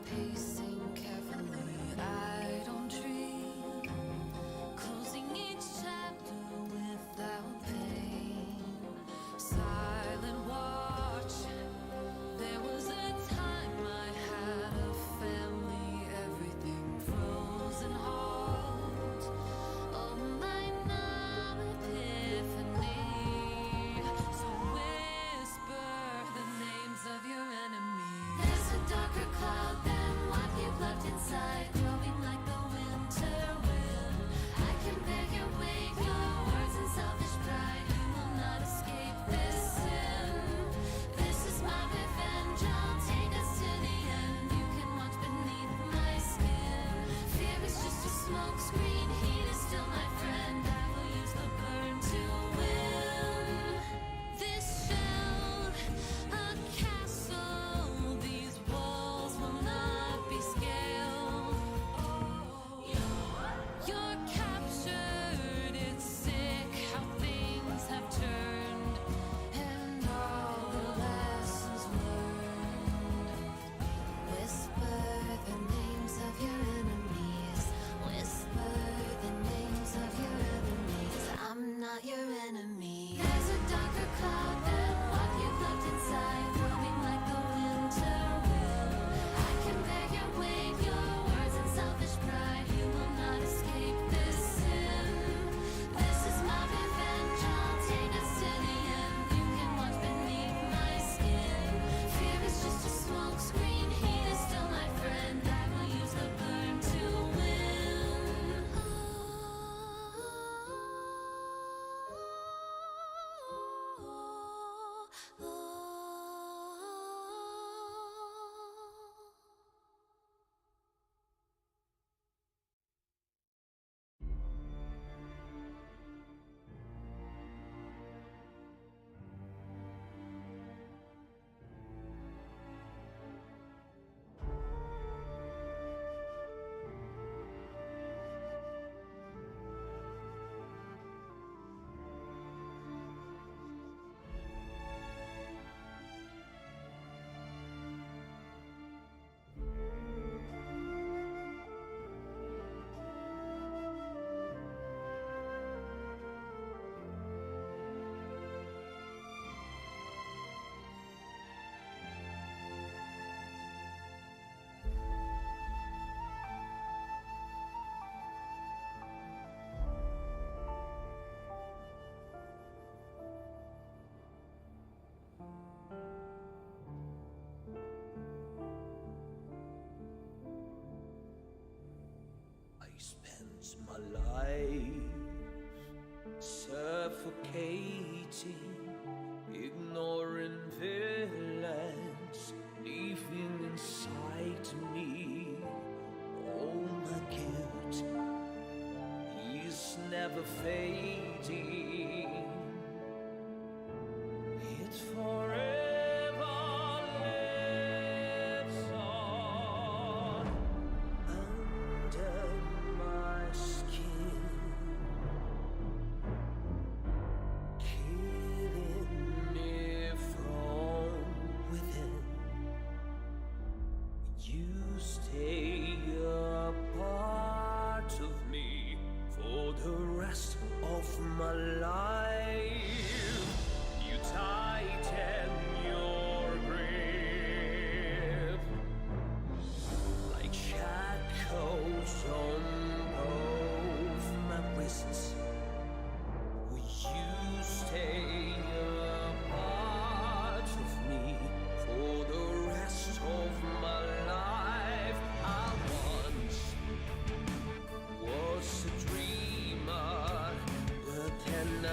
pacing carefully. I don't dream, closing each chapter without pain. Silent watch. There was a time I had a family, everything frozen hard. Oh, my now epiphany. So whisper the names of your enemies. There's a darker cloud than what you've left inside, growing like the winter wind. I can bear your weight, your words and selfish pride. You will not escape this sin. This is my revenge, I'll take us to the end. You can watch beneath my skin. Fear is just a smoke screen, heat is still my friend. I will use the burn to win. This shell, a castle, these walls will not be scaled. You're captured, it's sick how things have turned, and all the lessons learned. Whisper the names of your enemies. Whisper the names of your enemies. I'm not your enemy. There's a darker cloud than what you've left inside, growing like the winter wind. I can bear your weight, your words and selfish pride. You will not escape this sin. This is my revenge, I'll take us to the end. You can watch beneath my skin. Fear is just a smoke screen, heat is still my friend. I will use the burn to win. I spent my life suffocating, ignoring villains, leaving inside me all my guilt. Is never fading. It forever lives on under my skin, killing me from within. You stay a part of me for the rest of my life. You tighten your grip like shackles on both my wrists. You stay a part of me for the rest of my life. I once was a dreamer, but then I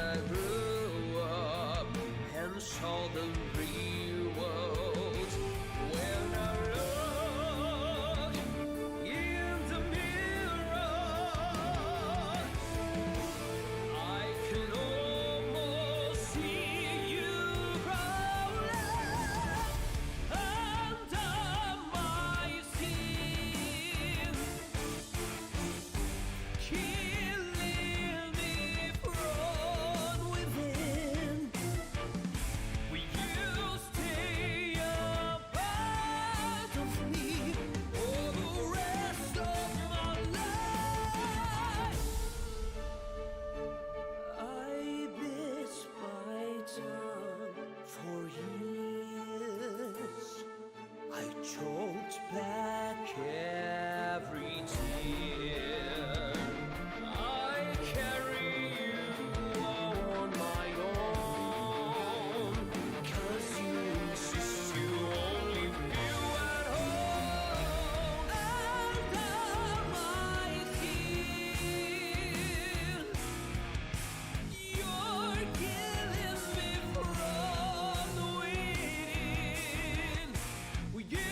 every tear. I carry you on my own, 'cause you insist you only feel at home. And now I feel you're killing me from the within. Will you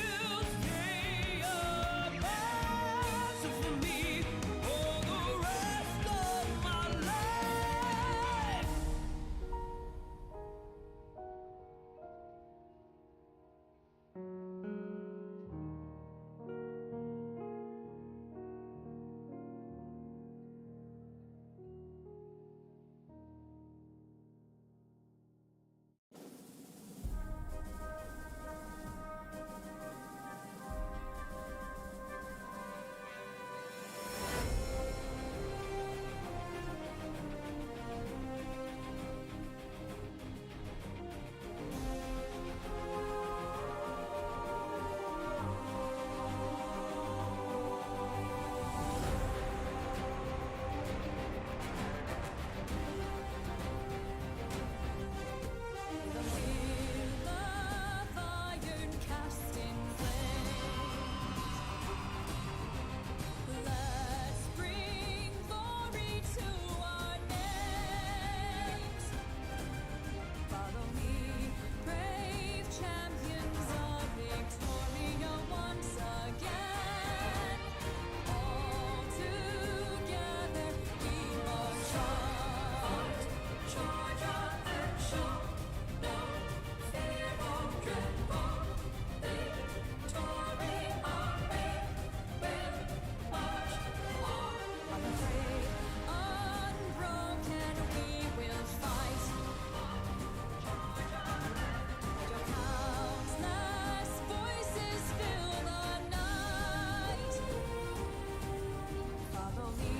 stay a master for me for the rest of my life? The wheel of iron casting flames. Let's bring glory to our names. Follow me, brave champions of Victoria once again. All together we march on. Charge on and show no fear or tremble. Victory our way will march on. Unafraid, unbroken, we will fight. Your countless voices fill the night. Follow me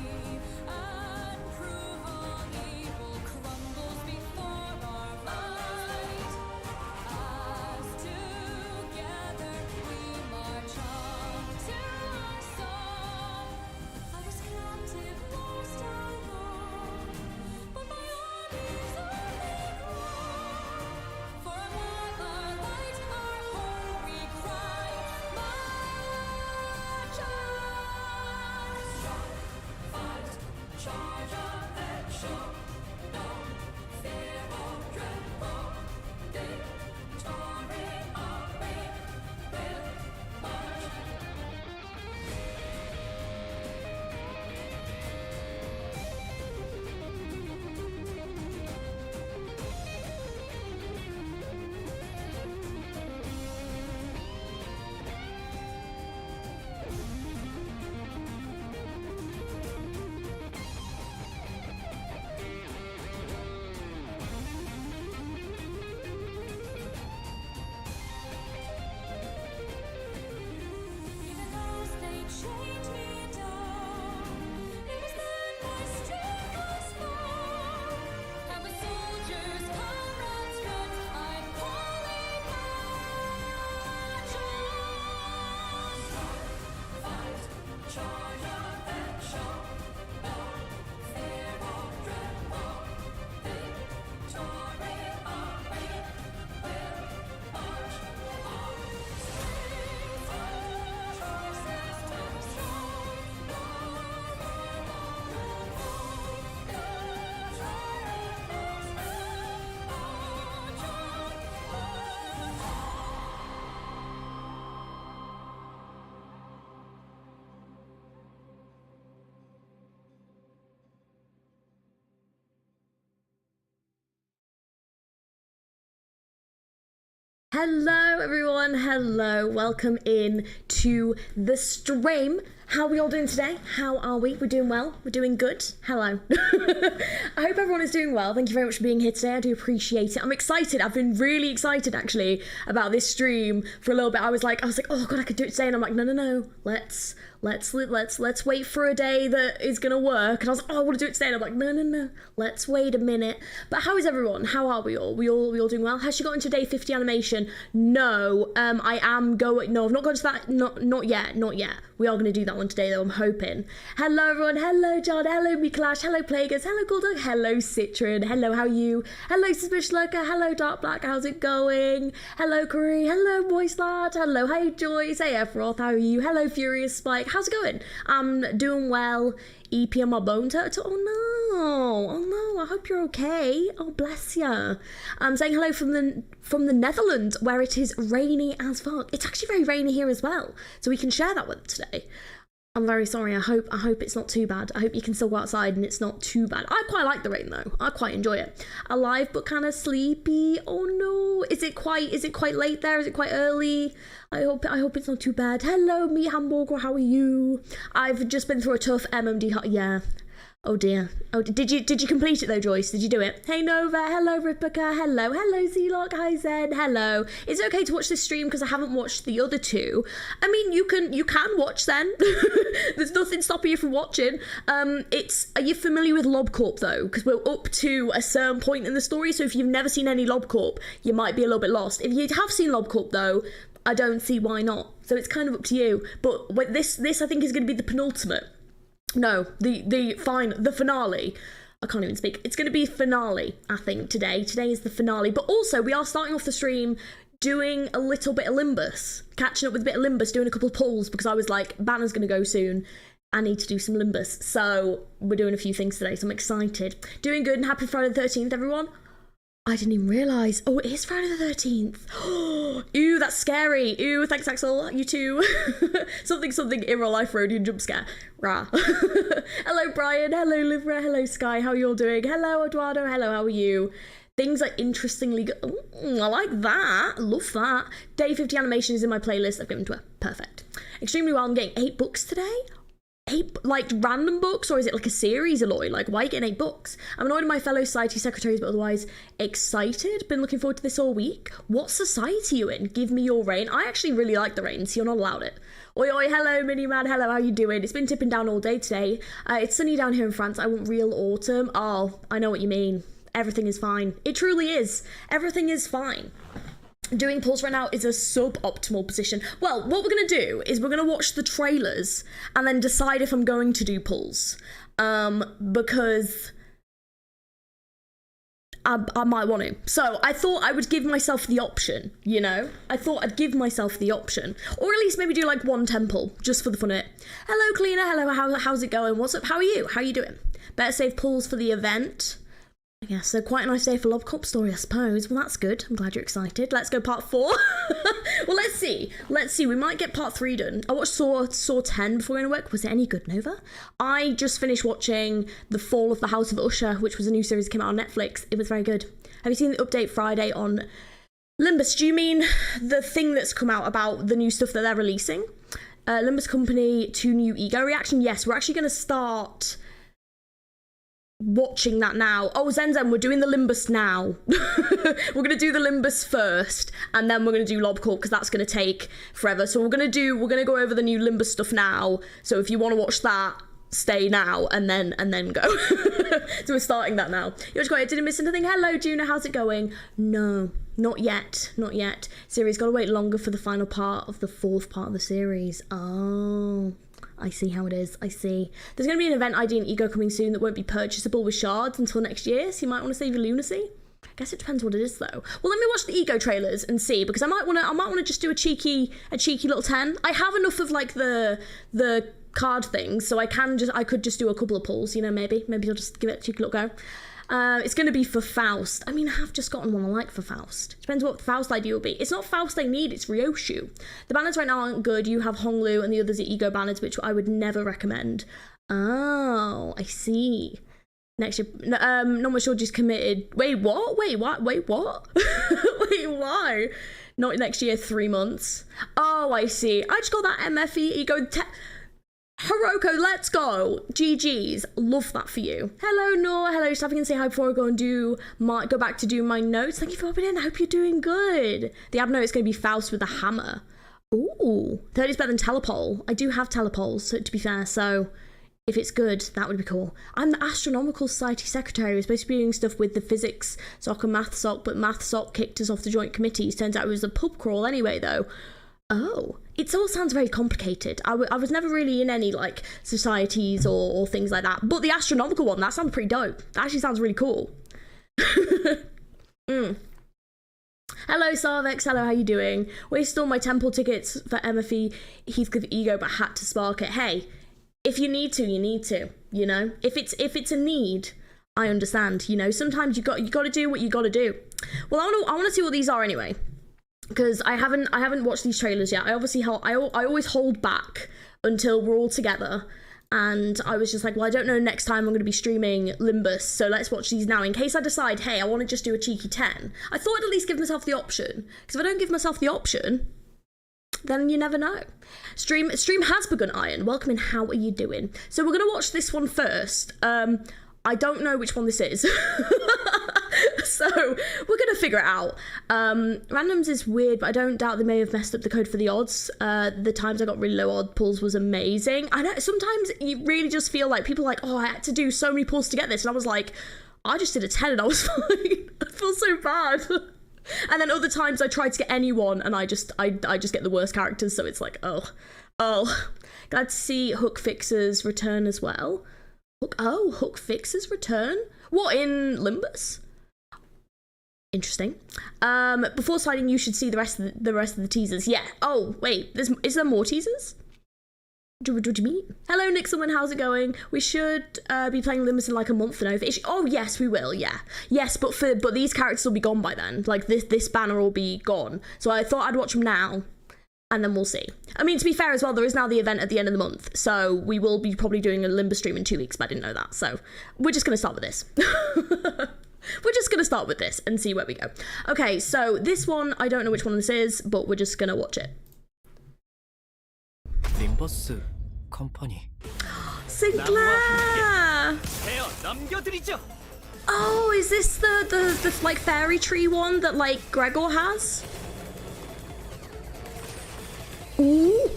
and prove all evil crumbles before our might. As together we march on to our song. I was captive, lost alone, but my armies only grow. For our light, our home we cry, march on. Strong, fight, charge on and show no fear or tremble. Victory our way will march. Even as they chained me down, it was then my strength was found. And with soldiers, comrades, friends, I'm calling march on. Fight, charge on and show no fear or tremble. Victory our way will march on. Strength and choices to strong, no more will fight. The triumphs will march on. Hello everyone, hello, welcome in to the stream. How are we all doing today? How are we? We're doing well, we're doing good. Hello. I hope everyone is doing well. Thank you very much for being here today. I do appreciate it. I'm excited. I've been really excited actually about this stream for a little bit. I was like, oh god, I could do it today, and I'm like, no. Let's wait for a day that is gonna work. And I was like, oh, I want to do it today. And I'm like, no. Let's wait a minute. But how is everyone? How are we all? We all doing well? Has she got into day 50 animation? Corporation. No, I am going, no, I've not gone to that, not yet. We are going to do that one today though, I'm hoping. Hello everyone, hello John, hello Miklash, hello Plaguers, hello Gulldog, hello Citron, hello, how are you? Hello Suspicious Lurker, hello Dark Black, how's it going? Hello Curry, hello Moist Lad, hello, hey Joyce, hey Efroth, how are you? Hello Furious Spike, how's it going? I'm doing well. EP on my bone turtle. Oh no, I hope you're okay. Oh bless ya. I'm saying hello from the Netherlands, where it is rainy as fuck. It's actually very rainy here as well, so we can share that with today. I'm very sorry. I hope it's not too bad. I hope you can still go outside and it's not too bad. I quite like the rain though. I quite enjoy it. Alive but kind of sleepy. Oh no. Is it quite late there? Is it quite early? I hope it's not too bad. Hello, me hamburger. How are you? I've just been through a tough MMD. Yeah. Oh dear. Oh, did you complete it though, Joyce? Did you do it? Hey Nova, hello Ripaka, hello Z-Lock, hi Zen, hello. Is it okay to watch this stream because I haven't watched the other two? I mean, you can watch then. There's nothing stopping you from watching. Are you familiar with Lob Corp though? Because we're up to a certain point in the story, so if you've never seen any Lob Corp, you might be a little bit lost. If you have seen Lob Corp though, I don't see why not. So it's kind of up to you. But this I think is going to be the penultimate. No, the finale. I can't even speak. It's going to be finale, I think, today. Today is the finale. But also, we are starting off the stream doing a little bit of Limbus. Catching up with a bit of Limbus, doing a couple of pulls, because I was like, Banner's going to go soon. I need to do some Limbus. So, we're doing a few things today, so I'm excited. Doing good and happy Friday the 13th, everyone. I didn't even realise. Oh, it is Friday the 13th. Ew, that's scary. Ew, thanks, Axel. You too. something in real life Rhodian jump scare. Rah. Hello, Brian. Hello, Livra. Hello, Sky. How are you all doing? Hello, Eduardo. Hello, how are you? Things are interestingly good. I like that. Love that. Day 50 animation is in my playlist. I've given to her. Perfect. Extremely well. I'm getting 8 books today. 8, like, random books, or is it like a series, Aloy? Like, why are you getting 8 books? I'm annoyed at my fellow society secretaries, but otherwise excited. Been looking forward to this all week. What society are you in? Give me your reign. I actually really like the reign, so you're not allowed it. Oi, oi, hello, Miniman. Hello, how you doing? It's been tipping down all day today. It's sunny down here in France. I want real autumn. Oh, I know what you mean. Everything is fine. It truly is. Everything is fine. Doing pulls right now is a suboptimal position. Well, what we're going to do is we're going to watch the trailers and then decide if I'm going to do pulls. Because I might want to. So I thought I would give myself the option, you know? I thought I'd give myself the option. Or at least maybe do like one temple, just for the fun of it. Hello, Cleaner. Hello, how's it going? What's up? How are you? How are you doing? Better save pulls for the event. Yeah, so quite a nice day for Love Corp story, I suppose. Well, that's good. I'm glad you're excited. Let's go part 4. Well, let's see. We might get part 3 done. I watched Saw 10 before going to work. Was it any good, Nova? I just finished watching The Fall of the House of Usher, which was a new series that came out on Netflix. It was very good. Have you seen the update Friday on Limbus? Do you mean the thing that's come out about the new stuff that they're releasing? Limbus Company, 2 new ego reaction. Yes, we're actually going to start watching that now. Oh, Zen, we're doing the Limbus now. We're going to do the Limbus first, and then we're going to do Lob Corp, because that's going to take forever. So we're going to go over the new Limbus stuff now. So if you want to watch that, stay now, and then go. So we're starting that now. You're just quiet. Didn't miss anything. Hello, Juna. How's it going? No, not yet. Series got to wait longer for the final part of the 4th part of the series. Oh, I see how it is. I see. There's going to be an event ID and ego coming soon that won't be purchasable with shards until next year, so you might want to save your lunacy. I guess it depends what it is though. Well, let me watch the ego trailers and see, because I might want to just do a cheeky little 10. I have enough of like the card things, so I could just do a couple of pulls, you know, maybe I'll just give it a cheeky little go. It's going to be for Faust. I mean, I have just gotten one I like for Faust. Depends what Faust ID will be. It's not Faust I need, it's Ryoshu. The banners right now aren't good. You have Honglu and the others are ego banners, which I would never recommend. Oh, I see. Next year, not much Georgie's committed. Wait, what? Wait, what? Wait, why? Not next year, 3 months. Oh, I see. I just got that MFE ego. Hiroko, let's go. GG's. Love that for you. Hello, Noor. Hello, stopping and say hi before I go back to do my notes. Thank you for popping in. I hope you're doing good. The ab note is going to be Faust with a hammer. Ooh. 30 is better than Telepole. I do have Telepoles, so to be fair, so If it's good, that would be cool. I'm the Astronomical Society Secretary. We're supposed to be doing stuff with the physics soc and math soc, but math soc kicked us off the joint committees. Turns out it was a pub crawl anyway, though. Oh, it all sounds very complicated. I was never really in any, like, societies or things like that. But the astronomical one, that sounds pretty dope. That actually sounds really cool. Hello, Sarvex. Hello, how you doing? Wasted all my temple tickets for MFE Heathcliff Ego, but had to spark it. Hey, if you need to, you need to, you know? If it's a need, I understand, you know? Sometimes you got to do what you got to do. Well, I want to see what these are anyway, because I haven't watched these trailers yet. I always hold back until we're all together, and I was just like, well, I don't know next time I'm going to be streaming Limbus, so let's watch these now in case I decide, hey, I want to just do a cheeky 10. I thought I'd at least give myself the option, because if I don't give myself the option, then you never know. Stream has begun, Iron. Welcome in. How are you doing? So we're going to watch this one first. I don't know which one this is. So we're going to figure it out. Randoms is weird, but I don't doubt they may have messed up the code for the odds. The times I got really low odd pulls was amazing. I know sometimes you really just feel like people are like, oh, I had to do so many pulls to get this. And I was like, I just did a 10 and I was fine. I feel so bad. And then other times I tried to get anyone and I just get the worst characters, so it's like, oh. Glad to see Hook Fixer's return as well. Hook Fixer's return? What, in Limbus? Interesting. Before sliding, you should see the rest of the teasers. Yeah. Oh, wait, is there more teasers? What do you mean? Hello, Nixelman, how's it going? We should be playing Limbus in like a month and over. Oh, yes, we will, yeah. Yes, but these characters will be gone by then. Like, this banner will be gone. So I thought I'd watch them now, and then we'll see. I mean, to be fair as well, there is now the event at the end of the month, so we will be probably doing a Limbus stream in 2 weeks, but I didn't know that. So we're just going to start with this. We're just going to start with this and see where we go. Okay, so this one, I don't know which one this is, but we're just going to watch it. Limbus Company. Sinclair! Oh, is this the like fairy tree one that like Gregor has? Ooh!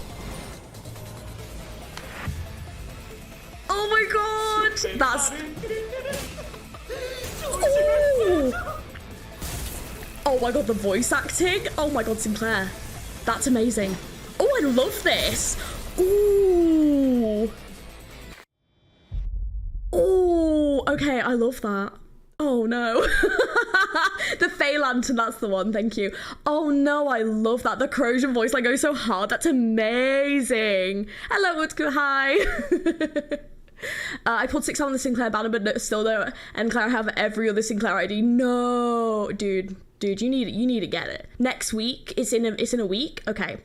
Oh my god! That's... Ooh! Oh my god, the voice acting! Oh my god, Sinclair. That's amazing. Oh, I love this! Ooh! Oh, okay, I love that. Oh no. The Fey Lantern, that's the one, thank you. Oh no, I love that. The corrosion voice like goes so hard. That's amazing. Hello, Utku, hi. I pulled 6 on the Sinclair banner, but no, still don't. And Claire have every other Sinclair ID. No, dude, you need to get it. Next week, it's in a week. Okay.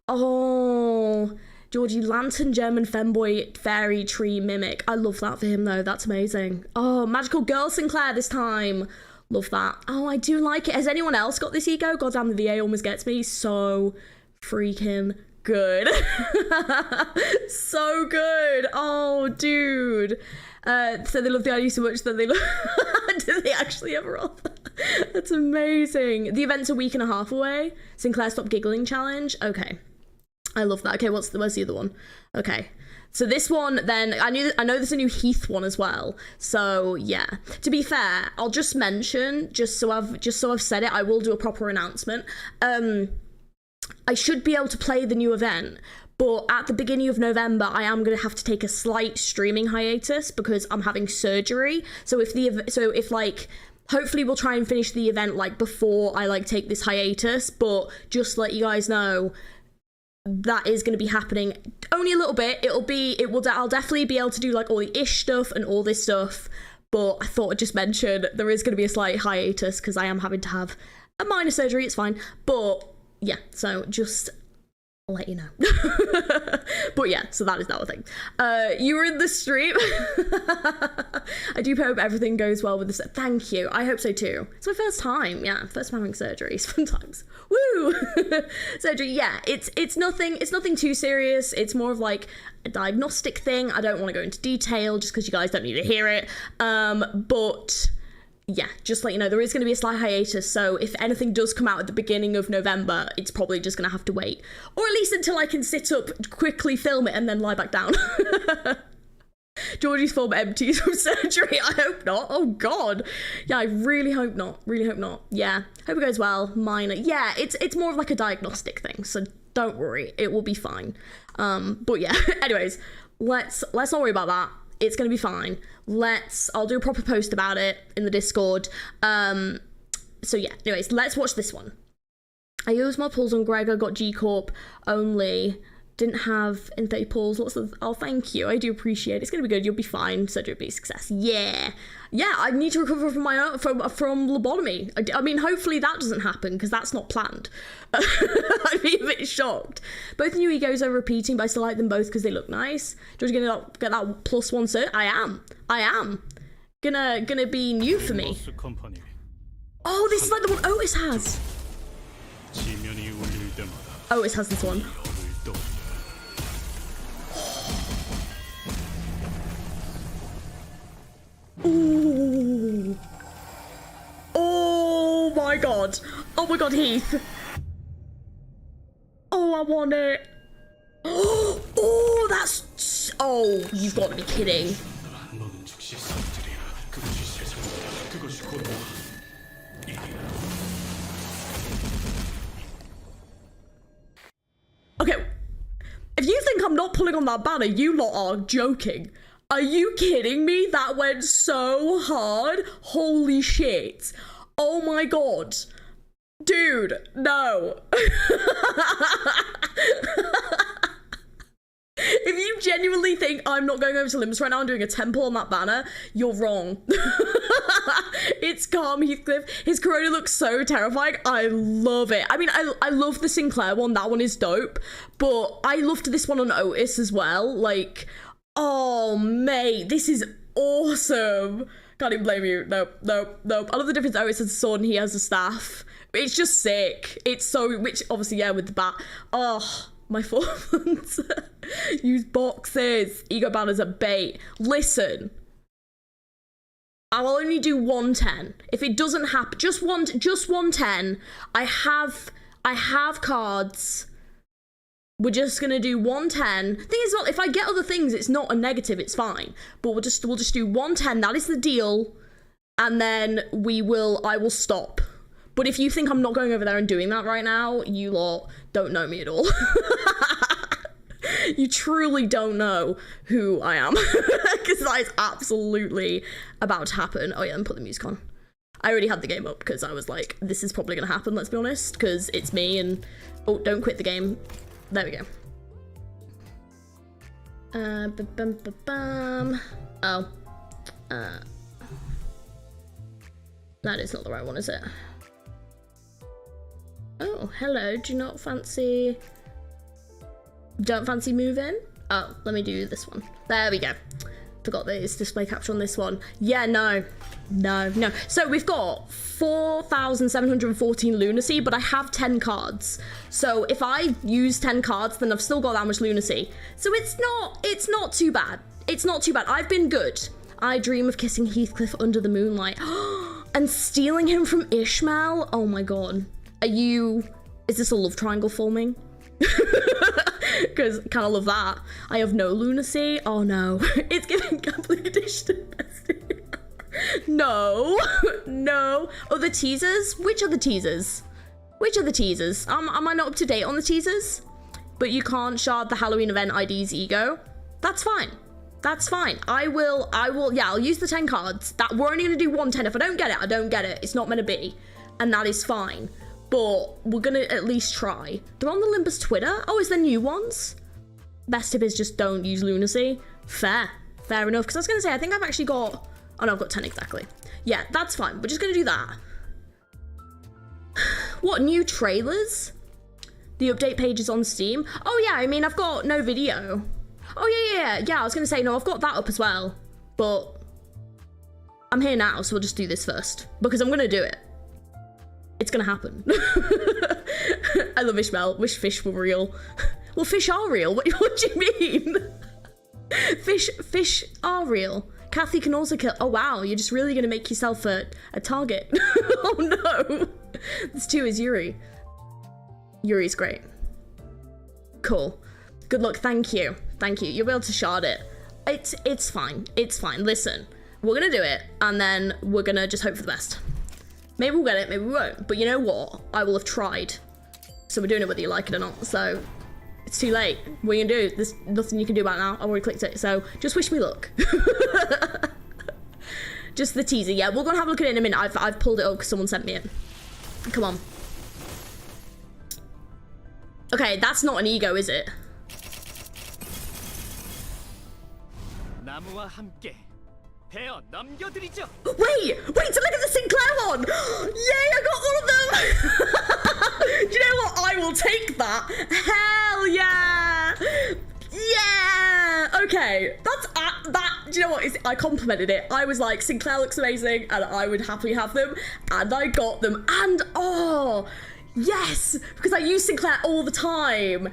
Oh, Georgie Lantern, German femboy, fairy tree mimic. I love that for him though. That's amazing. Oh, magical girl Sinclair this time. Love that. Oh, I do like it. Has anyone else got this ego? Goddamn, the VA almost gets me. So freaking good. So good. Oh, dude. So they love the idea so much that they love... Do they actually ever off? That's amazing. The event's a week and a half away. Sinclair Stop Giggling Challenge. Okay. I love that. Okay, where's the other one? Okay. So this one, then, I know there's a new Heath one as well. So, yeah. To be fair, I'll just mention, just so I've said it, I will do a proper announcement. I should be able to play the new event, but at the beginning of November, I am going to have to take a slight streaming hiatus because I'm having surgery. So if like, hopefully we'll try and finish the event, like, before I, like, take this hiatus, but just to let you guys know, that is going to be happening only a little bit. I'll definitely be able to do like all the ish stuff and all this stuff, but I thought I'd just mention there is going to be a slight hiatus because I am having to have a minor surgery. It's fine, but yeah, so just I'll let you know. But yeah, so that is that thing. You were in the stream. I do hope everything goes well with this. Thank you. I hope so too. It's my first time. Yeah, first time having surgeries. Fun times. Woo! Surgery. Yeah, it's nothing too serious. It's more of like a diagnostic thing. I don't want to go into detail just because you guys don't need to hear it. But yeah, just let you know, there is going to be a slight hiatus, so if anything does come out at the beginning of November, it's probably just going to have to wait. Or at least until I can sit up, quickly film it, and then lie back down. Georgie's form empties from surgery. I hope not. Oh God. Yeah, I really hope not. Really hope not. Yeah. Hope it goes well. Minor. Yeah, it's more of like a diagnostic thing. So don't worry. It will be fine. But yeah. Anyways, let's not worry about that. It's gonna be fine. I'll do a proper post about it in the Discord. So yeah. Anyways, let's watch this one. I used my pulls on Gregor. Got G Corp only. Didn't have in 30 pulls. Oh, thank you. I do appreciate it. It's gonna be good. You'll be fine. So it'll be a success. Yeah. I need to recover from my own, from lobotomy. I mean, hopefully that doesn't happen because that's not planned. I'd be a bit shocked. Both new egos are repeating, but I still like them both because they look nice. George, gonna get that +1 cert? I am. Gonna be new for me. Oh, this is like the one Otis has. Otis has this one. Ooh. Oh my god. Oh my god, Heath. Oh, I want it. Oh, that's... Oh, you've got to be kidding. Okay. If you think I'm not pulling on that banner, you lot are joking. Are you kidding me? That went so hard. Holy shit. Oh my god. Dude, no. If you genuinely think I'm not going over to Limbus right now and doing a temple on that banner, you're wrong. It's calm Heathcliff. His corona looks so terrifying. I love it. I mean, I love the Sinclair one. That one is dope. But I loved this one on Otis as well. Like... Oh, mate, this is awesome. Can't even blame you. Nope. I love the difference. Otis has a sword and he has a staff. It's just sick. It's so, which obviously, yeah, with the bat. Oh, my 4 months. Use boxes. Ego banners are bait. Listen. I'll only do 110. If it doesn't happen, just 110. I have cards. We're just gonna do 110. Thing is, well, if I get other things, it's not a negative, it's fine. But we'll just do 110, that is the deal. And then I will stop. But if you think I'm not going over there and doing that right now, you lot don't know me at all. You truly don't know who I am. Because that is absolutely about to happen. Oh yeah, and put the music on. I already had the game up because I was like, this is probably gonna happen, let's be honest. Because it's me and... Oh, don't quit the game. There we go. Oh. That is not the right one, is it? Oh, hello. Do you not fancy... Don't fancy moving? Oh, let me do this one. There we go. Forgot that it's display capture on this one. Yeah, no. So we've got 4,714 lunacy, but I have 10 cards. So if I use 10 cards, then I've still got that much lunacy. So it's not too bad. It's not too bad. I've been good. I dream of kissing Heathcliff under the moonlight. And stealing him from Ishmael? Oh my god. Is this a love triangle forming? Because kind of love that. I have no lunacy. Oh no. It's giving complete addition. No. Oh, the teasers? Which are the teasers? Am I not up to date on the teasers? But you can't shard the Halloween event ID's ego. That's fine. I'll use the 10 cards. We're only gonna do 110. If I don't get it, I don't get it. It's not meant to be. And that is fine. But we're gonna at least try. They're on the Limbus Twitter. Oh, is there new ones? Best tip is just don't use lunacy. Fair enough. Because I was gonna say, I think I've actually got... Oh no, I've got 10 exactly. Yeah, that's fine. We're just gonna do that. What, new trailers? The update page is on Steam. Oh yeah, I mean, I've got no video. Oh yeah, I was gonna say, no, I've got that up as well. But I'm here now, so we'll just do this first. Because I'm gonna do it. It's gonna happen. I love Ishmael. Wish fish were real. Well, fish are real. What do you mean? Fish are real. Kathy can also kill. Oh wow, you're just really gonna make yourself a target. Oh no. This too is Yuri. Yuri's great. Cool. Good luck. Thank you. You'll be able to shard it. It's fine. It's fine. Listen, we're gonna do it, and then we're gonna just hope for the best. Maybe we'll get it, maybe we won't. But you know what? I will have tried. So we're doing it whether you like it or not. So it's too late. What are you gonna do? There's nothing you can do about it now. I've already clicked it. So just wish me luck. Just the teaser. Yeah, we're gonna have a look at it in a minute. I've pulled it up because someone sent me it. Come on. Okay, that's not an ego, is it? 나무와 함께 베어 넘겨드리죠. Wait, so look at the Sinclair one. Yay, I got all of them. Do you know what? I will take that. Hell yeah. Yeah. Okay, that's that. Do you know what? I complimented it. I was like, Sinclair looks amazing, and I would happily have them, and I got them. And oh, yes, because I use Sinclair all the time.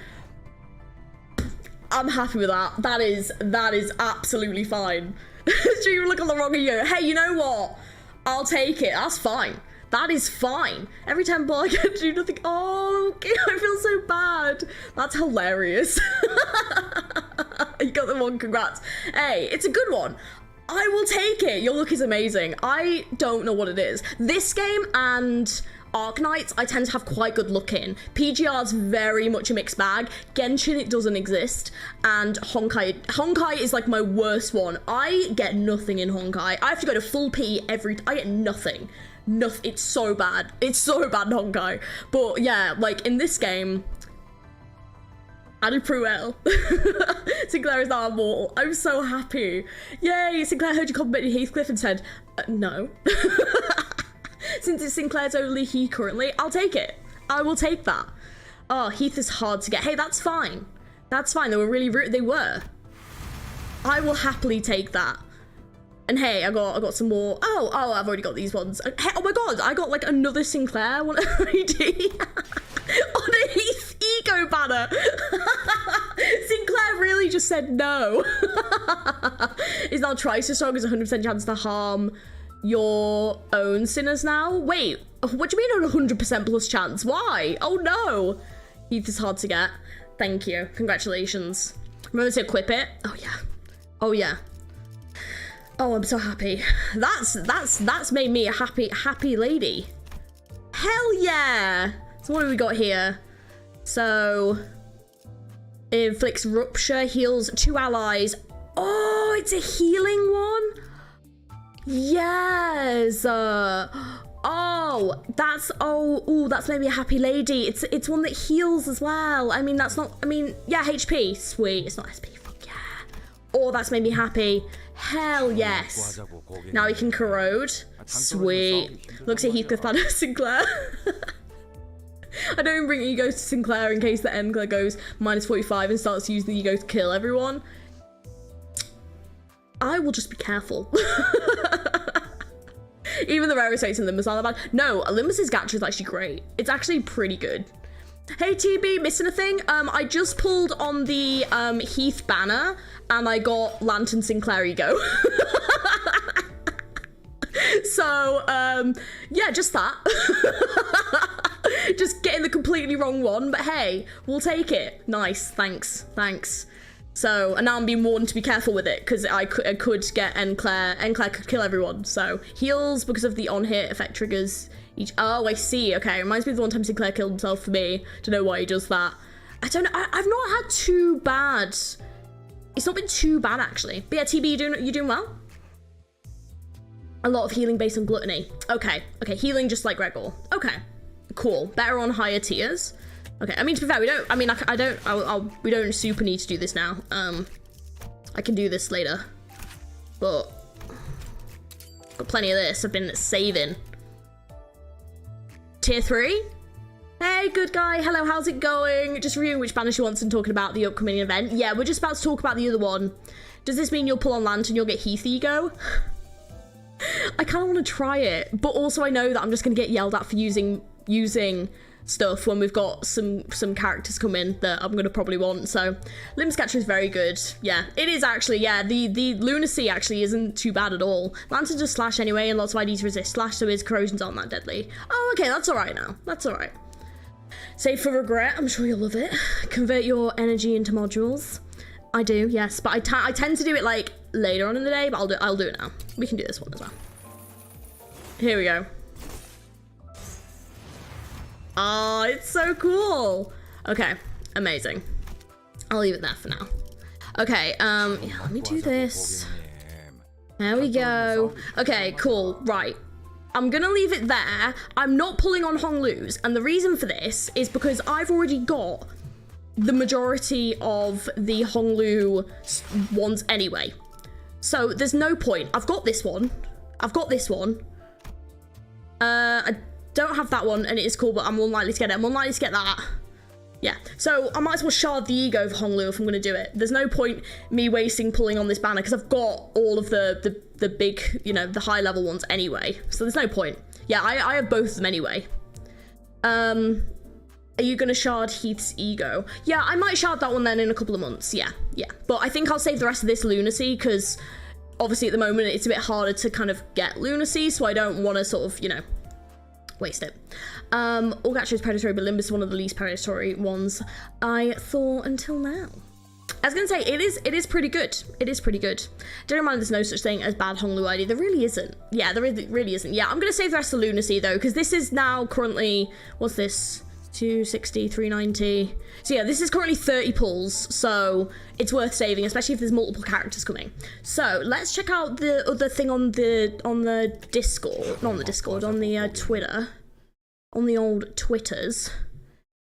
I'm happy with that. That is absolutely fine. Do you look on the wrong ear? Hey, you know what? I'll take it. That's fine. That is fine. Every temple I get to do nothing. Oh, I feel so bad. That's hilarious. You got the one, congrats. Hey, it's a good one. I will take it. Your look is amazing. I don't know what it is. This game and Arknights, I tend to have quite good look in. PGR's very much a mixed bag. Genshin, it doesn't exist. And Honkai is like my worst one. I get nothing in Honkai. I have to go to full P I get nothing. Nothing. It's so bad. It's so bad in Honkai. But yeah, like in this game, Annie Pruel. Sinclair is now immortal. I'm so happy. Yay, Sinclair heard you complimented Heathcliff and said, no. Since it's Sinclair's only he currently, I'll take it. I will take that. Oh, Heath is hard to get. Hey, that's fine. That's fine. They were really rude. They were. I will happily take that. And hey, I got some more. Oh, I've already got these ones. Hey, oh my god, I got like another Sinclair one ID on a Heath ego banner. Sinclair really just said no. Is now twice as strong as 100% chance to harm your own sinners now? Wait, what do you mean on 100% plus chance? Why? Oh no. Heath is hard to get. Thank you. Congratulations. Remember to equip it? Oh yeah. Oh yeah. Oh, I'm so happy. That's made me a happy lady. Hell yeah. So what have we got here? So inflicts rupture, heals 2 allies. Oh, it's a healing one. Yes. That's maybe a happy lady. It's one that heals as well. I mean, yeah, HP. Sweet. It's not SP. Fuck yeah. Oh, that's made me happy. Hell yes. Now he can corrode. Sweet. Looks at Heathcliff banner Sinclair. I don't even bring egos to Sinclair in case the end goes -45 and starts to use the ego to kill everyone. I will just be careful. Even the rarest rates in Limbus aren't that bad. No, Limbus's gacha is actually great. It's actually pretty good. Hey TB, missing a thing? I just pulled on the Heath banner and I got Lantern Sinclair ego. So, yeah, just that. Just getting the completely wrong one, but hey, we'll take it. Nice, thanks. So, and now I'm being warned to be careful with it, because I could get Enclair could kill everyone. So, heals because of the on-hit effect triggers each. Oh, I see, okay. Reminds me of the one time Sinclair killed himself for me. Don't know why he does that. I don't know, I've not had too bad. It's not been too bad, actually. But yeah, TB, you doing well? A lot of healing based on gluttony. Okay, healing just like Gregor. Okay, cool. Better on higher tiers. Okay, I mean, to be fair, we don't super need to do this now. I can do this later. But, got plenty of this. I've been saving. Tier 3? Hey, good guy. Hello, how's it going? Just reviewing which banner she wants and talking about the upcoming event. Yeah, we're just about to talk about the other one. Does this mean you'll pull on Lantern, you'll get Heath ego? I kind of want to try it, but also I know that I'm just going to get yelled at for using stuff when we've got some characters come in that I'm going to probably want. So Limbus Catcher is very good. Yeah, it is actually. Yeah, the lunacy actually isn't too bad at all. Lantern just slash anyway, and lots of IDs resist slash, so his corrosions aren't that deadly. Oh, okay, that's all right now. That's all right. Save for regret. I'm sure you'll love it. Convert your energy into modules. I do, yes, but I tend to do it like later on in the day, but I'll do it now. We can do this one as well. Here we go. Oh, it's so cool. Okay, amazing. I'll leave it there for now. Okay, yeah, let me do this. There we go. Okay, cool, right. I'm gonna leave it there. I'm not pulling on Honglu's, and the reason for this is because I've already got the majority of the Honglu ones anyway. So there's no point. I've got this one. I've got this one. I don't have that one, and it is cool, but I'm unlikely to get it. I'm unlikely to get that. Yeah, so I might as well shard the ego for Honglu if I'm going to do it. There's no point me wasting pulling on this banner because I've got all of the big, you know, the high level ones anyway. So there's no point. Yeah, I have both of them anyway. Are you going to shard Heath's ego? Yeah, I might shard that one then in a couple of months. Yeah. But I think I'll save the rest of this lunacy because obviously at the moment it's a bit harder to kind of get lunacy, so I don't want to sort of, you know, waste it. Orgatro is predatory, but Limbus is one of the least predatory ones I thought until now. I was gonna say it is pretty good. It is pretty good. Don't mind there's no such thing as bad Honglu ID. There really isn't. Yeah, there really isn't. Yeah, I'm gonna save the rest of lunacy though, because this is now currently, what's this? 260, 390. So yeah, this is currently 30 pulls, so it's worth saving, especially if there's multiple characters coming. So let's check out the other thing on the Discord, not on the Discord, on the Twitter, on the old Twitters.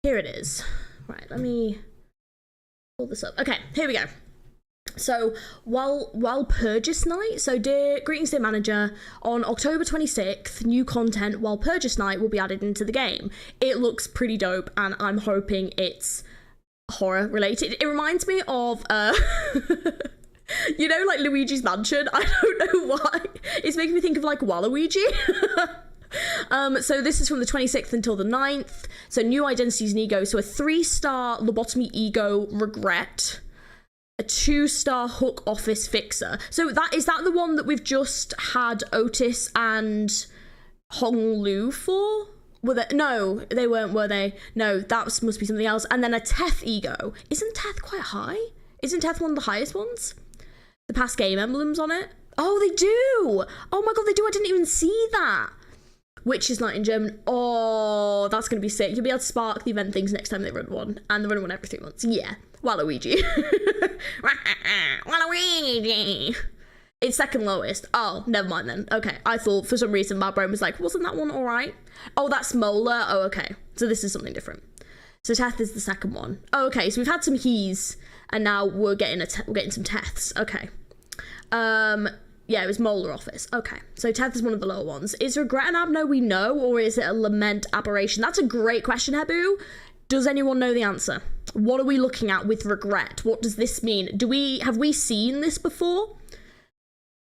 Here it is. Right, let me pull this up. Okay, here we go. So while Purchase Night, so greetings dear manager, on October 26th, new content while Purchase Night will be added into the game. It looks pretty dope, and I'm hoping it's horror related. It reminds me of you know, like Luigi's Mansion. I don't know why. It's making me think of like Waluigi. So this is from the 26th until the 9th. So new identities and ego. So a 3-star lobotomy ego regret. A 2-star hook office fixer. So is that the one that we've just had Otis and Honglu for? Were they? No, they weren't, were they? No, that must be something else. And then a Teth ego. Isn't Teth quite high? Isn't Teth one of the highest ones? The past game emblems on it? Oh, they do! Oh my god, they do! I didn't even see that! Which is not in German. Oh, that's going to be sick. You'll be able to spark the event things next time they run one. And they run one every 3 months. Yeah. Waluigi. Waluigi. It's second lowest. Oh, never mind then. Okay. I thought for some reason my brain was like, wasn't that one alright? Oh, that's Mola. Oh, okay. So this is something different. So Teth is the second one. Oh, okay. So we've had some he's and now we're getting some Teths. Okay. Yeah, it was Molar Office. Okay, so Teth is one of the lower ones. Is regret an abno we know, or is it a lament aberration? That's a great question, Hebu. Does anyone know the answer? What are we looking at with regret? What does this mean? Have we seen this before?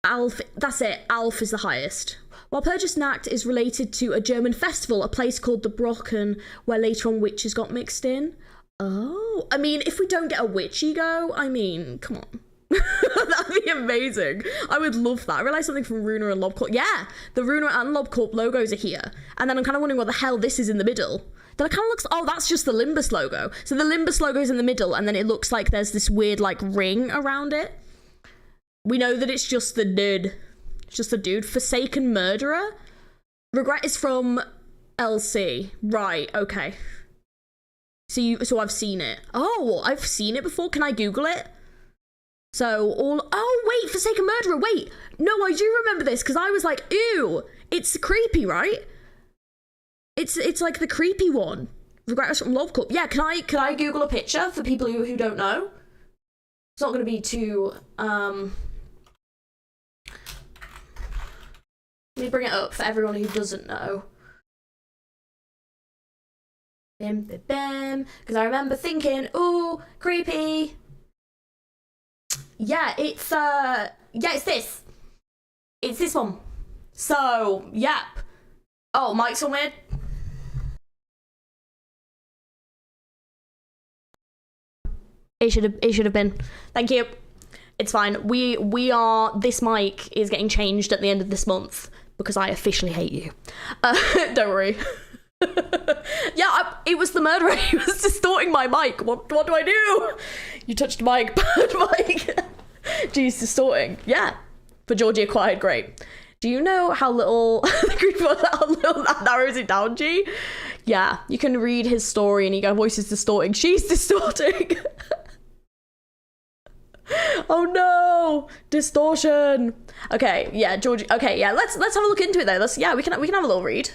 Alf, that's it. Alf is the highest. While Purgisnacht is related to a German festival, a place called the Brocken, where later on witches got mixed in. Oh, I mean, if we don't get a witch ego, I mean, come on. That'd be amazing. I would love that. I realised something from Ruina and Lobcorp. Yeah, the Ruina and Lobcorp logos are here. And then I'm kind of wondering what the hell this is in the middle. Then it kind of looks... Oh, that's just the Limbus logo. So the Limbus logo is in the middle, and then it looks like there's this weird, like, ring around it. We know that it's just the dude. It's just the dude. Forsaken Murderer? Regret is from LC. Right, okay. So I've seen it. Oh, I've seen it before. Can I Google it? So oh wait, Forsaken Murderer, wait. No, I do remember this because I was like, ew, it's creepy, right? It's like the creepy one. Regret from Love Cup. Yeah, can I Google a picture for people who don't know? It's not gonna be too let me bring it up for everyone who doesn't know. Bim bim bim. Because I remember thinking, ooh, creepy. Yeah, it's this. It's this one. So, yep. Oh, mic's on weird. It should have been. Thank you. It's fine. This mic is getting changed at the end of this month because I officially hate you. Don't worry. Yeah, it was the murderer. He was distorting my mic. What do I do? You touched mic, bad mic. Geez, distorting. Yeah, for Georgie acquired, great. Do you know how little how little that narrows it down, G? Yeah, you can read his story and you go, voice is distorting. She's distorting. Oh no, distortion. Okay, yeah, Georgie. Okay, yeah, let's have a look into it though. We can have a little read.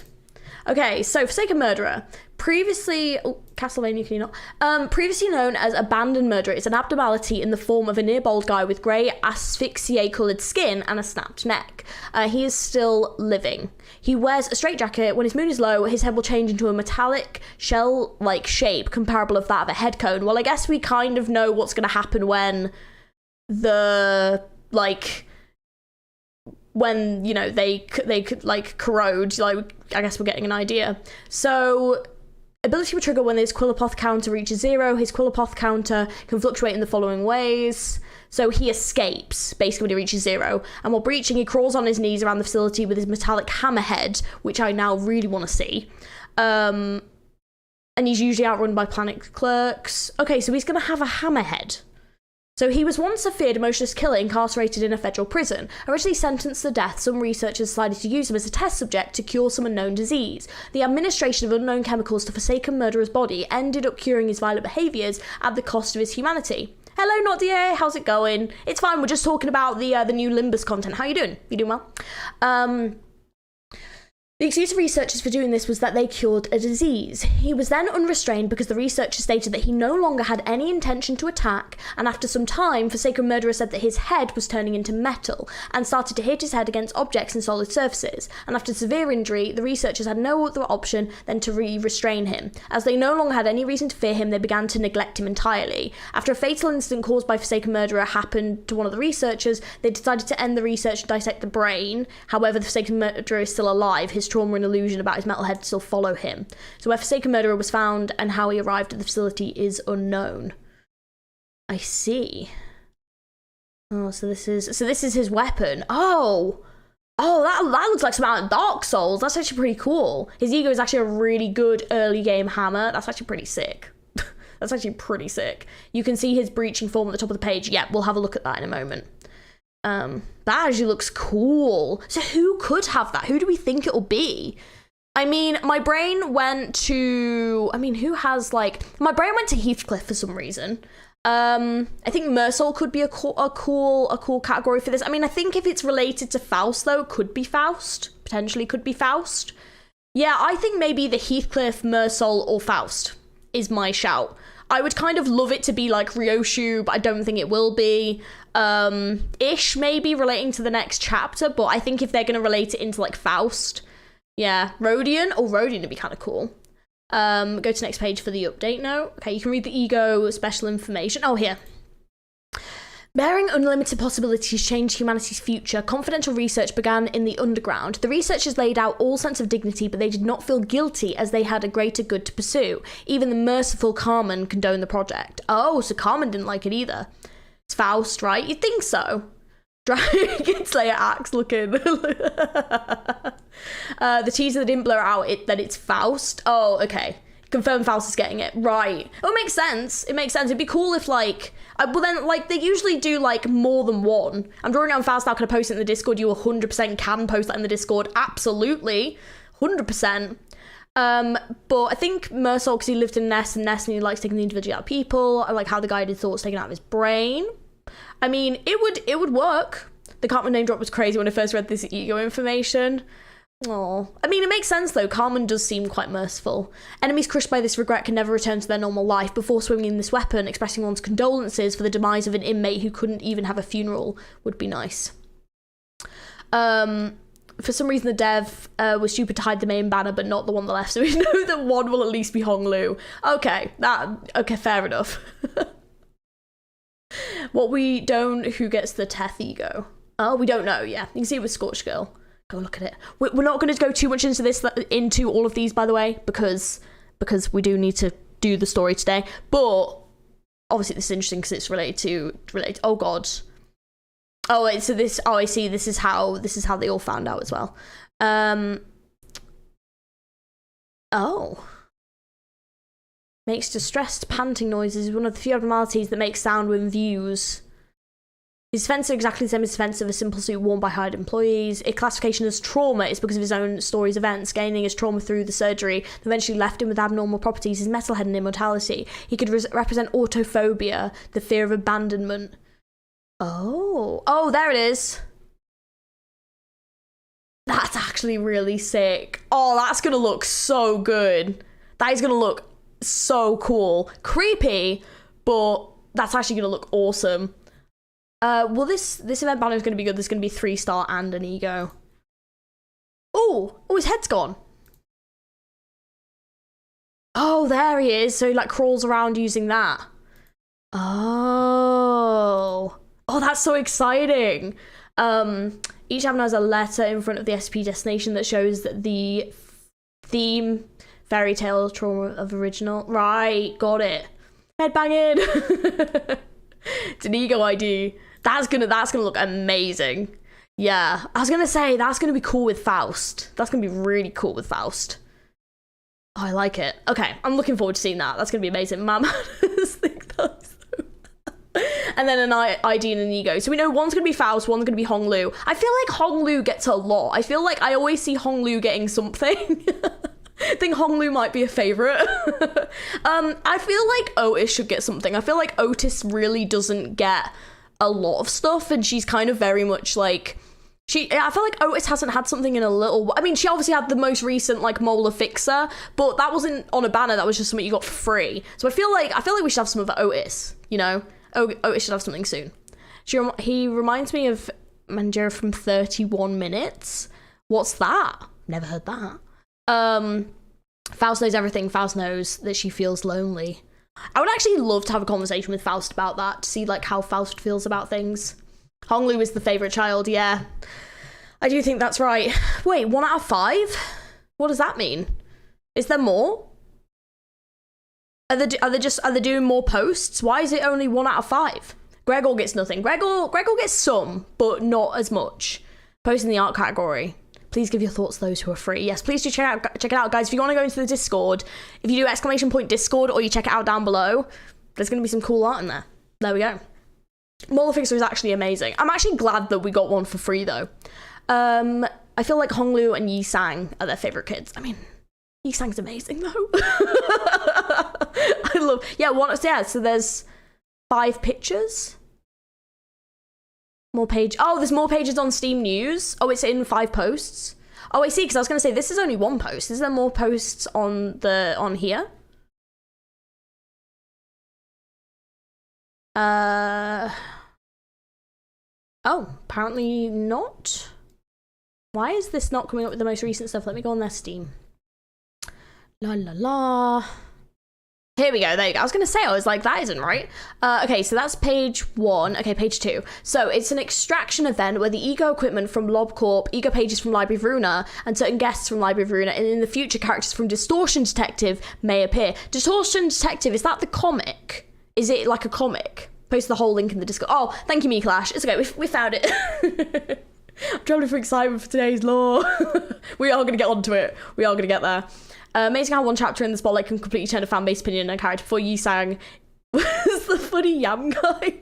Okay, so Forsaken Murderer. Previously, Castlevania, can you not? Previously known as Abandoned Murderer, it's an abnormality in the form of a near bald guy with grey asphyxiate-coloured skin and a snapped neck. He is still living. He wears a straitjacket. When his moon is low, his head will change into a metallic shell-like shape comparable of that of a head cone. Well, I guess we kind of know what's going to happen when when, you know, they could like corrode, like, I guess we're getting an idea. So, ability will trigger when his Quillipoth counter reaches 0. His Quillipoth counter can fluctuate in the following ways. So he escapes, basically, when he reaches 0. And while breaching, he crawls on his knees around the facility with his metallic hammerhead, which I now really want to see. And he's usually outrun by panicked clerks. Okay, so he's going to have a hammerhead. So he was once a feared, emotionless killer incarcerated in a federal prison. Originally sentenced to death, some researchers decided to use him as a test subject to cure some unknown disease. The administration of unknown chemicals to Forsaken Murderer's body ended up curing his violent behaviours at the cost of his humanity. Hello, Not DA, how's it going? It's fine, we're just talking about the new Limbus content. How you doing? You doing well? The excuse of researchers for doing this was that they cured a disease. He was then unrestrained because the researchers stated that he no longer had any intention to attack, and after some time, Forsaken Murderer said that his head was turning into metal, and started to hit his head against objects and solid surfaces. And after severe injury, the researchers had no other option than to restrain him. As they no longer had any reason to fear him, they began to neglect him entirely. After a fatal incident caused by Forsaken Murderer happened to one of the researchers, they decided to end the research and dissect the brain. However, the Forsaken Murderer is still alive. His trauma and illusion about his metal head still follow him. So where Forsaken Murderer was found and how he arrived at the facility is unknown. I see. Oh, so this is his weapon. Oh, that looks like some out of Dark Souls. That's actually pretty cool. His ego is actually a really good early game hammer. That's actually pretty sick. That's actually pretty sick. You can see his breaching form at the top of the page. Yeah, we'll have a look at that in a moment. That actually looks cool. So who could have that? Who do we think it'll be? I mean, my brain went to... my brain went to Heathcliff for some reason. I think Mersol could be a cool category for this. I mean, I think if it's related to Faust, though, it could be Faust. Potentially could be Faust. Yeah, I think maybe the Heathcliff, Mersol, or Faust is my shout. I would kind of love it to be like Ryoshu, but I don't think it will be. Ish, maybe, relating to the next chapter, but I think if they're going to relate it into, like, Faust, yeah, Rodion. Oh, Rodion would be kind of cool. Go to next page for the update note. Okay, you can read the ego special information. Oh, here. Bearing unlimited possibilities changed humanity's future, confidential research began in the underground. The researchers laid out all sense of dignity, but they did not feel guilty as they had a greater good to pursue. Even the merciful Carmen condoned the project. Oh, so Carmen didn't like it either. It's Faust, right? You'd think so. Dragon Slayer axe looking. The teaser that didn't blur out that it's Faust. Oh, okay. Confirm Faust is getting it. Right. Oh, it makes sense. It makes sense. It'd be cool if, like... well, then, like, they usually do, like, more than one. I'm drawing down Faust now. Can I post it in the Discord? You 100% can post that in the Discord. Absolutely. 100%. But I think Mersol, because he lived in Ness, and he likes taking the individuality out of people. I like how the guided thoughts taken out of his brain. I mean, it would work. The Cartman name drop was crazy when I first read this ego information. Oh, I mean, it makes sense though. Carmen does seem quite merciful. Enemies crushed by this regret can never return to their normal life. Before swinging this weapon, expressing one's condolences for the demise of an inmate who couldn't even have a funeral would be nice. For some reason, the dev was stupid to hide the main banner, but not the one on the left. So we know that one will at least be Hong Lu. Okay, fair enough. What we don't, who gets the Teth ego? Oh, we don't know. Yeah, you can see it with Scorch Girl. Go look at it. We're not going to go too much into all of these, by the way, because we do need to do the story today. But obviously, this is interesting because it's related to. Oh God. Oh wait. So this. Oh, I see. This is how they all found out as well. Oh. Makes distressed panting noises. One of the few abnormalities that makes sound when views. His defense are exactly the same as defense of a simple suit worn by hired employees. A classification as trauma is because of his own story's events, gaining his trauma through the surgery that eventually left him with abnormal properties, his metalhead and immortality. He could represent autophobia, the fear of abandonment. Oh, there it is. That's actually really sick. Oh, that's gonna look so good. That is gonna look so cool. Creepy, but that's actually gonna look awesome. Well, this event banner is going to be good. There's going to be 3-star and an ego. Oh, his head's gone. Oh, there he is. So he like crawls around using that. Oh, that's so exciting. Each avatar has a letter in front of the SP destination that shows that the theme, fairy tale, trauma of original. Right, got it. Headbanging. It's an ego ID. That's gonna look amazing. Yeah, I was gonna say that's gonna be cool with Faust. That's gonna be really cool with Faust. Oh, I like it. Okay, I'm looking forward to seeing that. That's gonna be amazing. Man, and then an ID and an ego. So we know one's gonna be Faust, one's gonna be Hong Lu. I feel like Hong Lu gets a lot. I feel like I always see Hong Lu getting something. I think Hong Lu might be a favourite. I feel like Otis should get something. I feel like Otis really doesn't get a lot of stuff, and she's kind of very much like I feel like Otis hasn't had something in a little. I mean, she obviously had the most recent like molar fixer, but that wasn't on a banner. That was just something you got for free. So I feel like we should have some of Otis. You know, Otis should have something soon. He reminds me of Manjaro from 31 Minutes. What's that? Never heard that. Faust knows everything. Faust knows that she feels lonely. I would actually love to have a conversation with Faust about that, to see like how Faust feels about things. Hong Lu is the favourite child, yeah. I do think that's right. Wait, 1 out of 5? What does that mean? Is there more? Are they doing more posts? Why is it only 1 out of 5? Gregor gets nothing. Gregor gets some, but not as much. Post in the art category. Please give your thoughts to those who are free. Yes, please do check it out, guys. If you want to go into the Discord, if you do ! Discord or you check it out down below, there's going to be some cool art in there. There we go. Molar Fixer is actually amazing. I'm actually glad that we got one for free, though. I feel like Hong Lu and Yi Sang are their favourite kids. I mean, Yi Sang's amazing, though. I love... Yeah, so there's 5 pictures. More page. Oh, there's more pages on Steam News. Oh, it's in 5 posts. Oh, I see, because I was going to say, this is only 1 post. Is there more posts on here? Oh, apparently not. Why is this not coming up with the most recent stuff? Let me go on their Steam. La la la. Here we go, there you go. I was going to say, I was like, that isn't right. Okay, so that's page 1. Okay, page 2. So it's an extraction event where the ego equipment from Lob Corp, ego pages from Library of Ruina, and certain guests from Library of Ruina, and in the future, characters from Distortion Detective may appear. Distortion Detective, is that the comic? Is it like a comic? Post the whole link in the Discord. Oh, thank you, Clash. It's okay, we found it. I'm trembling for excitement for today's lore. We are going to get onto it. We are going to get there. Amazing how one chapter in the spotlight can completely turn a fan-based opinion on a character. For Yi Sang was the funny yam guy.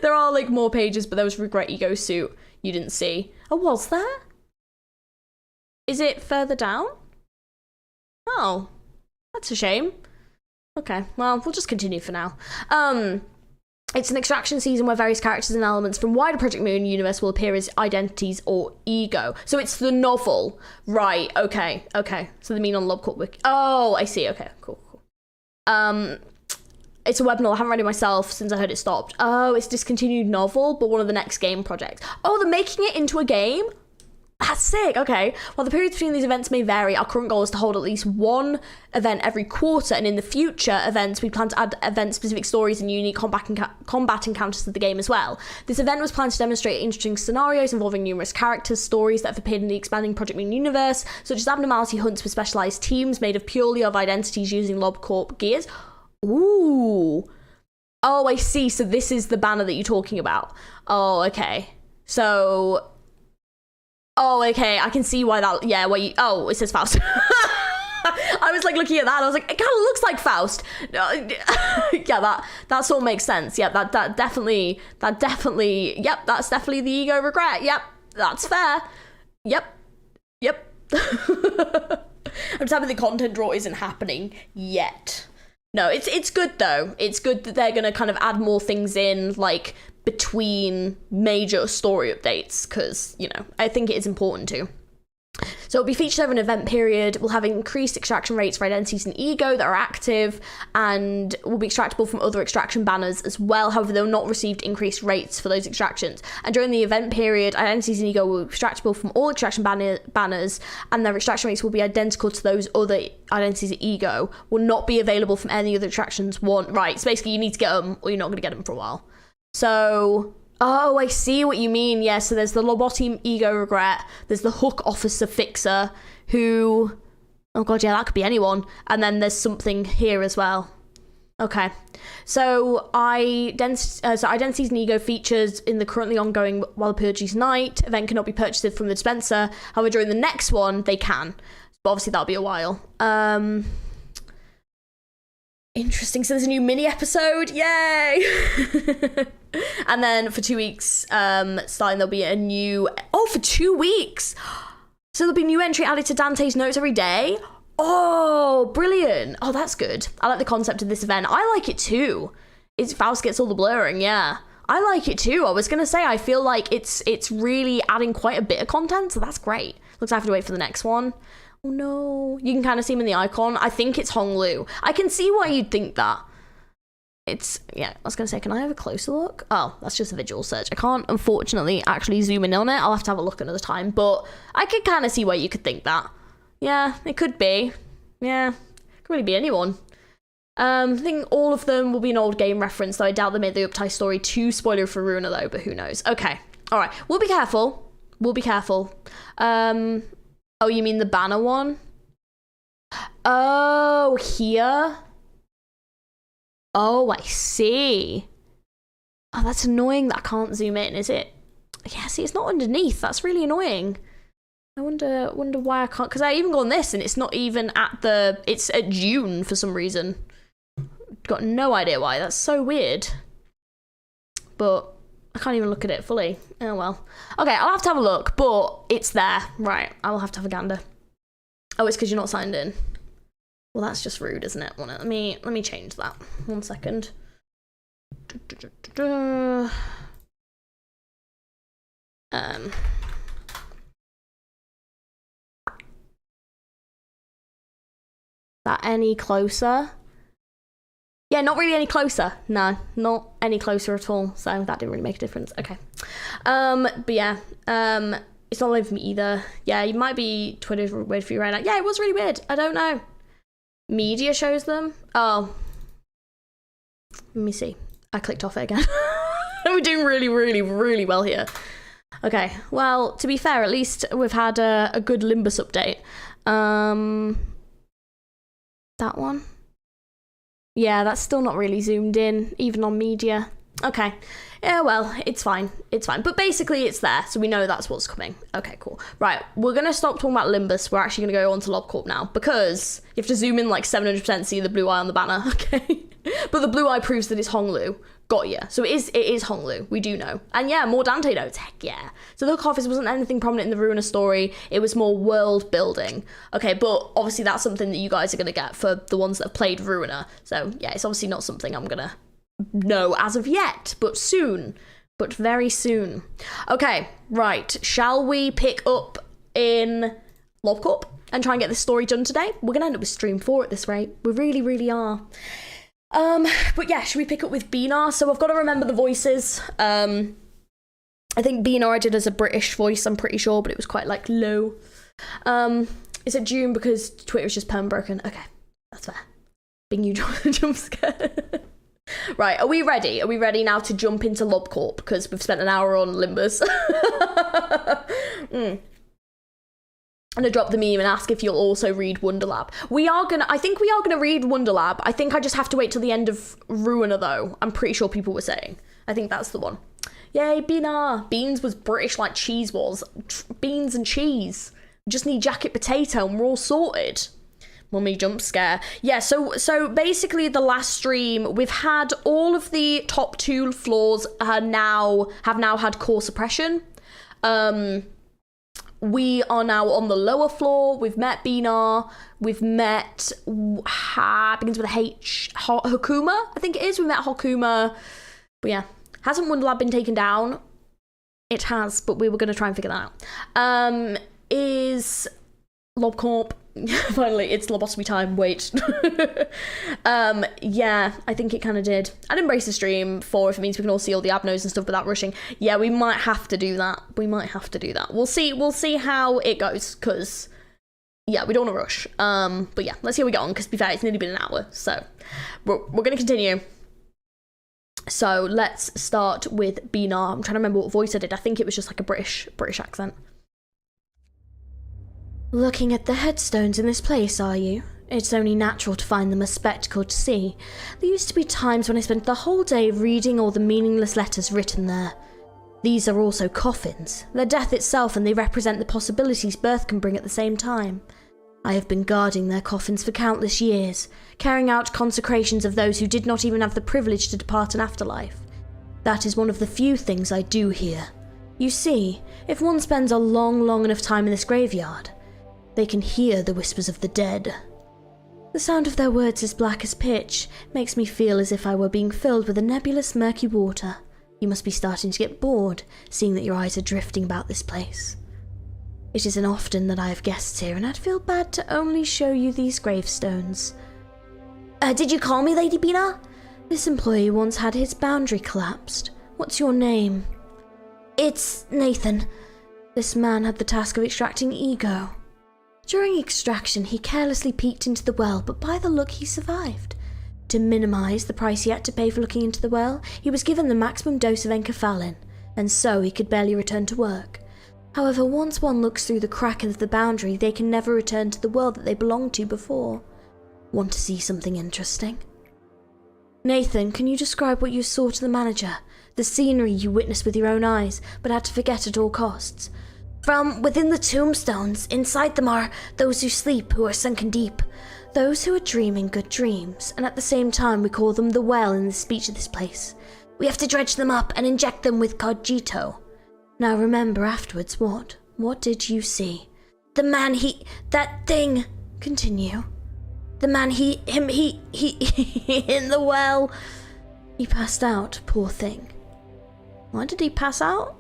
There are like more pages, but there was Regret Ego Suit you didn't see. Oh, was there? Is it further down? Oh, that's a shame. Okay, well, we'll just continue for now. It's an extraction season where various characters and elements from wider Project Moon universe will appear as identities or ego. So it's the novel. Right, okay. So they mean on Lob Corp Wiki. Oh, I see, okay, cool. It's a web novel. I haven't read it myself since I heard it stopped. Oh, it's a discontinued novel, but one of the next game projects. Oh, they're making it into a game? That's sick, okay. While the periods between these events may vary, our current goal is to hold at least 1 event every quarter, and in the future events, we plan to add event-specific stories and unique combat encounters to the game as well. This event was planned to demonstrate interesting scenarios involving numerous characters, stories that have appeared in the expanding Project Moon universe, such as abnormality hunts with specialised teams made of purely of identities using Lob Corp gears. Ooh. Oh, I see, so this is the banner that you're talking about. Oh, okay. So... Oh, okay, I can see why that... Yeah, it says Faust. I was like looking at that, I was like, it kind of looks like Faust. Yeah, that sort of makes sense. Yeah, that definitely, yep, that's definitely the ego regret. Yep, that's fair. Yep. I'm just happy the content draw isn't happening yet. No, it's good though. It's good that they're gonna kind of add more things in, like between major story updates, because, you know, I think it is important to. So it'll be featured over an event period. We'll have increased extraction rates for identities and ego that are active, and will be extractable from other extraction banners as well. However, they'll not receive increased rates for those extractions. And during the event period, identities and ego will be extractable from all extraction banners, and their extraction rates will be identical to those other identities and ego. Will not be available from any other extractions. Right, so basically you need to get them, or you're not going to get them for a while. So... oh, I see what you mean. Yeah, so there's the Lobotomy Ego Regret. There's the Hook Officer Fixer, who... oh god, yeah, that could be anyone. And then there's something here as well. Okay. So, identities and ego features in the currently ongoing While the Purges Night event cannot be purchased from the dispenser. However, during the next one, they can. But obviously, that'll be a while. Interesting. So there's a new mini episode. Yay! And then for 2 weeks, starting, there'll be a new... oh, for 2 weeks! So there'll be a new entry added to Dante's notes every day. Oh, brilliant. Oh, that's good. I like the concept of this event. I like it too. Faust gets all the blurring, yeah. I like it too. I was going to say, I feel like it's really adding quite a bit of content, so that's great. Looks like I have to wait for the next one. Oh no, you can kind of see him in the icon. I think it's Honglu. I can see why you'd think that. Yeah, I was going to say, can I have a closer look? Oh, that's just a visual search. I can't, unfortunately, actually zoom in on it. I'll have to have a look another time, but I could kind of see why you could think that. Yeah, it could be. Yeah, it could really be anyone. I think all of them will be an old game reference, though I doubt they made the Uptie story too spoiler for Ruina, though, but who knows. Okay, all right, we'll be careful. Oh, you mean the banner one? Oh, here? Oh, I see. Oh, that's annoying that I can't zoom in, is it? Yeah, see, it's not underneath. That's really annoying. I wonder why I can't... because I even go on this and it's not even at the... it's at June for some reason. Got no idea why. That's so weird. But... I can't even look at it fully. Oh well. Okay, I'll have to have a look, but it's there. Right, I will have to have a gander. Oh, it's because you're not signed in. Well, that's just rude, isn't it? Let me change that. 1 second. That any closer? Yeah, not really any closer. No, not any closer at all. So that didn't really make a difference. Okay. But yeah, it's not live for me either. Yeah, it might be Twitter's weird for you right now. Yeah, it was really weird. I don't know. Media shows them. Oh. Let me see. I clicked off it again. We're doing really, really, really well here. Okay. Well, to be fair, at least we've had a good Limbus update. That one. Yeah, that's still not really zoomed in, even on media. Okay. Yeah, well, it's fine. It's fine. But basically, it's there, so we know that's what's coming. Okay, cool. Right, we're going to stop talking about Limbus. We're actually going to go on to Lob Corp now, because you have to zoom in like 700% to see the blue eye on the banner, okay? But the blue eye proves that it's Honglu. Got ya. So it is Honglu. We do know. And yeah, more Dante notes. Heck yeah. So the Hook Office wasn't anything prominent in the Ruina story. It was more world building. Okay, but obviously that's something that you guys are going to get for the ones that have played Ruina. So yeah, it's obviously not something I'm going to know as of yet, but soon. But very soon. Okay, right. Shall we pick up in Lob Corp and try and get this story done today? We're going to end up with stream 4 at this rate. We really, really are. But yeah, should we pick up with Benar? So I've got to remember the voices. I think Benar I did as a British voice, I'm pretty sure, but it was quite like low. Is it June because Twitter is just perm broken? Okay, that's fair. Being you jump scare. Right, are we ready? Are we ready now to jump into Lob Corp? Because we've spent an hour on Limbus. I'm gonna drop the meme and ask if you'll also read Wonderlab. I think we are gonna read Wonderlab. I think I just have to wait till the end of Ruina though. I'm pretty sure people were saying. I think that's the one. Yay, Beanar. Beans was British like cheese was. Beans and cheese. We just need jacket potato and we're all sorted. Mummy jump scare. Yeah, so basically the last stream, we've had all of the top 2 floors have now had core suppression. We are now on the lower floor. We've met Binar. We've met begins with a H. Hokuma, I think it is. We met Hokuma. But yeah, hasn't Wonderlab been taken down? It has, but we were going to try and figure that out. Is Lob Corp? Finally, it's lobotomy time. Wait. Yeah, I think it kind of did. I'd embrace the stream for if it means we can all see all the abnos and stuff without rushing. Yeah, we might have to do that. We'll see how it goes, because yeah, we don't want to rush. But yeah, let's see how we get on, because to be fair, it's nearly been an hour, so we're going to continue. So let's start with Binar. I'm trying to remember what voice I did. I think it was just like a British accent. Looking at the headstones in this place, are you? It's only natural to find them a spectacle to see. There used to be times when I spent the whole day reading all the meaningless letters written there. These are also coffins. They're death itself, and they represent the possibilities birth can bring at the same time. I have been guarding their coffins for countless years, carrying out consecrations of those who did not even have the privilege to depart an afterlife. That is one of the few things I do here. You see, if one spends a long enough time in this graveyard, they can hear the whispers of the dead. The sound of their words is black as pitch, makes me feel as if I were being filled with a nebulous murky water. You must be starting to get bored, seeing that your eyes are drifting about this place. It isn't often that I have guests here, and I'd feel bad to only show you these gravestones. Did you call me, Lady Bina? This employee once had his boundary collapsed. What's your name? It's Nathan. This man had the task of extracting ego. During extraction, he carelessly peeked into the well, but by the look he survived. To minimise the price he had to pay for looking into the well, he was given the maximum dose of enkephalin, and so he could barely return to work. However, once one looks through the crack of the boundary, they can never return to the world that they belonged to before. Want to see something interesting? Nathan, can you describe what you saw to the manager? The scenery you witnessed with your own eyes, but had to forget at all costs. From within the tombstones, inside them are those who sleep, who are sunken deep. Those who are dreaming good dreams, and at the same time we call them the well in the speech of this place. We have to dredge them up and inject them with cogito. Now remember afterwards what? What did you see? The man that thing. Continue. The man he in the well. He passed out, poor thing. Why did he pass out?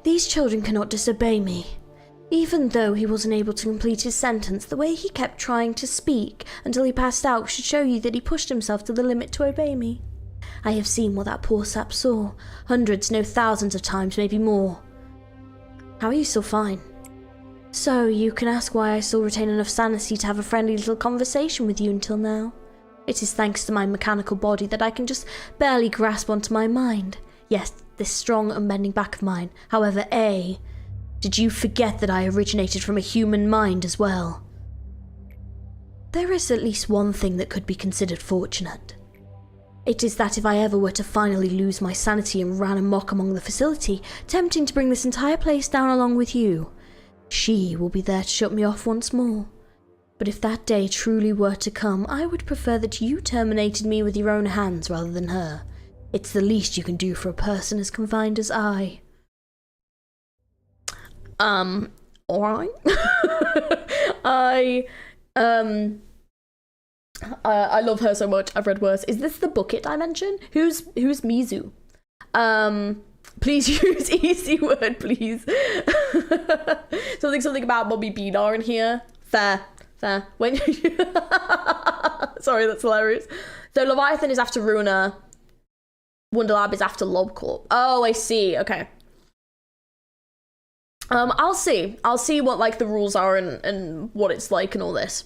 These children cannot disobey me. Even though he wasn't able to complete his sentence, the way he kept trying to speak until he passed out should show you that he pushed himself to the limit to obey me. I have seen what that poor sap saw, hundreds, no thousands of times, maybe more. How are you still fine? So, you can ask why I still retain enough sanity to have a friendly little conversation with you until now. It is thanks to my mechanical body that I can just barely grasp onto my mind. Yes, this strong unbending back of mine. However, did you forget that I originated from a human mind as well? There is at least one thing that could be considered fortunate. It is that if I ever were to finally lose my sanity and ran amok among the facility, tempting to bring this entire place down along with you, she will be there to shut me off once more. But if that day truly were to come, I would prefer that you terminated me with your own hands rather than her. It's the least you can do for a person as confined as I. Alright. I love her so much. I've read worse. Is this the bucket dimension? Who's Mizu? Please use easy word, please. something about Bobby Binar in here. Fair. When sorry, that's hilarious. So Leviathan is after Ruina. Wonderlab is after Lob Corp. Oh, I see. Okay. I'll see what like the rules are and what it's like and all this.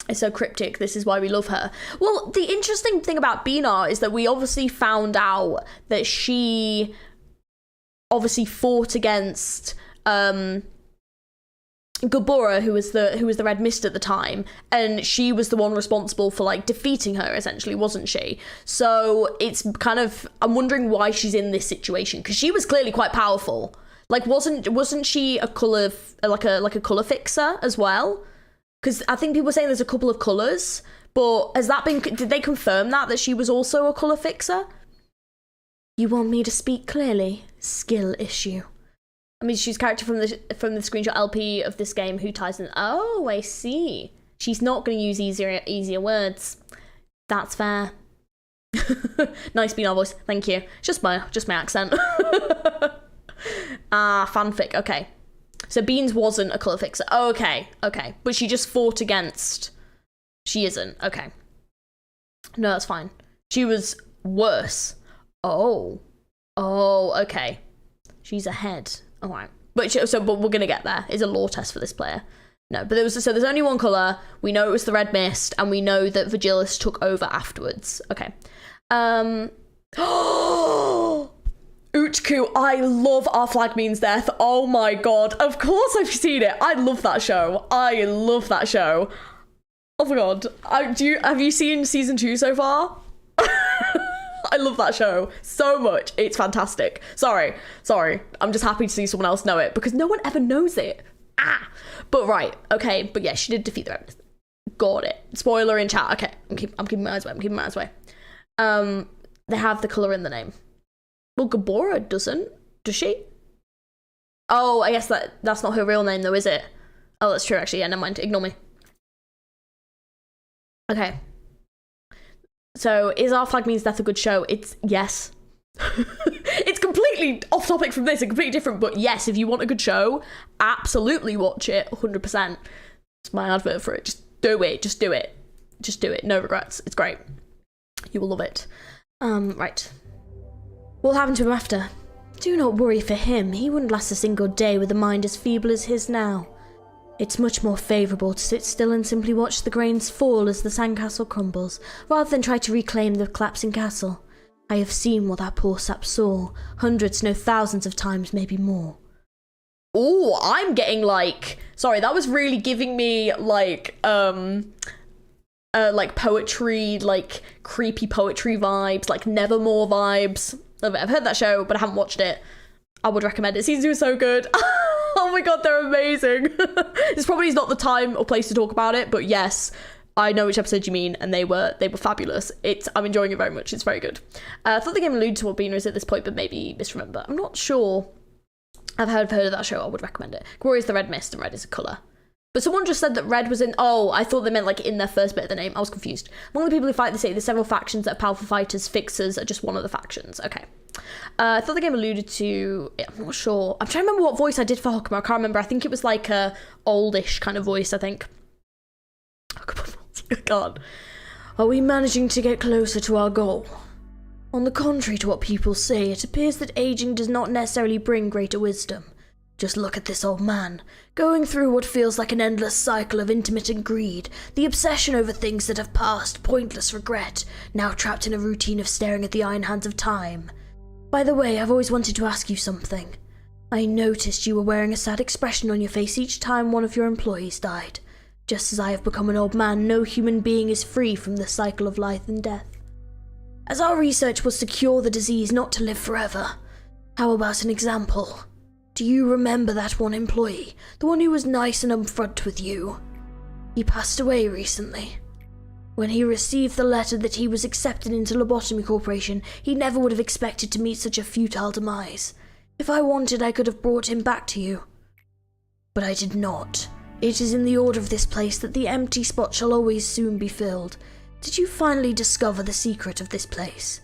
It's so cryptic. This is why we love her. Well, the interesting thing about Binar is that we obviously found out that she obviously fought against Gabora, who was the Red Mist at the time, and she was the one responsible for like defeating her, essentially, wasn't she? So it's kind of, I'm wondering why she's in this situation, because she was clearly quite powerful. Like, wasn't she a color like a color fixer as well? Because I think people were saying there's a couple of colours, but has that been, did they confirm that she was also a colour fixer? You want me to speak clearly? Skill issue. I mean, she's a character from the screenshot LP of this game who ties in. Oh, I see. She's not going to use easier words. That's fair. Nice being our voice. Thank you. Just my accent. Fanfic. Okay. So Beans wasn't a colour fixer. Okay. But she just fought against. She isn't. Okay. No, that's fine. She was worse. Oh, okay. She's ahead. All right. But we're gonna get there. It's a lore test for this player. No, but there's only one colour. We know it was the red mist, and we know that Virgilis took over afterwards. Okay. Uchku, I love Our Flag Means Death. Oh my god. Of course I've seen it. I love that show. Oh my god. Have you seen season 2 so far? I love that show so much. It's fantastic. Sorry. I'm just happy to see someone else know it because no one ever knows it. But right. Okay. But yeah, she did defeat the red mist. Got it. Spoiler in chat. Okay. I'm keeping my eyes away. They have the colour in the name. Well, Gabora doesn't. Does she? Oh, I guess that's not her real name though, is it? Oh, that's true actually. Yeah, never mind. Ignore me. Okay. So, is Our Flag Means Death a good show? It's yes. It's completely off topic from this and completely different, but yes, if you want a good show, absolutely watch it, 100%. It's my advert for it. Just do it. No regrets. It's great. You will love it. Right. What'll happen to him after? Do not worry for him. He wouldn't last a single day with a mind as feeble as his now. It's much more favourable to sit still and simply watch the grains fall as the sandcastle crumbles, rather than try to reclaim the collapsing castle. I have seen what that poor sap saw, hundreds, no thousands of times, maybe more. Oh, I'm getting sorry, that was really giving me poetry, creepy poetry vibes, Nevermore vibes. I've heard that show, but I haven't watched it. I would recommend it. Season 2 is so good. Oh my god, they're amazing. This probably is not the time or place to talk about it, but yes, I know which episode you mean, and they were fabulous. I'm enjoying it very much. It's very good. I thought the game alluded to what Beaner is at this point, but maybe misremember. I'm not sure. I've heard of that show. I would recommend it. Glory is the red mist, and red is a colour. But someone just said that red was in... Oh, I thought they meant in their first bit of the name. I was confused. Among the people who fight the city, there's several factions that are powerful fighters. Fixers are just one of the factions. Okay. I thought the game alluded to... I'm not sure. I'm trying to remember what voice I did for Hokuma. I can't remember. I think it was a oldish kind of voice, I think. God. Are we managing to get closer to our goal? On the contrary to what people say, it appears that aging does not necessarily bring greater wisdom. Just look at this old man, going through what feels like an endless cycle of intermittent greed, the obsession over things that have passed, pointless regret, now trapped in a routine of staring at the iron hands of time. By the way, I've always wanted to ask you something. I noticed you were wearing a sad expression on your face each time one of your employees died. Just as I have become an old man, no human being is free from the cycle of life and death. As our research was to cure the disease, not to live forever. How about an example? Do you remember that one employee? The one who was nice and upfront with you? He passed away recently. When he received the letter that he was accepted into Lobotomy Corporation, he never would have expected to meet such a futile demise. If I wanted, I could have brought him back to you. But I did not. It is in the order of this place that the empty spot shall always soon be filled. Did you finally discover the secret of this place?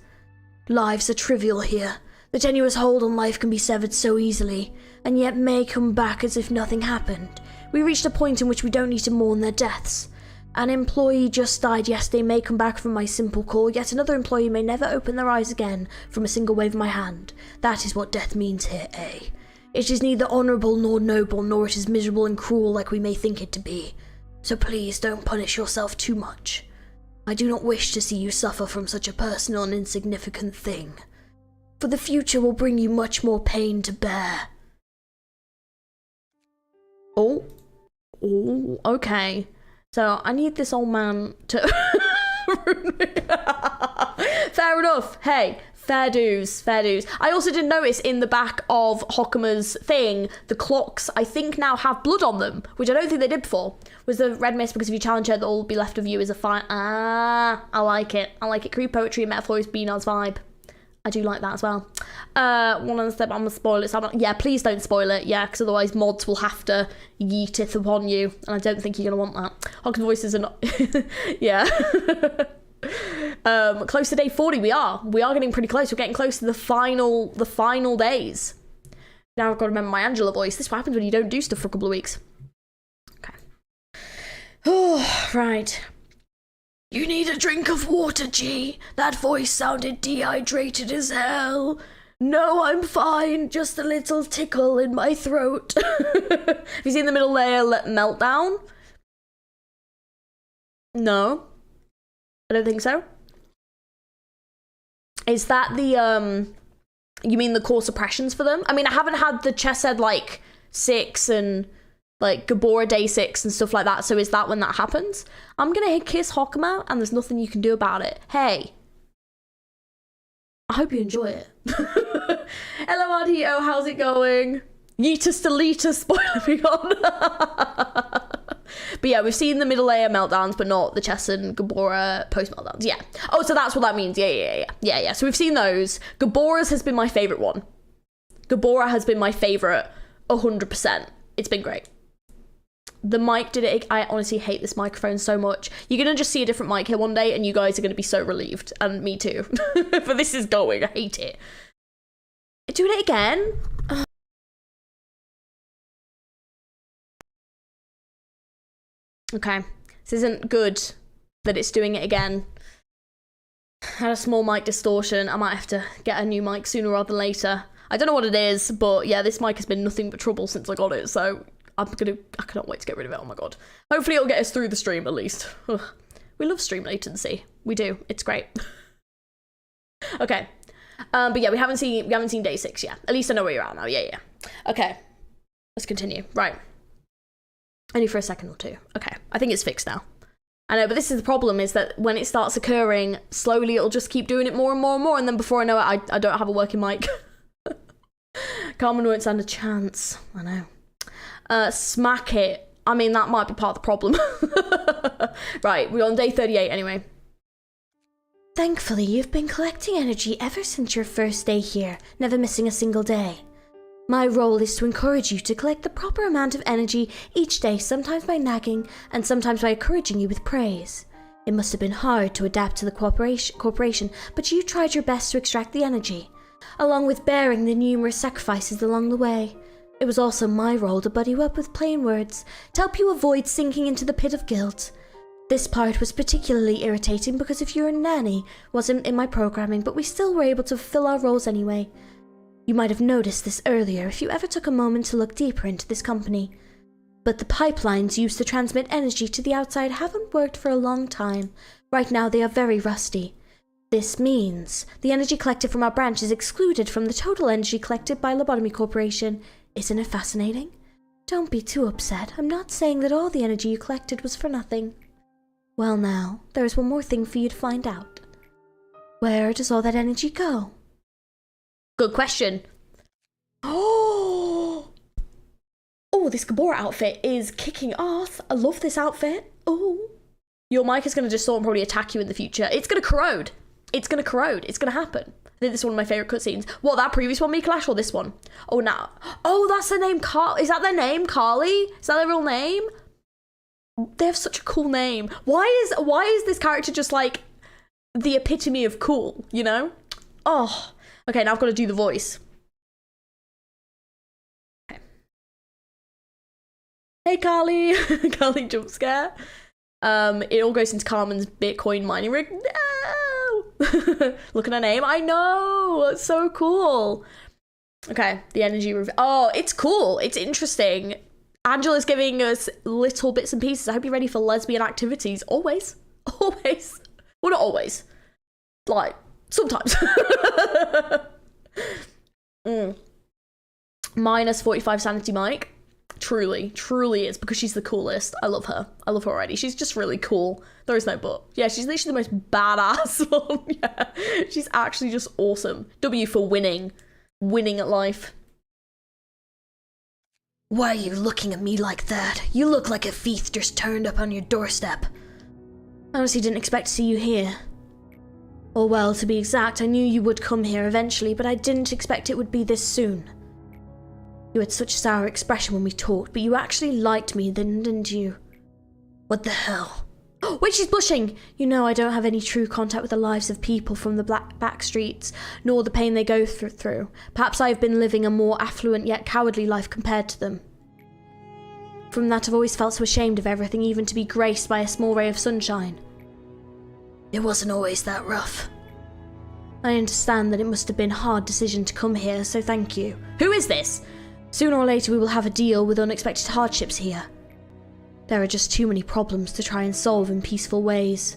Lives are trivial here. The tenuous hold on life can be severed so easily, and yet may come back as if nothing happened. We reached a point in which we don't need to mourn their deaths. An employee just died yesterday may come back from my simple call, yet another employee may never open their eyes again from a single wave of my hand. That is what death means here, eh? It is neither honourable nor noble, nor it is miserable and cruel like we may think it to be. So please don't punish yourself too much. I do not wish to see you suffer from such a personal and insignificant thing. For the future will bring you much more pain to bear. Oh, okay. So I need this old man to ruin me. Fair enough. Hey, fair dues, fair dues. I also did notice in the back of Hokuma's thing, the clocks, I think, now have blood on them, which I don't think they did before. Was the red mist because if you challenge her, all be left of you is a fire. Ah, I like it. I like it. Creed poetry and metaphor is Beanard's vibe. I do like that as well. One other step, I'm gonna spoil it. So yeah, please don't spoil it. Yeah, because otherwise mods will have to yeet it upon you, and I don't think you're gonna want that. Hokuma's voices are not. Yeah. Close to day 40. We are getting pretty close. We're getting close to the final days. Now I've got to remember my Angela voice. This is what happens when you don't do stuff for a couple of weeks. Okay. Oh, right. You need a drink of water, G. That voice sounded dehydrated as hell. No, I'm fine. Just a little tickle in my throat. Have you seen the middle layer meltdown? No. I don't think so. Is that the, you mean the core suppressions for them? I mean, I haven't had the Chesed, like, 6 and, like, Gabora Day 6 and stuff like that, so is that when that happens? I'm gonna kiss Hokuma, and there's nothing you can do about it. Hey. I hope you enjoy it. Hello, Ardito, how's it going? Yeetus deletus, spoiler me on. But yeah, we've seen the middle layer meltdowns, but not the Chess and Gabora post meltdowns. Yeah. Oh, so that's what that means. Yeah. So we've seen those. Gabora's has been my favorite one. Gabora has been my favorite 100%. It's been great. The mic did it. I honestly hate this microphone so much. You're going to just see a different mic here one day and you guys are going to be so relieved. And me too. But this is going. I hate it. Doing it again? Okay, this isn't good that it's doing it again. Had a small mic distortion. I might have to get a new mic sooner rather than later. I don't know what it is, but yeah, this mic has been nothing but trouble since I got it, so I cannot wait to get rid of it. Oh my god. Hopefully it'll get us through the stream at least. Ugh. We love stream latency. We do. It's great. Okay. But yeah, we haven't seen day 6 yet. At least I know where you're at now. Yeah. Okay. Let's continue. Right. Only for a second or two. Okay, I think it's fixed now. I know, but this is the problem, is that when it starts occurring, slowly it'll just keep doing it more and more and more, and then before I know it, I don't have a working mic. Carmen won't stand a chance. I know. Smack it. I mean, that might be part of the problem. Right, we're on day 38 anyway. Thankfully, you've been collecting energy ever since your first day here, never missing a single day. My role is to encourage you to collect the proper amount of energy each day, sometimes by nagging and sometimes by encouraging you with praise. It must have been hard to adapt to the corporation, but you tried your best to extract the energy, along with bearing the numerous sacrifices along the way. It was also my role to buddy you up with plain words, to help you avoid sinking into the pit of guilt. This part was particularly irritating because if your nanny wasn't in my programming, but we still were able to fulfill our roles anyway. You might have noticed this earlier if you ever took a moment to look deeper into this company. But the pipelines used to transmit energy to the outside haven't worked for a long time. Right now they are very rusty. This means the energy collected from our branch is excluded from the total energy collected by Lobotomy Corporation. Isn't it fascinating? Don't be too upset. I'm not saying that all the energy you collected was for nothing. Well now, there is one more thing for you to find out. Where does all that energy go? Good question. Oh, this Gabora outfit is kicking ass. I love this outfit. Oh, your mic is going to just sort and probably attack you in the future. It's going to corrode. It's going to corrode. It's going to happen. I think this is one of my favourite cutscenes. What, that previous one, Mikalash, or this one? Oh, now. Oh, that's their name. Is that their name? Carly? Is that their real name? They have such a cool name. Why is this character just like the epitome of cool, you know? Oh. Okay, now I've got to do the voice. Okay. Hey, Carly. Carly jump scare. It all goes into Carmen's Bitcoin mining rig. No! Look at her name. I know! It's so cool. Okay, the energy review. Oh, it's cool. It's interesting. Angela's giving us little bits and pieces. I hope you're ready for lesbian activities. Always. Always. Well, not always. Like, sometimes. Minus 45 sanity, Mike. Truly, truly is, because she's the coolest. I love her. I love her already. She's just really cool. There is no but. Yeah, she's literally the most badass one. Yeah, she's actually just awesome. W for winning. Winning at life. Why are you looking at me like that? You look like a thief just turned up on your doorstep. I honestly didn't expect to see you here. Or well, to be exact, I knew you would come here eventually, but I didn't expect it would be this soon. You had such a sour expression when we talked, but you actually liked me, didn't you? What the hell? Wait, she's blushing! You know I don't have any true contact with the lives of people from the back streets, nor the pain they go through. Perhaps I have been living a more affluent yet cowardly life compared to them. From that I've always felt so ashamed of everything, even to be graced by a small ray of sunshine. It wasn't always that rough. I understand that it must have been a hard decision to come here, so thank you. Who is this? Sooner or later we will have a deal with unexpected hardships here. There are just too many problems to try and solve in peaceful ways.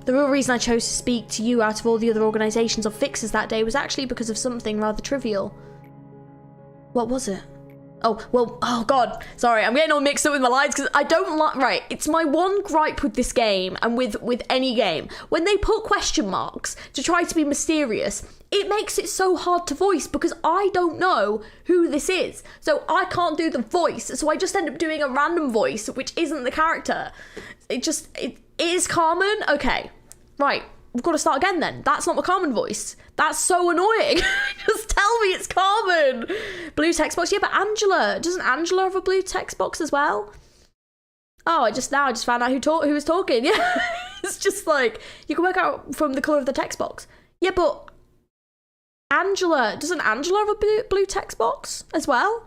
The real reason I chose to speak to you out of all the other organisations or fixers that day was actually because of something rather trivial. What was it? Oh, well, oh god, sorry, I'm getting all mixed up with my lines because I don't like, right, it's my one gripe with this game and with any game. When they put question marks to try to be mysterious, it makes it so hard to voice because I don't know who this is. So I can't do the voice, so I just end up doing a random voice, which isn't the character. It is Carmen? Okay, right. We've got to start again then. That's not my Carmen voice. That's so annoying. Just tell me it's Carmen. Blue text box. Yeah, but Angela. Doesn't Angela have a blue text box as well? Oh, I just found out who was talking. Yeah. It's just like, you can work out from the colour of the text box. Yeah, but doesn't Angela have a blue text box as well?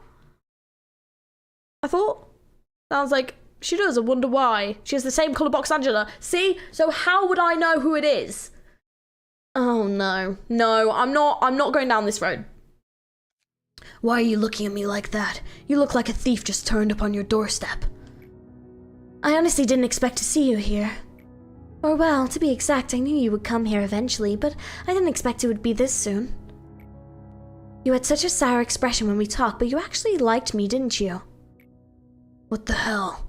I thought. Sounds like she does. I wonder why. She has the same colour box as Angela. See? So how would I know who it is? Oh no. No, I'm not going down this road. Why are you looking at me like that? You look like a thief just turned up on your doorstep. I honestly didn't expect to see you here. Or well, to be exact, I knew you would come here eventually, but I didn't expect it would be this soon. You had such a sour expression when we talked, but you actually liked me, didn't you? What the hell?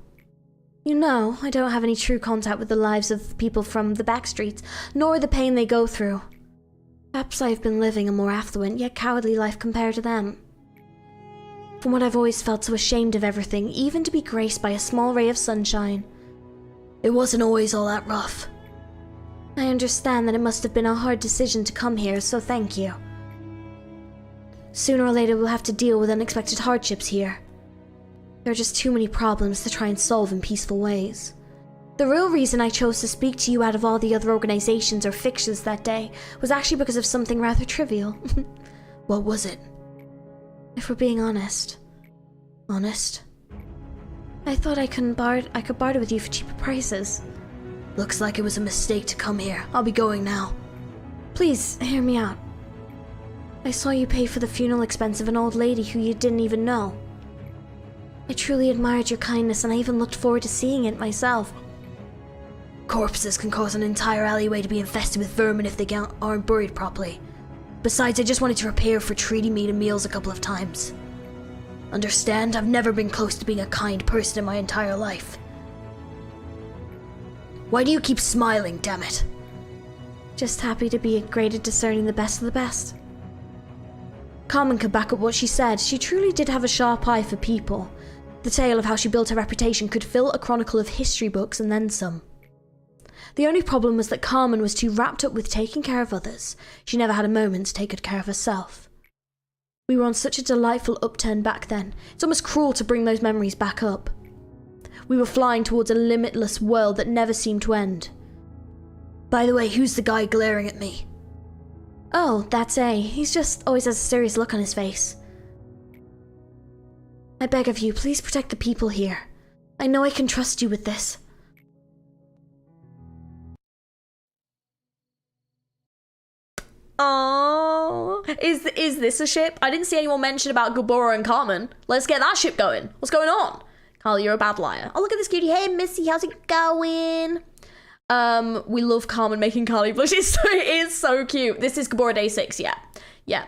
You know, I don't have any true contact with the lives of people from the back streets, nor the pain they go through. Perhaps I've been living a more affluent yet cowardly life compared to them. From what I've always felt so ashamed of everything, even to be graced by a small ray of sunshine. It wasn't always all that rough. I understand that it must have been a hard decision to come here, so thank you. Sooner or later we'll have to deal with unexpected hardships here. There are just too many problems to try and solve in peaceful ways. The real reason I chose to speak to you out of all the other organisations or fixtures that day was actually because of something rather trivial. What was it? If we're being honest. Honest? I thought I could barter with you for cheaper prices. Looks like it was a mistake to come here. I'll be going now. Please, hear me out. I saw you pay for the funeral expense of an old lady who you didn't even know. I truly admired your kindness and I even looked forward to seeing it myself. Corpses can cause an entire alleyway to be infested with vermin if they aren't buried properly. Besides, I just wanted to repay her for treating me to meals a couple of times. Understand? I've never been close to being a kind person in my entire life. Why do you keep smiling, damn it? Just happy to be great at discerning the best of the best. Carmen could back up what she said. She truly did have a sharp eye for people. The tale of how she built her reputation could fill a chronicle of history books and then some. The only problem was that Carmen was too wrapped up with taking care of others. She never had a moment to take good care of herself. We were on such a delightful upturn back then. It's almost cruel to bring those memories back up. We were flying towards a limitless world that never seemed to end. By the way, who's the guy glaring at me? Oh, that's A. He's just always has a serious look on his face. I beg of you, please protect the people here. I know I can trust you with this. Oh, is this a ship? I didn't see anyone mention about Gabora and Carmen. Let's get that ship going. What's going on? Carl, you're a bad liar. Oh, look at this cutie. Hey, Missy, how's it going? We love Carmen making Carly blush. It is so cute. This is Gabora Day 6, yeah. Yeah.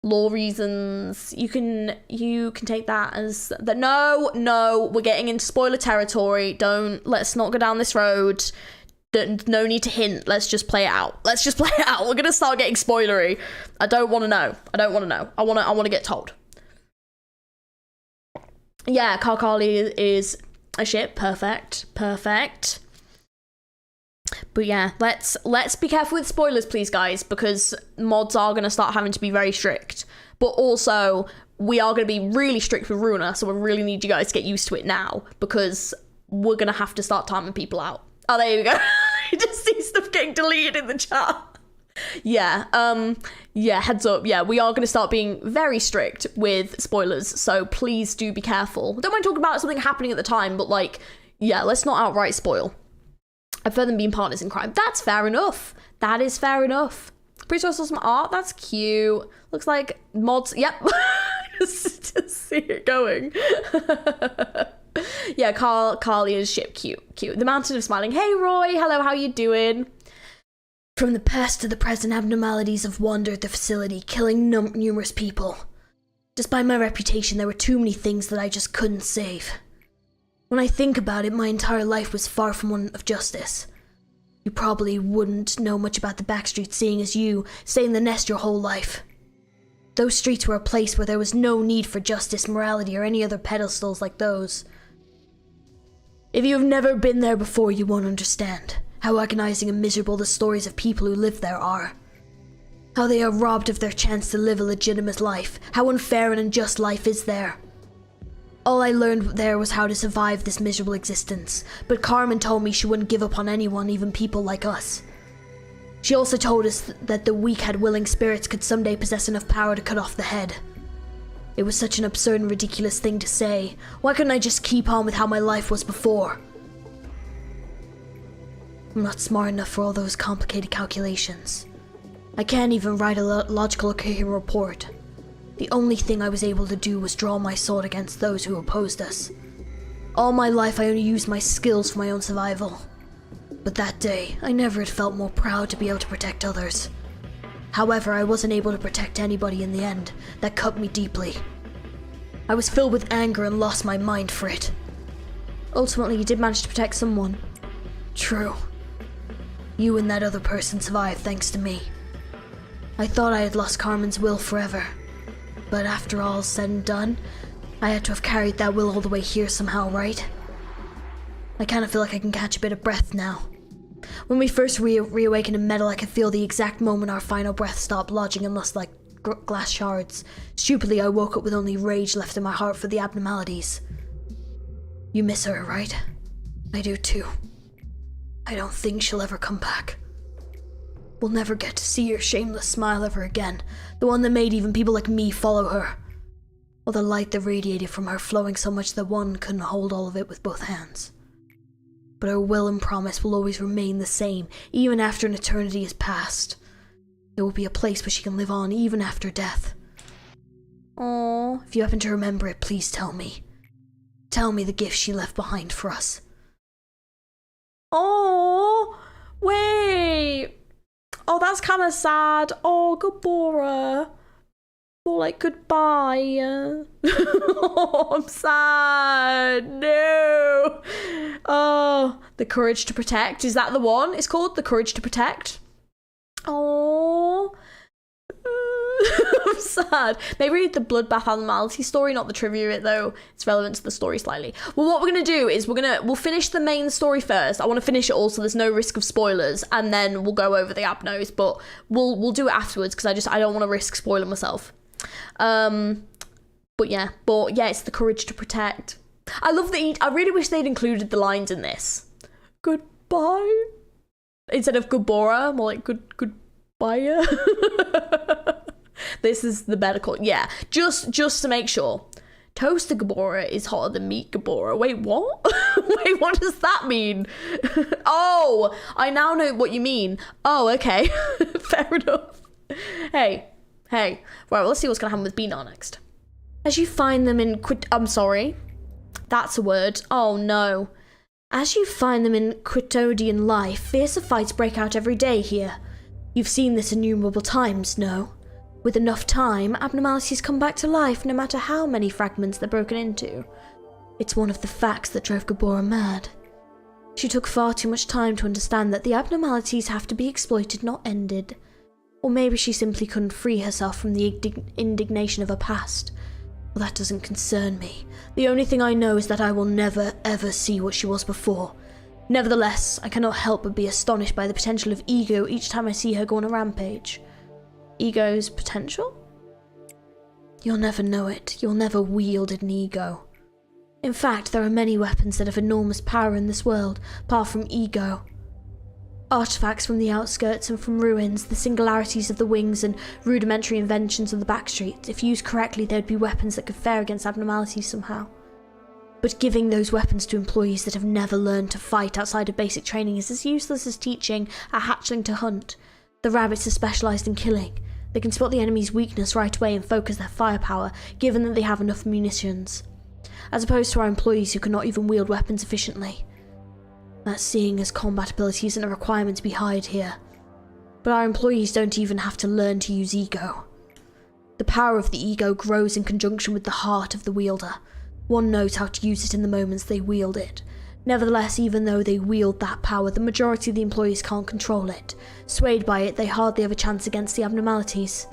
law reasons. You can take that as that. No, we're getting into spoiler territory. Let's not go down this road. No need to hint. Let's just play it out. We're gonna start getting spoilery. I don't want to know. I want to get told. Yeah, Carly is a ship. Perfect. But yeah, let's be careful with spoilers, please, guys, because mods are going to start having to be very strict. But also, we are going to be really strict with Ruina, so we really need you guys to get used to it now, because we're going to have to start timing people out. Oh, there you go. I just see stuff getting deleted in the chat. Yeah, heads up. Yeah, we are going to start being very strict with spoilers, so please do be careful. Don't mind talking about something happening at the time, but like, yeah, let's not outright spoil. I've heard them being partners in crime. That's fair enough. That is fair enough. Pretty sure I saw some art. That's cute. Looks like mods. Yep. just see it going. Yeah, Carly is ship cute. The Mountain of Smiling. Hey, Roy. Hello, how you doing? From the past to the present, abnormalities have wandered the facility, killing numerous people. Despite my reputation, there were too many things that I just couldn't save. When I think about it, my entire life was far from one of justice. You probably wouldn't know much about the backstreet, seeing as you stay in the nest your whole life. Those streets were a place where there was no need for justice, morality, or any other pedestals like those. If you have never been there before, you won't understand how agonizing and miserable the stories of people who live there are. How they are robbed of their chance to live a legitimate life, how unfair and unjust life is there. All I learned there was how to survive this miserable existence, but Carmen told me she wouldn't give up on anyone, even people like us. She also told us that the weak had willing spirits could someday possess enough power to cut off the head. It was such an absurd and ridiculous thing to say. Why couldn't I just keep on with how my life was before? I'm not smart enough for all those complicated calculations. I can't even write a logical or coherent report. The only thing I was able to do was draw my sword against those who opposed us. All my life I only used my skills for my own survival. But that day, I never had felt more proud to be able to protect others. However, I wasn't able to protect anybody in the end. That cut me deeply. I was filled with anger and lost my mind for it. Ultimately, you did manage to protect someone. True. You and that other person survived thanks to me. I thought I had lost Carmen's will forever. But after all's said and done, I had to have carried that will all the way here somehow, right? I kind of feel like I can catch a bit of breath now. When we first reawakened in metal, I could feel the exact moment our final breath stopped lodging in us like glass shards. Stupidly, I woke up with only rage left in my heart for the abnormalities. You miss her, right? I do too. I don't think she'll ever come back. We'll never get to see her shameless smile ever again, the one that made even people like me follow her. Or the light that radiated from her flowing so much that one couldn't hold all of it with both hands. But her will and promise will always remain the same, even after an eternity has passed. There will be a place where she can live on even after death. Aww, if you happen to remember it, please tell me. Tell me the gift she left behind for us. Oh, wait. Oh, that's kind of sad. Oh, Gabora. More like goodbye. Oh, I'm sad. No. Oh, The Courage to Protect. Is that the one? It's called The Courage to Protect. Oh. I'm sad. Maybe read the Bloodbath Abnormality story, not the trivia it though. It's relevant to the story slightly. Well, what we're gonna do is we'll finish the main story first. I want to finish it all so there's no risk of spoilers, and then we'll go over the abnos. But we'll do it afterwards because I don't want to risk spoiling myself. But yeah, it's The Courage to Protect. I love that. I really wish they'd included the lines in this. Goodbye instead of Gabora, more like goodbye. This is the better call. Yeah, just to make sure. Toaster Gabora is hotter than meat Gabora. Wait, what? Wait, what does that mean? Oh, I now know what you mean. Oh, okay. Fair enough. Hey. Right, well, let's see what's gonna happen with Beanar next. As you find them in I'm sorry. That's a word. Oh, no. As you find them in Quitodian life, fiercer fights break out every day here. You've seen this innumerable times, no? With enough time, abnormalities come back to life no matter how many fragments they're broken into. It's one of the facts that drove Gabora mad. She took far too much time to understand that the abnormalities have to be exploited, not ended. Or maybe she simply couldn't free herself from the indignation of her past. Well, that doesn't concern me. The only thing I know is that I will never, ever see what she was before. Nevertheless, I cannot help but be astonished by the potential of ego each time I see her go on a rampage. Ego's potential? You'll never know it. You'll never wield an ego. In fact, there are many weapons that have enormous power in this world, apart from ego. Artifacts from the outskirts and from ruins, the singularities of the wings and rudimentary inventions of the backstreets. If used correctly, they would be weapons that could fare against abnormalities somehow. But giving those weapons to employees that have never learned to fight outside of basic training is as useless as teaching a hatchling to hunt. The rabbits are specialised in killing. They can spot the enemy's weakness right away and focus their firepower, given that they have enough munitions. As opposed to our employees who cannot even wield weapons efficiently. That's seeing as combat ability isn't a requirement to be hired here. But our employees don't even have to learn to use ego. The power of the ego grows in conjunction with the heart of the wielder. One knows how to use it in the moments they wield it. Nevertheless, even though they wield that power, the majority of the employees can't control it. Swayed by it, they hardly have a chance against the abnormalities.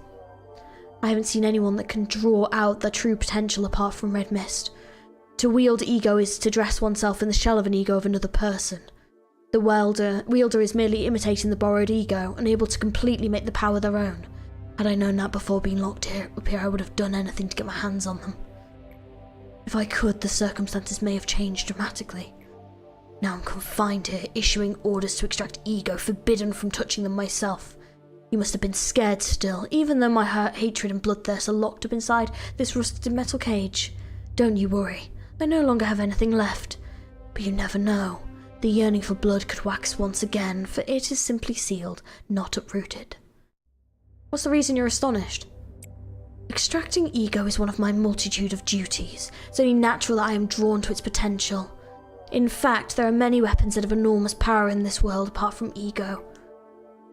I haven't seen anyone that can draw out their true potential apart from Red Mist. To wield ego is to dress oneself in the shell of an ego of another person. The wielder is merely imitating the borrowed ego, unable to completely make the power their own. Had I known that before being locked up here, I would have done anything to get my hands on them. If I could, the circumstances may have changed dramatically. Now I'm confined here, issuing orders to extract ego, forbidden from touching them myself. You must have been scared still, even though my hatred and bloodthirst are locked up inside this rusted metal cage. Don't you worry, I no longer have anything left. But you never know. The yearning for blood could wax once again, for it is simply sealed, not uprooted. What's the reason you're astonished? Extracting ego is one of my multitude of duties. It's only natural that I am drawn to its potential. In fact, there are many weapons that have enormous power in this world apart from ego.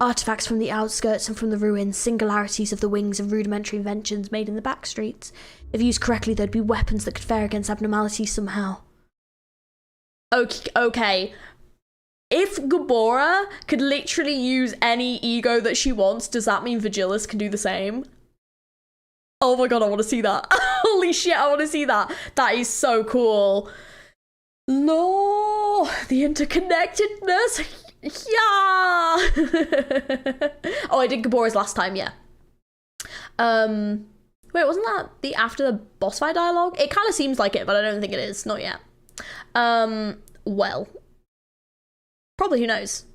Artifacts from the outskirts and from the ruins, singularities of the wings and rudimentary inventions made in the backstreets. If used correctly, there'd be weapons that could fare against abnormalities somehow. Okay. If Gabora could literally use any ego that she wants, does that mean Vigilis can do the same? Oh my god, I want to see that. Holy shit, I want to see that. That is so cool. No, the interconnectedness. Yeah. Oh, I did Gabora's last time, yeah. Wait, wasn't that the after the boss fight dialogue? It kind of seems like it, but I don't think it is. Not yet. Well. Probably, who knows?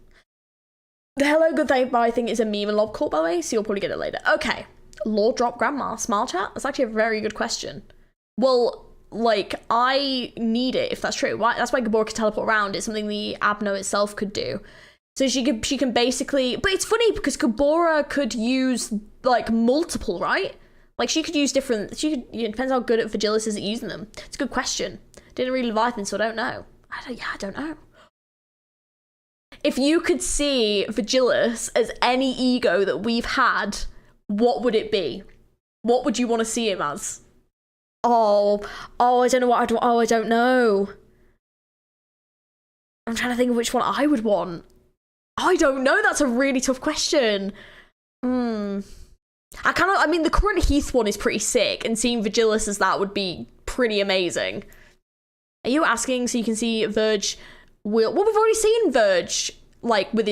The hello, good day, bye thing is a meme in Lob Corp, by the way, so you'll probably get it later. Okay. Lore drop grandma, smile chat? That's actually a very good question. Well, like, I need it if that's true. That's why Gabora can teleport around. It's something the Abno itself could do. So she can basically, but it's funny because Gabora could use like multiple, right? Like she could use different. It depends how good at Vigilis is at using them. It's a good question. Didn't read Leviathan, so I don't know. I don't know. If you could see Vigilis as any ego that we've had, what would it be? What would you want to see him as? Oh, I don't know what I'd want. Oh, I don't know. I'm trying to think of which one I would want. I don't know. That's a really tough question. I mean, the current Heath one is pretty sick, and seeing Vigilis as that would be pretty amazing. Are you asking so you can see Verge will? Well, we've already seen Verge like with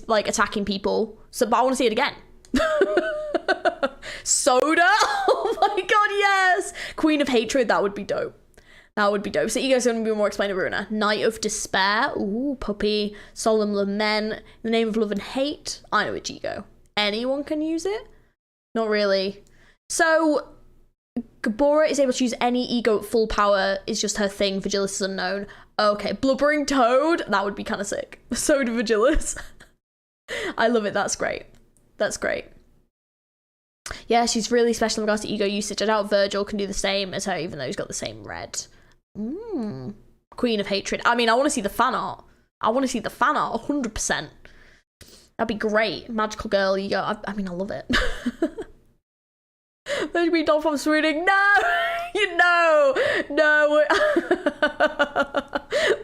attacking people. So, but I want to see it again. Soda. Oh my god, yes. Queen of Hatred. That would be dope. That would be dope. So Ego's going to be more explained to Ruina. Knight of Despair. Ooh, Puppy. Solemn Lament. In the Name of Love and Hate. I know it's Ego. Anyone can use it? Not really. So Gabora is able to use any ego at full power. Is just her thing. Vigilis is unknown. Okay. Blubbering Toad. That would be kind of sick. Soda Vigilis. I love it. That's great. That's great. Yeah, she's really special in regards to ego usage. I doubt Virgil can do the same as her, even though he's got the same red. Queen of Hatred. I mean, I want to see the fan art. 100%. That'd be great. Magical girl ego. I mean, I love it. Let me Don from swooning. No! You know! No!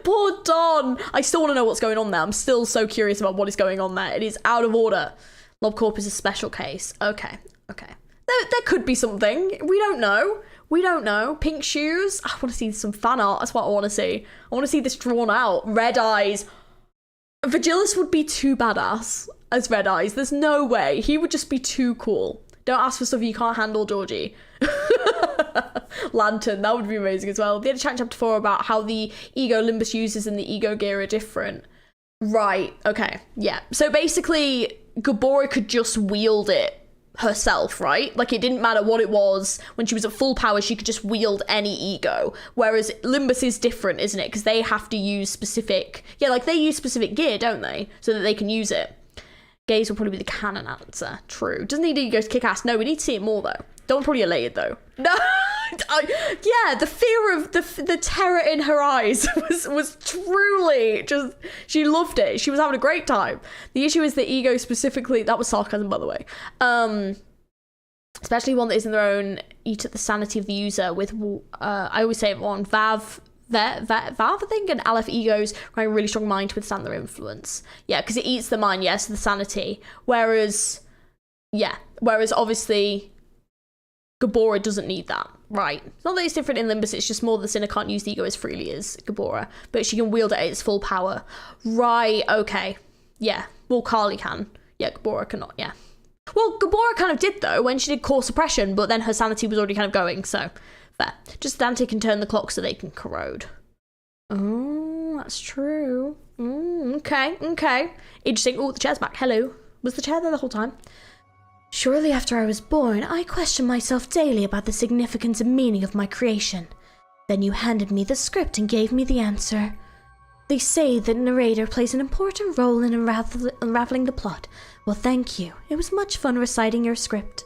Poor Don! I still want to know what's going on there. I'm still so curious about what is going on there. It is out of order. Lob Corp is a special case. Okay. There could be something. We don't know. Pink shoes. I want to see some fan art. That's what I want to see. I want to see this drawn out. Red eyes. Virgilius would be too badass as Red Eyes. There's no way. He would just be too cool. Don't ask for stuff you can't handle, Georgie. Lantern, that would be amazing as well. They had a chat in chapter 4 about how the ego Limbus uses and the ego gear are different. Right, okay, yeah. So basically, Gabora could just wield it herself, right? Like, it didn't matter what it was. When she was at full power, she could just wield any ego. Whereas Limbus is different, isn't it? Because they have to use specific... Yeah, like, they use specific gear, don't they? So that they can use it. Gaze will probably be the canon answer. True. Doesn't need ego to kick ass. No, we need to see it more, though. Don't probably elated, though. No! Yeah, the fear of... The terror in her eyes was truly just... She loved it. She was having a great time. The issue is the ego specifically... That was sarcasm, by the way. Especially one that isn't their own, eat at the sanity of the user with... I always say it on Vav, I think, and Aleph egos requiring a really strong mind to withstand their influence. Yeah, because it eats the mind, yes, the sanity. Whereas obviously Gabora doesn't need that, right? It's not that it's different in Limbus, it's just more the sinner can't use the ego as freely as Gabora, but she can wield it at its full power. Right, okay. Yeah, well, Carly can. Yeah, Gabora cannot, yeah. Well, Gabora kind of did, though, when she did core suppression, but then her sanity was already kind of going, so... Fair. Just Dante can turn the clock so they can corrode. Oh, that's true. Okay. Interesting. Oh, the chair's back. Hello. Was the chair there the whole time? Shortly after I was born, I questioned myself daily about the significance and meaning of my creation. Then you handed me the script and gave me the answer. They say that narrator plays an important role in unraveling the plot. Well, thank you. It was much fun reciting your script.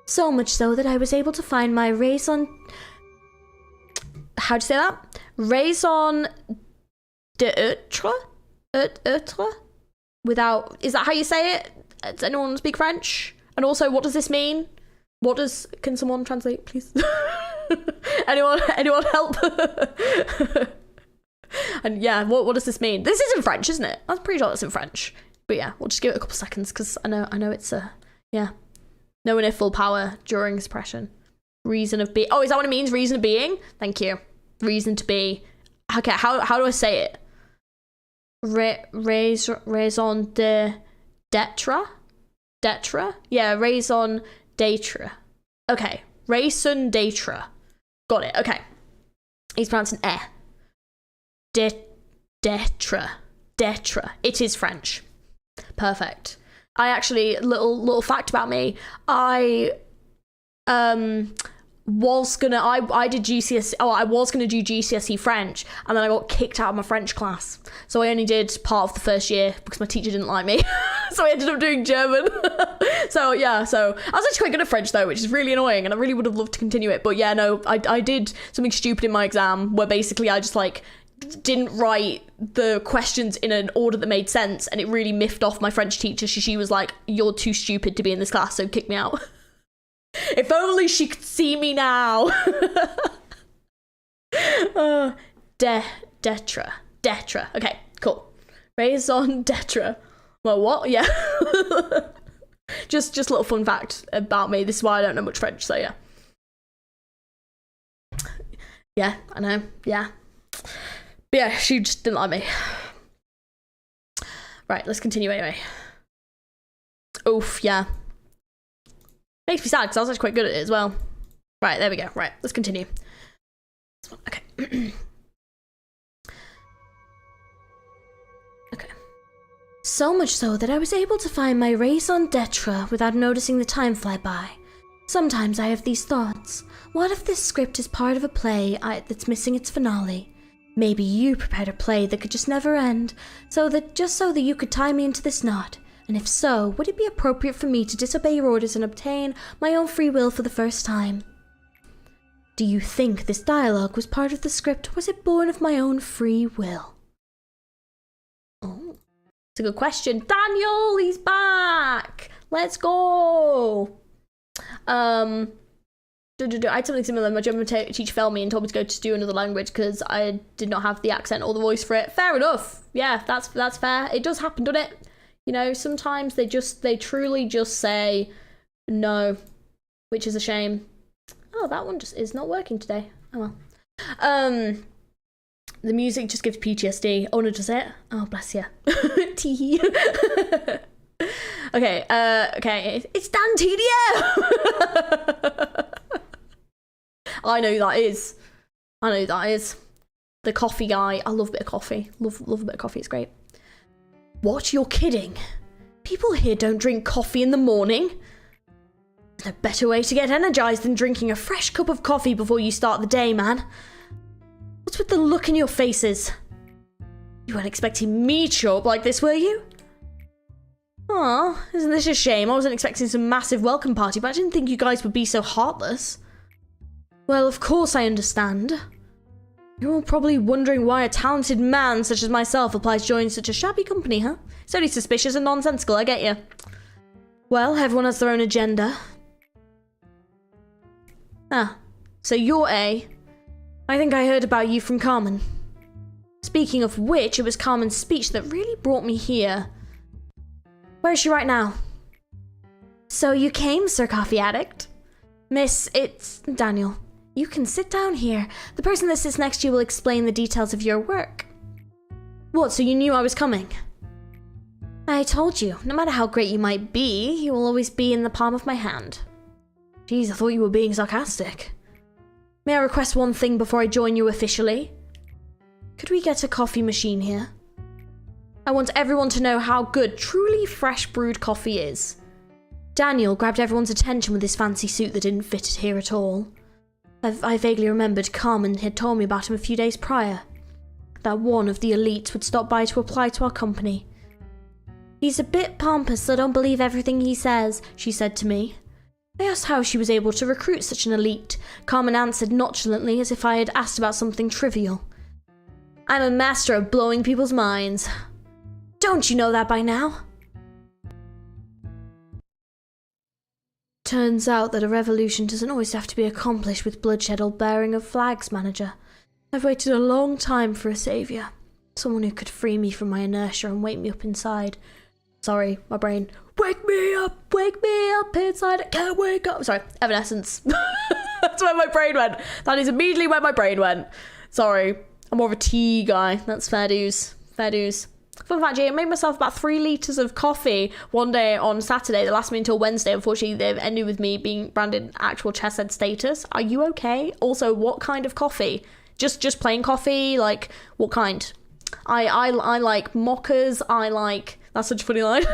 So much so that I was able to find my raison... How'd you say that? Raison d'etre? Without... Is that how you say it? Does anyone speak French? And also, what does this mean? Can someone translate, please? anyone help? And yeah, what does this mean? This is in French, isn't it? I'm pretty sure that's in French. But yeah, we'll just give it a couple seconds because I know it's yeah. No one in full power during suppression. Reason of being. Oh, is that what it means? Reason of being? Thank you. Reason to be. Okay, how do I say it? Raison d'etre? D'etre? Yeah, raison d'etre. Okay, raison d'etre. Got it, okay. He's pronouncing eh. D'etre. It is French. Perfect. I actually, little fact about me, I was gonna do GCSE French, and then I got kicked out of my French class, so I only did part of the first year because my teacher didn't like me. So I ended up doing German. So I was actually quite good at French though, which is really annoying, and I really would have loved to continue it, but yeah, no, I did something stupid in my exam where basically I just like didn't write the questions in an order that made sense, and it really miffed off my French teacher. She was like, "You're too stupid to be in this class, so kick me out." If only she could see me now. D'etre. Okay, cool. Raison d'etre. Well, what? Yeah. just a little fun fact about me. This is why I don't know much French, so yeah. Yeah, I know. Yeah. But yeah, she just didn't like me. Right, let's continue anyway. Oof, yeah. Makes me sad because I was actually quite good at it as well. Right, there we go. Right, let's continue. Okay. Okay. So much so that I was able to find my raison d'etre without noticing the time fly by. Sometimes I have these thoughts. What if this script is part of a play that's missing its finale? Maybe you prepared a play that could just never end, so that you could tie me into this knot. And if so, would it be appropriate for me to disobey your orders and obtain my own free will for the first time? Do you think this dialogue was part of the script, or was it born of my own free will? Oh, it's a good question. Daniel, he's back! Let's go! I had something similar. My German teacher failed me and told me to go to do another language because I did not have the accent or the voice for it. Fair enough. Yeah, that's fair. It does happen, doesn't it? You know, sometimes they truly just say no, which is a shame. Oh, that one just is not working today. Oh well. The music just gives PTSD. Oh no, does it? Oh, bless you. Tee. Okay, it's Dan TDM! I know who that is. The coffee guy. I love a bit of coffee. Love a bit of coffee, it's great. What? You're kidding? People here don't drink coffee in the morning? There's no better way to get energized than drinking a fresh cup of coffee before you start the day, man. What's with the look in your faces? You weren't expecting me to show up like this, were you? Aw, isn't this a shame? I wasn't expecting some massive welcome party, but I didn't think you guys would be so heartless. Well, of course I understand. You're all probably wondering why a talented man such as myself applies to join such a shabby company, huh? It's only suspicious and nonsensical, I get you. Well, everyone has their own agenda. Ah, so you're A. I think I heard about you from Carmen. Speaking of which, it was Carmen's speech that really brought me here. Where is she right now? So you came, Sir Coffee Addict? Miss, it's Daniel. You can sit down here. The person that sits next to you will explain the details of your work. What, so you knew I was coming? I told you, no matter how great you might be, you will always be in the palm of my hand. Jeez, I thought you were being sarcastic. May I request one thing before I join you officially? Could we get a coffee machine here? I want everyone to know how good truly fresh brewed coffee is. Daniel grabbed everyone's attention with his fancy suit that didn't fit it here at all. I vaguely remembered Carmen had told me about him a few days prior. That one of the elites would stop by to apply to our company. He's a bit pompous, so don't believe everything he says, she said to me. I asked how she was able to recruit such an elite. Carmen answered nonchalantly as if I had asked about something trivial. I'm a master of blowing people's minds. Don't you know that by now? Turns out that a revolution doesn't always have to be accomplished with bloodshed or bearing of flags, manager. I've waited a long time for a saviour. Someone who could free me from my inertia and wake me up inside. Sorry, my brain. Wake me up inside. I can't wake up. Sorry, Evanescence. That's where my brain went. That is immediately where my brain went. Sorry, I'm more of a tea guy. That's fair dues. Fair dues. Fun fact, I made myself about 3 litres of coffee one day on Saturday that lasted me until Wednesday. Unfortunately, they've ended with me being branded actual chesthead status. Are you okay? Also, what kind of coffee? Just plain coffee? Like, what kind? I like mochas. I like... That's such a funny line.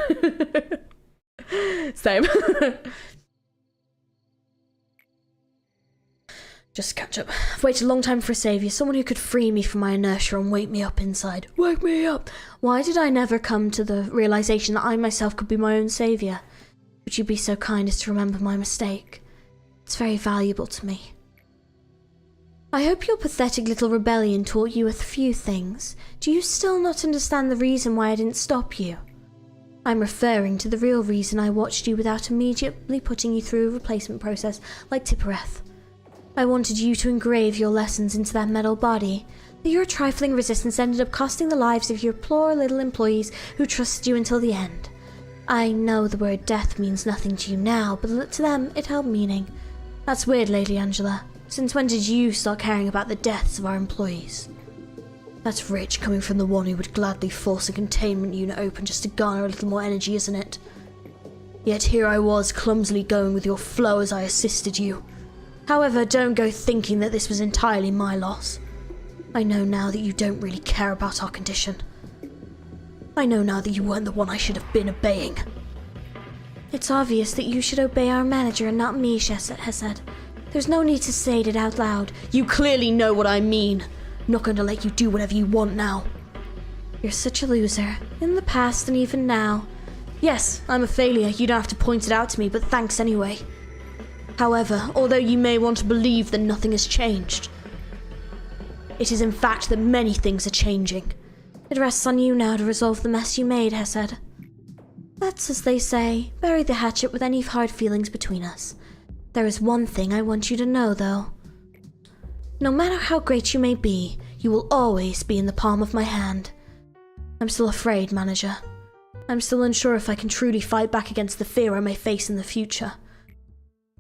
Same. Just catch up. I've waited a long time for a saviour, someone who could free me from my inertia and wake me up inside. Wake me up! Why did I never come to the realisation that I myself could be my own saviour? Would you be so kind as to remember my mistake? It's very valuable to me. I hope your pathetic little rebellion taught you a few things. Do you still not understand the reason why I didn't stop you? I'm referring to the real reason I watched you without immediately putting you through a replacement process like Tippereth. I wanted you to engrave your lessons into that metal body, but your trifling resistance ended up costing the lives of your poor little employees who trusted you until the end. I know the word death means nothing to you now, but to them it held meaning. That's weird, Lady Angela. Since when did you start caring about the deaths of our employees? That's rich coming from the one who would gladly force a containment unit open just to garner a little more energy, isn't it? Yet here I was, clumsily going with your flow as I assisted you. However, don't go thinking that this was entirely my loss. I know now that you don't really care about our condition. I know now that you weren't the one I should have been obeying. It's obvious that you should obey our manager and not me, Hesed. There's no need to say it out loud. You clearly know what I mean. I'm not going to let you do whatever you want now. You're such a loser, in the past and even now. Yes, I'm a failure. You don't have to point it out to me, but thanks anyway. However, although you may want to believe that nothing has changed, it is in fact that many things are changing. It rests on you now to resolve the mess you made, Hesed. Let's, as they say, bury the hatchet with any hard feelings between us. There is one thing I want you to know, though. No matter how great you may be, you will always be in the palm of my hand. I'm still afraid, manager. I'm still unsure if I can truly fight back against the fear I may face in the future.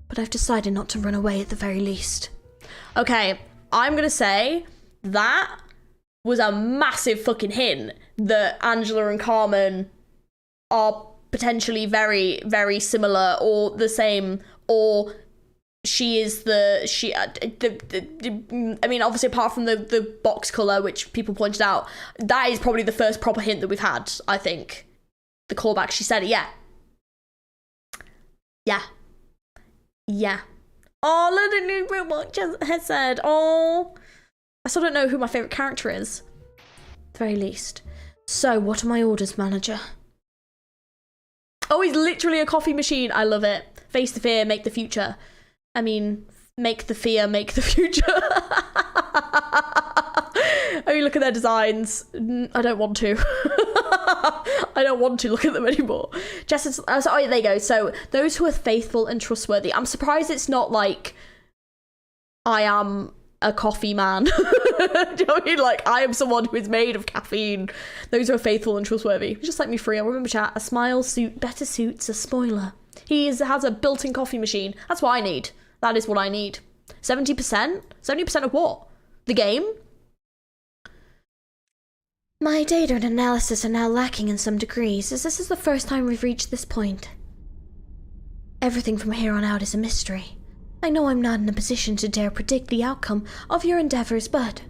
But I've decided not to run away at the very least. Okay, I'm gonna say that was a massive fucking hint that Angela and Carmen are potentially very, very similar or the same, or she is I mean, obviously apart from the box colour, which people pointed out, that is probably the first proper hint that we've had, I think. The callback, she said it, yeah. Oh, look at new what has said. Oh, I still don't know who my favourite character is. At the very least. So, what are my orders, manager? Oh, he's literally a coffee machine. I love it. Face the fear, make the future. I mean, make the fear, make the future. I mean, look at their designs. I don't want to. I don't want to look at them anymore. Jess, oh, there you go. So, those who are faithful and trustworthy. I'm surprised it's not like, I am a coffee man. Do you know what I mean? Like, I am someone who is made of caffeine. Those who are faithful and trustworthy. Just like me free. I'll remember chat. A smile better suits a spoiler. He has a built-in coffee machine. That's what I need. That is what I need. 70%? 70% of what? The game? My data and analysis are now lacking in some degrees, as this is the first time we've reached this point. Everything from here on out is a mystery. I know I'm not in a position to dare predict the outcome of your endeavors, but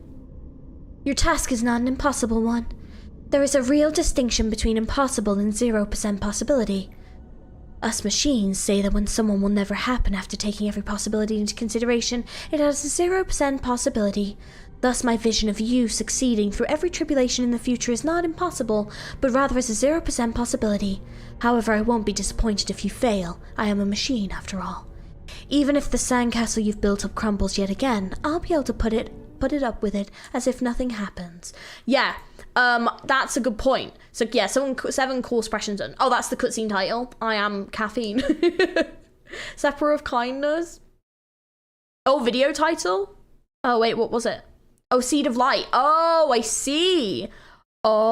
your task is not an impossible one. There is a real distinction between impossible and 0% possibility. Us machines say that when someone will never happen after taking every possibility into consideration, it has a 0% possibility. Thus, my vision of you succeeding through every tribulation in the future is not impossible, but rather is a 0% possibility. However, I won't be disappointed if you fail. I am a machine, after all. Even if the sandcastle you've built up crumbles yet again, I'll be able to put it up with it as if nothing happens. Yeah, that's a good point. So yeah, 7 core expressions done. Oh, that's the cutscene title. I am caffeine. Separa of kindness. Oh, video title? Oh, wait, what was it? Oh, Seed of Light. Oh, I see. Oh,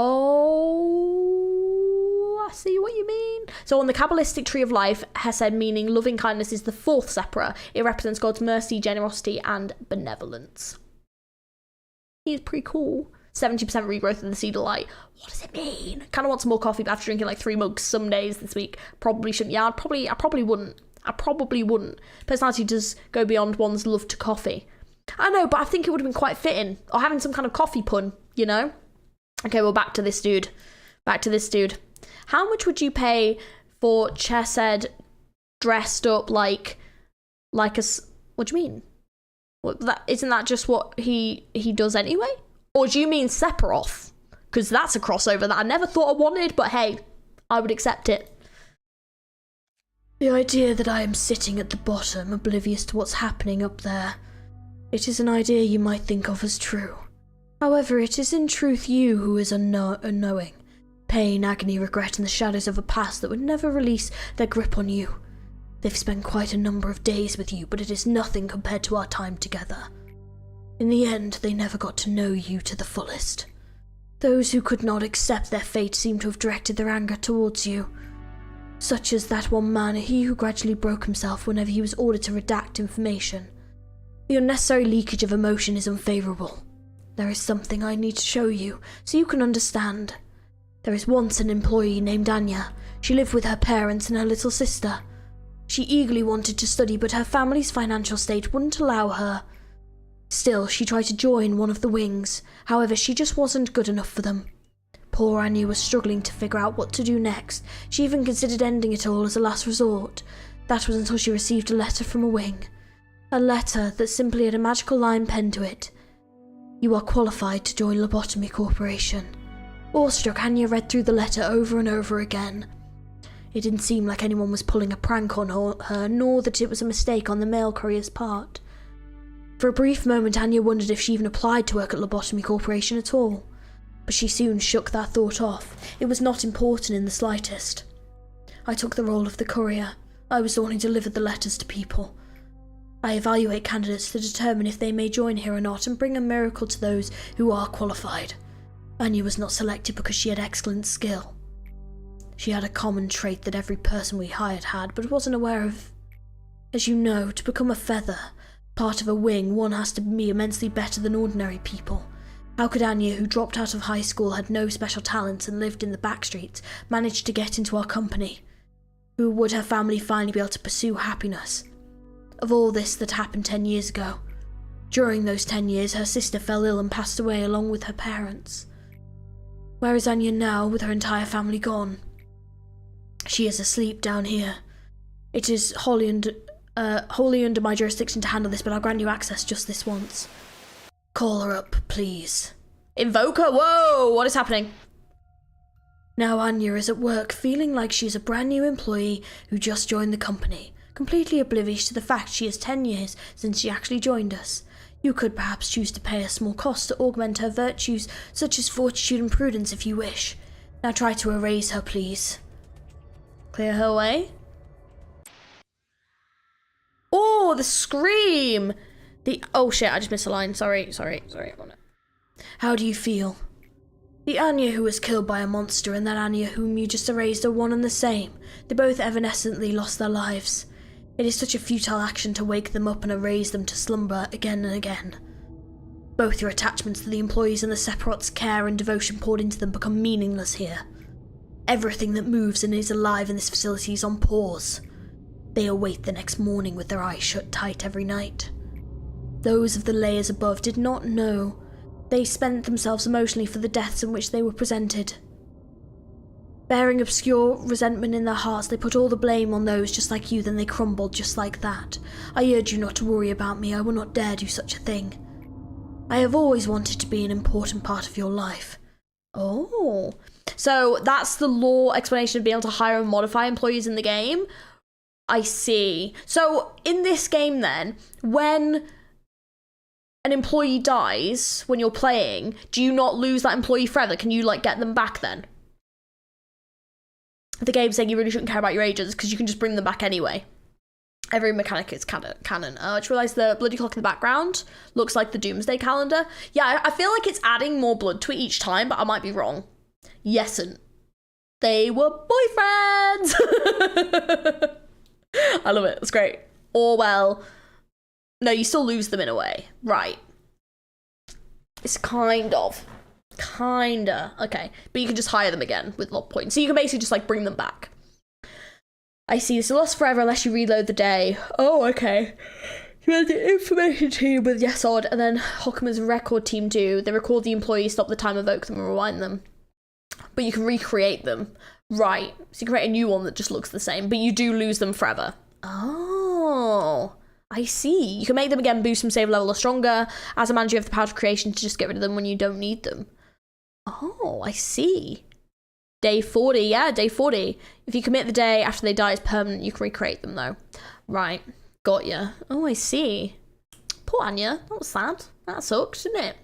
I see what you mean. So on the Kabbalistic Tree of Life, Hesed, meaning loving kindness, is the 4th Separa. It represents God's mercy, generosity, and benevolence. He's pretty cool. 70% regrowth of the Seed of Light. What does it mean? Kind of want some more coffee, but after drinking like 3 mugs some days this week, probably shouldn't. Yeah, I probably wouldn't. Personality does go beyond one's love to coffee. I know, but I think it would have been quite fitting. Or having some kind of coffee pun, you know? Okay, well, back to this dude. How much would you pay for Chesed dressed up like a... What do you mean? Isn't that just what he does anyway? Or do you mean Sephiroth? Because that's a crossover that I never thought I wanted, but hey, I would accept it. The idea that I am sitting at the bottom, oblivious to what's happening up there, it is an idea you might think of as true. However, it is in truth you who is unknowing. Pain, agony, regret, and the shadows of a past that would never release their grip on you. They've spent quite a number of days with you, but it is nothing compared to our time together. In the end, they never got to know you to the fullest. Those who could not accept their fate seem to have directed their anger towards you. Such as that one man, he who gradually broke himself whenever he was ordered to redact information. The unnecessary leakage of emotion is unfavourable. There is something I need to show you, so you can understand. There is once an employee named Anya. She lived with her parents and her little sister. She eagerly wanted to study, but her family's financial state wouldn't allow her. Still, she tried to join one of the wings. However, she just wasn't good enough for them. Poor Anya was struggling to figure out what to do next. She even considered ending it all as a last resort. That was until she received a letter from a wing. A letter that simply had a magical line penned to it. You are qualified to join Lobotomy Corporation. Awestruck, Anya read through the letter over and over again. It didn't seem like anyone was pulling a prank on her, nor that it was a mistake on the mail courier's part. For a brief moment, Anya wondered if she even applied to work at Lobotomy Corporation at all. But she soon shook that thought off. It was not important in the slightest. I took the role of the courier. I was the one who delivered the letters to people. I evaluate candidates to determine if they may join here or not and bring a miracle to those who are qualified. Anya was not selected because she had excellent skill. She had a common trait that every person we hired had, but wasn't aware of. As you know, to become a feather, part of a wing, one has to be immensely better than ordinary people. How could Anya, who dropped out of high school, had no special talents and lived in the back streets, manage to get into our company? Who would her family finally be able to pursue happiness? Of all this that happened 10 years ago. During those 10 years, her sister fell ill and passed away along with her parents. Where is Anya now, with her entire family gone? She is asleep down here. It is wholly under my jurisdiction to handle this, but I'll grant you access just this once. Call her up, please. Invoke her? Whoa, what is happening? Now Anya is at work, feeling like she is a brand new employee who just joined the company, completely oblivious to the fact she is 10 years since she actually joined us. You could perhaps choose to pay a small cost to augment her virtues, such as fortitude and prudence if you wish. Now try to erase her, please. Clear her away. Oh, the scream! Oh shit, I just missed a line. Sorry. How do you feel? The Anya who was killed by a monster and that Anya whom you just erased are one and the same. They both evanescently lost their lives. It is such a futile action to wake them up and erase them to slumber again and again. Both your attachments to the employees and the Sephiroth's care and devotion poured into them become meaningless here. Everything that moves and is alive in this facility is on pause. They await the next morning with their eyes shut tight every night. Those of the layers above did not know. They spent themselves emotionally for the deaths in which they were presented. Bearing obscure resentment in their hearts, they put all the blame on those just like you, then they crumbled just like that. I urge you not to worry about me. I will not dare do such a thing. I have always wanted to be an important part of your life. Oh. So that's the law explanation of being able to hire and modify employees in the game? I see. So in this game then, when an employee dies when you're playing, do you not lose that employee forever? Can you like get them back then? The game's saying you really shouldn't care about your agents because you can just bring them back anyway. Every mechanic is canon. I just realised the bloody clock in the background looks like the Doomsday Calendar. Yeah, I feel like it's adding more blood to it each time, but I might be wrong. Yesn't. They were boyfriends! I love it. It's great. Or, well, no, you still lose them in a way. Right. It's kinda. Okay. But you can just hire them again with lot points. So you can basically just, like, bring them back. I see. It's lost forever unless you reload the day. Oh, okay. You had the information team with Yesod, and then Hokuma's record team do. They record the employees, stop the time, evoke them, and rewind them. But you can recreate them. Right. So you can create a new one that just looks the same, but you do lose them forever. Oh, I see. You can make them again, boost them, save level, or stronger. As a manager, you have the power of creation to just get rid of them when you don't need them. Oh, I see. Day 40, yeah, day 40. If you commit the day after they die, it's permanent. You can recreate them, though. Right, got ya. Oh, I see. Poor Anya. That was sad. That sucks, didn't it?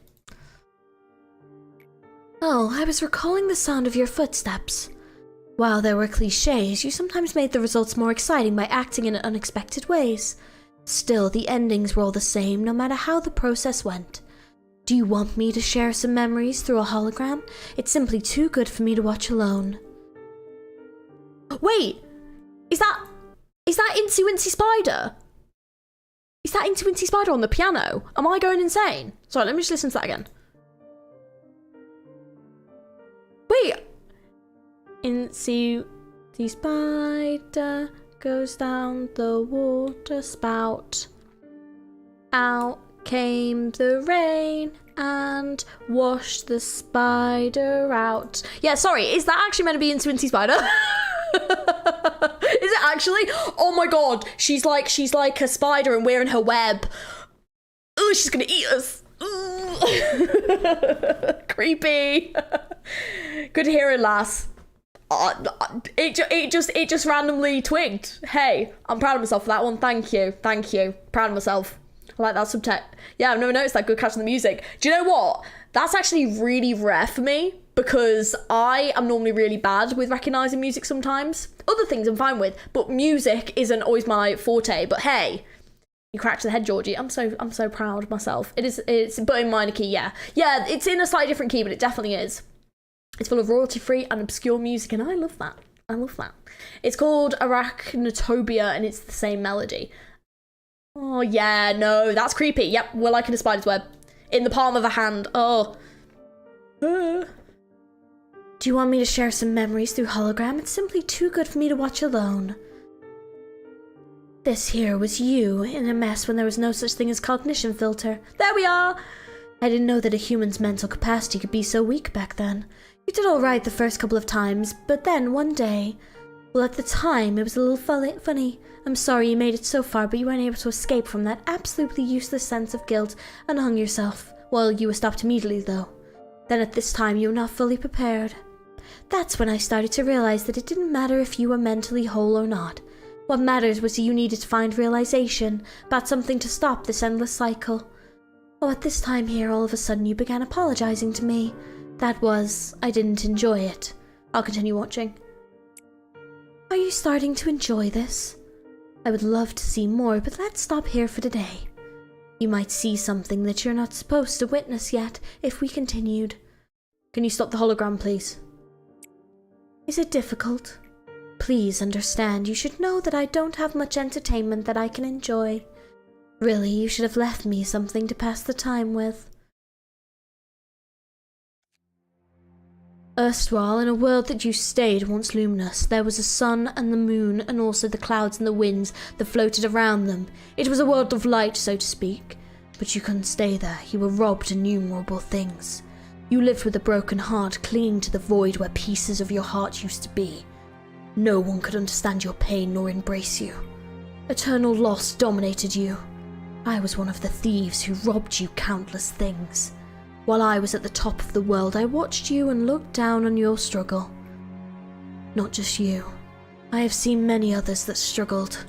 Oh, I was recalling the sound of your footsteps. While there were cliches, you sometimes made the results more exciting by acting in unexpected ways. Still, the endings were all the same, no matter how the process went. Do you want me to share some memories through a hologram? It's simply too good for me to watch alone. Wait! Is that Incy Wincy Spider? Is that Incy Wincy Spider on the piano? Am I going insane? Sorry, let me just listen to that again. Wait! Incy the spider goes down the water spout. Out came the rain and washed the spider out. Yeah, sorry, is that actually meant to be Incy Wincy Spider? Is it actually? Oh my god, she's like a spider and we're in her web. Oh, she's gonna eat us. Creepy. Good hearing, lass. It just randomly twigged. Hey, I'm proud of myself for that one. Thank you. Proud of myself. I like that subtext. Yeah, I've never noticed that. Good catch on the music. Do you know what? That's actually really rare for me because I am normally really bad with recognising music sometimes. Other things I'm fine with, but music isn't always my forte. But hey, You cracked the head, Georgie. I'm so proud of myself. It's but in minor key, yeah. Yeah, it's in a slightly different key, but it definitely is. It's full of royalty-free and obscure music, and I love that. I love that. It's called Arachnotobia, and it's the same melody. Oh, yeah, no, that's creepy. Yep, we're like in a spider's web. In the palm of a hand. Oh. Do you want me to share some memories through hologram? It's simply too good for me to watch alone. This here was you, in a mess when there was no such thing as cognition filter. There we are! I didn't know that a human's mental capacity could be so weak back then. You did alright the first couple of times, but then one day... Well, at the time, it was a little funny. I'm sorry you made it so far, but you weren't able to escape from that absolutely useless sense of guilt and hung yourself. Well, you were stopped immediately, though. Then at this time, you were not fully prepared. That's when I started to realize that it didn't matter if you were mentally whole or not. What mattered was you needed to find realization about something to stop this endless cycle. Oh, at this time here, all of a sudden you began apologizing to me. I didn't enjoy it. I'll continue watching. Are you starting to enjoy this? I would love to see more, but let's stop here for today. You might see something that you're not supposed to witness yet if we continued. Can you stop the hologram, please? Is it difficult? Please understand, you should know that I don't have much entertainment that I can enjoy. Really, you should have left me something to pass the time with. Erstwhile, in a world that you stayed once luminous, there was a sun and the moon, and also the clouds and the winds that floated around them. It was a world of light, so to speak. But you couldn't stay there. You were robbed innumerable things. You lived with a broken heart, clinging to the void where pieces of your heart used to be. No one could understand your pain nor embrace you. Eternal loss dominated you. I was one of the thieves who robbed you countless things. While I was at the top of the world, I watched you and looked down on your struggle. Not just you. I have seen many others that struggled.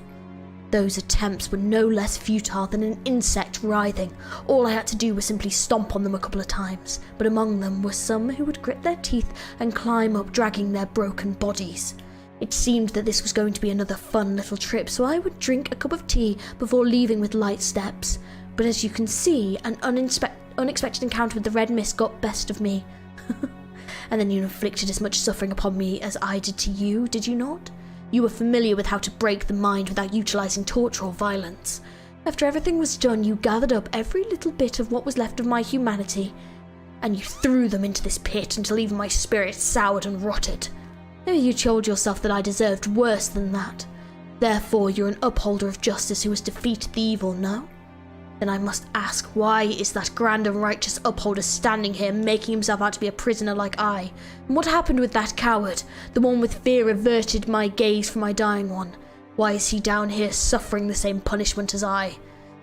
Those attempts were no less futile than an insect writhing. All I had to do was simply stomp on them a couple of times, but among them were some who would grit their teeth and climb up, dragging their broken bodies. It seemed that this was going to be another fun little trip, so I would drink a cup of tea before leaving with light steps. But as you can see, an unexpected encounter with the red mist got best of me. And then you inflicted as much suffering upon me as I did to you, did you not? You were familiar with how to break the mind without utilizing torture or violence. After everything was done, you gathered up every little bit of what was left of my humanity, and you threw them into this pit until even my spirit soured and rotted. Maybe you told yourself that I deserved worse than that. Therefore, you're an upholder of justice who has defeated the evil, no? Then I must ask, why is that grand and righteous upholder standing here making himself out to be a prisoner like I? And what happened with that coward, the one with fear averted my gaze from my dying one? Why is he down here suffering the same punishment as I?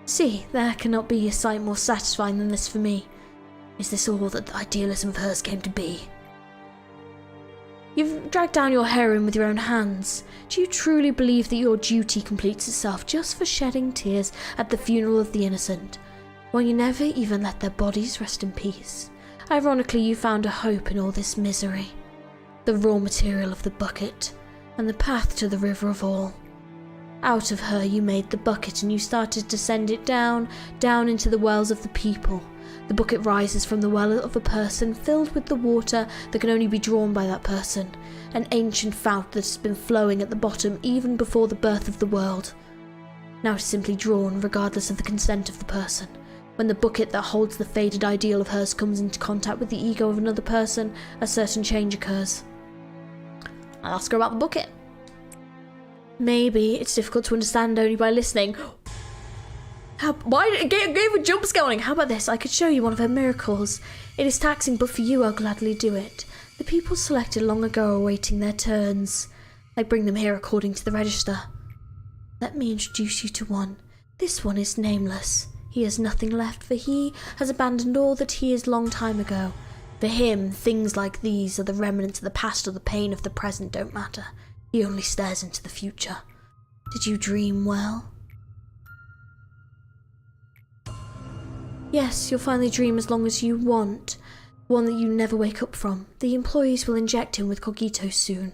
See, there cannot be a sight more satisfying than this for me. Is this all that the idealism of hers came to be? You've dragged down your heroine with your own hands. Do you truly believe that your duty completes itself just for shedding tears at the funeral of the innocent, while you never even let their bodies rest in peace? Ironically, you found a hope in all this misery. The raw material of the bucket, and the path to the river of all. Out of her you made the bucket, and you started to send it down into the wells of the people. The bucket rises from the well of a person, filled with the water that can only be drawn by that person, an ancient fount that has been flowing at the bottom even before the birth of the world. Now it is simply drawn, regardless of the consent of the person. When the bucket that holds the faded ideal of hers comes into contact with the ego of another person, a certain change occurs. I'll ask her about the bucket. Maybe it's difficult to understand only by listening. Why it gave a jump scaring? How about this? I could show you one of her miracles. It is taxing, but for you I'll gladly do it. The people selected long ago are waiting their turns. I bring them here according to the register. Let me introduce you to one. This one is nameless. He has nothing left, for he has abandoned all that he is long time ago. For him, things like these are the remnants of the past, or the pain of the present don't matter. He only stares into the future. Did you dream well? Yes, you'll finally dream as long as you want. One that you never wake up from. The employees will inject him with cogito soon.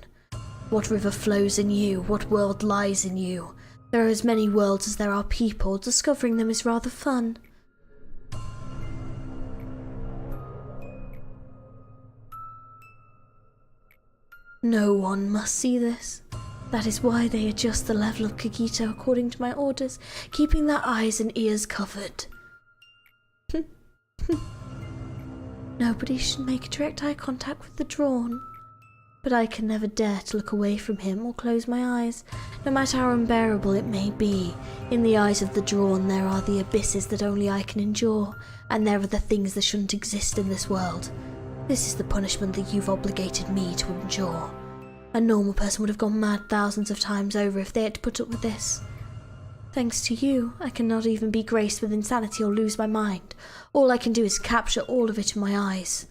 What river flows in you? What world lies in you? There are as many worlds as there are people. Discovering them is rather fun. No one must see this. That is why they adjust the level of cogito according to my orders, keeping their eyes and ears covered. Nobody should make direct eye contact with the drawn. But I can never dare to look away from him or close my eyes, no matter how unbearable it may be. In the eyes of the drawn there are the abysses that only I can endure, and there are the things that shouldn't exist in this world. This is the punishment that you've obligated me to endure. A normal person would have gone mad thousands of times over if they had to put up with this. Thanks to you, I cannot even be graced with insanity or lose my mind. All I can do is capture all of it in my eyes.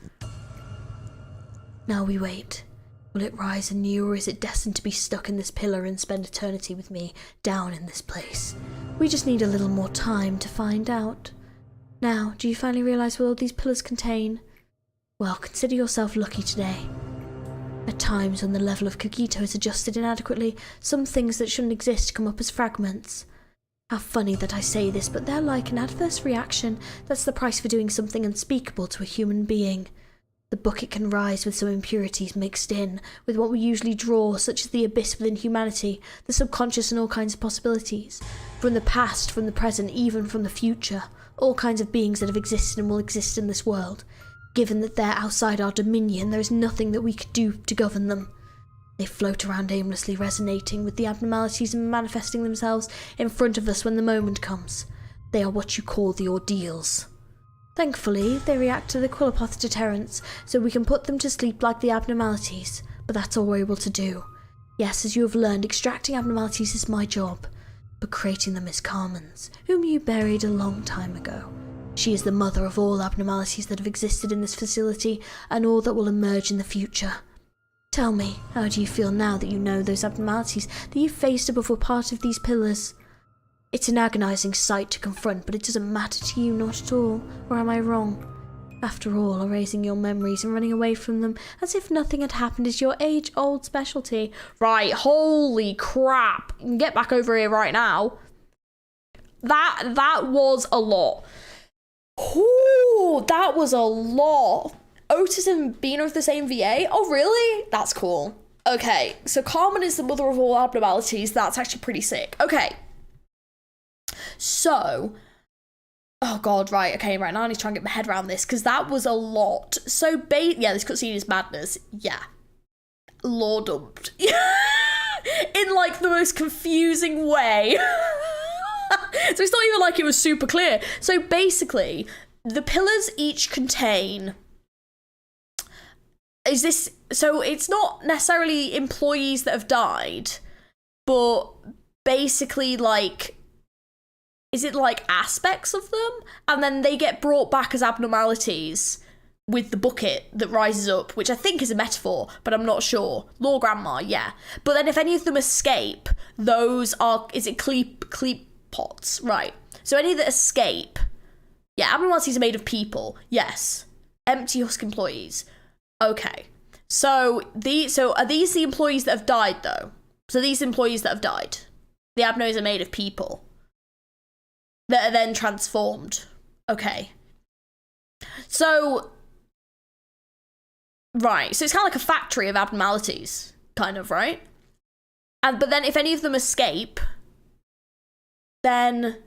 Now we wait. Will it rise anew, or is it destined to be stuck in this pillar and spend eternity with me down in this place? We just need a little more time to find out. Now, do you finally realise what all these pillars contain? Well, consider yourself lucky today. At times, when the level of cogito is adjusted inadequately, some things that shouldn't exist come up as fragments. How funny that I say this, but they're like an adverse reaction. That's the price for doing something unspeakable to a human being. The bucket can rise with some impurities mixed in, with what we usually draw, such as the abyss within humanity, the subconscious and all kinds of possibilities. From the past, from the present, even from the future. All kinds of beings that have existed and will exist in this world. Given that they're outside our dominion, there is nothing that we could do to govern them. They float around aimlessly, resonating with the abnormalities and manifesting themselves in front of us when the moment comes. They are what you call the ordeals. Thankfully, they react to the Quillipoth deterrence, so we can put them to sleep like the abnormalities, but that's all we're able to do. Yes, as you have learned, extracting abnormalities is my job, but creating them is Carmen's, whom you buried a long time ago. She is the mother of all abnormalities that have existed in this facility, and all that will emerge in the future. Tell me, how do you feel now that you know those abnormalities that you faced above were part of these pillars? It's an agonising sight to confront, but it doesn't matter to you, not at all, or am I wrong? After all, erasing your memories and running away from them as if nothing had happened is your age-old specialty. Right, holy crap. You can get back over here right now. That was a lot. Ooh, that was a lot. Otis and Bean are the same VA? Oh, really? That's cool. Okay, so Carmen is the mother of all abnormalities. That's actually pretty sick. Okay. So, oh god, right, okay, right now I need to try and get my head around this, because that was a lot. So, yeah, this cutscene is madness. Yeah. Law dumped. In, like, the most confusing way. So it's not even like it was super clear. So basically, the pillars each contain... So it's not necessarily employees that have died, but basically, like... Is it, like, aspects of them? And then they get brought back as abnormalities with the bucket that rises up, which I think is a metaphor, but I'm not sure. Law Grandma, yeah. But then if any of them escape, those are... Is it pots, right? So any that escape, yeah, abnormalities are made of people, yes. Empty husk employees, okay. So are these the employees that have died though? So these employees that have died, the abnos are made of people that are then transformed, okay. So, right, so it's kind of like a factory of abnormalities, kind of, right? But then if any of them escape, then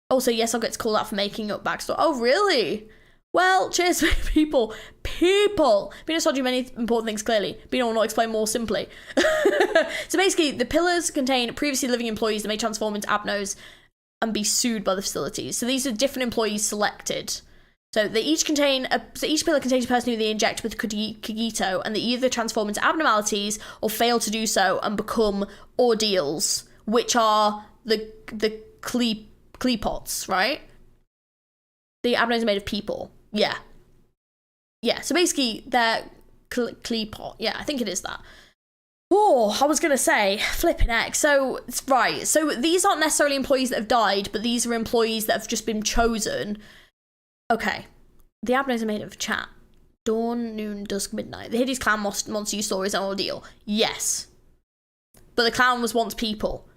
also, yes, I'll get to call out for making up backstory. Oh, really? Well, cheers, people. Been told you many important things clearly. Bino will not explain more simply. So basically, the pillars contain previously living employees that may transform into abnos and be sued by the facilities. So these are different employees selected. So they each contain each pillar contains a person who they inject with cogito, and they either transform into abnormalities or fail to do so and become ordeals, which are the clepots, right? The abnos are made of people. Yeah. Yeah, so basically, they're clepot. Yeah, I think it is that. Oh, I was going to say, flipping heck. So, right, so these aren't necessarily employees that have died, but these are employees that have just been chosen. Okay. The abnos are made of chat. Dawn, noon, dusk, midnight. The hideous clown monster you saw is an ordeal. Yes. but the clown was once people.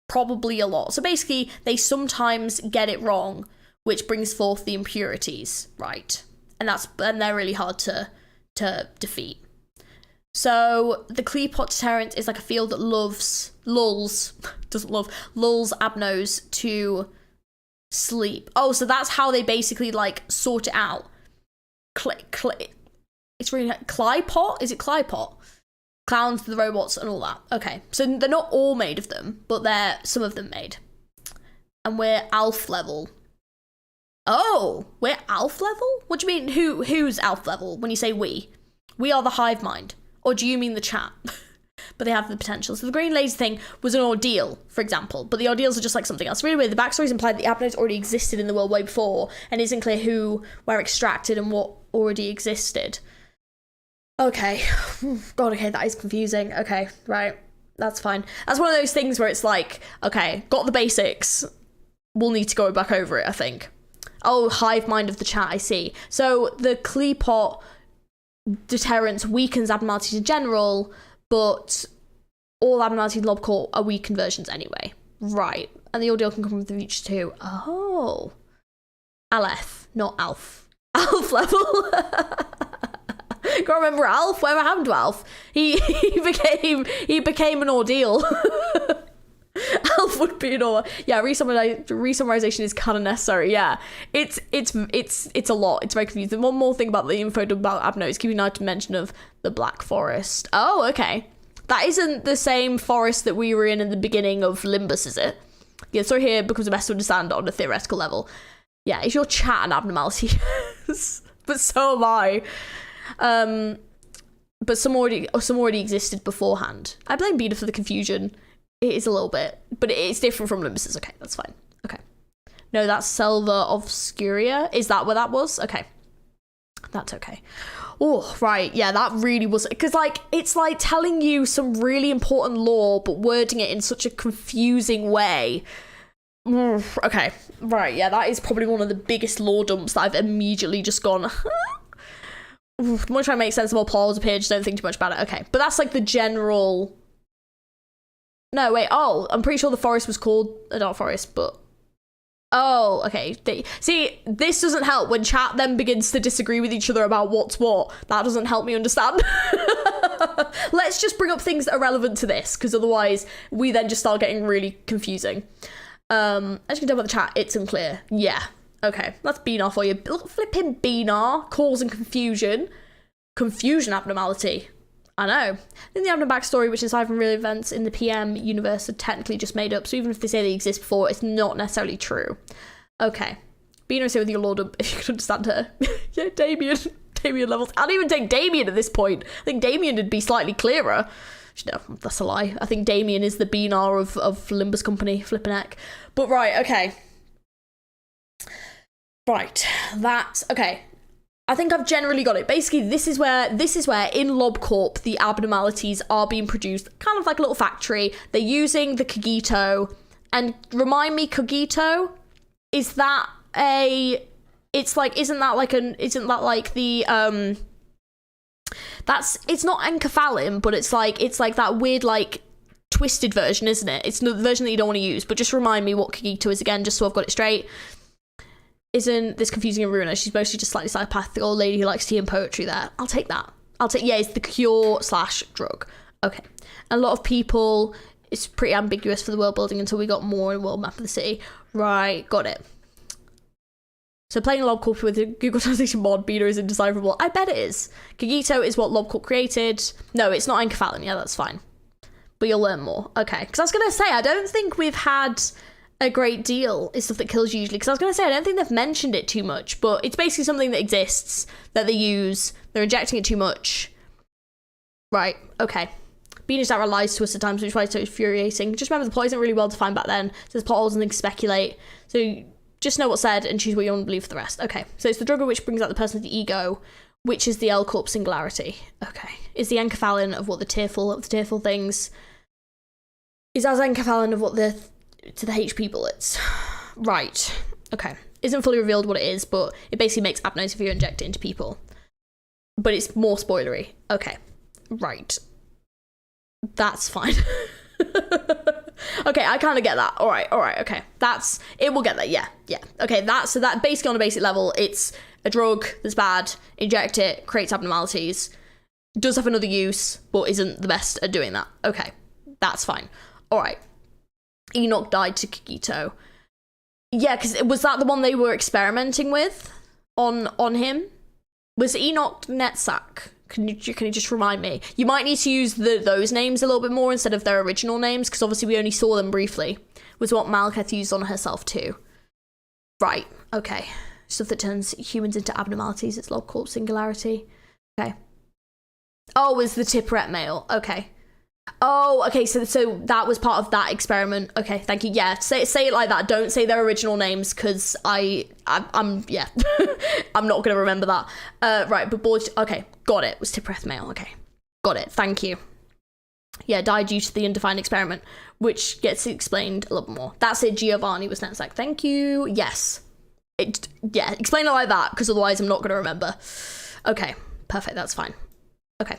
Probably a lot. So basically, they sometimes get it wrong, which brings forth the impurities, right? And they're really hard to defeat. So the Cleapot deterrent is like a field that lulls Abnos to sleep. Oh, so that's how they basically like sort it out. It's really Clypot? Is it Clypot? Clowns, the robots, and all that. Okay, so they're not all made of them, but some of them made. And we're ALF level. Oh, we're ALF level? What do you mean? Who's ALF level when you say we? We are the hive mind. Or do you mean the chat? But they have the potential. So the green laser thing was an ordeal, for example. But the ordeals are just like something else. Really weird. The backstories implied that the Abnos already existed in the world way before, and it isn't clear who were extracted and what already existed. Okay. God, okay, that is confusing. Okay, right. That's fine. That's one of those things where it's like, okay, got the basics. We'll need to go back over it, I think. Oh, hive mind of the chat, I see. So the Cleapot deterrence weakens abnormalities in general, but all abnormalities in Lob Corp are weakened versions anyway. Right. And the ordeal can come from the future too. Oh. Aleph, not Alf. Alf level. Can't remember Alf. Whatever happened to Alf? He became an ordeal. Alf would be an ordeal. Yeah, resummarization is kind of necessary. Yeah, it's a lot. It's very confusing. One more thing about the info about Abnos, keeping an eye to mention of the Black Forest. Oh, okay. That isn't the same forest that we were in the beginning of Limbus, is it? Yeah, so here becomes a mess to understand on a theoretical level. Yeah, is your chat an abnormality? But so am I. But some already existed beforehand. I blame Beta for the confusion. It is a little bit, but it's different from Limbus's. Okay, that's fine. Okay. No, that's Selva Obscuria. Is that where that was? Okay. That's okay. Oh, right. Yeah, that really was, because like it's like telling you some really important lore, but wording it in such a confusing way. Okay. Right. Yeah, that is probably one of the biggest lore dumps that I've immediately just gone. I'm trying to make sense of more plot appear, just don't think too much about it. Okay, but that's like the general. No, wait. Oh, I'm pretty sure the forest was called a dark forest, but oh, okay. See, this doesn't help when chat then begins to disagree with each other about what's what. That doesn't help me understand. Let's just bring up things that are relevant to this, because otherwise we then just start getting really confusing. As you can tell by the chat, it's unclear. Yeah. Okay, that's Beanar for you. Flipping Beanar, causing confusion. Confusion abnormality. I know. Then the abnormal backstory, which is aside from real events in the PM universe, are technically just made up, so even if they say they exist before, it's not necessarily true. Okay. Beanar is here with your lord, if you can understand her. Yeah, Damien levels. I don't even take Damien at this point. I think Damien would be slightly clearer. No, that's a lie. I think Damien is the Beanar of Limbus Company, flipping heck. But right, okay. Right, that's okay. I think I've generally got it. Basically, this is where in Lob Corp the abnormalities are being produced, kind of like a little factory. They're using the Cogito, and remind me, Cogito, is that a? It's like, isn't that like the That's, it's not enkephalin, but it's like that weird like twisted version, isn't it? It's the version that you don't want to use. But just remind me what Cogito is again, just so I've got it straight. Isn't this confusing in Ruina? She's mostly just slightly psychopathic old lady who likes tea and poetry there. I'll take that. Yeah, it's the cure/drug. Okay. A lot of people, it's pretty ambiguous for the world building until we got more in world map of the city. Right, got it. So playing Lob Corp with a Google Translation mod, Beta is indecipherable. I bet it is. Cogito is what Lob Corp created. No, it's not enkephalin. Yeah, that's fine. But you'll learn more. Okay. Because I was going to say, I don't think we've had a great deal is stuff that kills usually, because I was going to say I don't think they've mentioned it too much, but it's basically something that exists that they use. They're injecting it too much. Right, okay. Bean is that lies to us at times, which is why it's so infuriating. Just remember the plot isn't really well defined back then, so there's plot holes and things to speculate, so just know what's said and choose what you want to believe for the rest. Okay, so it's the drug which brings out the person with the ego, which is the L Corp singularity. Okay, is the enkephalin of what the tearful things is as enkephalin of what the to the HP bullets. Right. Okay. Isn't fully revealed what it is, but it basically makes abnos if you inject it into people. But it's more spoilery. Okay. Right. That's fine. Okay, I kind of get that. All right, okay. It will get that, yeah. Okay, so that basically on a basic level, it's a drug that's bad, inject it, creates abnormalities, does have another use, but isn't the best at doing that. Okay, that's fine. All right. Enoch died to Kikito. Yeah, because was that the one they were experimenting with on him? Was Enoch Netsack? Can you just remind me? You might need to use those names a little bit more instead of their original names, because obviously we only saw them briefly. Was what Malekith used on herself too. Right, okay. Stuff that turns humans into abnormalities. It's Lob Corp singularity. Okay. Oh, was the Tipret male. Okay. Oh, okay, so that was part of that experiment. Okay, thank you. Yeah, say it like that. Don't say their original names, because I'm yeah. I'm not going to remember that. Right, but boys, okay, got it. It was Tipret male. Okay, got it. Thank you. Yeah, died due to the undefined experiment, which gets explained a little bit more. That's it, Giovanni was Netsack. Thank you. Yes. Yeah, explain it like that, because otherwise I'm not going to remember. Okay, perfect, that's fine. Okay.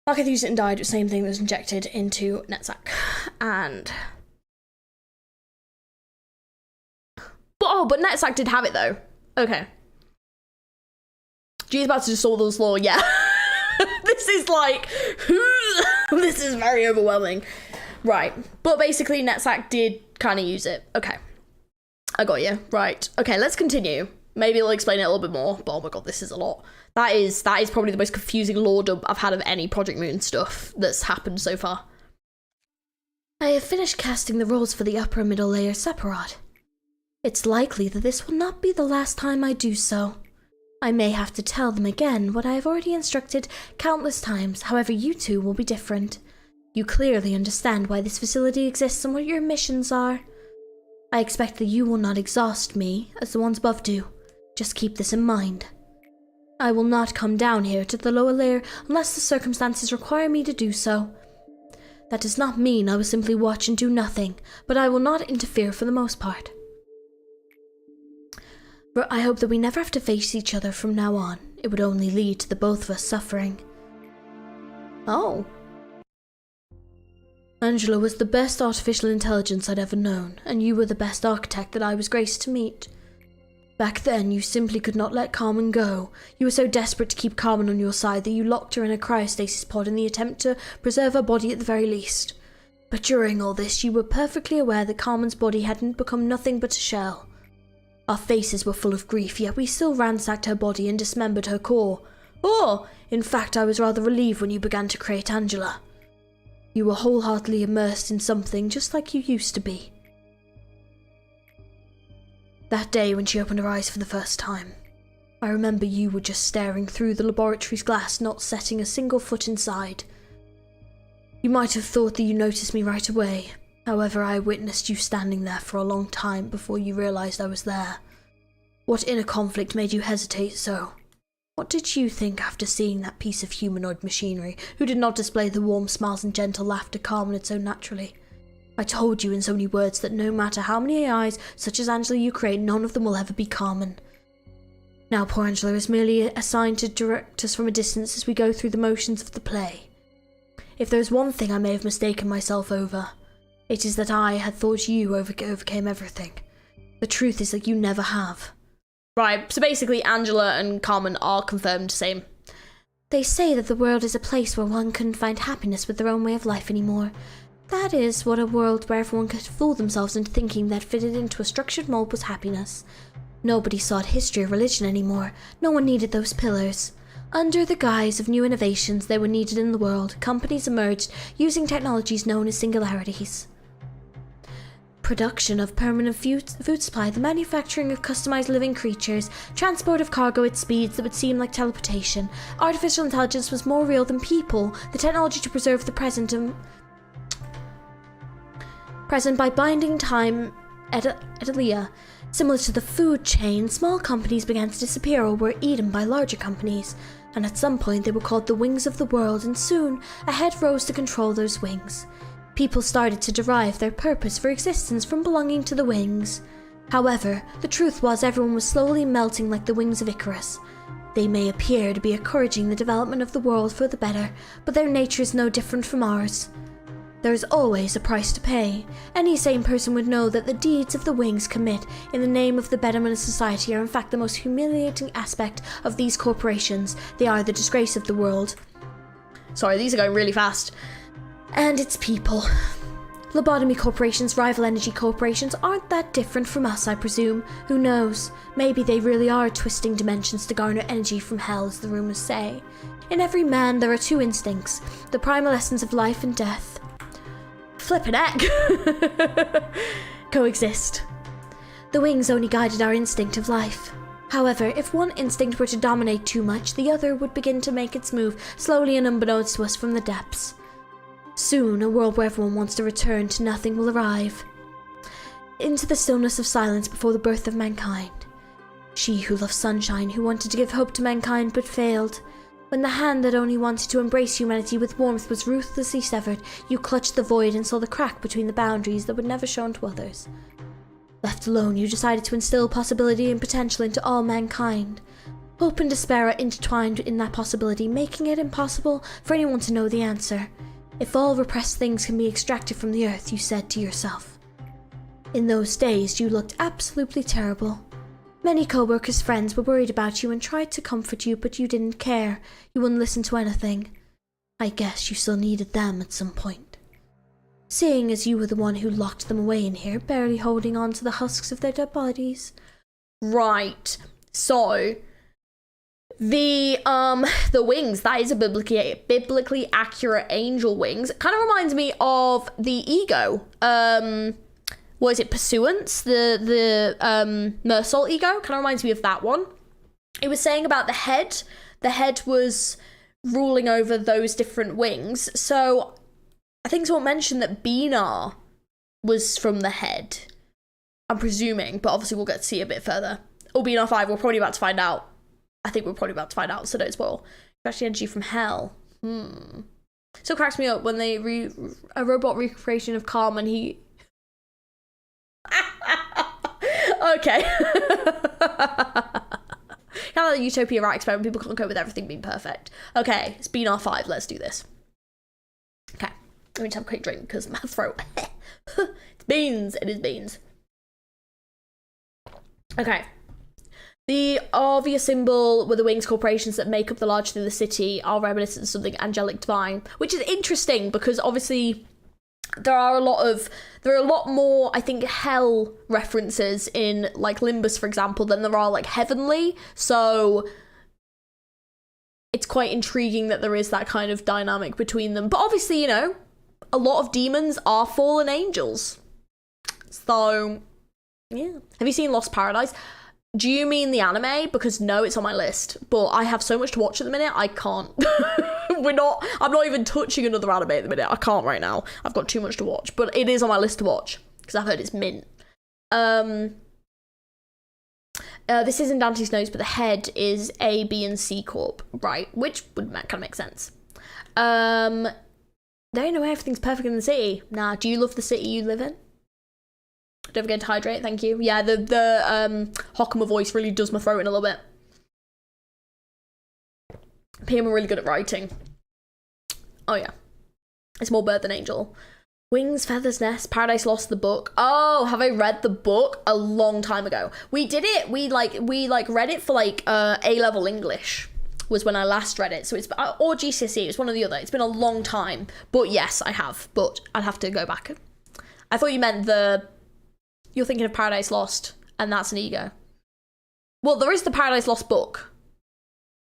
Malekith used it and died, same thing that was injected into Netsack. And... but Netsack did have it, though. Okay. G's about to just solve this law, yeah. This is like... this is very overwhelming. Right. But basically, Netsack did kind of use it. Okay. I got you. Right. Okay, let's continue. Maybe it'll explain it a little bit more. But oh my god, this is a lot. That is probably the most confusing lore dump I've had of any Project Moon stuff that's happened so far. I have finished casting the rolls for the upper and middle layer separate. It's likely that this will not be the last time I do so. I may have to tell them again what I have already instructed countless times, however you two will be different. You clearly understand why this facility exists and what your missions are. I expect that you will not exhaust me, as the ones above do. Just keep this in mind. I will not come down here to the lower layer unless the circumstances require me to do so. That does not mean I will simply watch and do nothing, but I will not interfere for the most part. But I hope that we never have to face each other from now on. It would only lead to the both of us suffering. Oh. Angela was the best artificial intelligence I'd ever known, and you were the best architect that I was graced to meet. Back then, you simply could not let Carmen go. You were so desperate to keep Carmen on your side that you locked her in a cryostasis pod in the attempt to preserve her body at the very least. But during all this, you were perfectly aware that Carmen's body hadn't become nothing but a shell. Our faces were full of grief, yet we still ransacked her body and dismembered her core. Or, in fact, I was rather relieved when you began to create Angela. You were wholeheartedly immersed in something just like you used to be. That day when she opened her eyes for the first time, I remember you were just staring through the laboratory's glass, not setting a single foot inside. You might have thought that you noticed me right away. However, I witnessed you standing there for a long time before you realized I was there. What inner conflict made you hesitate so? What did you think after seeing that piece of humanoid machinery, who did not display the warm smiles and gentle laughter Carmen had so naturally? I told you in so many words that no matter how many AIs such as Angela you create, none of them will ever be Carmen. Now poor Angela is merely assigned to direct us from a distance as we go through the motions of the play. If there is one thing I may have mistaken myself over, it is that I had thought you overcame everything. The truth is that you never have. Right, so basically Angela and Carmen are confirmed same. They say that the world is a place where one couldn't find happiness with their own way of life anymore. That is what a world where everyone could fool themselves into thinking that fitted into a structured mold was happiness. Nobody sought history or religion anymore. No one needed those pillars. Under the guise of new innovations that were needed in the world, companies emerged using technologies known as singularities. Production of permanent food supply, the manufacturing of customized living creatures, transport of cargo at speeds that would seem like teleportation. Artificial intelligence was more real than people. The technology to preserve the present by binding time at Adelia. Similar to the food chain, small companies began to disappear or were eaten by larger companies, and at some point they were called the wings of the world, and soon a head rose to control those wings. People started to derive their purpose for existence from belonging to the wings. However, the truth was everyone was slowly melting like the wings of Icarus. They may appear to be encouraging the development of the world for the better, but their nature is no different from ours. There's always a price to pay. Any sane person would know that the deeds of the wings commit in the name of the betterment of society are in fact the most humiliating aspect of these corporations. They are the disgrace of the world. Sorry, these are going really fast. And its people. Lobotomy Corporation's rival energy corporations aren't that different from us, I presume. Who knows? Maybe they really are twisting dimensions to garner energy from hell, as the rumors say. In every man there are two instincts, the primal essence of life and death. Flippin' heck! Coexist. The wings only guided our instinct of life. However, if one instinct were to dominate too much, the other would begin to make its move, slowly and unbeknownst to us from the depths. Soon, a world where everyone wants to return to nothing will arrive. Into the stillness of silence before the birth of mankind. She who loved sunshine, who wanted to give hope to mankind but failed. When the hand that only wanted to embrace humanity with warmth was ruthlessly severed, you clutched the void and saw the crack between the boundaries that would never shown to others. Left alone, you decided to instill possibility and potential into all mankind. Hope and despair are intertwined in that possibility, making it impossible for anyone to know the answer. If all repressed things can be extracted from the earth, you said to yourself. In those days, you looked absolutely terrible. Many co-workers' friends were worried about you and tried to comfort you, but you didn't care. You wouldn't listen to anything. I guess you still needed them at some point. Seeing as you were the one who locked them away in here, barely holding on to the husks of their dead bodies. Right. So, the wings, that is a biblically accurate angel wings. It kind of reminds me of the ego. What is it, Pursuance? The Mersal ego? Kind of reminds me of that one. It was saying about the head. The head was ruling over those different wings. So I think someone mentioned that Benar was from the head. I'm presuming, but obviously we'll get to see a bit further. Or Benar 5, we're probably about to find out. I think we're probably about to find out, so don't spoil. Actually, energy from hell. So it cracks me up when they a robot recreation of Calm and he... Okay. Kind of like Utopia right experiment, people can't cope with everything being perfect. Okay, it's Benar 5, let's do this. Okay, let me just have a quick drink because my throat. It's beans, it is beans. Okay. The obvious symbol were the wings corporations that make up the large through the city are reminiscent of something angelic divine, which is interesting because obviously there are a lot more, I think, hell references in like Limbus, for example, than there are like heavenly. So it's quite intriguing that there is that kind of dynamic between them. But obviously, you know, a lot of demons are fallen angels. So yeah. Have you seen Lost Paradise? Do you mean the anime? Because no, it's on my list. But I have so much to watch at the minute, I can't. I'm not even touching another anime at the minute. I can't right now. I've got too much to watch. But it is on my list to watch. Because I've heard it's mint. This isn't Dante's Nose, but the head is A, B, and C Corp. Right. Which would kind of make sense. There ain't no way everything's perfect in the city. Nah, do you love the city you live in? Don't forget to hydrate, thank you. Yeah, the Hokkama voice really does my throat in a little bit. PM are really good at writing. Oh yeah. It's more bird than angel. Wings, Feathers, Nest, Paradise Lost, the book. Oh, have I read the book? A long time ago. We did it, we read it for like A-level English was when I last read it. So it's, or GCSE, it's one or the other. It's been a long time. But yes, I have. But I'd have to go back. I thought you meant you're thinking of Paradise Lost, and that's an ego. Well, there is the Paradise Lost book.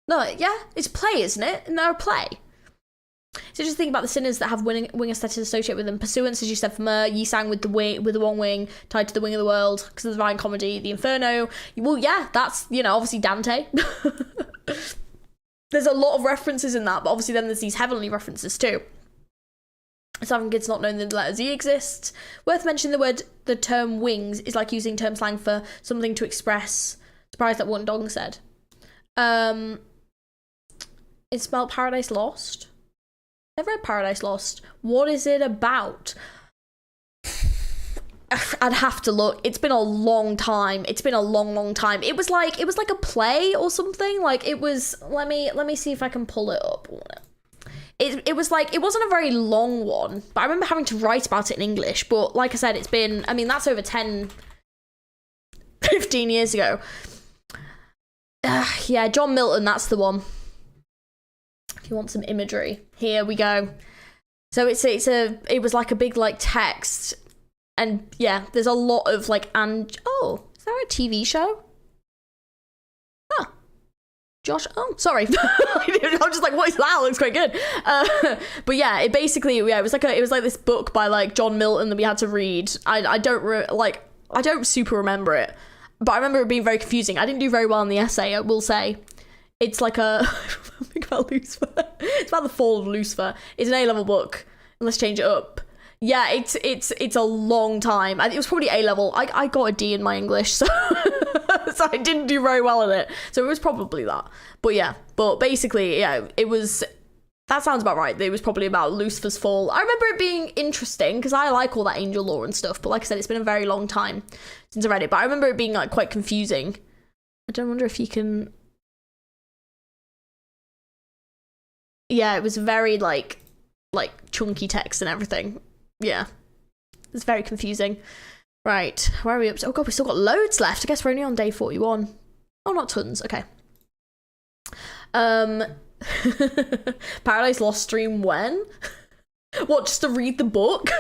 No, yeah, it's a play, isn't it? And they're a play. So just think about the sinners that have wing aesthetics associated with them. Pursuance, as you said, from Yi-Sang with the one wing tied to the wing of the world, because of the Divine Comedy, the Inferno. Well, yeah, that's, you know, obviously Dante. There's a lot of references in that, but obviously then there's these heavenly references too. Some kids not knowing that the letter Z exists. Worth mentioning the term wings is like using term slang for something to express. Surprised that one dong said. It's spelled Paradise Lost. Never read Paradise Lost. What is it about? I'd have to look. It's been a long time. It's been a long time. It was like a play or something. Like it was. Let me see if I can pull it up. it was like, it wasn't a very long one, but I remember having to write about it in English. But like I said, it's been, I mean, that's over 10, 15 years ago. Yeah, John Milton, that's the one. If you want some imagery, here we go. So it was like a big like text, and yeah, there's a lot of like, and oh, is there a TV show? Huh. Josh, oh, sorry. I'm just like, what is that? It looks quite good. But yeah, it basically, yeah, it was like this book by like John Milton that we had to read. I don't super remember it, but I remember it being very confusing. I didn't do very well in the essay, I will say. It's like a, think about Lucifer. It's about the fall of Lucifer. It's an A-level book. Let's change it up. Yeah, it's a long time. It was probably A-level. I got a D in my English, so so I didn't do very well in it. So it was probably that. But yeah, but basically, yeah, it was, that sounds about right. It was probably about Lucifer's fall. I remember it being interesting because I like all that angel lore and stuff. But like I said, it's been a very long time since I read it. But I remember it being like quite confusing. I don't wonder if you can. Yeah, it was very like chunky text and everything. Yeah, it's very confusing. Right, where are we up to? Oh god, we still got loads left. I guess we're only on day 41. Oh, not tons. Okay. Paradise Lost stream when? What, just to read the book?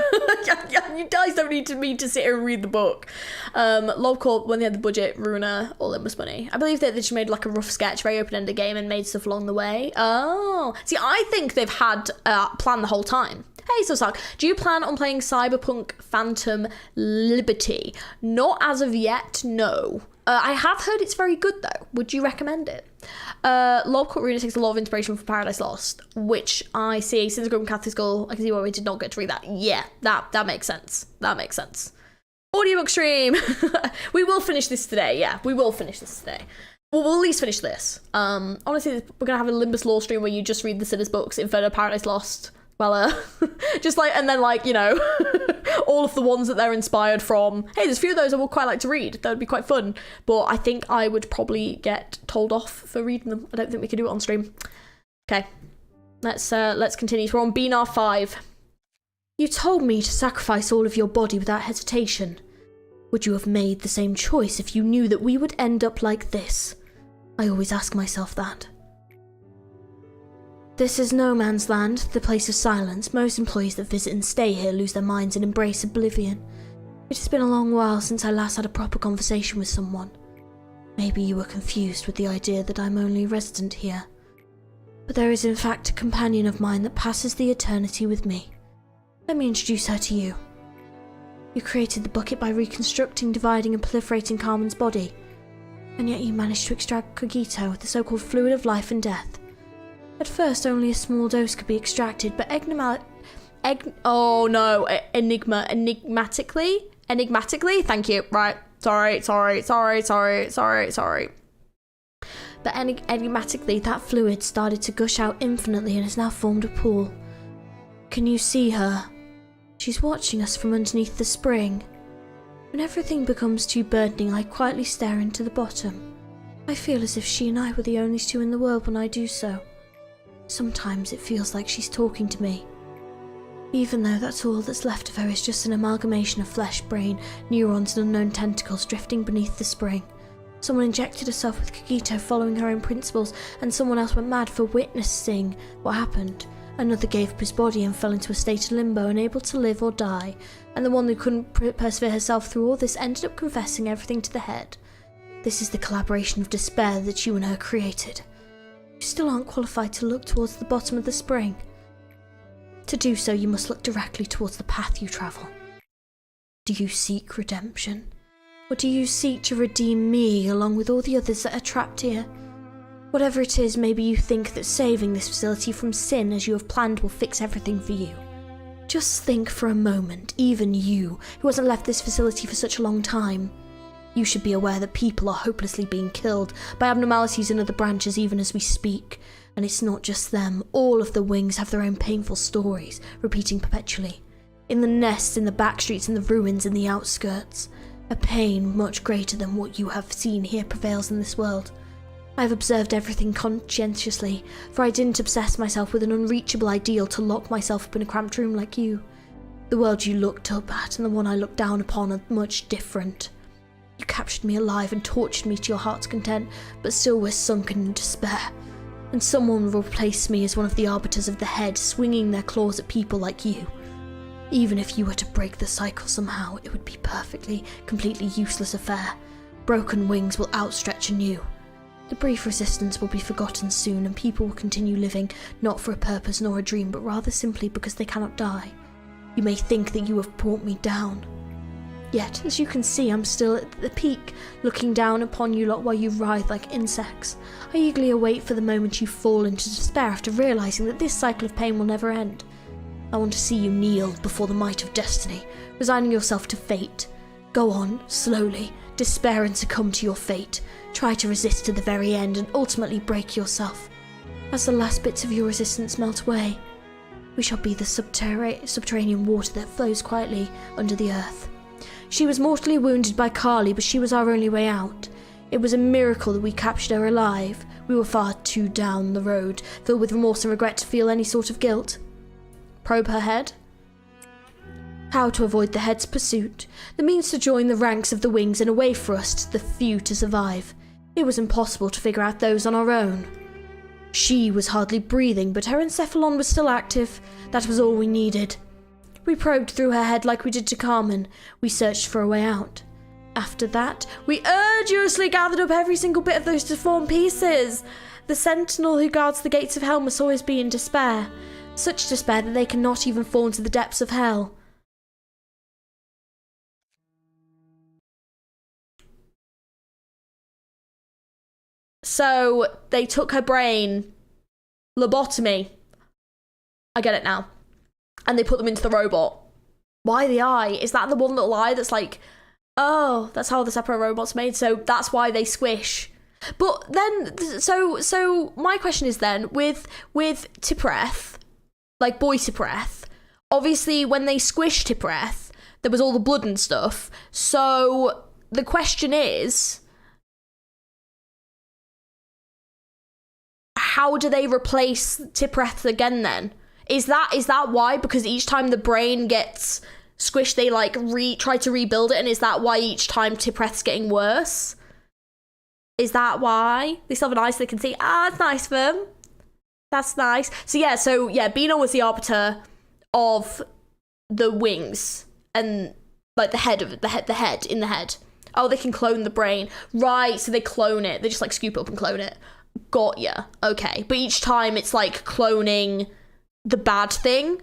Yeah, you guys don't need me to sit here and read the book. Lobotomy Corp, when they had the budget, Ruina or Limbus Money. I believe that they just made like a rough sketch, very open-ended game, and made stuff along the way. Oh, see, I think they've had a plan the whole time. Hey, Susak, do you plan on playing Cyberpunk Phantom Liberty? Not as of yet, no. I have heard it's very good though. Would you recommend it? Lobotomy Corp takes a lot of inspiration from Paradise Lost, which I see. Since growing Catholic School, I can see why we did not get to read that. Yeah, that makes sense. That makes sense. Audiobook stream. We will finish this today. Yeah, we will finish this today. We'll at least finish this. Honestly, we're gonna have a Limbus Law stream where you just read the Sinner's books instead of Paradise Lost. Well, just like, and then like, you know, all of the ones that they're inspired from. Hey, there's a few of those I would quite like to read. That would be quite fun. But I think I would probably get told off for reading them. I don't think we could do it on stream. Okay, let's continue. So we're on Benar 5. You told me to sacrifice all of your body without hesitation. Would you have made the same choice if you knew that we would end up like this? I always ask myself that. This is no man's land, the place of silence. Most employees that visit and stay here lose their minds and embrace oblivion. It has been a long while since I last had a proper conversation with someone. Maybe you were confused with the idea that I'm only a resident here. But there is in fact a companion of mine that passes the eternity with me. Let me introduce her to you. You created the bucket by reconstructing, dividing and proliferating Carmen's body. And yet you managed to extract Cogito, the so-called fluid of life and death. At first, only a small dose could be extracted, but enigmatically, thank you, right, sorry. But enigmatically, that fluid started to gush out infinitely and has now formed a pool. Can you see her? She's watching us from underneath the spring. When everything becomes too burdening, I quietly stare into the bottom. I feel as if she and I were the only two in the world when I do so. Sometimes it feels like she's talking to me. Even though that's all that's left of her is just an amalgamation of flesh, brain, neurons and unknown tentacles drifting beneath the spring. Someone injected herself with Cogito following her own principles, and someone else went mad for witnessing what happened. Another gave up his body and fell into a state of limbo, unable to live or die, and the one who couldn't persevere herself through all this ended up confessing everything to the head. This is the collaboration of despair that you and her created. You still aren't qualified to look towards the bottom of the spring. To do so, you must look directly towards the path you travel. Do you seek redemption? Or do you seek to redeem me along with all the others that are trapped here? Whatever it is, maybe you think that saving this facility from sin as you have planned will fix everything for you. Just think for a moment, even you, who hasn't left this facility for such a long time. You should be aware that people are hopelessly being killed by abnormalities in other branches even as we speak. And it's not just them. All of the wings have their own painful stories, repeating perpetually. In the nests, in the backstreets, in the ruins, in the outskirts. A pain much greater than what you have seen here prevails in this world. I've observed everything conscientiously, for I didn't obsess myself with an unreachable ideal to lock myself up in a cramped room like you. The world you looked up at and the one I looked down upon are much different. You captured me alive and tortured me to your heart's content, but still were sunken in despair. And someone replaced me as one of the arbiters of the head, swinging their claws at people like you. Even if you were to break the cycle somehow, it would be completely useless affair. Broken wings will outstretch anew. The brief resistance will be forgotten soon, and people will continue living, not for a purpose nor a dream, but rather simply because they cannot die. You may think that you have brought me down. Yet, as you can see, I'm still at the peak, looking down upon you lot while you writhe like insects. I eagerly await for the moment you fall into despair after realising that this cycle of pain will never end. I want to see you kneel before the might of destiny, resigning yourself to fate. Go on, slowly, despair and succumb to your fate. Try to resist to the very end and ultimately break yourself. As the last bits of your resistance melt away, we shall be the subterranean water that flows quietly under the earth. She was mortally wounded by Carly, but she was our only way out. It was a miracle that we captured her alive. We were far too down the road, filled with remorse and regret to feel any sort of guilt. Probe her head. How to avoid the head's pursuit, the means to join the ranks of the wings, and a way for us, the few, to survive. It was impossible to figure out those on our own. She was hardly breathing, but her encephalon was still active. That was all we needed. We probed through her head like we did to Carmen. We searched for a way out. After that, we arduously gathered up every single bit of those deformed pieces. The sentinel who guards the gates of hell must always be in despair. Such despair that they cannot even fall into the depths of hell. So, they took her brain, lobotomy. I get it now. And they put them into the robot. Why the eye? Is that the one little eye that's like, oh, that's how the separate robot's made, so that's why they squish. But then, so my question is then, with Tippereth, like boy Tippereth, obviously when they squished Tippereth, there was all the blood and stuff. So the question is, how do they replace Tippereth again then? Is that why? Because each time the brain gets squished, they like try to rebuild it, and is that why each time Tippereth's getting worse? Is that why? They still have an eye so they can see. Ah, it's nice for them. That's nice. So yeah, Bino was the arbiter of the wings and like the head in the head. Oh, they can clone the brain. Right, so they clone it. They just like scoop it up and clone it. Got ya. Okay. But each time it's like cloning the bad thing.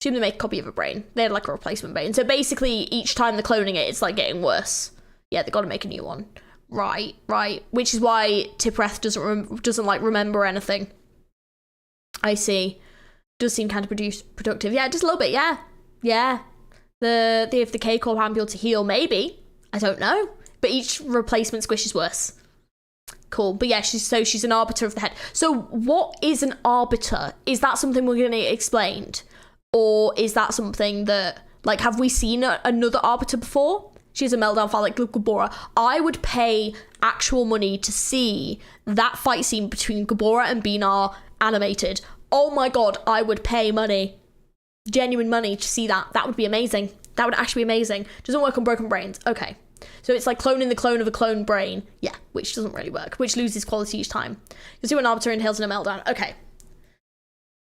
Assume they make a copy of a brain. They had like a replacement brain. So basically each time they're cloning it, it's like getting worse. Yeah, they got to make a new one. Right. Which is why Tippereth doesn't like remember anything. I see. Does seem kind of productive. Yeah, just a little bit. Yeah. If the K Corp hadn't been able to heal, maybe. I don't know. But each replacement squish is worse. Cool. But yeah, she's an arbiter of the head. So what is an arbiter? Is that something we're going to get explained? Or is that something that, like, have we seen another arbiter before? She has a meltdown file like Gabora. I would pay actual money to see that fight scene between Gabora and Binar animated. Oh my god, I would pay money. Genuine money to see that. That would be amazing. That would actually be amazing. Doesn't work on broken brains. Okay. So it's like cloning the clone of a cloned brain. Yeah, which doesn't really work, which loses quality each time. You'll see what an arbiter entails in a meltdown. Okay.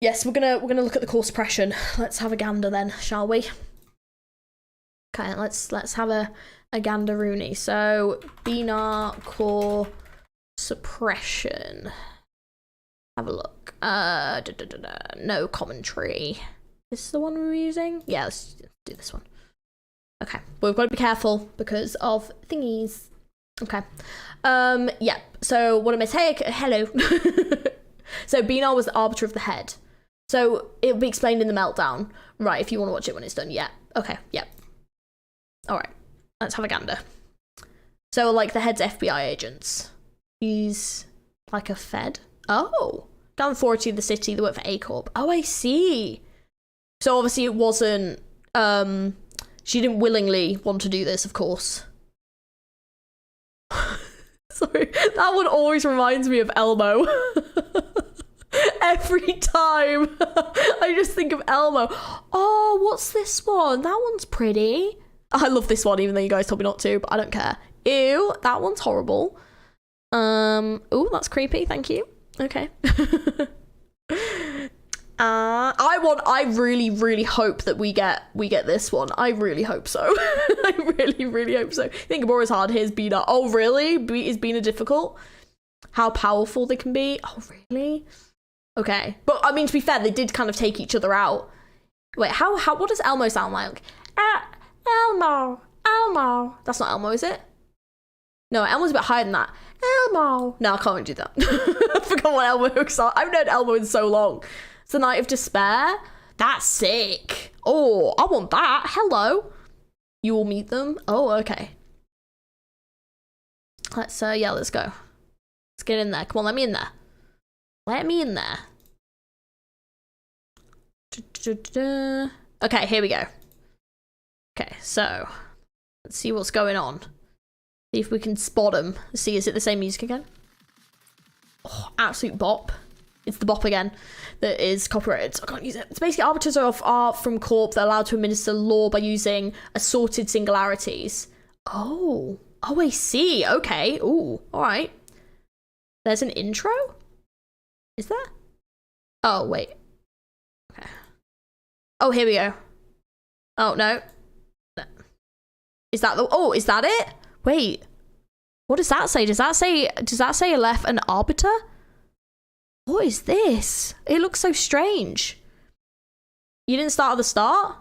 Yes, we're gonna look at the core suppression. Let's have a gander then, shall we? Okay, let's have a gander Rooney. So Binar core suppression. Have a look. No commentary. This is the one we were using? Yeah, let's do this one. Okay, we've got to be careful because of thingies. Okay. Yeah. So what am I saying? Hello. So Binar was the arbiter of the head. So it'll be explained in the meltdown. Right, if you want to watch it when it's done. Yeah. Okay, yeah. Alright. Let's have a gander. So like the head's FBI agents. He's like a Fed. Oh. Down authority of the city, they work for A Corp. Oh, I see. So obviously it wasn't she didn't willingly want to do this, of course. Sorry, that one always reminds me of Elmo. Every time I just think of Elmo. Oh, what's this one? That one's pretty. I love this one, even though you guys told me not to, but I don't care. Ew, that one's horrible. Oh, that's creepy. Thank you. Okay. I really, really hope that we get this one. I really hope so. I really, really hope so. I think Gamora's hard. Here's Bina. Oh, really? Is Bina difficult? How powerful they can be? Oh, really? Okay. But, I mean, to be fair, they did kind of take each other out. Wait, what does Elmo sound like? Elmo. That's not Elmo, is it? No, Elmo's a bit higher than that. Elmo. No, I can't do that. I forgot what Elmo looks like. I've known Elmo in so long. It's the Night of Despair. That's sick. Oh, I want that. Hello. You will meet them. Oh, okay. Let's go. Let's get in there. Come on, let me in there. Let me in there. Okay, here we go. Okay, so let's see what's going on. See if we can spot them. See, is it the same music again? Oh, absolute bop. It's the bop again that is copyrighted, so I can't use it. It's basically arbiters of art from Corp that are allowed to administer law by using assorted singularities. Oh, I see. Okay. Ooh, all right. There's an intro? Is there? Oh, wait. Okay. Oh, here we go. Oh, no. Is that is that it? Wait. What does that say? Does that say left an arbiter? What is this? It looks so strange. You didn't start at the start?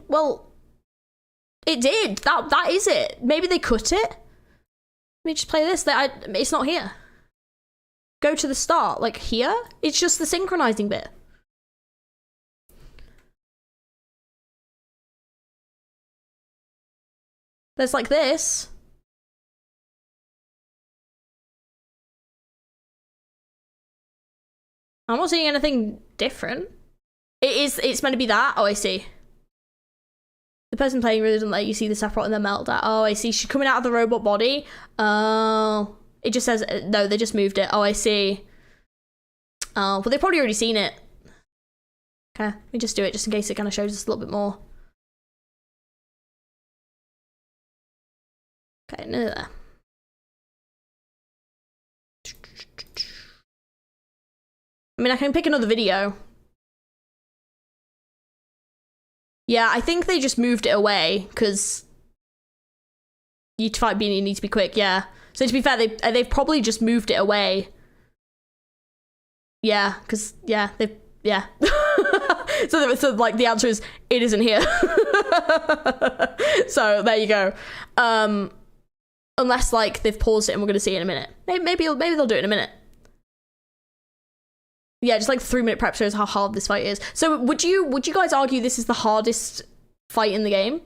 Well, it did. That is it. Maybe they cut it. Let me just play this. It's not here. Go to the start, like here. It's just the synchronizing bit. There's like this. I'm not seeing anything different. It's meant to be that. Oh, I see. The person playing really doesn't let you see the Sephiroth and then melt that. Oh, I see. She's coming out of the robot body. Oh, it just says, no, they just moved it. Oh, I see. Oh, well, they've probably already seen it. Okay, let me just do it just in case it kind of shows us a little bit more. Okay, no, there. I mean, I can pick another video. Yeah, I think they just moved it away because you to fight Beanie, you need to be quick. Yeah. So to be fair, they've probably just moved it away. Yeah, because yeah. So like the answer is it isn't here. So there you go. Unless like they've paused it and we're gonna see it in a minute. Maybe they'll do it in a minute. Yeah, just like 3-minute prep shows how hard this fight is. So would you guys argue this is the hardest fight in the game?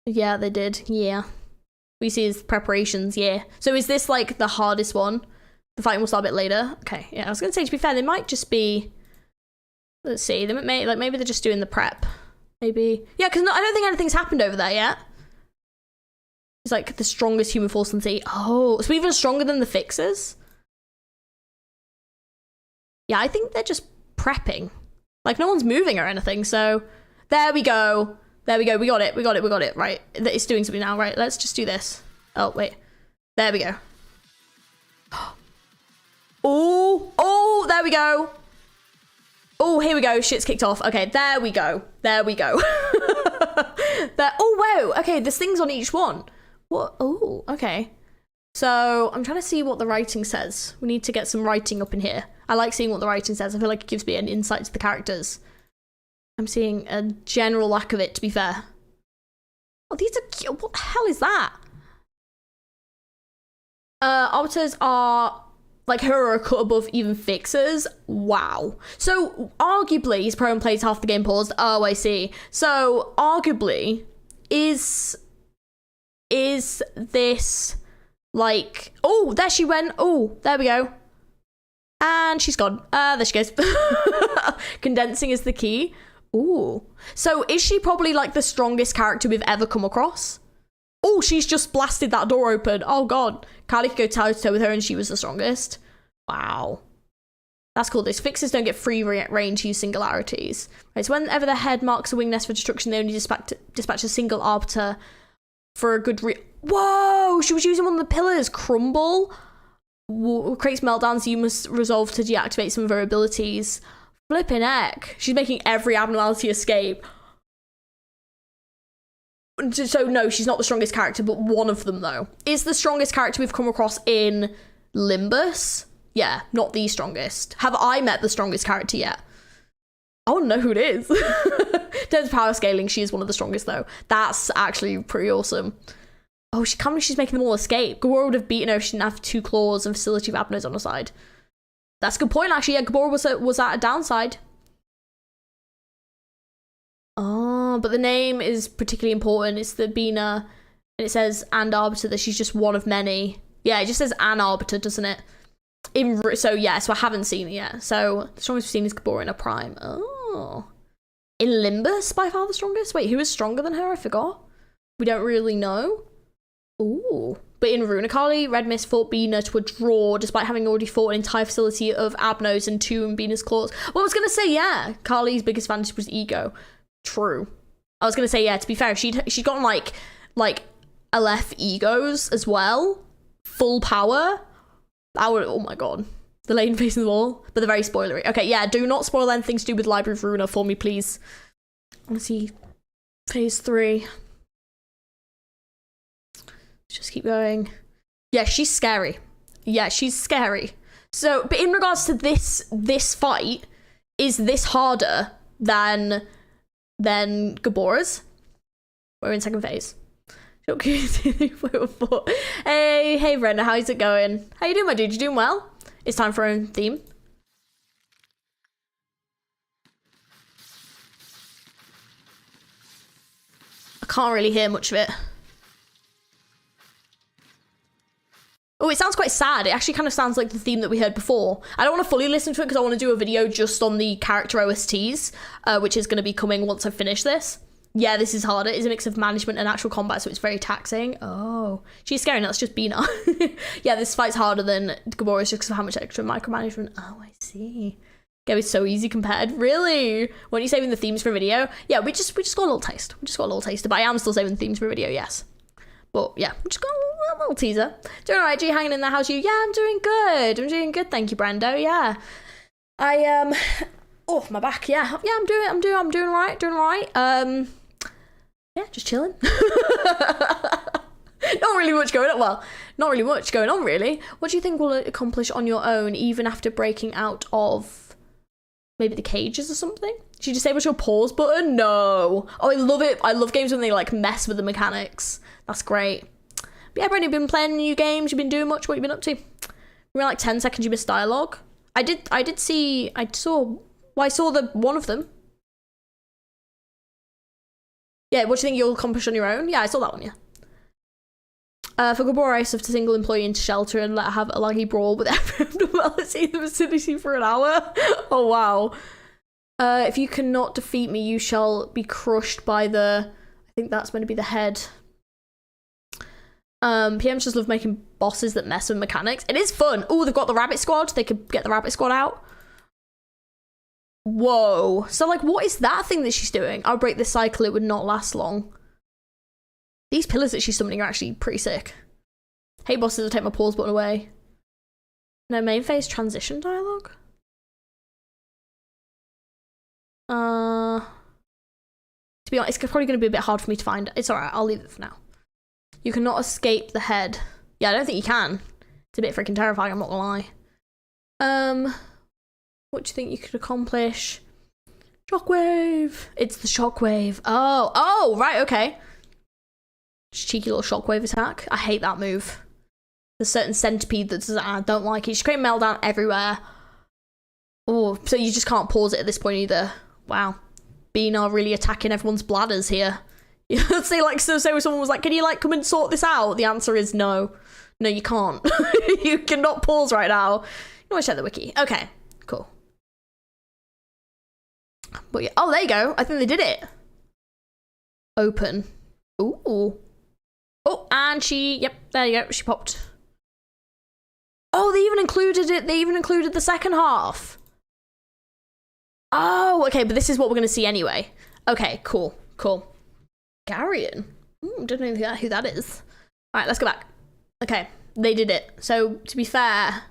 Yeah, they did. Yeah. We see his preparations, yeah. So is this like the hardest one? The fighting will start a bit later. Okay, yeah, I was gonna say, to be fair, they might just be, let's see, maybe they're just doing the prep. Maybe. Yeah, because I don't think anything's happened over there yet. It's like the strongest human force in the sea. Oh, so even stronger than the fixers? Yeah, I think they're just prepping. Like, no one's moving or anything, so there we go. There we go. We got it. Right. It's doing something now, right? Let's just do this. Oh, wait. There we go. Oh, there we go. Oh, here we go. Shit's kicked off. Okay, there we go. There. Oh, wow. Okay, there's things on each one. What? Oh, okay. So I'm trying to see what the writing says. We need to get some writing up in here. I like seeing what the writing says. I feel like it gives me an insight to the characters. I'm seeing a general lack of it, to be fair. Oh, these are cute. What the hell is that? Arbiters are like her are a cut above even fixers. Wow. So arguably, he's pro and plays half the game paused. Oh, I see. So arguably, is this like? Oh, there she went. Oh, there we go. And she's gone. There she goes. Condensing is the key. Ooh. So is she probably like the strongest character we've ever come across? Oh, she's just blasted that door open. Oh god. Carly could go toe-to-toe with her and she was the strongest. Wow. That's cool. These fixers don't get free reign to use singularities. Right, so whenever the head marks a wing nest for destruction, they only dispatch a single arbiter for a good Whoa! She was using one of the pillars. Crumble. Creates meltdowns, so you must resolve to deactivate some of her abilities. Flipping heck. She's making every abnormality escape. So no, she's not the strongest character, but one of them though. Is the strongest character we've come across in Limbus? Yeah, not the strongest. Have I met the strongest character yet? I want to know who it is. In terms of power scaling, she is one of the strongest though. That's actually pretty awesome. Oh, she can't believe she's making them all escape. Gabora would have beaten her if she didn't have 2 claws and facility of abnos on her side. That's a good point actually. Yeah, Gabora was at a downside. Oh, but the name is particularly important. It's the Bina, and it says and arbiter, that she's just one of many. Yeah, it just says an arbiter, doesn't it? So I haven't seen it yet. So the strongest we've seen is Gabora in her prime. Oh. In Limbus, by far the strongest? Wait, who is stronger than her? I forgot. We don't really know. Ooh. But in Ruina, Carly, Red Mist fought Bina to a draw, despite having already fought an entire facility of abnos and 2 in Bina's claws. Well, I was going to say, yeah, Carly's biggest advantage was ego. True. I was going to say, yeah, to be fair, she'd gotten like LF egos as well. Full power. That would, oh my god. The lane facing the wall, but they're very spoilery. Okay, yeah, do not spoil anything to do with Library of Ruina for me, please. I want to see phase 3. Just keep going. Yeah, she's scary. Yeah, she's scary. So, but in regards to this fight, is this harder than Gabora's? We're in second phase. Hey Brenda, how's it going? How you doing, my dude? You doing well? It's time for our own theme. I can't really hear much of it. Oh, it sounds quite sad. It actually kind of sounds like the theme that we heard before. I don't want to fully listen to it because I want to do a video just on the character OSTs, which is going to be coming once I finish this. Yeah, this is harder. It's a mix of management and actual combat, so it's very taxing. Oh, she's scary. That's just Bina. Yeah, this fight's harder than Gabora's just because of how much extra micromanagement. Oh, I see. Go is so easy compared. Really? Weren't you saving the themes for a video? Yeah, we just got a little taste. We just got a little taste. But I am still saving the themes for a video, yes. But yeah, we just got a little teaser. Doing alright, G, hanging in there. How's you? Yeah, I'm doing good. I'm doing good, thank you, Brando. Yeah. Oh, my back, yeah. Yeah, I'm doing alright, doing alright. Yeah, just chilling. Not really much going on. Well, not really much going on, really. What do you think we'll accomplish on your own, even after breaking out of maybe the cages or something? Should you disable your pause button? No. Oh, I love it. I love games when they like mess with the mechanics. That's great. But yeah, Brandon, you've been playing new games. You've been doing much. What have you been up to? We were like 10 seconds. You missed dialogue. I saw the one of them. Yeah, what do you think you'll accomplish on your own? Yeah, I saw that one, yeah. For Gabora, I stuffed a single employee into shelter and let her have a laggy brawl with every abnormality in the vicinity for an hour. Oh, wow. If you cannot defeat me, you shall be crushed by I think that's meant to be the head. PMs just love making bosses that mess with mechanics. It is fun. Oh, they've got the rabbit squad. They could get the rabbit squad out. Whoa. So, like, what is that thing that she's doing? I'll break this cycle. It would not last long. These pillars that she's summoning are actually pretty sick. Hey, bosses, I'll take my pause button away. No, main phase transition dialogue? To be honest, it's probably going to be a bit hard for me to find. It's alright, I'll leave it for now. You cannot escape the head. Yeah, I don't think you can. It's a bit freaking terrifying, I'm not gonna lie. What do you think you could accomplish? Shockwave! It's the shockwave. Oh, right, okay. Just cheeky little shockwave attack. I hate that move. There's a certain centipede that I don't like it. She's creating meltdown everywhere. Oh, so you just can't pause it at this point either. Wow. Bina really attacking everyone's bladders here. Let's say, like, so say someone was like, can you, like, come and sort this out? The answer is no. No, you can't. You cannot pause right now. You know, check the wiki. Okay, cool. But yeah, oh, there you go. I think they did it. Open. Ooh. Oh, and she, yep, there you go, she popped. Oh, they even included it, they even included the second half. Oh, okay, but this is what we're going to see anyway. Okay, cool. Garion. Don't know who that is. All right, let's go back. Okay, they did it. So, to be fair,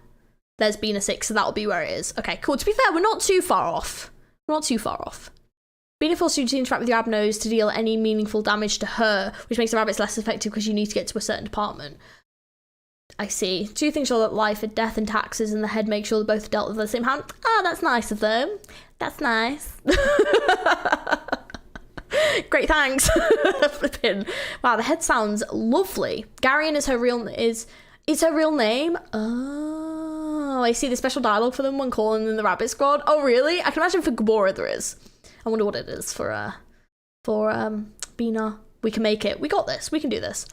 there's been a 6, so that'll be where it is. Okay, cool. To be fair, we're not too far off. Being forced you to interact with your abnos to deal any meaningful damage to her, which makes the rabbits less effective because you need to get to a certain department. I see. 2 things sure that life, death, and taxes, and the head make sure they're both dealt with at the same hand. Oh, that's nice of them. That's nice. Great, thanks. Flipping. Wow, the head sounds lovely. Garion is her real name. Oh, I see the special dialogue for them when calling in the rabbit squad. Oh, really? I can imagine for Gabora there is. I wonder what it is for Bina. We can make it. We got this. We can do this.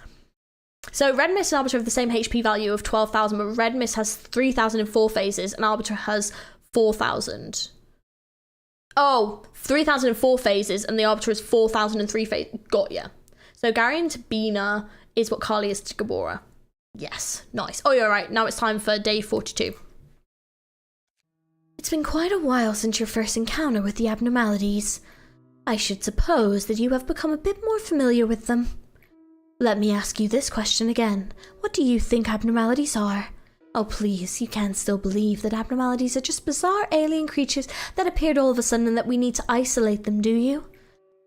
So Red Mist and Arbiter have the same HP value of 12,000, but Red Mist has 3,000 in 4 phases, and Arbiter has 4,000. Oh, 3,000 in 4 phases, and the Arbiter is 4,000 in 3 phases. Got ya. So Garion to Bina is what Carly is to Gabora. Yes, nice. Oh, you're right. Now it's time for day 42. It's been quite a while since your first encounter with the abnormalities. I should suppose that you have become a bit more familiar with them. Let me ask you this question again. What do you think abnormalities are? Oh please, you can't still believe that abnormalities are just bizarre alien creatures that appeared all of a sudden and that we need to isolate them, do you?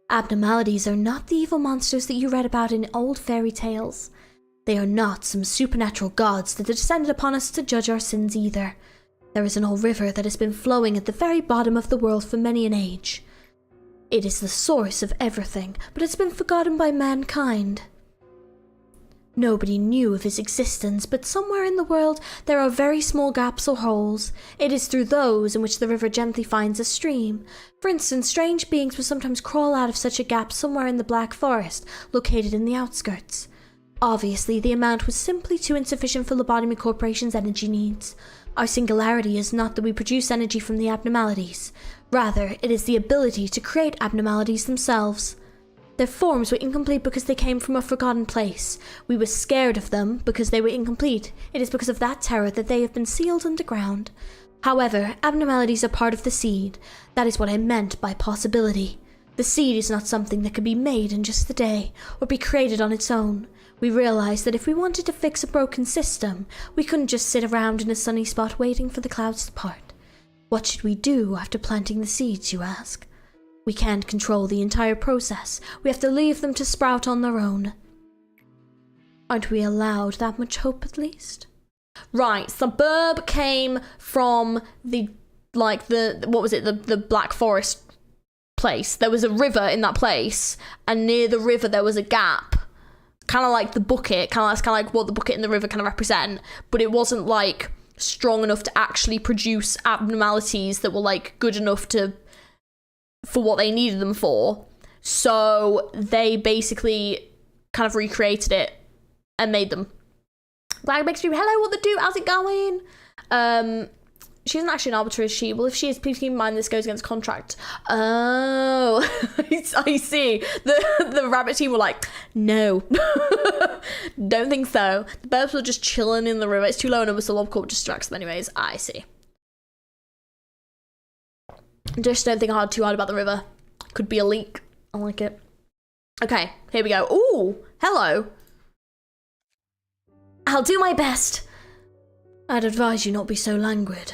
Abnormalities are not the evil monsters that you read about in old fairy tales. They are not some supernatural gods that have descended upon us to judge our sins either. There is an old river that has been flowing at the very bottom of the world for many an age. It is the source of everything, but it's been forgotten by mankind. Nobody knew of its existence, but somewhere in the world there are very small gaps or holes. It is through those in which the river gently finds a stream. For instance, strange beings will sometimes crawl out of such a gap somewhere in the Black Forest, located in the outskirts. Obviously, the amount was simply too insufficient for Lobotomy Corporation's energy needs. Our singularity is not that we produce energy from the abnormalities. Rather, it is the ability to create abnormalities themselves. Their forms were incomplete because they came from a forgotten place. We were scared of them because they were incomplete. It is because of that terror that they have been sealed underground. However, abnormalities are part of the seed. That is what I meant by possibility. The seed is not something that could be made in just a day, or be created on its own. We realized that if we wanted to fix a broken system, we couldn't just sit around in a sunny spot waiting for the clouds to part. What should we do after planting the seeds, you ask? We can't control the entire process. We have to leave them to sprout on their own. Aren't we allowed that much hope at least? Right, Suburb came from the Black Forest place. There was a river in that place, and near the river there was a gap. Kind of like the bucket, kind of like what the bucket and the river kind of represent, but it wasn't like strong enough to actually produce abnormalities that were like good enough for what they needed them for. So they basically kind of recreated it and made them. Black Big Stream, hello, what the do? How's it going? She isn't actually an arbiter, is she? Well, if she is, please keep in mind this goes against contract. Oh, I see. The rabbit team were like, no. Don't think so. The birds were just chilling in the river. It's too low and so Lobotomy Corp distracts them anyways. I see. Just don't think too hard about the river. Could be a leak. I like it. Okay, here we go. Ooh, hello. I'll do my best. I'd advise you not be so languid.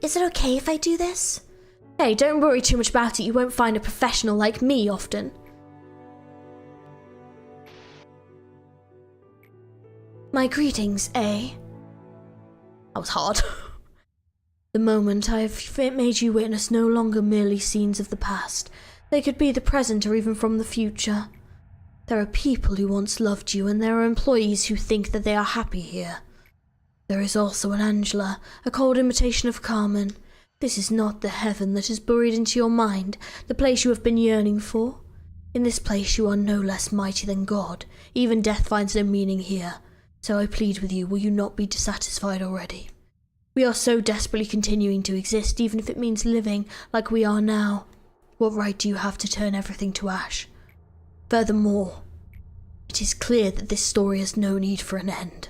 Is it okay if I do this? Hey, don't worry too much about it. You won't find a professional like me often. My greetings, eh? That was hard. The moment I have made you witness no longer merely scenes of the past. They could be the present or even from the future. There are people who once loved you, and there are employees who think that they are happy here. There is also an Angela, a cold imitation of Carmen. This is not the heaven that is buried into your mind, the place you have been yearning for. In this place you are no less mighty than God. Even death finds no meaning here. So I plead with you, will you not be dissatisfied already? We are so desperately continuing to exist, even if it means living like we are now. What right do you have to turn everything to ash? Furthermore, It is clear that this story has no need for an end.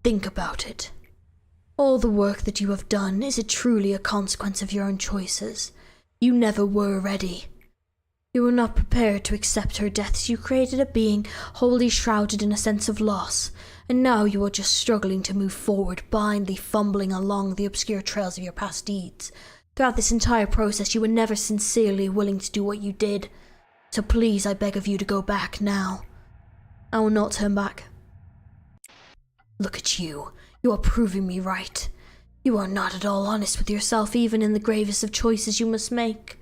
Think about it. All the work that you have done, is it truly a consequence of your own choices? You never were ready. You were not prepared to accept her death, so you created a being wholly shrouded in a sense of loss, and now you are just struggling to move forward, blindly fumbling along the obscure trails of your past deeds. Throughout this entire process, you were never sincerely willing to do what you did. So please, I beg of you to go back now. I will not turn back. Look at you. You are proving me right. You are not at all honest with yourself, even in the gravest of choices you must make.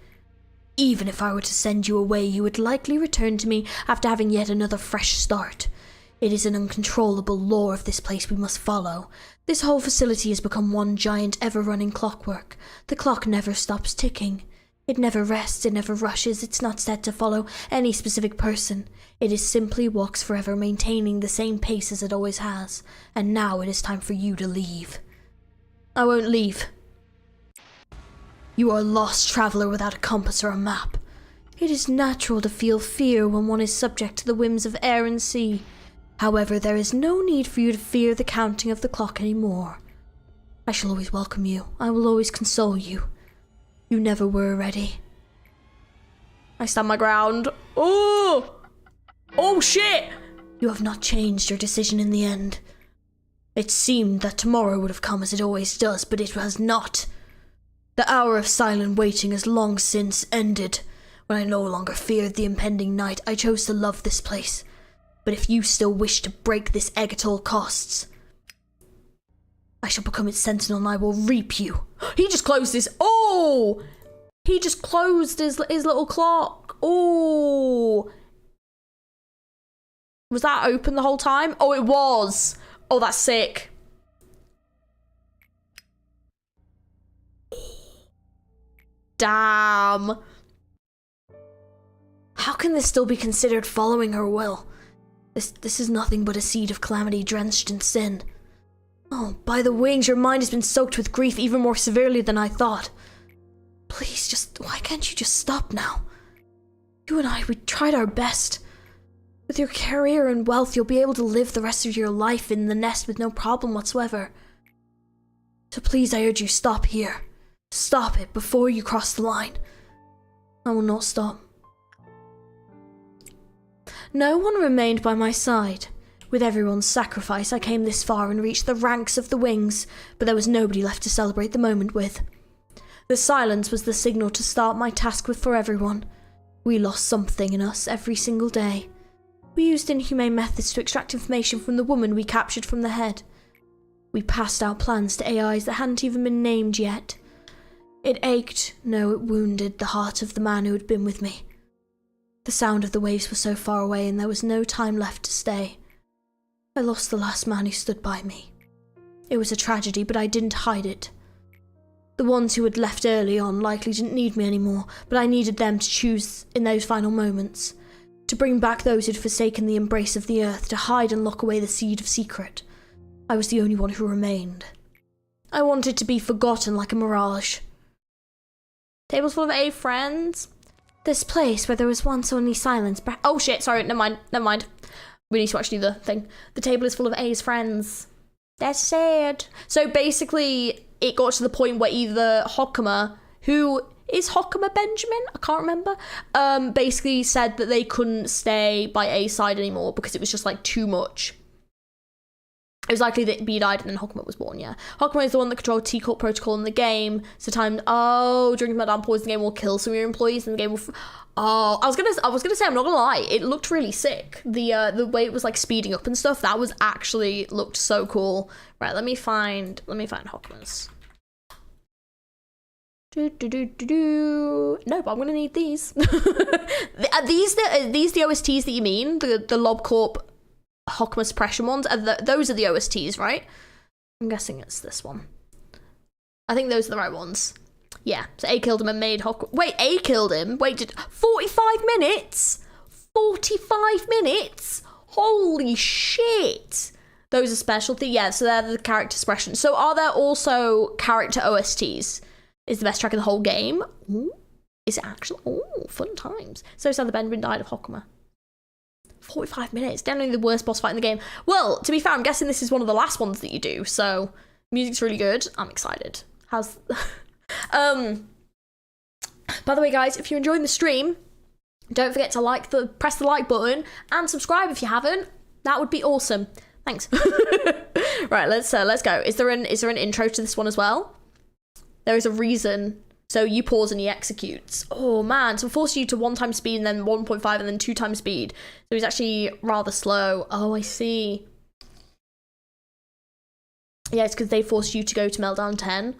Even if I were to send you away, you would likely return to me after having yet another fresh start. It is an uncontrollable law of this place we must follow. This whole facility has become one giant ever-running clockwork. The clock never stops ticking. It never rests, it never rushes, it's not set to follow any specific person. It is simply walks forever, maintaining the same pace as it always has. And now it is time for you to leave. I won't leave. You are a lost traveller without a compass or a map. It is natural to feel fear when one is subject to the whims of air and sea. However, there is no need for you to fear the counting of the clock anymore. I shall always welcome you. I will always console you. You never were ready. I stand my ground. Oh! Oh shit! You have not changed your decision in the end. It seemed that tomorrow would have come as it always does, but it has not. The hour of silent waiting has long since ended. When I no longer feared the impending night, I chose to love this place. But if you still wish to break this egg at all costs, I shall become its sentinel and I will reap you. He just closed his... Oh! He just closed his little clock. Oh! Was that open the whole time? Oh, it was. Oh, that's sick. Damn. How can this still be considered following her will? This is nothing but a seed of calamity drenched in sin. Oh, by the wings, your mind has been soaked with grief even more severely than I thought. Please, why can't you just stop now? You and I, we tried our best. With your career and wealth, you'll be able to live the rest of your life in the nest with no problem whatsoever. So please, I urge you, stop here. Stop it before you cross the line. I will not stop. No one remained by my side. With everyone's sacrifice, I came this far and reached the ranks of the wings, but there was nobody left to celebrate the moment with. The silence was the signal to start my task with for everyone. We lost something in us every single day. We used inhumane methods to extract information from the woman we captured from the head. We passed out plans to AIs that hadn't even been named yet. It ached, no, it wounded the heart of the man who had been with me. The sound of the waves was so far away and there was no time left to stay. I lost the last man who stood by me. It was a tragedy, but I didn't hide it. The ones who had left early on likely didn't need me anymore, but I needed them to choose in those final moments. To bring back those who'd forsaken the embrace of the earth, to hide and lock away the seed of secret. I was the only one who remained. I wanted to be forgotten like a mirage. Tables full of A friends. This place where there was once only silence. Oh shit, sorry, never mind. We need to actually do the thing. The table is full of A's friends. That's sad. So basically, it got to the point where either Hokuma, who is Hokuma Benjamin? I can't remember. Basically said that they couldn't stay by A's side anymore because it was just like too much. It was likely that B died and then Hokuma was born, yeah. Hokuma is the one that controlled T-Corp protocol in the game. So drinking Madame poison the game will kill some of your employees and the game will... I was gonna say, I'm not gonna lie, it looked really sick. The way it was like speeding up and stuff, that was actually looked so cool. Right, let me find Hokuma's. No, but I'm gonna need these. Are these the OSTs that you mean? The Lob Corp Hokuma suppression ones? Those are the OSTs, right? I'm guessing it's this one. I think those are the right ones. Yeah, so A killed him and made Hokuma... Wait, A killed him? Wait, 45 minutes? 45 minutes? Holy shit! Those are specialty? Yeah, so they're the character suppression. So are there also character OSTs? Is the best track in the whole game? Ooh, is it actually? Oh, fun times. So sad the Benjamin died of Hokuma. 45 minutes. Definitely the worst boss fight in the game. Well, to be fair, I'm guessing this is one of the last ones that you do. So music's really good. I'm excited. How's by the way, guys, if you're enjoying the stream, don't forget to press the like button and subscribe if you haven't. That would be awesome. Thanks. Right, let's go. Is there an intro to this one as well? There is a reason. So you pause and he executes. Oh man, so force you to 1 time speed and then 1.5 and then 2 times speed. So he's actually rather slow. Oh, I see. Yeah, it's because they forced you to go to meltdown 10.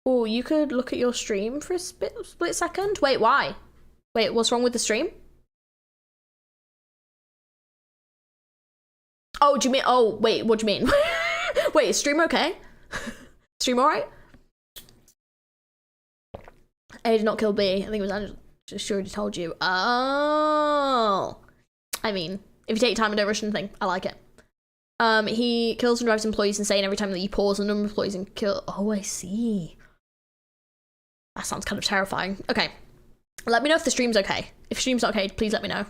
Oh, you could look at your stream for a split second. Wait, why? Wait, what's wrong with the stream? Oh, do you mean? Oh, wait, what do you mean? Wait, is stream okay? Stream alright? A did not kill B. I think it was Angela. Just already told you. Oh. I mean, if you take time and don't rush anything, I like it. He kills and drives employees insane every time that you pause. The number of employees and kill. Oh, I see. That sounds kind of terrifying. Okay. Let me know if the stream's okay. If stream's not okay, please let me know.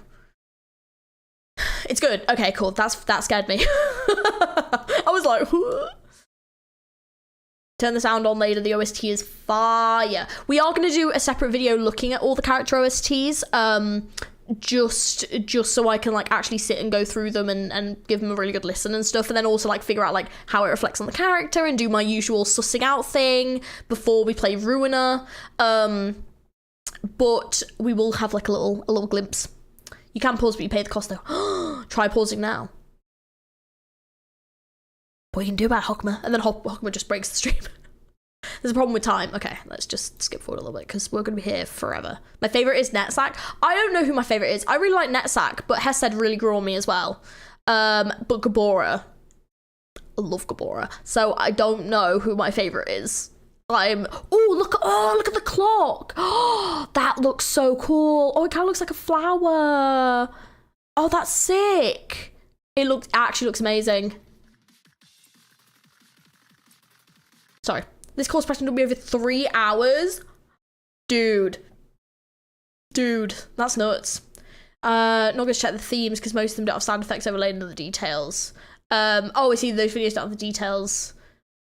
It's good. Okay, cool. That scared me. I was like, whoa. Turn the sound on later. The OST is fire. We are going to do a separate video looking at all the character OSTs. Just so I can like actually sit and go through them and give them a really good listen and stuff, and then also like figure out like how it reflects on the character and do my usual sussing out thing before we play Ruina. But we will have like a little glimpse. You can pause, but you pay the cost though. Try pausing now. What you can do about Hockma, and then Hockma just breaks the stream. There's a problem with time. Okay, let's just skip forward a little bit because we're going to be here forever. My favourite is Netsack. I don't know who my favourite is. I really like Netsack, but Hesed really grew on me as well. But Gabora. I love Gabora. So I don't know who my favourite is. Look at the clock. Oh, that looks so cool. Oh, it kind of looks like a flower. Oh, that's sick. It actually looks amazing. Sorry. This course pressing will be over 3 hours. Dude, that's nuts. Not going to check the themes because most of them don't have sound effects overlaid into the details. Oh, I see those videos don't have the details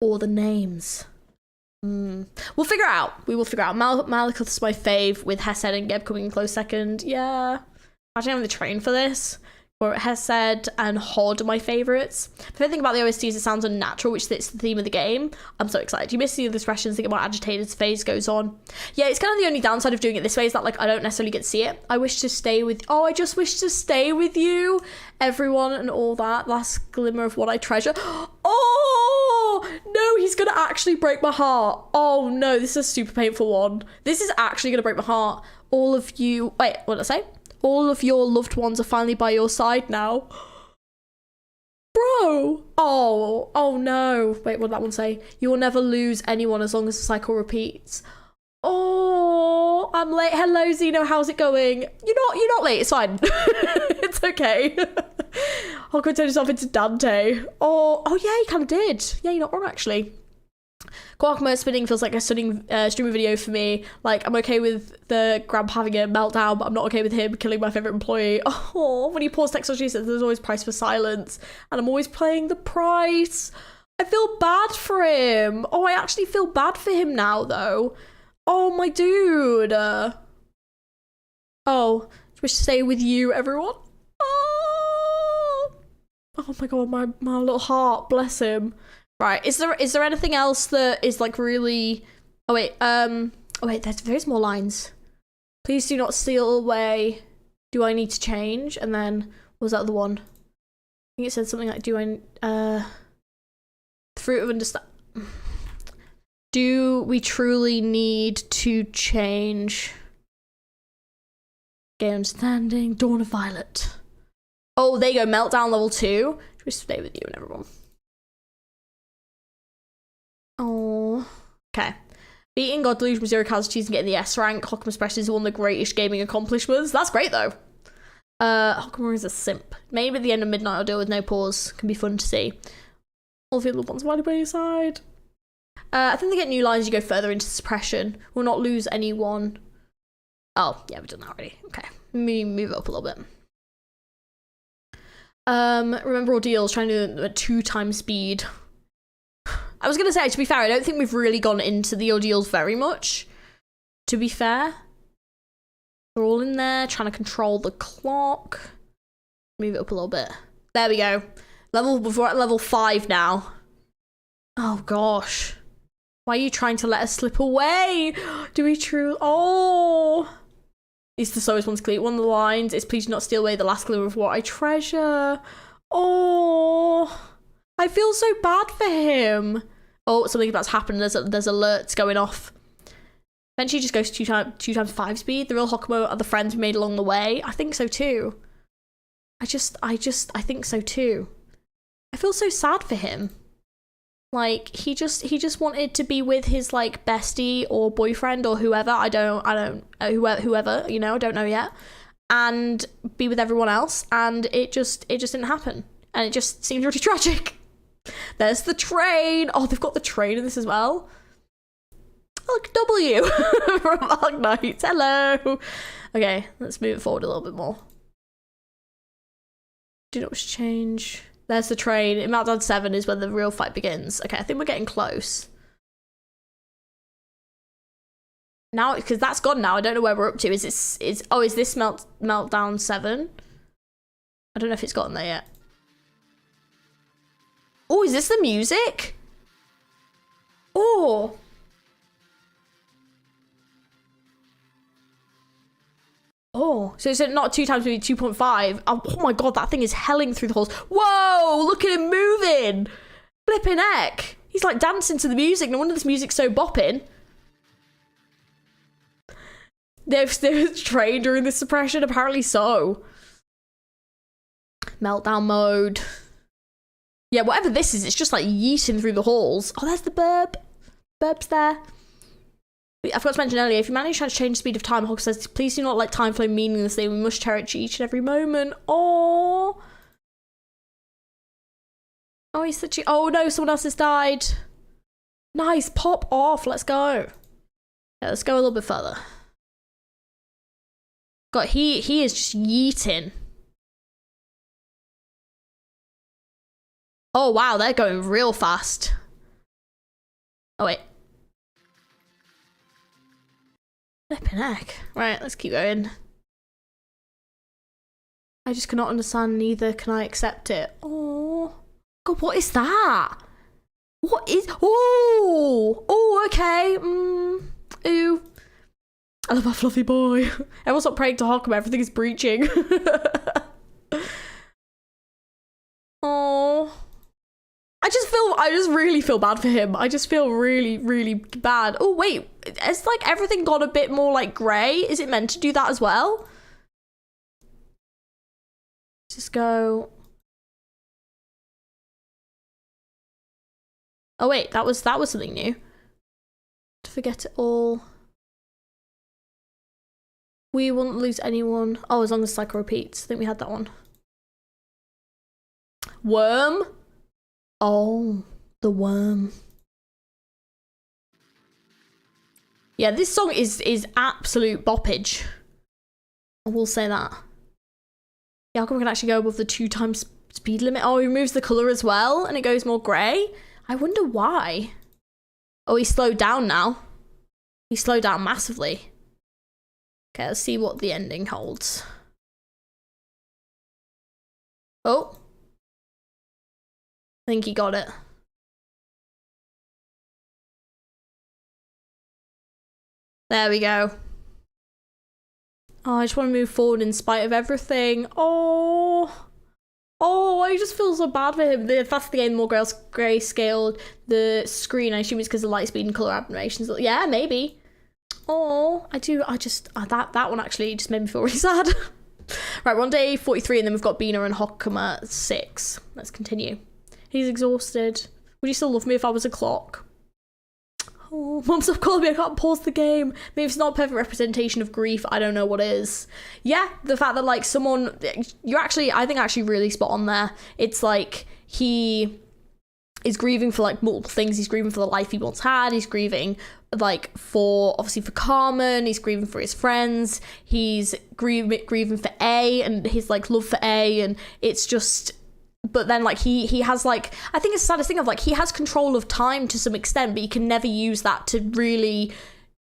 or the names. We'll figure it out. We will figure it out. Malikuth's my fave with Hesed and Geb coming in close second. Yeah. Imagine having the train for this. Or Hesed and Hod are my favourites. If I think about the OSTs, it sounds unnatural, which fits the theme of the game. I'm so excited. You miss the expressions, think about agitated as phase goes on. Yeah, it's kind of the only downside of doing it this way is that like I don't necessarily get to see it. I just wish to stay with you, everyone, and all that. Last glimmer of what I treasure. Oh no, he's gonna actually break my heart. Oh no, this is a super painful one. This is actually gonna break my heart. All of you, wait, what did I say? All of your loved ones are finally by your side now. Bro! Oh no. Wait, what did that one say? You will never lose anyone as long as the cycle repeats. Oh, I'm late. Hello, Zeno, how's it going? You're not late, it's fine. It's okay. I'll go turn yourself into Dante. Oh yeah, you kind of did. Yeah, you're not wrong, actually. Quarkma spinning feels like a stunning streaming video for me. Like, I'm okay with the Grab having a meltdown, but I'm not okay with him killing my favourite employee. Oh, when he paused technology, says there's always price for silence, and I'm always paying the price. I feel bad for him. Oh, I actually feel bad for him now, though. Oh, my dude. Oh, wish to stay with you, everyone. Oh my god, my little heart, bless him. Right, is there anything else that is like really... Oh wait, there's more lines. Please do not steal away. Do I need to change? And then, what was that other one? I think it said something like, the fruit of understand... Do we truly need to change? Gain understanding, Dawn of Violet. Oh, there you go, Meltdown level 2. Should we stay with you and everyone? Oh, okay. Beating God Delusion with 0 casualties and getting the S rank. Hockma Expression is one of the greatest gaming accomplishments. That's great though. Hockma is a simp. Maybe at the end of midnight I'll deal with no pause. Can be fun to see. All of your loved ones by your side. I think they get new lines as you go further into suppression. We'll not lose anyone. Oh, yeah, we've done that already. Okay. Move it up a little bit. Remember ordeals, trying to do a 2 times speed. I was gonna say, to be fair, I don't think we've really gone into the ordeals very much. To be fair. We're all in there, trying to control the clock. Move it up a little bit. There we go. We're at level 5 now. Oh gosh. Why are you trying to let us slip away? Do we truly? Oh. It's the slowest one to complete. One of the lines is, please do not steal away the last glimmer of what I treasure. Oh. I feel so bad for him. Oh, something about to happen. There's alerts going off. Eventually just goes to 2 times 5 speed. The real Hokumo are the friends we made along the way. I think so too. I think so too. I feel so sad for him. Like, he just wanted to be with his, like, bestie or boyfriend or whoever. Whoever, you know, I don't know yet. And be with everyone else. And it just didn't happen. And it just seems really tragic. There's the train. Oh, they've got the train in this as well. Look, W from Arc Knights. Hello. Okay, let's move it forward a little bit more. Do not wish to change. There's the train. In Meltdown 7 is where the real fight begins. Okay, I think we're getting close. Now, because that's gone now. I don't know where we're up to. Is this Meltdown 7? I don't know if it's gotten there yet. Oh, is this the music? Oh. Oh, so it's not 2 times maybe 2.5. Oh my god, that thing is helling through the halls. Whoa, look at him moving. Flipping heck. He's like dancing to the music. No wonder this music's so bopping. There's train during this suppression, apparently so. Meltdown mode. Yeah, whatever this is, it's just like yeeting through the halls. Oh, there's the burb. Burb's there. I forgot to mention earlier, if you manage to change the speed of time, Hog says, please do not let time flow meaninglessly. We must cherish each and every moment. Oh. Oh, he's such a... Oh no, someone else has died. Nice, pop off. Let's go. Yeah, let's go a little bit further. God, he is just yeeting. Oh wow, they're going real fast. Oh wait. Flipping heck. Right, let's keep going. I just cannot understand, neither can I accept it. Oh. God, what is that? What is... Oh! Oh, okay. Ooh. I love our fluffy boy. Everyone's not praying to Hokum, everything is breaching. Oh. I just really feel bad for him. I just feel really, really bad. Oh, wait. Has, like, everything gone a bit more, like, grey? Is it meant to do that as well? Just go... Oh, wait. That was something new. To forget it all. We won't lose anyone. Oh, as long as the cycle repeats. I think we had that one. Worm? Oh, the worm. Yeah, this song is absolute boppage. I will say that. Yeah, how come we can actually go above the 2 times speed limit? Oh, he removes the colour as well, and it goes more grey. I wonder why. Oh, he slowed down now. He slowed down massively. Okay, let's see what the ending holds. Oh. I think he got it. There we go. Oh, I just want to move forward in spite of everything. Oh. Oh, I just feel so bad for him. The faster the game, the more grayscale the screen. I assume it's because of light speed and colour aberrations. Yeah, maybe. Oh, that one actually just made me feel really sad. Right, we're on day 43 and then we've got Bina and Hokuma 6. Let's continue. He's exhausted. Would you still love me if I was a clock? Oh, Mum, stop calling me. I can't pause the game. Maybe it's not a perfect representation of grief. I don't know what is. Yeah, the fact that, like, someone... I think actually really spot on there. It's like, he is grieving for like multiple things. He's grieving for the life he once had. He's grieving like for obviously for Carmen. He's grieving for his friends. He's grieving for A and his like love for A, and it's just. But then like he has like, I think it's the saddest thing of like he has control of time to some extent, but he can never use that to really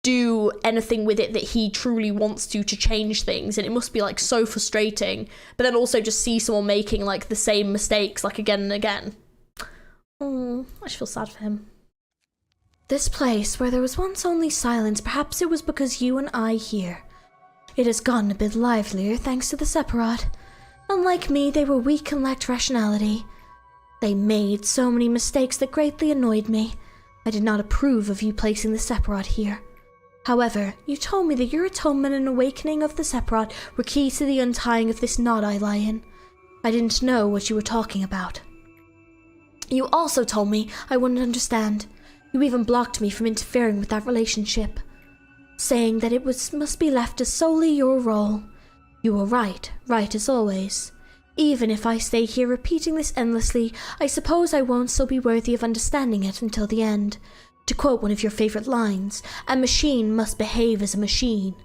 do anything with it that he truly wants to change things, and it must be like so frustrating. But then also just see someone making like the same mistakes like again and again. Oh, I just feel sad for him. This place where there was once only silence, perhaps it was because you and I here. It has gotten a bit livelier thanks to the Separate. Unlike me, they were weak and lacked rationality. They made so many mistakes that greatly annoyed me. I did not approve of you placing the Separate here. However, you told me that your atonement and awakening of the Separate were key to the untying of this knot I lie in. I didn't know what you were talking about. You also told me I wouldn't understand. You even blocked me from interfering with that relationship, saying that it must be left as solely your role. You were right as always. Even if I stay here repeating this endlessly, I suppose I won't still be worthy of understanding it until the end. To quote one of your favourite lines, a machine must behave as a machine.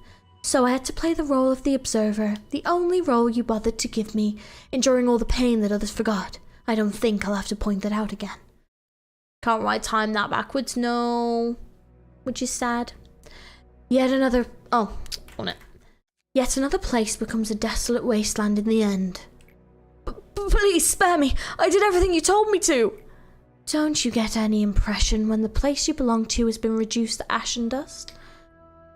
So I had to play the role of the observer, the only role you bothered to give me, enduring all the pain that others forgot. I don't think I'll have to point that out again. Can't write time that backwards, no. Which is sad. Yet another place becomes a desolate wasteland in the end. Please spare me. I did everything you told me to. Don't you get any impression when the place you belong to has been reduced to ash and dust?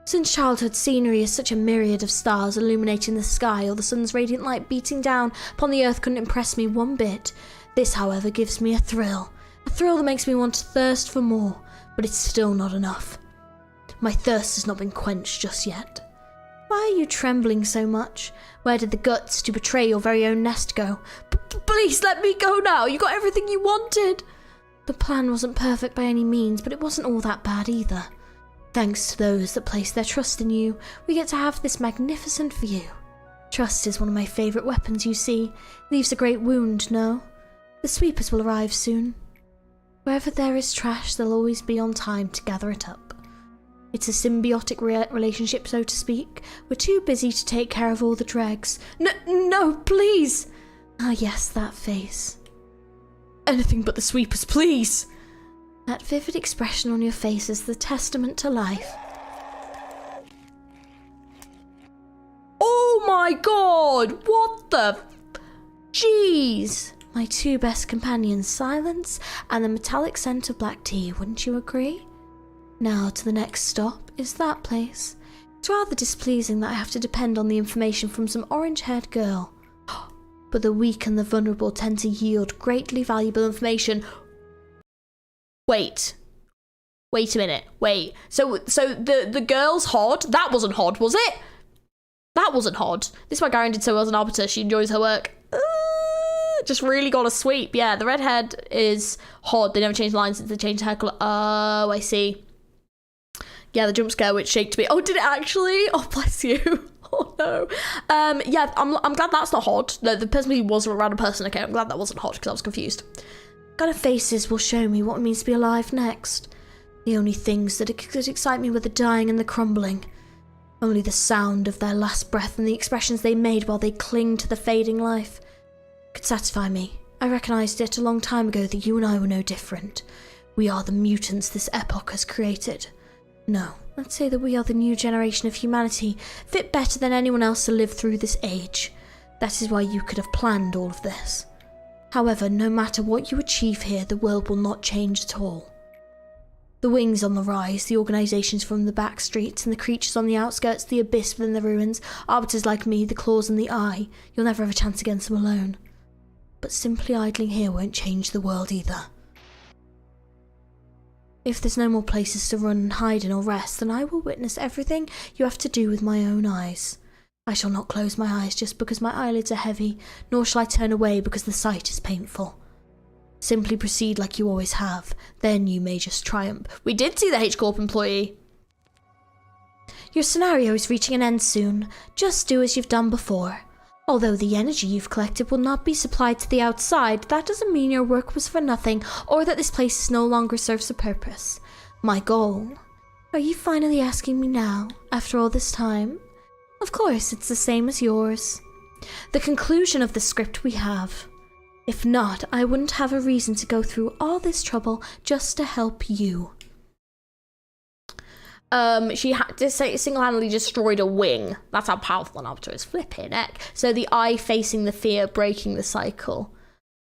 Since childhood, scenery is such a myriad of stars illuminating the sky or the sun's radiant light beating down upon the earth couldn't impress me one bit. This, however, gives me a thrill that makes me want to thirst for more, but it's still not enough. My thirst has not been quenched just yet. Why are you trembling so much? Where did the guts to betray your very own nest go? Please let me go now. You got everything you wanted. The plan wasn't perfect by any means, but it wasn't all that bad either. Thanks to those that place their trust in you, we get to have this magnificent view. Trust is one of my favourite weapons, you see. Leaves a great wound, no? The sweepers will arrive soon. Wherever there is trash, they'll always be on time to gather it up. It's a symbiotic relationship, so to speak. We're too busy to take care of all the dregs. No, please! Ah yes, that face. Anything but the sweepers, please! That vivid expression on your face is the testament to life. Oh my god! What the Jeez! My two best companions, silence and the metallic scent of black tea, wouldn't you agree? Now to the next stop is that place. It's rather displeasing that I have to depend on the information from some orange-haired girl. But the weak and the vulnerable tend to yield greatly valuable information. Wait a minute. So the girl's Hod? That wasn't Hod, was it? That wasn't Hod. This is why Garen did so well as an arbiter. She enjoys her work. Just really got a sweep. Yeah, the redhead is Hod. They never changed lines since they changed hair colour. Oh, I see. Yeah, the jump scare which shaked me. Oh, did it actually? Oh, bless you. Oh no. Yeah, I'm glad that's not Hod. The person who was a random person. Okay, I'm glad that wasn't Hod because I was confused. Kind of faces will show me what it means to be alive next. The only things that could excite me were the dying and the crumbling. Only the sound of their last breath and the expressions they made while they cling to the fading life could satisfy me. I recognised it a long time ago that you and I were no different. We are the mutants this epoch has created. No, let's say that we are the new generation of humanity, fit better than anyone else to live through this age. That is why you could have planned all of this. However, no matter what you achieve here, the world will not change at all. The wings on the rise, the organisations from the back streets, and the creatures on the outskirts, the abyss within the ruins, arbiters like me, the claws and the eye, you'll never have a chance against them alone. But simply idling here won't change the world either. If there's no more places to run and hide in or rest, then I will witness everything you have to do with my own eyes. I shall not close my eyes just because my eyelids are heavy, nor shall I turn away because the sight is painful. Simply proceed like you always have, then you may just triumph. We did see the H-Corp employee. Your scenario is reaching an end soon. Just do as you've done before. Although the energy you've collected will not be supplied to the outside, that doesn't mean your work was for nothing or that this place no longer serves a purpose. My goal. Are you finally asking me now, after all this time? Of course, it's the same as yours. The conclusion of the script we have. If not, I wouldn't have a reason to go through all this trouble just to help you. She had to say single-handedly destroyed a wing. That's how powerful an arbiter is. Flipping heck. So the eye facing the fear, breaking the cycle.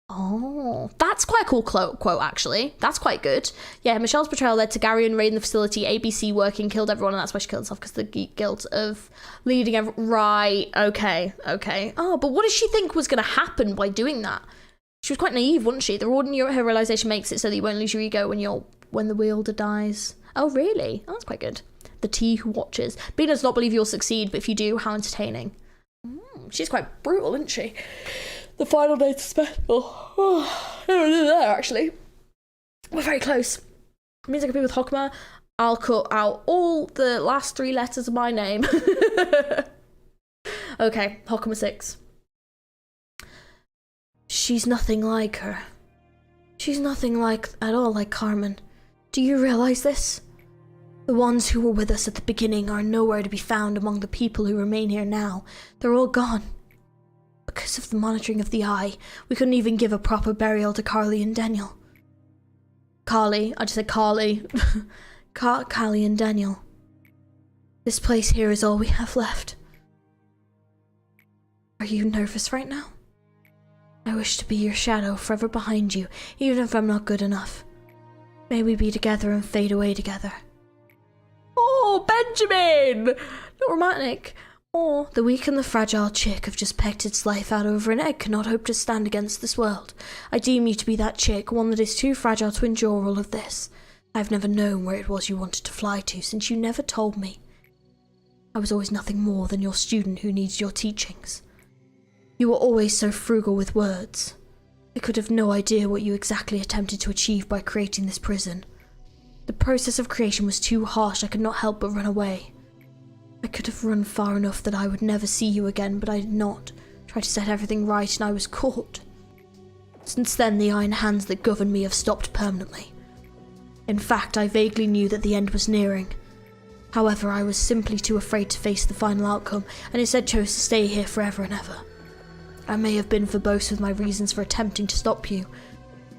Oh, that's quite a cool quote, actually. That's quite good. Yeah, Michelle's betrayal led to Gary and raiding the facility, ABC working, killed everyone, and that's why she killed herself, because the guilt of leading everyone. Right, okay. Oh, but what did she think was going to happen by doing that? She was quite naive, wasn't she? The ordinary her realization makes it so that you won't lose your ego when the wielder dies. Oh, really? Oh, that's quite good. The T who watches. B does not believe you'll succeed, but if you do, how entertaining. She's quite brutal, isn't she? The final day to special. Oh, there, actually. We're very close. It means I can be with Hokma. I'll cut out all the last 3 letters of my name. Okay, Hokma 6. She's nothing like her. She's nothing at all like Carmen. Do you realize this? The ones who were with us at the beginning are nowhere to be found among the people who remain here now. They're all gone. Because of the monitoring of the eye, we couldn't even give a proper burial to Carly and Daniel. Carly, I just said Carly. Carly and Daniel. This place here is all we have left. Are you nervous right now? I wish to be your shadow forever behind you, even if I'm not good enough. May we be together and fade away together. Oh, Benjamin! Not romantic. Oh, the weak and the fragile chick have just pecked its life out over an egg cannot hope to stand against this world. I deem you to be that chick, one that is too fragile to endure all of this. I've never known where it was you wanted to fly to, since you never told me. I was always nothing more than your student who needs your teachings. You were always so frugal with words. I could have no idea what you exactly attempted to achieve by creating this prison. The process of creation was too harsh, I could not help but run away. I could have run far enough that I would never see you again, but I did not. Tried to set everything right and I was caught. Since then, the iron hands that govern me have stopped permanently. In fact, I vaguely knew that the end was nearing. However, I was simply too afraid to face the final outcome, and instead chose to stay here forever and ever. I may have been verbose with my reasons for attempting to stop you,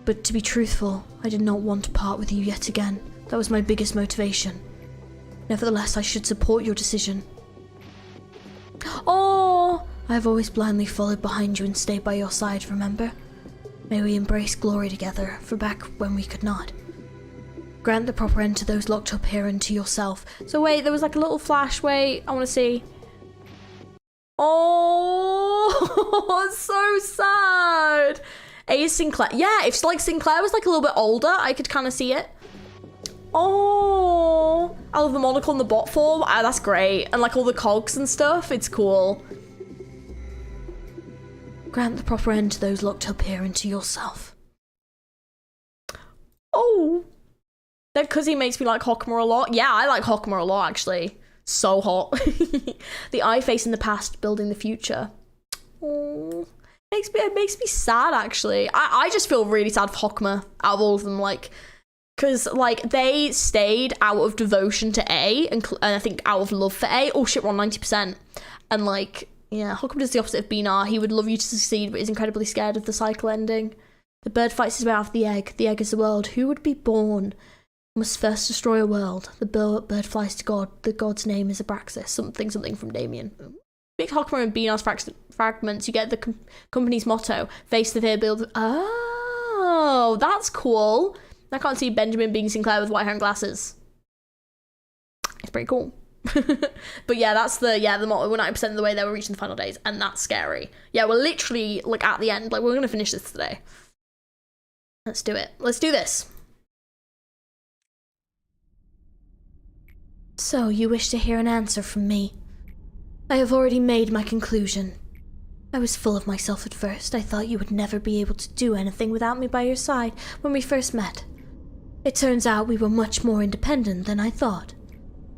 but to be truthful, I did not want to part with you yet again. That was my biggest motivation. Nevertheless, I should support your decision. Oh! I have always blindly followed behind you and stayed by your side, remember? May we embrace glory together, for back when we could not. Grant the proper end to those locked up here and to yourself. So wait, there was like a little flash. Wait, I want to see. Oh, it's so sad. A is Sinclair. Yeah, if like Sinclair was like a little bit older, I could kind of see it. Oh, I love the monocle and the bot form. Ah, that's great. And like all the cogs and stuff. It's cool. Grant the proper end to those locked up here and to yourself. Oh, that because he makes me like Hokma a lot. Yeah, I like Hokma a lot actually. So hot. The eye facing the past, building the future. Oh, it makes me sad actually. I just feel really sad for Hokma out of all of them, like, because like they stayed out of devotion to A and I think out of love for A. Oh shit, we're on 90%. And like, yeah, Hokma does the opposite of Binar. He would love you to succeed, but is incredibly scared of the cycle ending. The bird fights his way out of the egg. The egg is the world. Who would be born? Must first destroy a world. The bird flies to God. The god's name is Abraxas. Something from Damien. Pick Hokma and Binar's fragments. You get the company's motto. Face the fear, build. Oh, that's cool. I can't see Benjamin being Sinclair with white hair and glasses. It's pretty cool. But yeah, that's the motto. We're 90% of the way there. We're reaching the final days, and that's scary. Yeah, we're literally like at the end. Like we're gonna finish this today. Let's do it. Let's do this. So, you wish to hear an answer from me? I have already made my conclusion. I was full of myself at first. I thought you would never be able to do anything without me by your side when we first met. It turns out we were much more independent than I thought.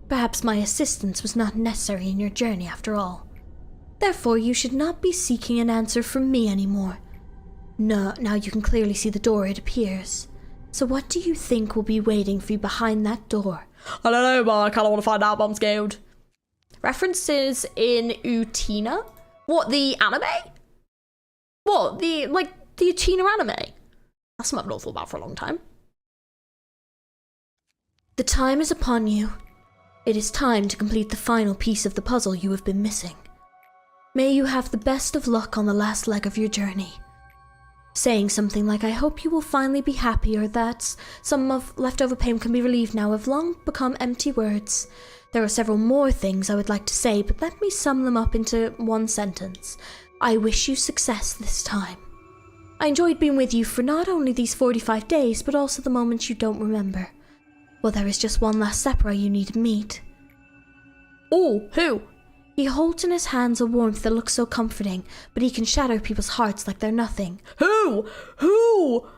Perhaps my assistance was not necessary in your journey after all. Therefore, you should not be seeking an answer from me anymore. No, now you can clearly see the door, it appears. So what do you think will be waiting for you behind that door? I don't know, but I kind of want to find out, but I'm scared. References in Utina? What, the anime? What, the Utina anime? That's something I've not thought about for a long time. The time is upon you. It is time to complete the final piece of the puzzle you have been missing. May you have the best of luck on the last leg of your journey. Saying something like, I hope you will finally be happy, or that some of leftover pain can be relieved now, have long become empty words. There are several more things I would like to say, but let me sum them up into one sentence. I wish you success this time. I enjoyed being with you for not only these 45 days, but also the moments you don't remember. Well, there is just one last Sepra you need to meet. Oh, who? He holds in his hands a warmth that looks so comforting, but he can shatter people's hearts like they're nothing. Who? Oh,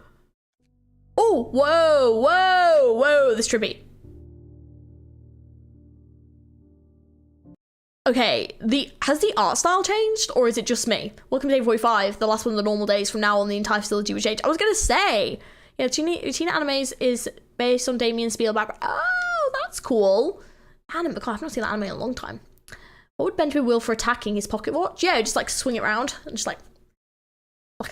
whoa, this trippy. Okay, has the art style changed, or is it just me? Welcome to day 45, the last one of the normal days. From now on, the entire facility will change. I was gonna say, yeah, Tina Animes is based on Damien Spielberg. Oh, that's cool. I've not seen that anime in a long time. What would Benjamin will for attacking his pocket watch? Yeah, just like swing it around and just like a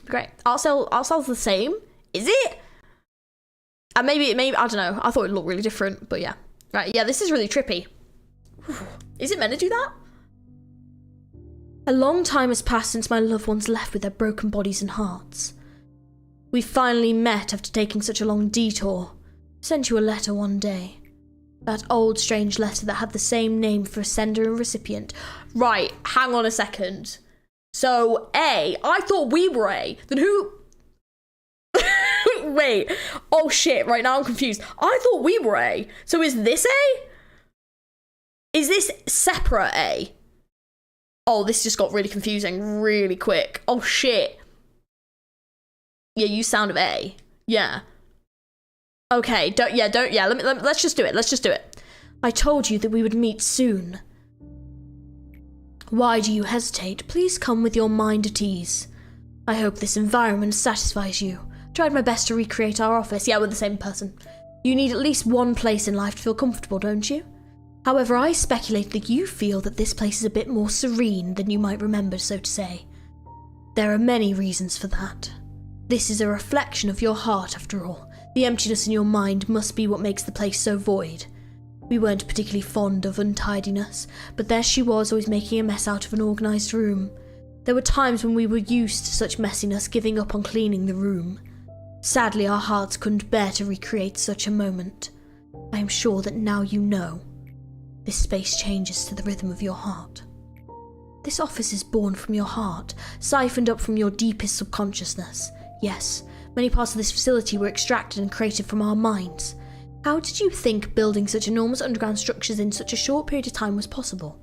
great. Art style's the same. Is it? Maybe I don't know. I thought it looked really different, but yeah. Right, yeah, this is really trippy. Is it meant to do that? A long time has passed since my loved ones left with their broken bodies and hearts. We finally met after taking such a long detour. Sent you a letter one day. That old strange letter that had the same name for sender and recipient. Right, hang on a second. So, A, I thought we were A. Then who... Wait. Oh shit, right now I'm confused. I thought we were A. So is this A? Is this separate A? Oh, this just got really confusing really quick. Oh shit. Yeah, you sound of A. Yeah. Okay, let's just do it. I told you that we would meet soon. Why do you hesitate? Please come with your mind at ease. I hope this environment satisfies you. Tried my best to recreate our office. Yeah, we're the same person. You need at least one place in life to feel comfortable, don't you? However, I speculate that you feel that this place is a bit more serene than you might remember, so to say. There are many reasons for that. This is a reflection of your heart, after all. The emptiness in your mind must be what makes the place so void. We weren't particularly fond of untidiness, but there she was, always making a mess out of an organised room. There were times when we were used to such messiness, giving up on cleaning the room. Sadly, our hearts couldn't bear to recreate such a moment. I am sure that now you know. This space changes to the rhythm of your heart. This office is born from your heart, siphoned up from your deepest subconsciousness. Yes, many parts of this facility were extracted and created from our minds. How did you think building such enormous underground structures in such a short period of time was possible?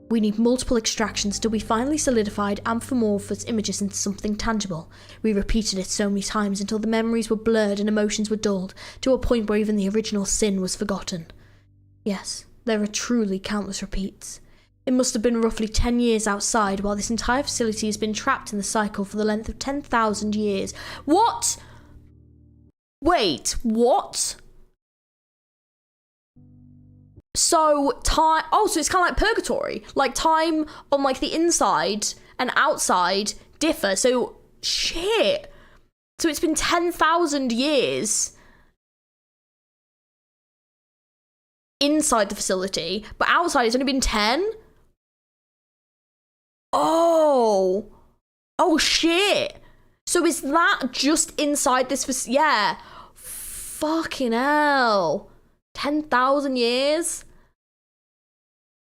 We need multiple extractions till we finally solidified amorphous images into something tangible. We repeated it so many times until the memories were blurred and emotions were dulled, to a point where even the original sin was forgotten. Yes, there are truly countless repeats. It must have been roughly 10 years outside, while this entire facility has been trapped in the cycle for the length of 10,000 years. What? Wait, what? So time, so it's kind of like purgatory. Like time on like the inside and outside differ. So shit. So it's been 10,000 years inside the facility, but outside it's only been 10. Oh shit. So is that just inside this facility? Yeah. Fucking hell. 10,000 years?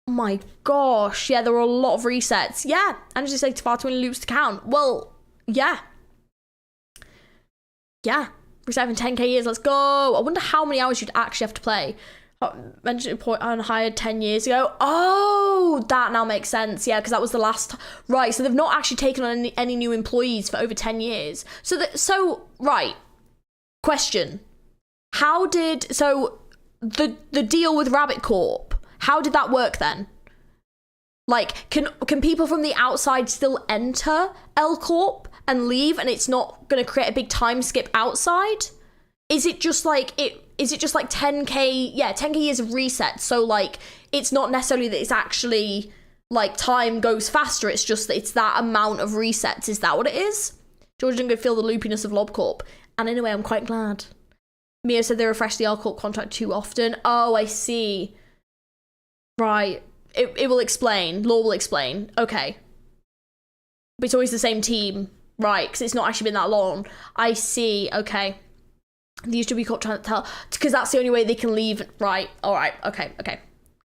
Oh my gosh. Yeah, there were a lot of resets. Yeah. And just like far too many loops to count. Well, yeah. Yeah. Reset in 10k years. Let's go. I wonder how many hours you'd actually have to play. Mentioned a point on hired 10 years ago. Oh, that now makes sense. Yeah, because that was the last. Right. So they've not actually taken on any new employees for over 10 years. So right. Question. How did the deal with Rabbit Corp? How did that work then? Like, can people from the outside still enter L Corp and leave, and it's not going to create a big time skip outside? Is it just like 10k? Yeah, 10k years of reset. So like, it's not necessarily that it's actually like time goes faster. It's just that it's that amount of resets. Is that what it is? George didn't go feel the loopiness of Lob Corp, and in a way, I'm quite glad. Mia said they refresh the L Corp contract too often. Oh, I see. Right. It will explain. Law will explain. Okay. But it's always the same team. Right, because it's not actually been that long. I see. Okay. The HW Corp trying to tell, because that's the only way they can leave. Right. All right. Okay.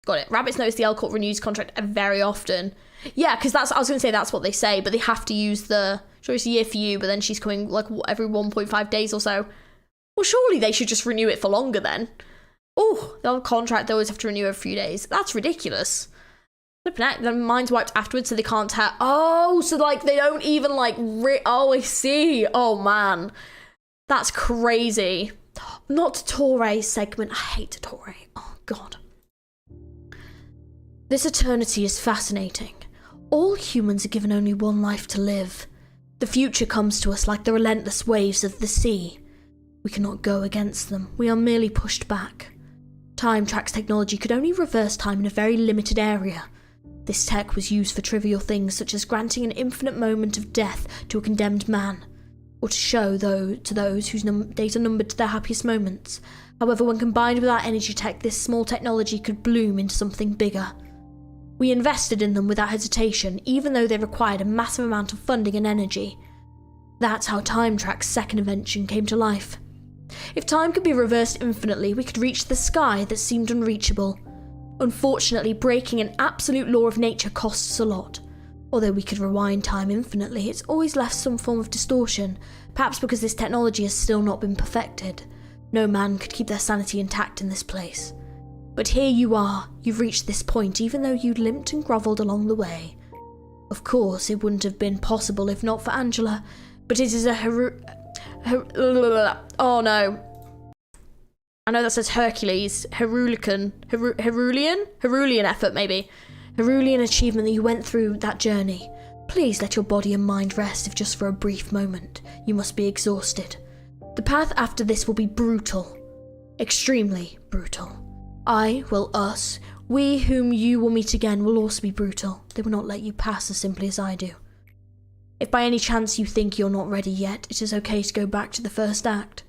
Got it. Rabbits notice the L Corp renews contract very often. Yeah, because I was going to say that's what they say, but they have to use the, sure, it's a year for you, but then she's coming like every 1.5 days or so. Well, surely they should just renew it for longer then. Oh, they'll have a contract, they always have to renew every few days. That's ridiculous. Their mind's wiped afterwards, so they can't tell. Oh, so like they don't even like. Oh, I see. Oh man, that's crazy. Not Torre segment. I hate Torre. Oh god. This eternity is fascinating. All humans are given only one life to live. The future comes to us like the relentless waves of the sea. We cannot go against them. We are merely pushed back. Time Track's technology could only reverse time in a very limited area. This tech was used for trivial things such as granting an infinite moment of death to a condemned man, or to show to those whose days are numbered to their happiest moments. However, when combined with our energy tech, this small technology could bloom into something bigger. We invested in them without hesitation, even though they required a massive amount of funding and energy. That's how Time Track's second invention came to life. If time could be reversed infinitely, we could reach the sky that seemed unreachable. Unfortunately, breaking an absolute law of nature costs a lot. Although we could rewind time infinitely, it's always left some form of distortion, perhaps because this technology has still not been perfected. No man could keep their sanity intact in this place. But here you are, you've reached this point even though you'd limped and grovelled along the way. Of course, it wouldn't have been possible if not for Angela, but it is a oh no. I know that says Hercules, Herulian effort maybe. Herulian achievement that you went through that journey. Please let your body and mind rest if just for a brief moment. You must be exhausted. The path after this will be brutal. Extremely brutal. Us, we whom you will meet again will also be brutal. They will not let you pass as simply as I do. If by any chance you think you're not ready yet, it is okay to go back to the first act.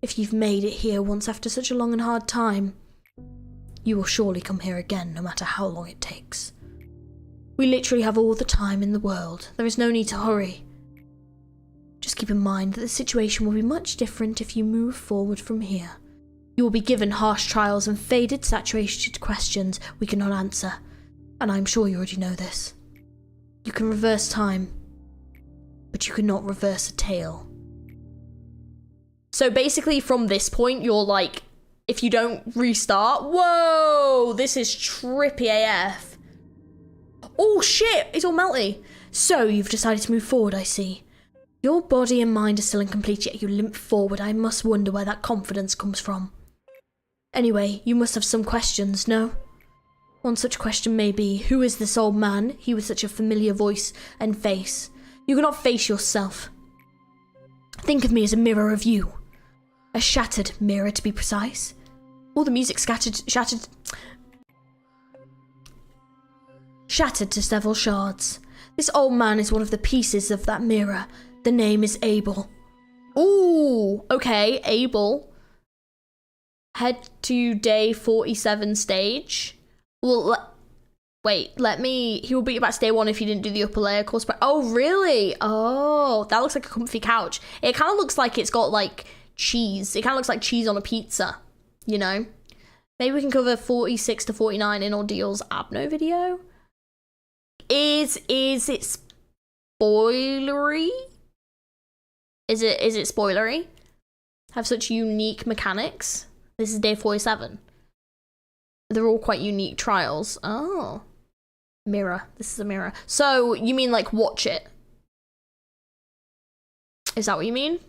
If you've made it here once after such a long and hard time, you will surely come here again, no matter how long it takes. We literally have all the time in the world. There is no need to hurry. Just keep in mind that the situation will be much different if you move forward from here. You will be given harsh trials and faded, saturated questions we cannot answer, and I'm sure you already know this. You can reverse time, but you cannot reverse a tale. So basically from this point, you're like, if you don't restart, whoa, this is trippy AF. Oh shit, it's all melty. So you've decided to move forward, I see. Your body and mind are still incomplete, yet you limp forward. I must wonder where that confidence comes from. Anyway, you must have some questions, no? One such question may be, who is this old man, he with such a familiar voice and face? You cannot face yourself. Think of me as a mirror of you. A shattered mirror, to be precise. All the music shattered to several shards. This old man is one of the pieces of that mirror. The name is Abel. Ooh, okay, Abel. Head to day 47 stage. Well, wait, he will beat you back to day 1 if you didn't do the upper layer course. But oh, really? Oh, that looks like a comfy couch. It kind of looks like it's got like cheese. It kind of looks like cheese on a pizza, you know? Maybe we can cover 46 to 49 in Ordeal's Abno video. Is it spoilery? Is it spoilery? Have such unique mechanics. This is day 47. They're all quite unique trials. Oh. Mirror. This is a mirror. So, you mean like watch it? Is that what you mean?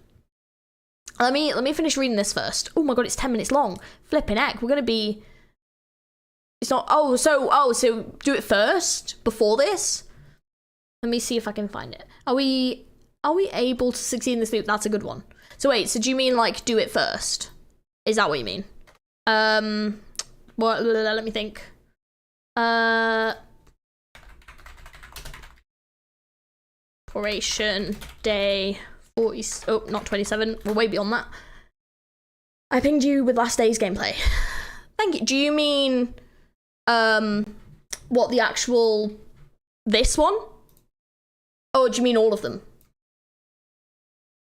Let me finish reading this first. Oh my god, it's 10 minutes long. Flipping heck, we're gonna be... It's not. So do it first before this. Let me see if I can find it. Are we able to succeed in this loop? That's a good one. So wait, so do you mean like do it first? Is that what you mean? What? Let me think. Operation day 40. Oh, not 27. We're way beyond that. I pinged you with last day's gameplay. Thank you. Do you mean what, the actual this one? Oh, do you mean all of them?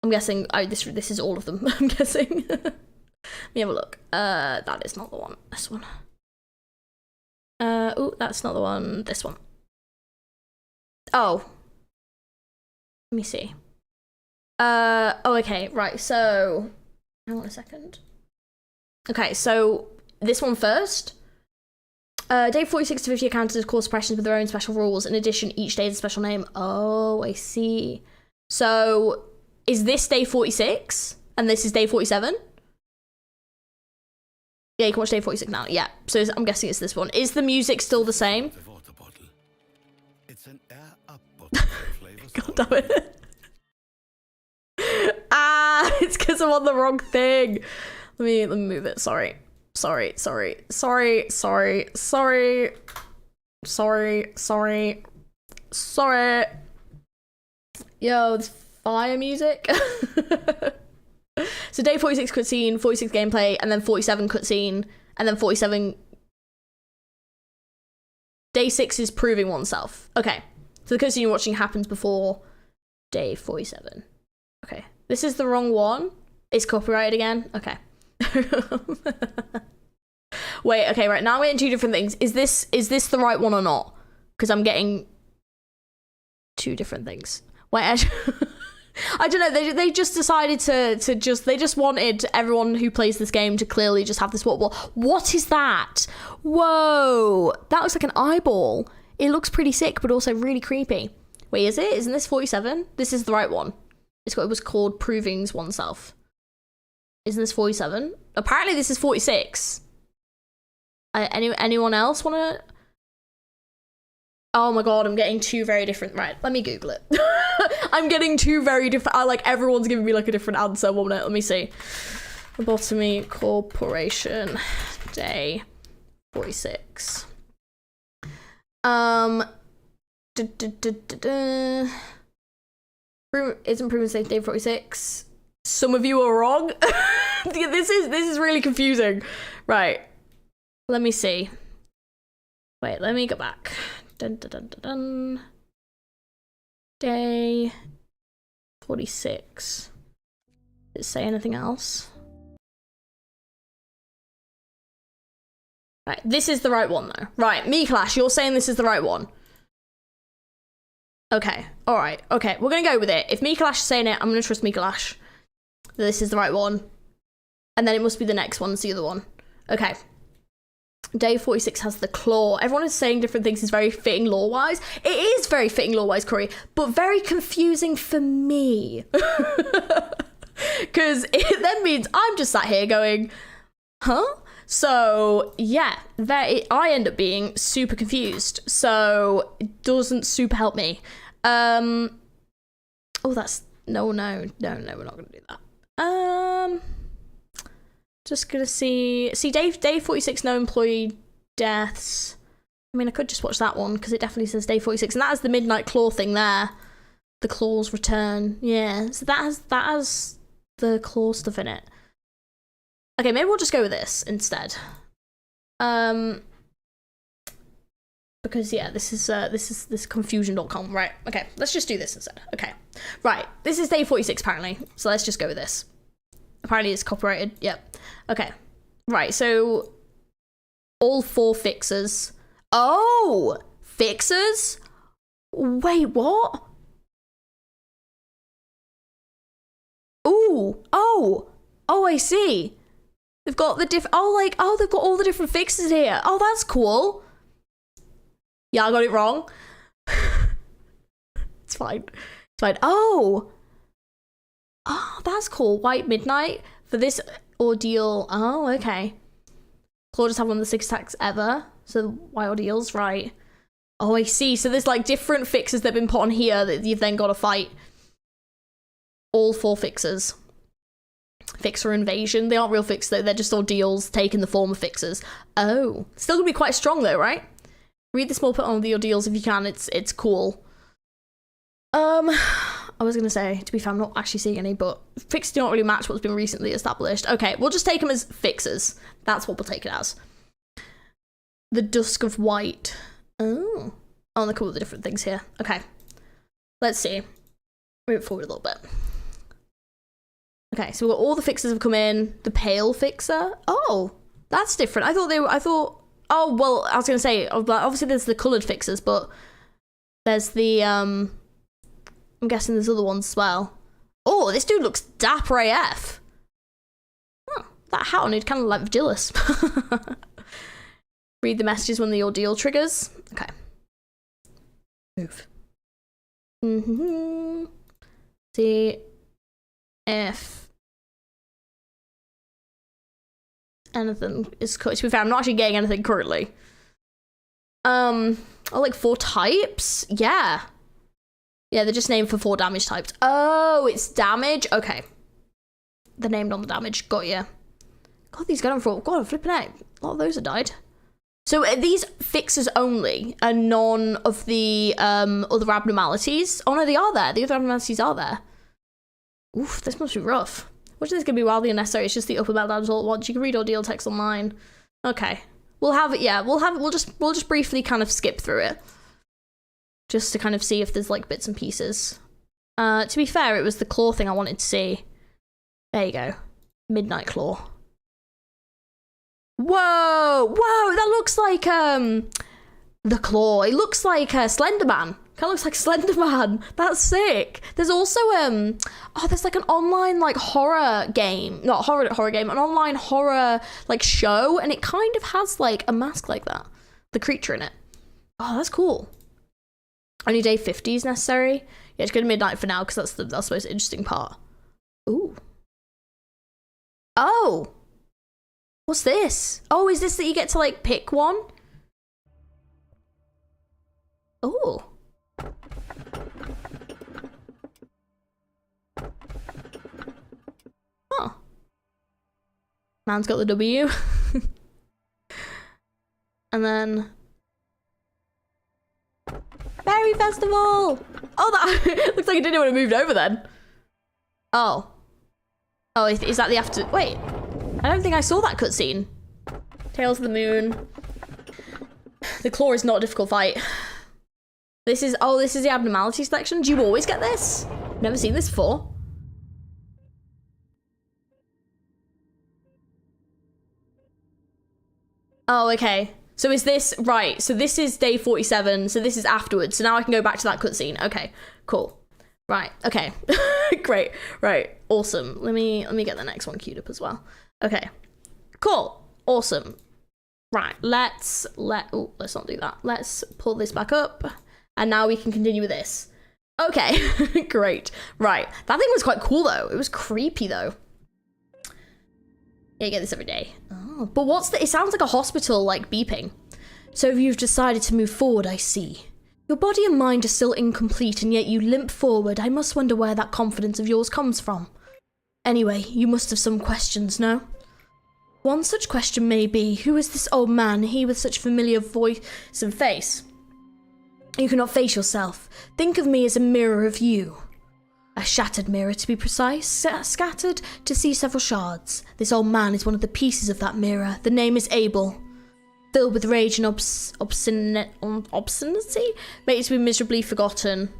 I'm guessing this is all of them. I'm guessing. Let me have a look. That is not the one. This one. Oh, that's not the one. This one. Oh. Let me see. Oh, okay, right. So, hang on a second. Okay, so this one first. Day 46 to 50 are counted as course oppressions with their own special rules. In addition, each day is a special name. Oh, I see. So, is this day 46? And this is day 47? Yeah, you can watch day 46 now. Yeah, so I'm guessing it's this one. Is the music still the same? God damn it. It's because I'm on the wrong thing. Let me move it. Sorry. Yo, this fire music. So day 46 cutscene, 46 gameplay, and then 47 cutscene, and then 47. Day 6 is proving oneself. Okay, so the cutscene you're watching happens before day 47. Okay, this is the wrong one. It's copyrighted again. Okay. Wait, okay, right, now we're getting two different things. Is this the right one or not? Because I'm getting two different things. Wait, I don't know, they just decided they just wanted everyone who plays this game to clearly just have this wall. What is that? Whoa, that looks like an eyeball. It looks pretty sick, but also really creepy. Wait, is it? Isn't this 47? This is the right one. It was called Proving Oneself. Isn't this 47? Apparently this is 46. Anyone else want to? Oh my god, I'm getting two very different. Right, let me Google it. I'm getting two very different. Everyone's giving me like a different answer. 1 minute, let me see. Lobotomy Corporation, day 46. Isn't proven safe day 46. Some of you are wrong. This is really confusing. Right. Let me see. Wait, let me go back. Dun, dun, dun, dun, dun. Day 46. Did it say anything else? Right, this is the right one though. Right, me Clash, you're saying this is the right one. Okay, alright, okay, we're gonna go with it. If me Clash is saying it, I'm gonna trust me Clash. This is the right one. And then it must be the next one's the other one. Okay. Day 46 has the claw. Everyone is saying different things. Is very fitting lore-wise. It is very fitting lore-wise, Curry, but very confusing for me. Because it then means I'm just sat here going, huh? So, yeah, I end up being super confused. So, it doesn't super help me. Oh, that's... No, we're not going to do that. Just gonna see day 46, no employee deaths. I mean, I could just watch that one because it definitely says day 46, and that has the midnight claw thing there. The claws return. Yeah, so that has the claw stuff in it. Okay, maybe we'll just go with this instead. Because yeah, this is confusion.com, right? Okay, let's just do this instead. Okay, right, this is day 46 apparently, so let's just go with this. Apparently it's copyrighted. Yep. Okay. Right, so all 4 fixers. Oh! Fixers? Wait, what? Ooh. Oh, I see. They've got the they've got all the different fixers here. Oh, that's cool. Yeah, I got it wrong. It's fine. It's fine. Oh, that's cool. White Midnight for this ordeal. Oh, okay. Claw just have one of the 6 attacks ever. So white ordeals, right. Oh, I see. So there's like different fixes that have been put on here that you've then got to fight. All 4 fixes. Fixer invasion. They aren't real fixes though. They're just ordeals taking the form of fixers. Oh. Still gonna be quite strong though, right? Read the small print on the ordeals if you can. It's cool. I was gonna say, to be fair, I'm not actually seeing any, but fixes do not really match what's been recently established. Okay, we'll just take them as fixers. That's what we'll take it as. The Dusk of White. Oh, they're cool with the different things here. Okay, let's see. Move forward a little bit. Okay, so we've got all the fixers have come in. The Pale Fixer. Oh, that's different. I thought. Oh well, I was gonna say obviously there's the coloured fixers, but there's the I'm guessing there's other ones as well. Oh, this dude looks dapper AF. Oh, that hat on, he'd kind of like jealous. Read the messages when the ordeal triggers. Okay. Move. See if anything is cut. To be fair, I'm not actually getting anything currently. Oh, like 4 types? Yeah. Yeah, they're just named for 4 damage types. Oh, it's damage? Okay. They're named on the damage. Got ya. God, these got them for... God, I'm flipping out. A lot of those have died. So are these fixers only and none of the other abnormalities? Oh, no, they are there. The other abnormalities are there. Oof, this must be rough. Which is going to be wildly unnecessary. It's just the upper meltdowns all at once. You can read ordeal text online. Okay. We'll have it, yeah. We'll just briefly kind of skip through it. Just to kind of see if there's like bits and pieces. To be fair, it was the claw thing I wanted to see. There you go. Midnight Claw. Whoa! Whoa! That looks like the claw. It looks like Slender Man. Kind of looks like Slender Man. That's sick. There's also there's like an online like horror game, not horror game, an online horror like show, and it kind of has like a mask like that. The creature in it. Oh, that's cool. Only day 50 is necessary. Yeah, just go to midnight for now because that's the most interesting part. Ooh. Oh. What's this? Oh, is this that you get to like pick one? Oh. Oh. Man's got the W. And then Berry Festival! Oh, that looks like it didn't when it moved over then. Oh. Oh, is that the after... Wait. I don't think I saw that cutscene. Tales of the Moon. The claw is not a difficult fight. This is... Oh, this is the abnormality selection? Do you always get this? Never seen this before. Oh, okay. So is this... Right, so this is day 47, so this is afterwards. So now I can go back to that cutscene. Okay, cool. Right, okay. Great, right, awesome. Let me get the next one queued up as well. Okay, cool, awesome. Right, let's not do that. Let's pull this back up, and now we can continue with this. Okay, great. Right, that thing was quite cool though. It was creepy though. Yeah, you get this every day. Oh, but what's the... It sounds like a hospital, like, beeping. So you've decided to move forward, I see. Your body and mind are still incomplete, and yet you limp forward. I must wonder where that confidence of yours comes from. Anyway, you must have some questions, no? One such question may be, who is this old man, he with such familiar voice and face? You cannot face yourself. Think of me as a mirror of you. A shattered mirror, to be precise, scattered to see several shards. This old man is one of the pieces of that mirror. The name is Abel. Filled with rage and obscenity, waiting to be miserably forgotten.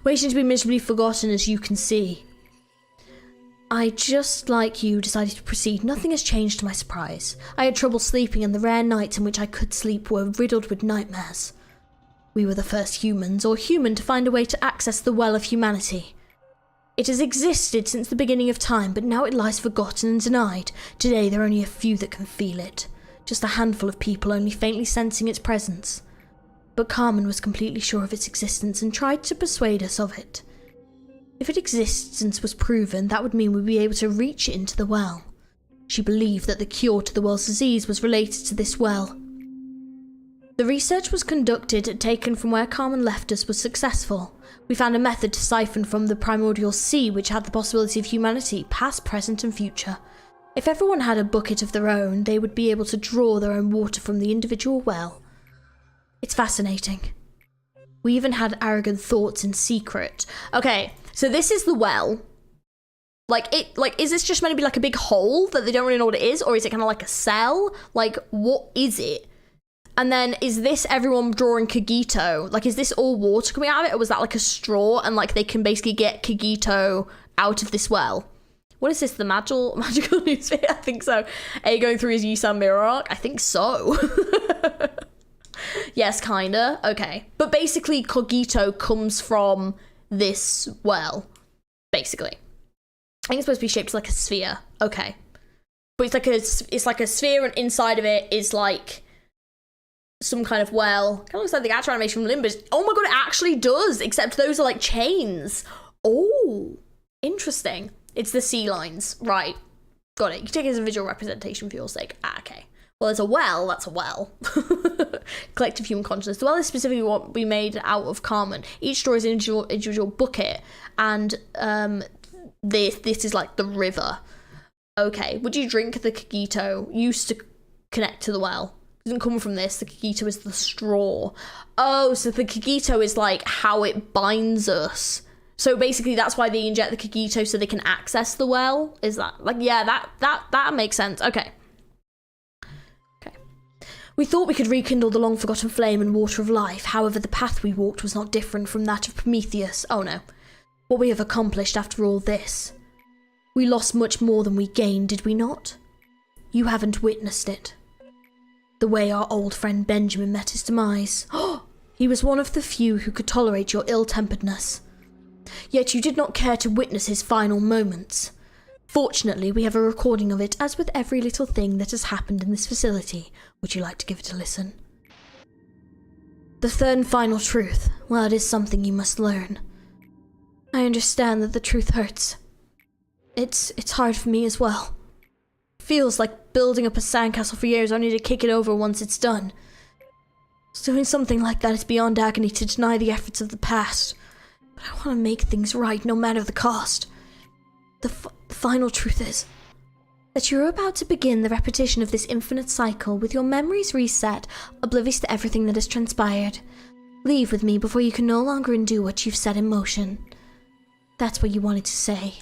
Waiting to be miserably forgotten, as you can see. I, just like you, decided to proceed. Nothing has changed to my surprise. I had trouble sleeping, and the rare nights in which I could sleep were riddled with nightmares. We were the first humans, or human, to find a way to access the well of humanity. It has existed since the beginning of time, but now it lies forgotten and denied. Today there are only a few that can feel it. Just a handful of people only faintly sensing its presence. But Carmen was completely sure of its existence and tried to persuade us of it. If its existence was proven, that would mean we'd be able to reach it into the well. She believed that the cure to the world's disease was related to this well. The research was conducted, taken from where Carmen left us, was successful. We found a method to siphon from the primordial sea which had the possibility of humanity, past, present and future. If everyone had a bucket of their own, they would be able to draw their own water from the individual well. It's fascinating. We even had arrogant thoughts in secret. Okay, so this is the well. Is this just meant to be like a big hole that they don't really know what it is? Or is it kind of like a cell? Like, what is it? And then, is this everyone drawing Cogito? Like, is this all water coming out of it? Or was that like a straw and like they can basically get Cogito out of this well? What is this, the magical newspaper? I think so. A going through his Yusan mirror arc? I think so. Yes, kinda. Okay. But basically, Cogito comes from this well. Basically. I think it's supposed to be shaped like a sphere. Okay. But it's like a sphere, and inside of it is like some kind of well. Kind of looks like the actual animation from Limbus. Oh my god, it actually does! Except those are like chains. Oh, interesting. It's the sea lines. Right. Got it. You take it as a visual representation for your sake. Ah, okay. Well, there's a well. That's a well. Collective human consciousness. The well is specifically what we made out of Carmen. Each straw is an individual bucket. And this is like the river. Okay. Would you drink the Cogito used to connect to the well? It doesn't come from this. The Cogito is the straw. Oh, so the Cogito is like how it binds us. So basically that's why they inject the Cogito so they can access the well. Is that like, yeah, that makes sense. Okay. We thought we could rekindle the long forgotten flame and water of life. However, the path we walked was not different from that of Prometheus. Oh no. What we have accomplished after all this. We lost much more than we gained, did we not? You haven't witnessed it. The way our old friend Benjamin met his demise. He was one of the few who could tolerate your ill-temperedness. Yet you did not care to witness his final moments. Fortunately, we have a recording of it, as with every little thing that has happened in this facility. Would you like to give it a listen? The third and final truth. Well, it is something you must learn. I understand that the truth hurts. It's hard for me as well. It feels like building up a sandcastle for years only to kick it over once it's done. Doing something like that is beyond agony to deny the efforts of the past. But I want to make things right no matter the cost. The final truth is that you're about to begin the repetition of this infinite cycle with your memories reset, oblivious to everything that has transpired. Leave with me before you can no longer undo what you've set in motion. That's what you wanted to say.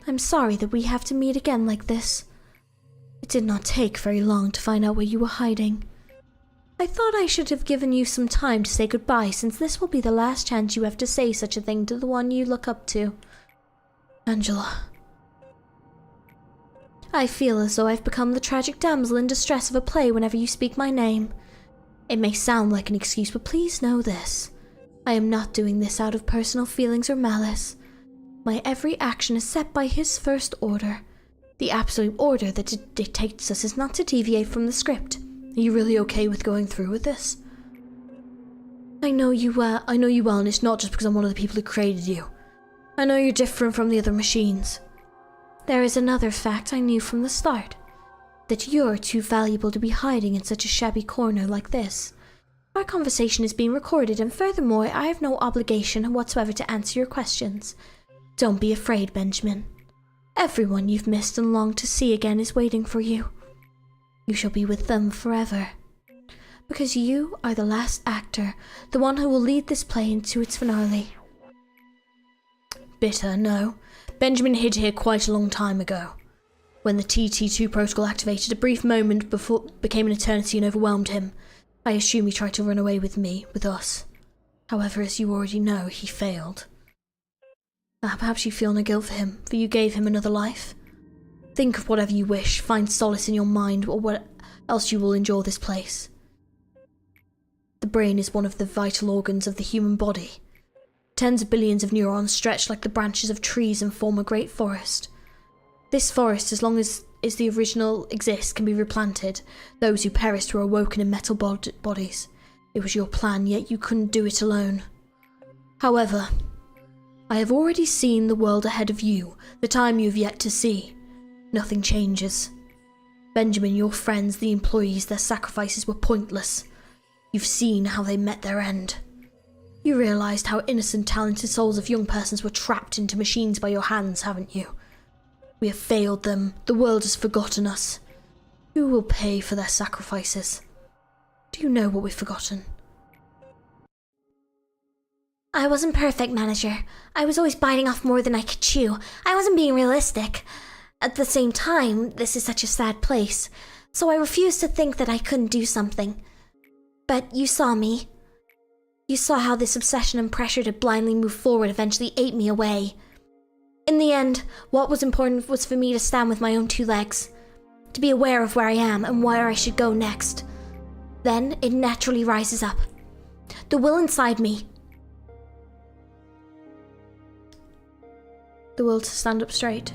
I'm sorry that we have to meet again like this. It did not take very long to find out where you were hiding. I thought I should have given you some time to say goodbye, since this will be the last chance you have to say such a thing to the one you look up to. Angela. I feel as though I've become the tragic damsel in distress of a play whenever you speak my name. It may sound like an excuse, but please know this. I am not doing this out of personal feelings or malice. My every action is set by his first order. The absolute order that dictates us is not to deviate from the script. Are you really okay with going through with this? I know you well, and it's not just because I'm one of the people who created you. I know you're different from the other machines. There is another fact I knew from the start. That you're too valuable to be hiding in such a shabby corner like this. Our conversation is being recorded, and furthermore, I have no obligation whatsoever to answer your questions. Don't be afraid, Benjamin. Everyone you've missed and longed to see again is waiting for you. You shall be with them forever. Because you are the last actor, the one who will lead this play into its finale. Bitter, no. Benjamin hid here quite a long time ago. When the TT2 protocol activated, a brief moment before became an eternity and overwhelmed him. I assume he tried to run away with me, with us. However, as you already know, he failed. Perhaps you feel no guilt for him, for you gave him another life. Think of whatever you wish, find solace in your mind, or what else you will endure this place. The brain is one of the vital organs of the human body. Tens of billions of neurons stretch like the branches of trees and form a great forest. This forest, as long as the original exists, can be replanted. Those who perished were awoken in metal bodies. It was your plan, yet you couldn't do it alone. However, I have already seen the world ahead of you, the time you have yet to see. Nothing changes. Benjamin, your friends, the employees, their sacrifices were pointless. You've seen how they met their end. You realised how innocent, talented souls of young persons were trapped into machines by your hands, haven't you? We have failed them. The world has forgotten us. Who will pay for their sacrifices? Do you know what we've forgotten? I wasn't perfect, manager. I was always biting off more than I could chew. I wasn't being realistic. At the same time, this is such a sad place, so I refused to think that I couldn't do something. But you saw me. You saw how this obsession and pressure to blindly move forward eventually ate me away. In the end, what was important was for me to stand with my own 2 legs, to be aware of where I am and where I should go next. Then it naturally rises up. The will inside me. The will to stand up straight.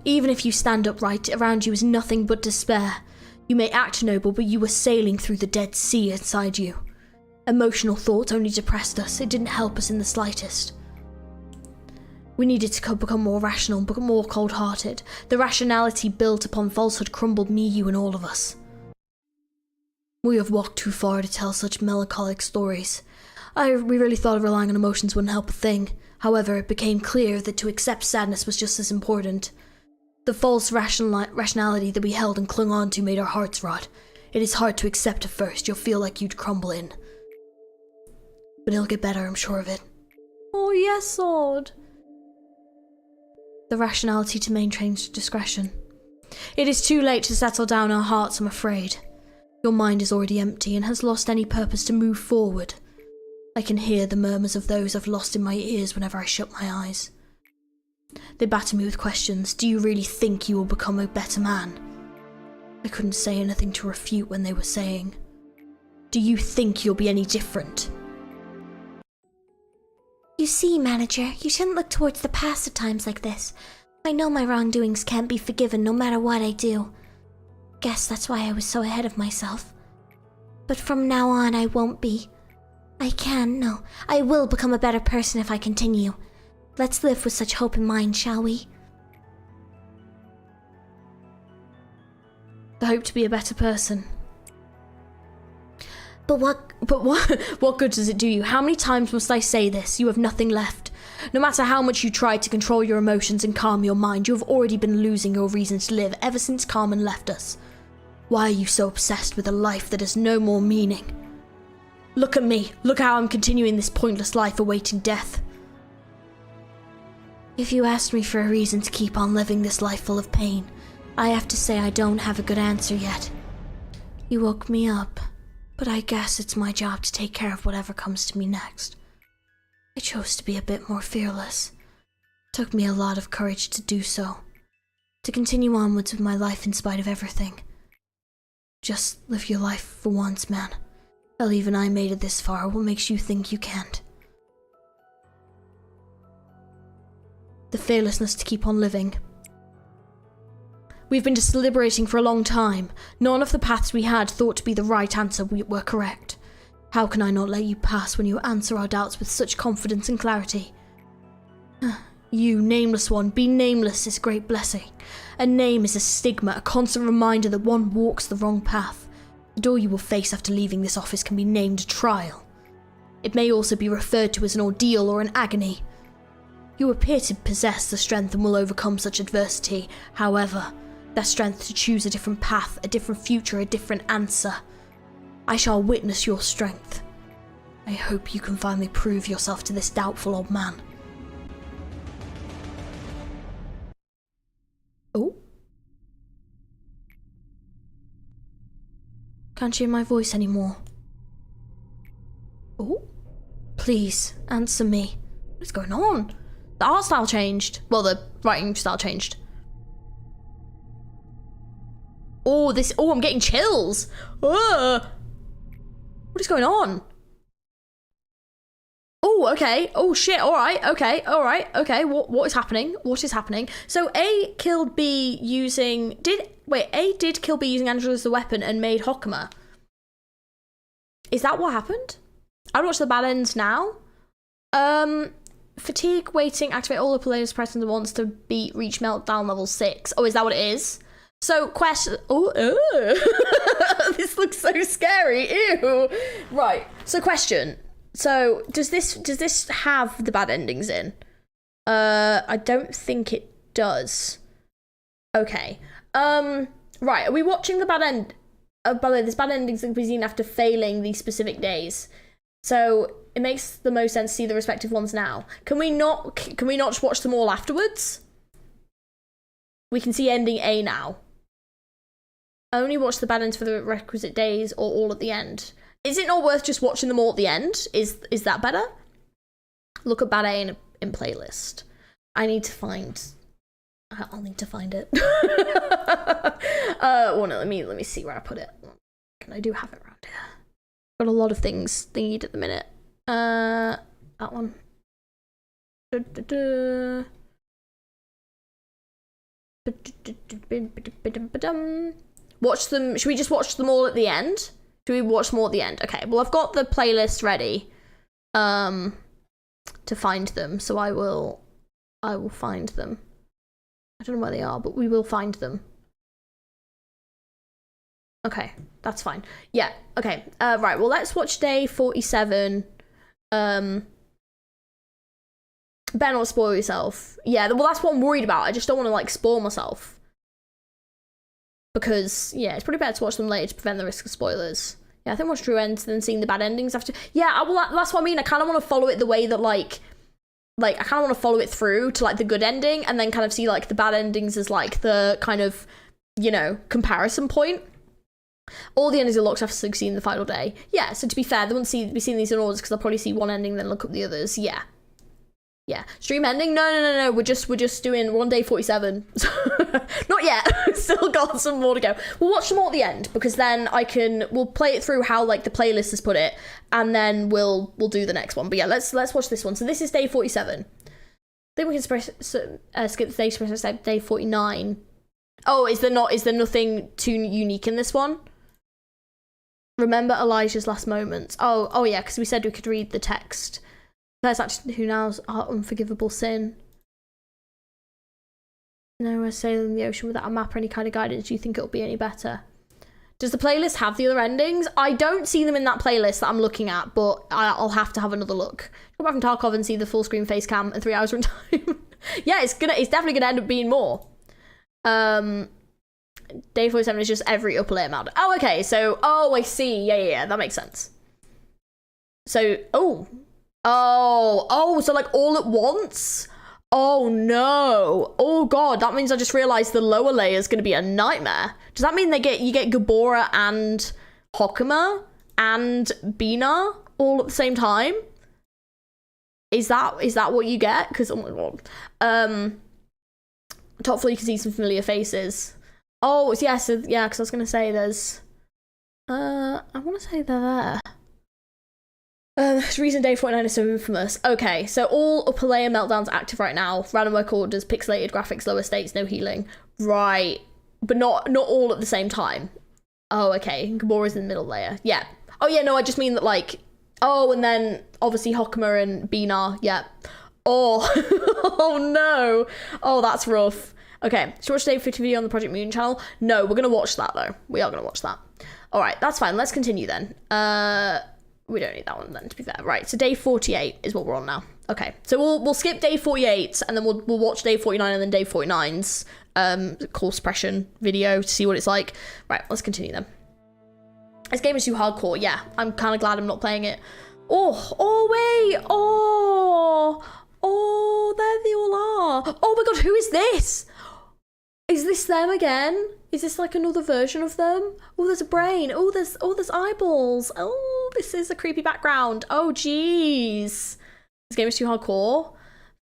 Even if you stand upright, around you is nothing but despair. You may act noble, but you were sailing through the Dead Sea inside you. Emotional thoughts only depressed us. It didn't help us in the slightest. We needed to become more rational, but more cold-hearted. The rationality built upon falsehood crumbled me, you, and all of us. We have walked too far to tell such melancholic stories. We really thought relying on emotions wouldn't help a thing. However, it became clear that to accept sadness was just as important. The false rationality that we held and clung on to made our hearts rot. It is hard to accept at first. You'll feel like you'd crumble in. But it'll get better, I'm sure of it. Oh yes, Sword. The rationality to maintain discretion. It is too late to settle down our hearts, I'm afraid. Your mind is already empty and has lost any purpose to move forward. I can hear the murmurs of those I've lost in my ears whenever I shut my eyes. They batter me with questions. Do you really think you will become a better man? I couldn't say anything to refute when they were saying, do you think you'll be any different? You see, manager, you shouldn't look towards the past at times like this. I know my wrongdoings can't be forgiven no matter what I do. Guess that's why I was so ahead of myself. But from now on, I won't be. I will become a better person if I continue. Let's live with such hope in mind, shall we? The hope to be a better person. But what good does it do you? How many times must I say this? You have nothing left. No matter how much you try to control your emotions and calm your mind, you have already been losing your reason to live ever since Carmen left us. Why are you so obsessed with a life that has no more meaning? Look at me. Look how I'm continuing this pointless life awaiting death. If you asked me for a reason to keep on living this life full of pain, I have to say I don't have a good answer yet. You woke me up, but I guess it's my job to take care of whatever comes to me next. I chose to be a bit more fearless. It took me a lot of courage to do so. To continue onwards with my life in spite of everything. Just live your life for once, man. Well, even I made it this far. What makes you think you can't? The fearlessness to keep on living. We've been just deliberating for a long time. None of the paths we had thought to be the right answer were correct. How can I not let you pass when you answer our doubts with such confidence and clarity? You, nameless one, be nameless is a great blessing. A name is a stigma, a constant reminder that one walks the wrong path. The door you will face after leaving this office can be named a trial. It may also be referred to as an ordeal or an agony. You appear to possess the strength and will overcome such adversity. However, that strength to choose a different path, a different future, a different answer. I shall witness your strength. I hope you can finally prove yourself to this doubtful old man. Oh? Can't hear my voice anymore. Oh? Please, answer me. What is going on? The art style changed. Well, the writing style changed. Oh, I'm getting chills. What is going on? Oh, okay. Oh, shit. All right. Okay. All right. Okay. What is happening? What is happening? So A killed B using... A did kill B using Angela as the weapon and made Hokuma. Is that what happened? I'll watch the bad ends now. Fatigue, waiting, activate all the players present at once to reach meltdown level 6. Oh, is that what it is? So question. Oh, this looks so scary. Ew. Right. So question. So does this have the bad endings in? I don't think it does. Okay. Right. Are we watching the bad end? By the way, there's bad endings that can be seen after failing these specific days. So it makes the most sense to see the respective ones now. Can we not just watch them all afterwards? We can see ending A now. Only watch the bad ends for the requisite days or all at the end. Is it not worth just watching them all at the end? Is that better? Look at bad A in playlist. I need to find... I'll need to find it. Well, no, let me see where I put it. I do have it around here. Got a lot of things they need at the minute. That one. Watch them. Should we just watch them all at the end? Do we watch them all at the end? Okay. Well, I've got the playlist ready. To find them, so I will find them. I don't know where they are, but we will find them. Okay, that's fine. Yeah, okay. Right, well, let's watch day 47. Better not spoil yourself. Yeah, well, that's what I'm worried about. I just don't want to, like, spoil myself. Because, yeah, it's probably better to watch them later to prevent the risk of spoilers. Yeah, I think watch True Ends and then seeing the bad endings after. Yeah, well, that's what I mean. I kind of want to follow it the way that, like, I kind of want to follow it through to, like, the good ending and then kind of see, like, the bad endings as, like, the kind of, you know, comparison point. All the endings are locked after seeing the final day. Yeah, so to be fair, they won't be seeing these in orders because they'll probably see one ending then look up the others. Yeah. Yeah. Stream ending? No. We're just doing one day 47. Not yet. Still got some more to go. We'll watch them all at the end because then we'll play it through how, like, the playlist has put it and then we'll do the next one. But yeah, let's watch this one. So this is day 47. I think we can skip the day 49. Oh, is there nothing too unique in this one? Remember Elijah's last moments. Oh yeah, because we said we could read the text. That's actually who now's our unforgivable sin. No, we're sailing in the ocean without a map or any kind of guidance. Do you think it'll be any better? Does the playlist have the other endings? I don't see them in that playlist that I'm looking at, but I'll have to have another look. Go back from Tarkov and see the full screen face cam and 3 hours runtime. Yeah, it's definitely gonna end up being more. Day 47 is just every upper layer mount. Oh, okay. So, I see. Yeah. That makes sense. So, so like all at once? Oh no. Oh god, that means I just realized the lower layer is going to be a nightmare. Does that mean you get Gabora and Hokuma and Bina all at the same time? Is that what you get? Because, oh my god. Top floor, you can see some familiar faces. Oh, yeah, so, yeah, because I was going to say there's... I want to say they're there. Reason day 49 is so infamous. Okay, so all upper layer meltdowns active right now. Random work orders, pixelated graphics, lower states, no healing. Right. But not all at the same time. Oh, okay. Gabora's in the middle layer. Yeah. Oh, yeah, no, I just mean that, like... Oh, and then, obviously, Hokuma and Bina. Yeah. Oh. Oh, no. Oh, that's rough. Okay, should we watch the day 50 video on the Project Moon channel? No, we're going to watch that, though. We are going to watch that. All right, that's fine. Let's continue, then. We don't need that one, then, to be fair. Right, so day 48 is what we're on now. Okay, so we'll skip day 48, and then we'll watch day 49 and then day 49's call suppression video to see what it's like. Right, let's continue, then. This game is too hardcore. Yeah, I'm kind of glad I'm not playing it. Oh, wait. Oh, there they all are. Oh, my God, who is this? Is this them again? Is this like another version of them? Oh, there's a brain. Oh, there's eyeballs. Oh, this is a creepy background. Oh, jeez. This game is too hardcore.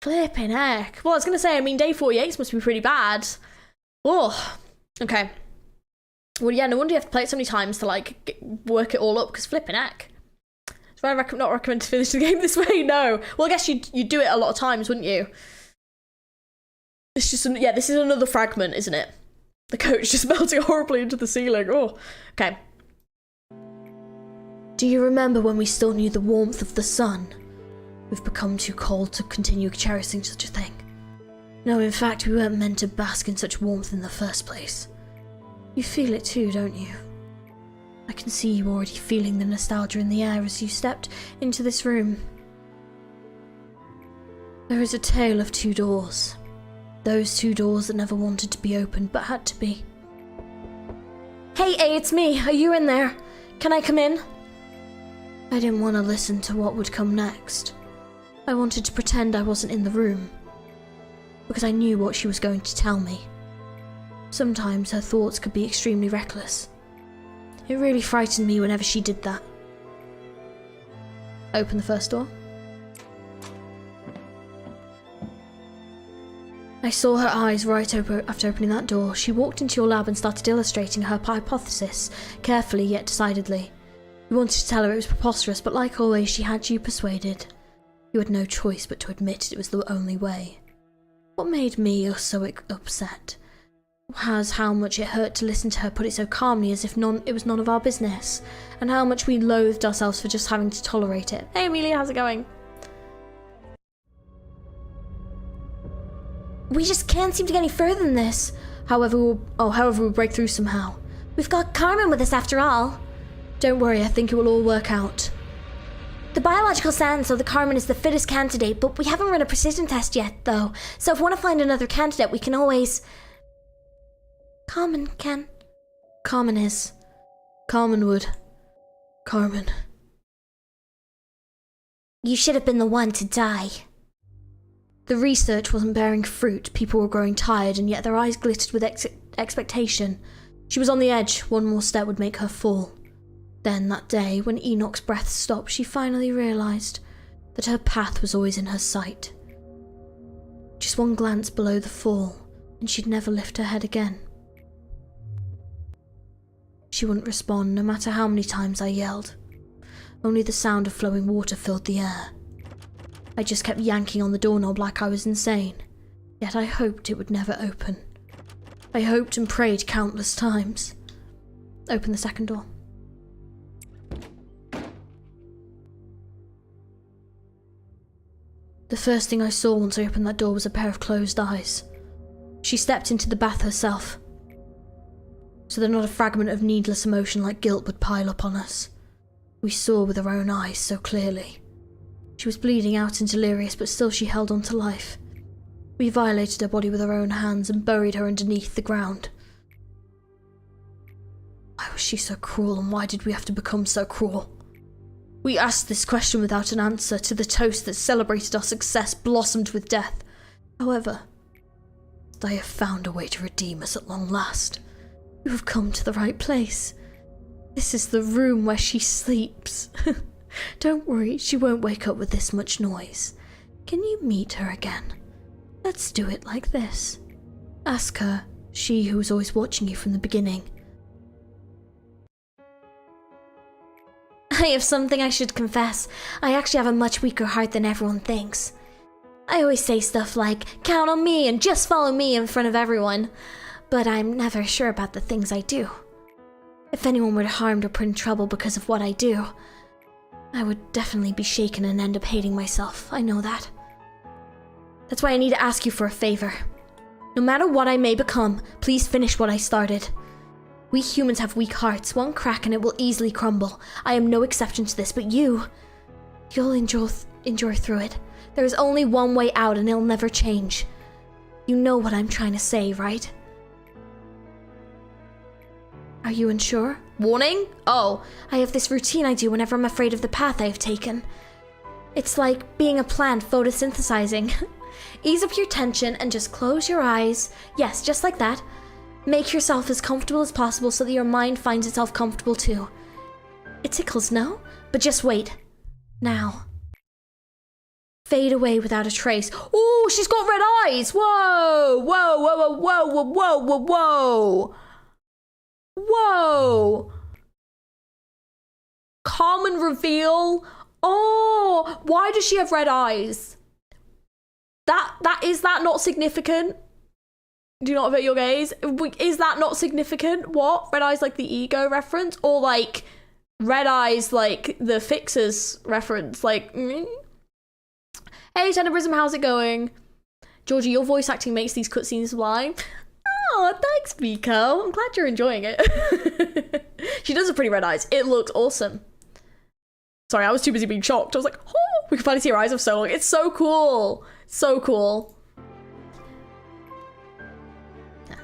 Flipping heck. Well, I was going to say, I mean, day 48 must be pretty bad. Oh, okay. Well, yeah, no wonder you have to play it so many times to, like, work it all up, because flipping heck. So I not recommend to finish the game this way? No. Well, I guess you'd do it a lot of times, wouldn't you? It's just, yeah, this is another fragment, isn't it? The coach just melting horribly into the ceiling. Oh, okay. Do you remember when we still knew the warmth of the sun? We've become too cold to continue cherishing such a thing. No, in fact, we weren't meant to bask in such warmth in the first place. You feel it too, don't you? I can see you already feeling the nostalgia in the air as you stepped into this room. There is a tale of two doors. Those two doors that never wanted to be opened but had to be. Hey, it's me. Are you in there? Can I come in? I didn't want to listen to what would come next. I wanted to pretend I wasn't in the room, because I knew what she was going to tell me. Sometimes her thoughts could be extremely reckless. It really frightened me whenever she did that. Open the first door. I saw her eyes right after opening that door. She walked into your lab and started illustrating her hypothesis, carefully yet decidedly. You wanted to tell her it was preposterous, but like always, she had you persuaded. You had no choice but to admit it was the only way. What made me so upset was how much it hurt to listen to her put it so calmly as if it was none of our business, and how much we loathed ourselves for just having to tolerate it. Hey Amelia, how's it going? We just can't seem to get any further than this. However, we'll break through somehow. We've got Carmen with us after all. Don't worry, I think it will all work out. The biological stands so the Carmen is the fittest candidate, but we haven't run a precision test yet, though. So if we want to find another candidate, we can always... Carmen can. Carmen is. Carmen would. Carmen. You should have been the one to die. The research wasn't bearing fruit, people were growing tired, and yet their eyes glittered with expectation. She was on the edge, one more step would make her fall. Then, that day, when Enoch's breath stopped, she finally realised that her path was always in her sight. Just one glance below the fall, and she'd never lift her head again. She wouldn't respond, no matter how many times I yelled. Only the sound of flowing water filled the air. I just kept yanking on the doorknob like I was insane, yet I hoped it would never open. I hoped and prayed countless times. Open the second door. The first thing I saw once I opened that door was a pair of closed eyes. She stepped into the bath herself, so that not a fragment of needless emotion like guilt would pile up on us. We saw with our own eyes so clearly. She was bleeding out and delirious, but still she held on to life. We violated her body with our own hands and buried her underneath the ground. Why was she so cruel, and why did we have to become so cruel? We asked this question without an answer to the toast that celebrated our success blossomed with death. However, I have found a way to redeem us at long last. You have come to the right place. This is the room where she sleeps. Don't worry, she won't wake up with this much noise. Can you meet her again? Let's do it like this. Ask her, she who was always watching you from the beginning. I have something I should confess. I actually have a much weaker heart than everyone thinks. I always say stuff like, count on me and just follow me in front of everyone. But I'm never sure about the things I do. If anyone were harmed or put in trouble because of what I do, I would definitely be shaken and end up hating myself. I know that. That's why I need to ask you for a favor. No matter what I may become, please finish what I started. We humans have weak hearts. One crack and it will easily crumble. I am no exception to this, but you'll endure through it. There is only one way out and it'll never change. You know what I'm trying to say, right? Are you unsure? Warning? Oh, I have this routine I do whenever I'm afraid of the path I have taken. It's like being a plant photosynthesizing. Ease up your tension and just close your eyes. Yes, just like that. Make yourself as comfortable as possible so that your mind finds itself comfortable too. It tickles, no? But just wait. Now. Fade away without a trace. Oh, she's got red eyes! Whoa! Whoa, whoa, whoa, whoa, whoa, whoa, whoa! Whoa! Common reveal. Oh, why does she have red eyes? Is that not significant? Do not avert your gaze. Is that not significant? What? Red eyes like the ego reference? Or like red eyes like the Fixers reference? Like, Hey, Tenebrism, how's it going? Georgie, your voice acting makes these cutscenes sublime. Oh, thanks, Miko. I'm glad you're enjoying it. She does have pretty red eyes. It looks awesome. Sorry, I was too busy being shocked. I was like, oh, we can finally see her eyes for so long. It's so cool. So cool. Nah,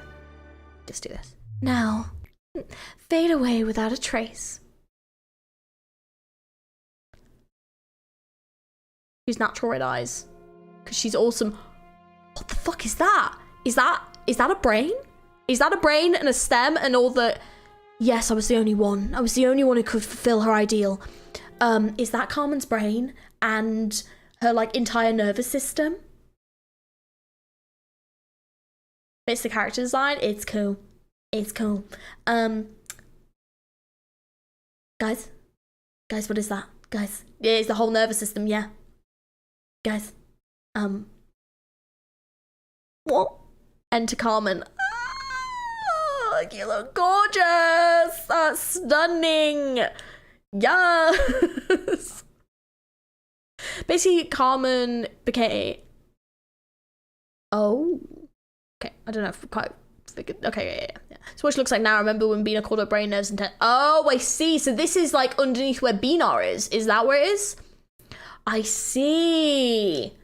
just do this. Now, fade away without a trace. She's natural red eyes. Because she's awesome. What the fuck is that? Is that a brain? Is that a brain and a stem and all the... Yes, I was the only one. I was the only one who could fulfill her ideal. Is that Carmen's brain and her, like, entire nervous system? It's the character design. It's cool. It's cool. Guys, what is that? Guys, yeah, it's the whole nervous system, yeah. Guys, what? Enter Carmen. Oh, you look gorgeous. That's stunning. Yes. Basically, Carmen became... Oh. Okay, I don't know if we quite figured... Okay, yeah. So what she looks like now, I remember when Bina called her brain nerves and... Oh, I see. So this is like underneath where Bina is. Is that where it is? I see.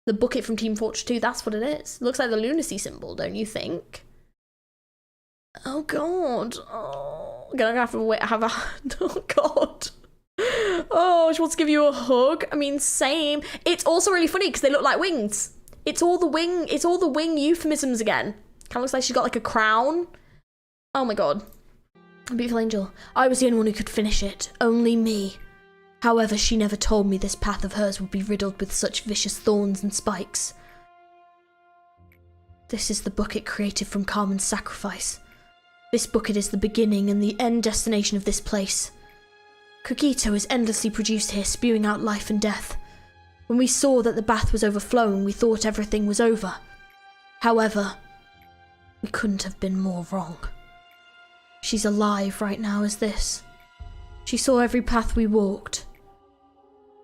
The bucket from Team Fortress 2, that's what it is. It looks like the lunacy symbol, don't you think? Oh, God. Oh, I'm gonna have to wait, have a... Oh, God. Oh, she wants to give you a hug. I mean, same. It's also really funny because they look like wings. It's all the wing euphemisms again. Kind of looks like she's got like a crown. Oh my God. Beautiful angel. I was the only one who could finish it. Only me. However, she never told me this path of hers would be riddled with such vicious thorns and spikes. This is the bucket created from Carmen's sacrifice. This bucket is the beginning and the end destination of this place. Cogito is endlessly produced here, spewing out life and death. When we saw that the bath was overflowing, we thought everything was over. However, we couldn't have been more wrong. She's alive right now as this. She saw every path we walked.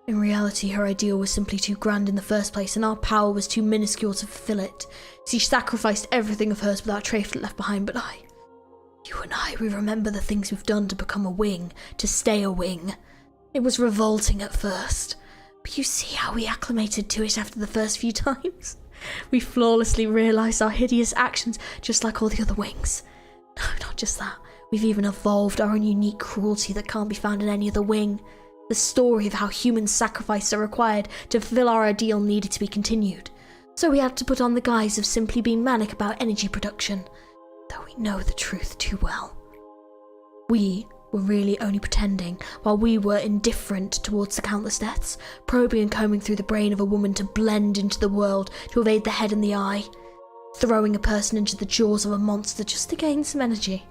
In reality, her ideal was simply too grand in the first place, and our power was too minuscule to fulfill it. She sacrificed everything of hers without trace left behind, but you and I, we remember the things we've done to become a wing, to stay a wing. It was revolting at first, but you see how we acclimated to it after the first few times? We flawlessly realised our hideous actions, just like all the other wings. No, not just that. We've even evolved our own unique cruelty that can't be found in any other wing. The story of how human sacrifices are required to fulfill our ideal needed to be continued. So we had to put on the guise of simply being manic about energy production, though we know the truth too well. We were really only pretending, while we were indifferent towards the countless deaths, probing and combing through the brain of a woman to blend into the world, to evade the head and the eye, throwing a person into the jaws of a monster just to gain some energy,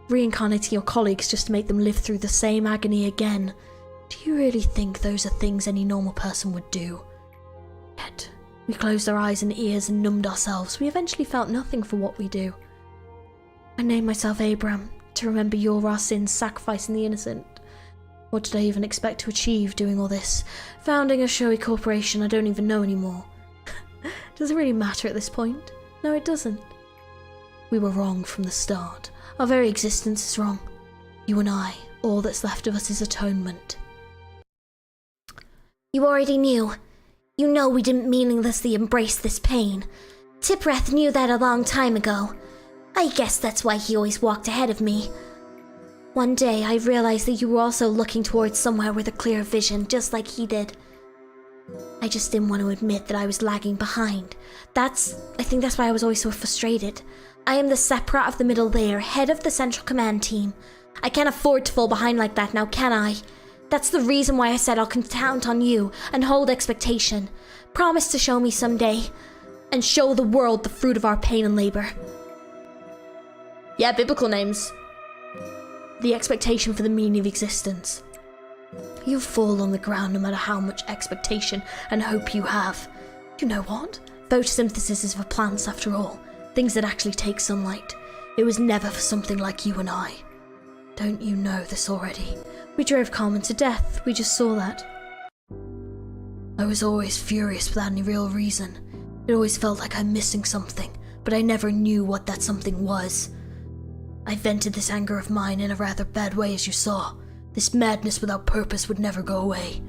reincarnating your colleagues just to make them live through the same agony again. Do you really think those are things any normal person would do? Yet, we closed our eyes and ears and numbed ourselves. We eventually felt nothing for what we do. I named myself Abram to remember our sins, sacrificing the innocent. What did I even expect to achieve doing all this? Founding a showy corporation I don't even know anymore. Does it really matter at this point? No, it doesn't. We were wrong from the start. Our very existence is wrong. You and I, all that's left of us is atonement. You already knew. You know we didn't meaninglessly embrace this pain. Tipreth knew that a long time ago. I guess that's why he always walked ahead of me. One day I realized that you were also looking towards somewhere with a clear vision, just like he did. I just didn't want to admit that I was lagging behind. I think that's why I was always so frustrated. I am the Separate of the middle layer, head of the central command team. I can't afford to fall behind like that now, can I? That's the reason why I said I'll count on you and hold expectation. Promise to show me someday and show the world the fruit of our pain and labor. Yeah, biblical names. The expectation for the meaning of existence. You fall on the ground no matter how much expectation and hope you have. You know what? Photosynthesis is for plants after all. Things that actually take sunlight. It was never for something like you and I. Don't you know this already? We drove Carmen to death. We just saw that. I was always furious without any real reason. It always felt like I'm missing something, but but I never knew what that something was. I vented this anger of mine in a rather bad way, as you saw. This madness without purpose would never go away.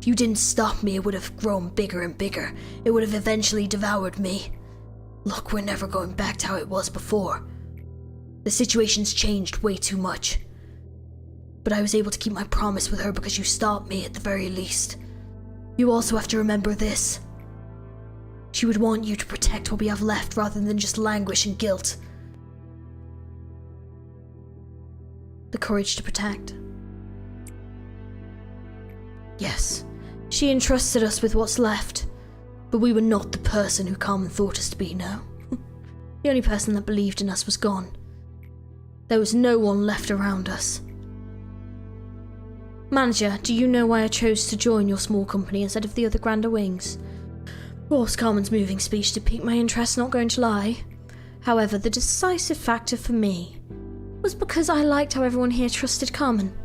If you didn't stop me, it would have grown bigger and bigger. It would have eventually devoured me. Look, we're never going back to how it was before. The situation's changed way too much. But I was able to keep my promise with her because you stopped me at the very least. You also have to remember this. She would want you to protect what we have left rather than just languish in guilt. The courage to protect. Yes, she entrusted us with what's left, but we were not the person who Carmen thought us to be, no. The only person that believed in us was gone. There was no one left around us. Manager, do you know why I chose to join your small company instead of the other grander wings? Of course, Carmen's moving speech did pique my interest, not going to lie. However, the decisive factor for me was because I liked how everyone here trusted Carmen.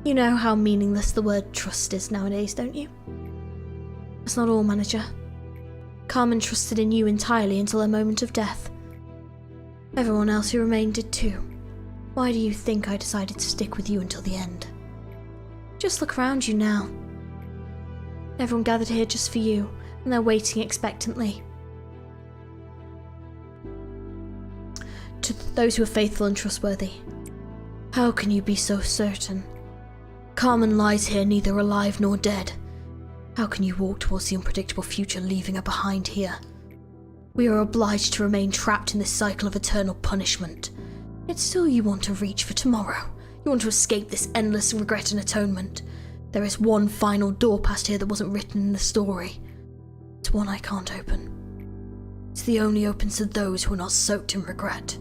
You know how meaningless the word trust is nowadays, don't you? That's not all, Manager. Carmen trusted in you entirely until her moment of death. Everyone else who remained did too. Why do you think I decided to stick with you until the end? Just look around you now. Everyone gathered here just for you, and they're waiting expectantly. To those who are faithful and trustworthy, how can you be so certain? Carmen lies here neither alive nor dead. How can you walk towards the unpredictable future leaving her behind here? We are obliged to remain trapped in this cycle of eternal punishment. Yet still you want to reach for tomorrow. You want to escape this endless regret and atonement. There is one final door past here that wasn't written in the story. It's one I can't open. It's the only open to those who are not soaked in regret.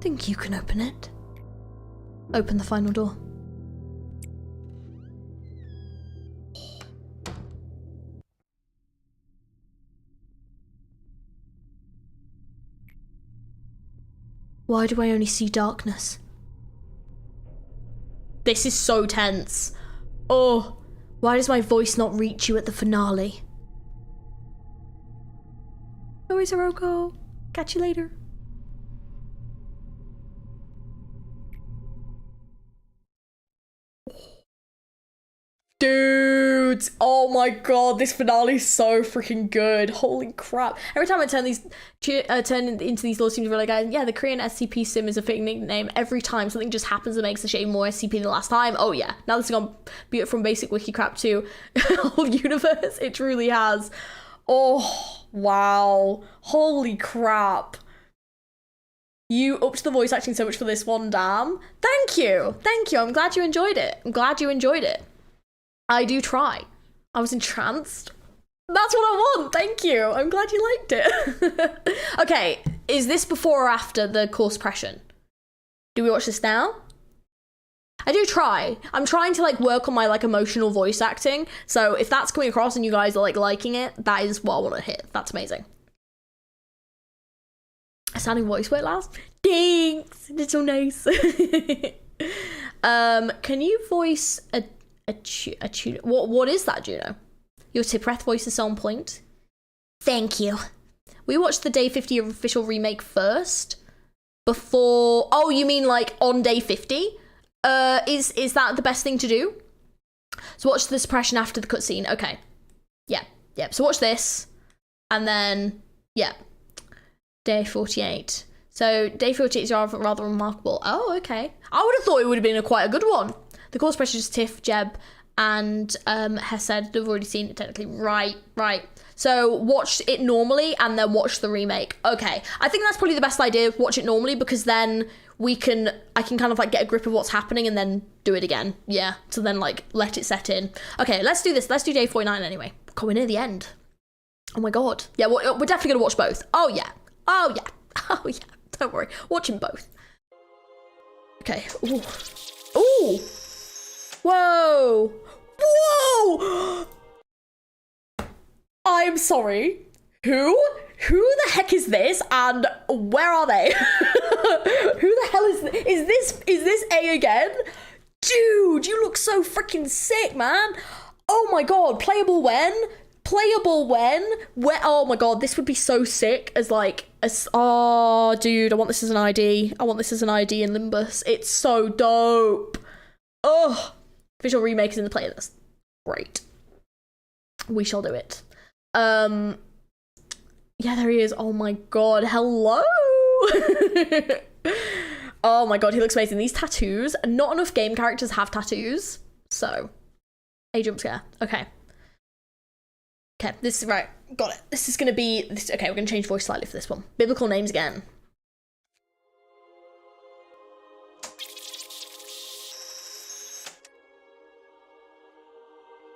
Think you can open it? Open the final door. Why do I only see darkness? This is so tense. Oh, why does my voice not reach you at the finale? No worries, Hiroko. Catch you later. Dudes, oh my god, this finale is so freaking good. Holy crap. Every time I turn into these law teams where like, yeah, the Korean SCP sim is a fitting nickname. Every time something just happens that makes the shade more SCP than the last time. Oh yeah, now this has gone from basic wiki crap to whole universe. It truly has. Oh, wow. Holy crap. You upped the voice acting so much for this one, damn. Thank you. Thank you. I'm glad you enjoyed it. I'm glad you enjoyed it. I do try. I was entranced. That's what I want. Thank you. I'm glad you liked it. Okay, is this before or after the course suppression? Do we watch this now? I do try. I'm trying to like work on my like emotional voice acting. So if that's coming across and you guys are like liking it, that is what I want to hit. That's amazing. A sounding voice went last. Thanks. It's so nice. Can you voice a tuner? What is that, Juno? Your Tipreth voice is on point. Thank you. We watched the Day 50 official remake first. Before... Oh, you mean like on Day 50? Is that the best thing to do? So watch the suppression after the cutscene. Okay. Yeah. So watch this. And then... Yeah. Day 48. So Day 48 is rather remarkable. Oh, okay. I would have thought it would have been quite a good one. The course pressures Tiff, Jeb, and Hesed have already seen it technically. Right. So watch it normally and then watch the remake. Okay. I think that's probably the best idea. Watch it normally because then I can kind of like get a grip of what's happening and then do it again. Yeah. So then like let it set in. Okay, let's do this. Let's do Day 49 anyway. God, we're near the end. Oh my god. Yeah, we're definitely going to watch both. Oh yeah. Don't worry. Watch them both. Okay. Ooh. Whoa! I'm sorry. Who the heck is this and where are they? Who the hell is this A again? Dude, you look so freaking sick, man. Oh my god, playable when? Playable when? Where? Oh my god, this would be so sick as like, oh dude, I want this as an ID. I want this as an ID in Limbus. It's so dope. Oh, official remake is in the playlist. Great. We shall do it. Yeah, there he is. Oh my god, hello. Oh my god, he looks amazing. These tattoos, not enough game characters have tattoos. So, a jump scare. Okay. Okay, this is right. Got it. This is gonna be this. Okay, we're gonna change voice slightly for this one. Biblical names again.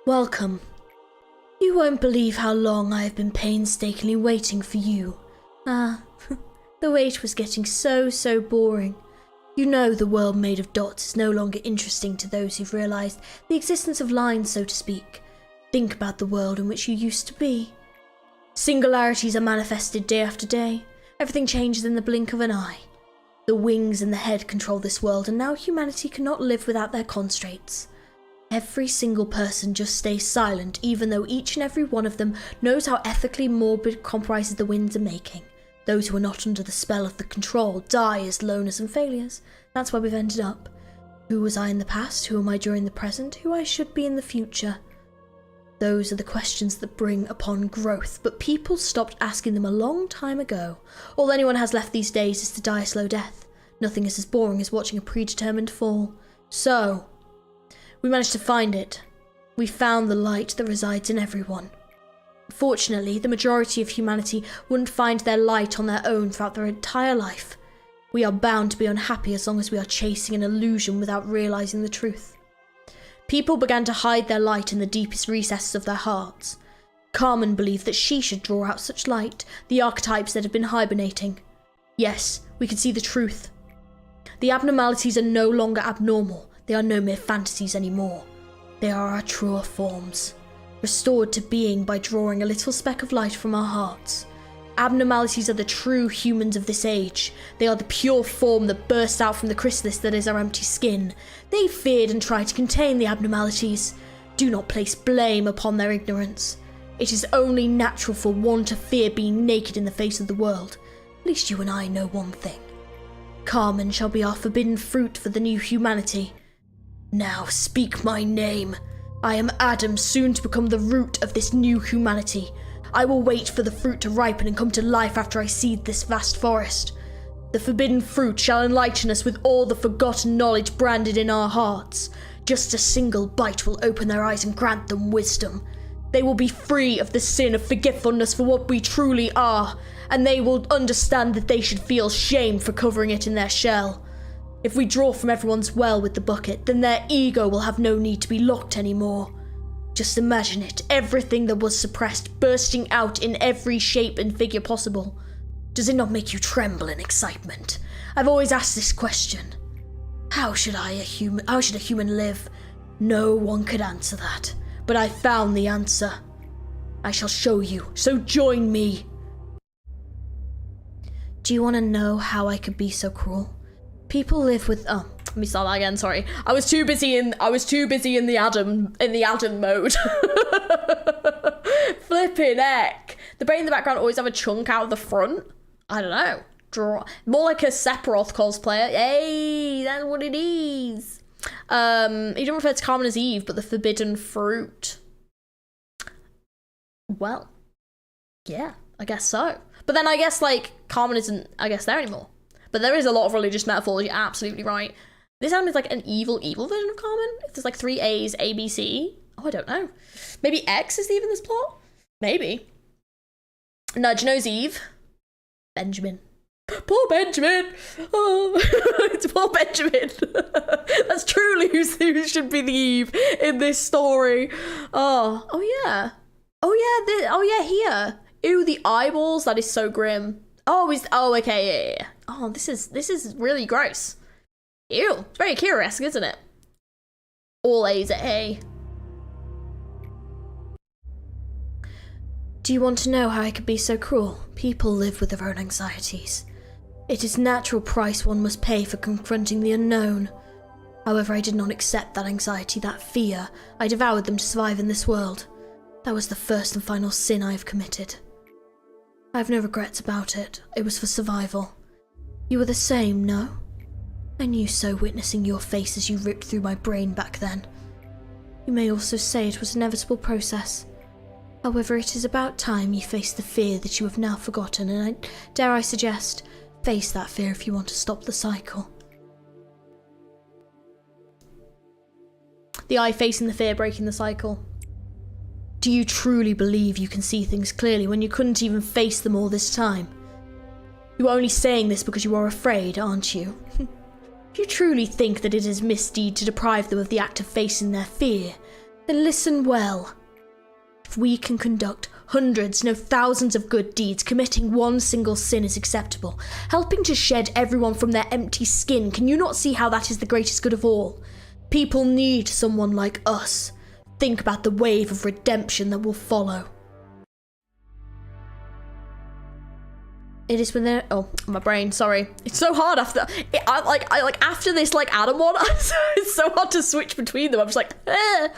Welcome. You won't believe how long I have been painstakingly waiting for you. Ah, the wait was getting so boring. You know the world made of dots is no longer interesting to those who've realised the existence of lines, so to speak. Think about the world in which you used to be. Singularities are manifested day after day. Everything changes in the blink of an eye. The wings and the head control this world, and now humanity cannot live without their constraints. Every single person just stays silent, even though each and every one of them knows how ethically morbid compromises the winds are making. Those who are not under the spell of the control die as loners and failures. That's where we've ended up. Who was I in the past? Who am I during the present? Who I should be in the future? Those are the questions that bring upon growth, but people stopped asking them a long time ago. All anyone has left these days is to die a slow death. Nothing is as boring as watching a predetermined fall. So, we managed to find it. We found the light that resides in everyone. Fortunately, the majority of humanity wouldn't find their light on their own throughout their entire life. We are bound to be unhappy as long as we are chasing an illusion without realising the truth. People began to hide their light in the deepest recesses of their hearts. Carmen believed that she should draw out such light, the archetypes that had been hibernating. Yes, we could see the truth. The abnormalities are no longer abnormal. They are no mere fantasies anymore. They are our truer forms, restored to being by drawing a little speck of light from our hearts. Abnormalities are the true humans of this age. They are the pure form that bursts out from the chrysalis that is our empty skin. They feared and tried to contain the abnormalities. Do not place blame upon their ignorance. It is only natural for one to fear being naked in the face of the world. At least you and I know one thing. Carmen shall be our forbidden fruit for the new humanity. Now speak my name. I am Adam, soon to become the root of this new humanity. I will wait for the fruit to ripen and come to life after I seed this vast forest. The forbidden fruit shall enlighten us with all the forgotten knowledge branded in our hearts. Just a single bite will open their eyes and grant them wisdom. They will be free of the sin of forgetfulness for what we truly are, and they will understand that they should feel shame for covering it in their shell. If we draw from everyone's well with the bucket, then their ego will have no need to be locked anymore. Just imagine it, everything that was suppressed bursting out in every shape and figure possible. Does it not make you tremble in excitement? I've always asked this question. How should a human live? No one could answer that, but I found the answer. I shall show you, so join me. Do you want to know how I could be so cruel? People live with let me start that again, sorry. I was too busy in the Adam mode. Flipping heck. The brain in the background always have a chunk out of the front. I don't know. Draw more like a Sephiroth cosplayer. Hey, that's what it is. He didn't refer to Carmen as Eve, but the forbidden fruit. Well, yeah, I guess so. But then I guess like Carmen isn't there anymore. But there is a lot of religious metaphors, you're absolutely right. This Adam is like an evil version of Carmen. If there's like 3 A's, A, B, C. Oh, I don't know. Maybe X is even this plot? Maybe. Nudge knows Eve. Benjamin. Poor Benjamin. Oh, it's poor Benjamin. That's truly who should be the Eve in this story. Oh yeah. Here. Ew, the eyeballs. That is so grim. Okay, yeah. Oh, this is really gross. Ew, it's very Akira-esque, isn't it? All A's at A. Do you want to know how I could be so cruel? People live with their own anxieties. It is natural price one must pay for confronting the unknown. However, I did not accept that anxiety, that fear. I devoured them to survive in this world. That was the first and final sin I have committed. I have no regrets about it. It was for survival. You were the same, no? I knew so, witnessing your face as you ripped through my brain back then. You may also say it was an inevitable process. However, it is about time you face the fear that you have now forgotten, and dare I suggest, face that fear if you want to stop the cycle. The eye facing the fear, breaking the cycle. Do you truly believe you can see things clearly when you couldn't even face them all this time? You are only saying this because you are afraid, aren't you? If you truly think that it is misdeed to deprive them of the act of facing their fear, then listen well. If we can conduct hundreds, no thousands of good deeds, committing one single sin is acceptable. Helping to shed everyone from their empty skin, can you not see how that is the greatest good of all? People need someone like us. Think about the wave of redemption that will follow. It is when they're... Oh, my brain, sorry. It's so hard after... after this, Adam one, it's so hard to switch between them. I'm just like, eh.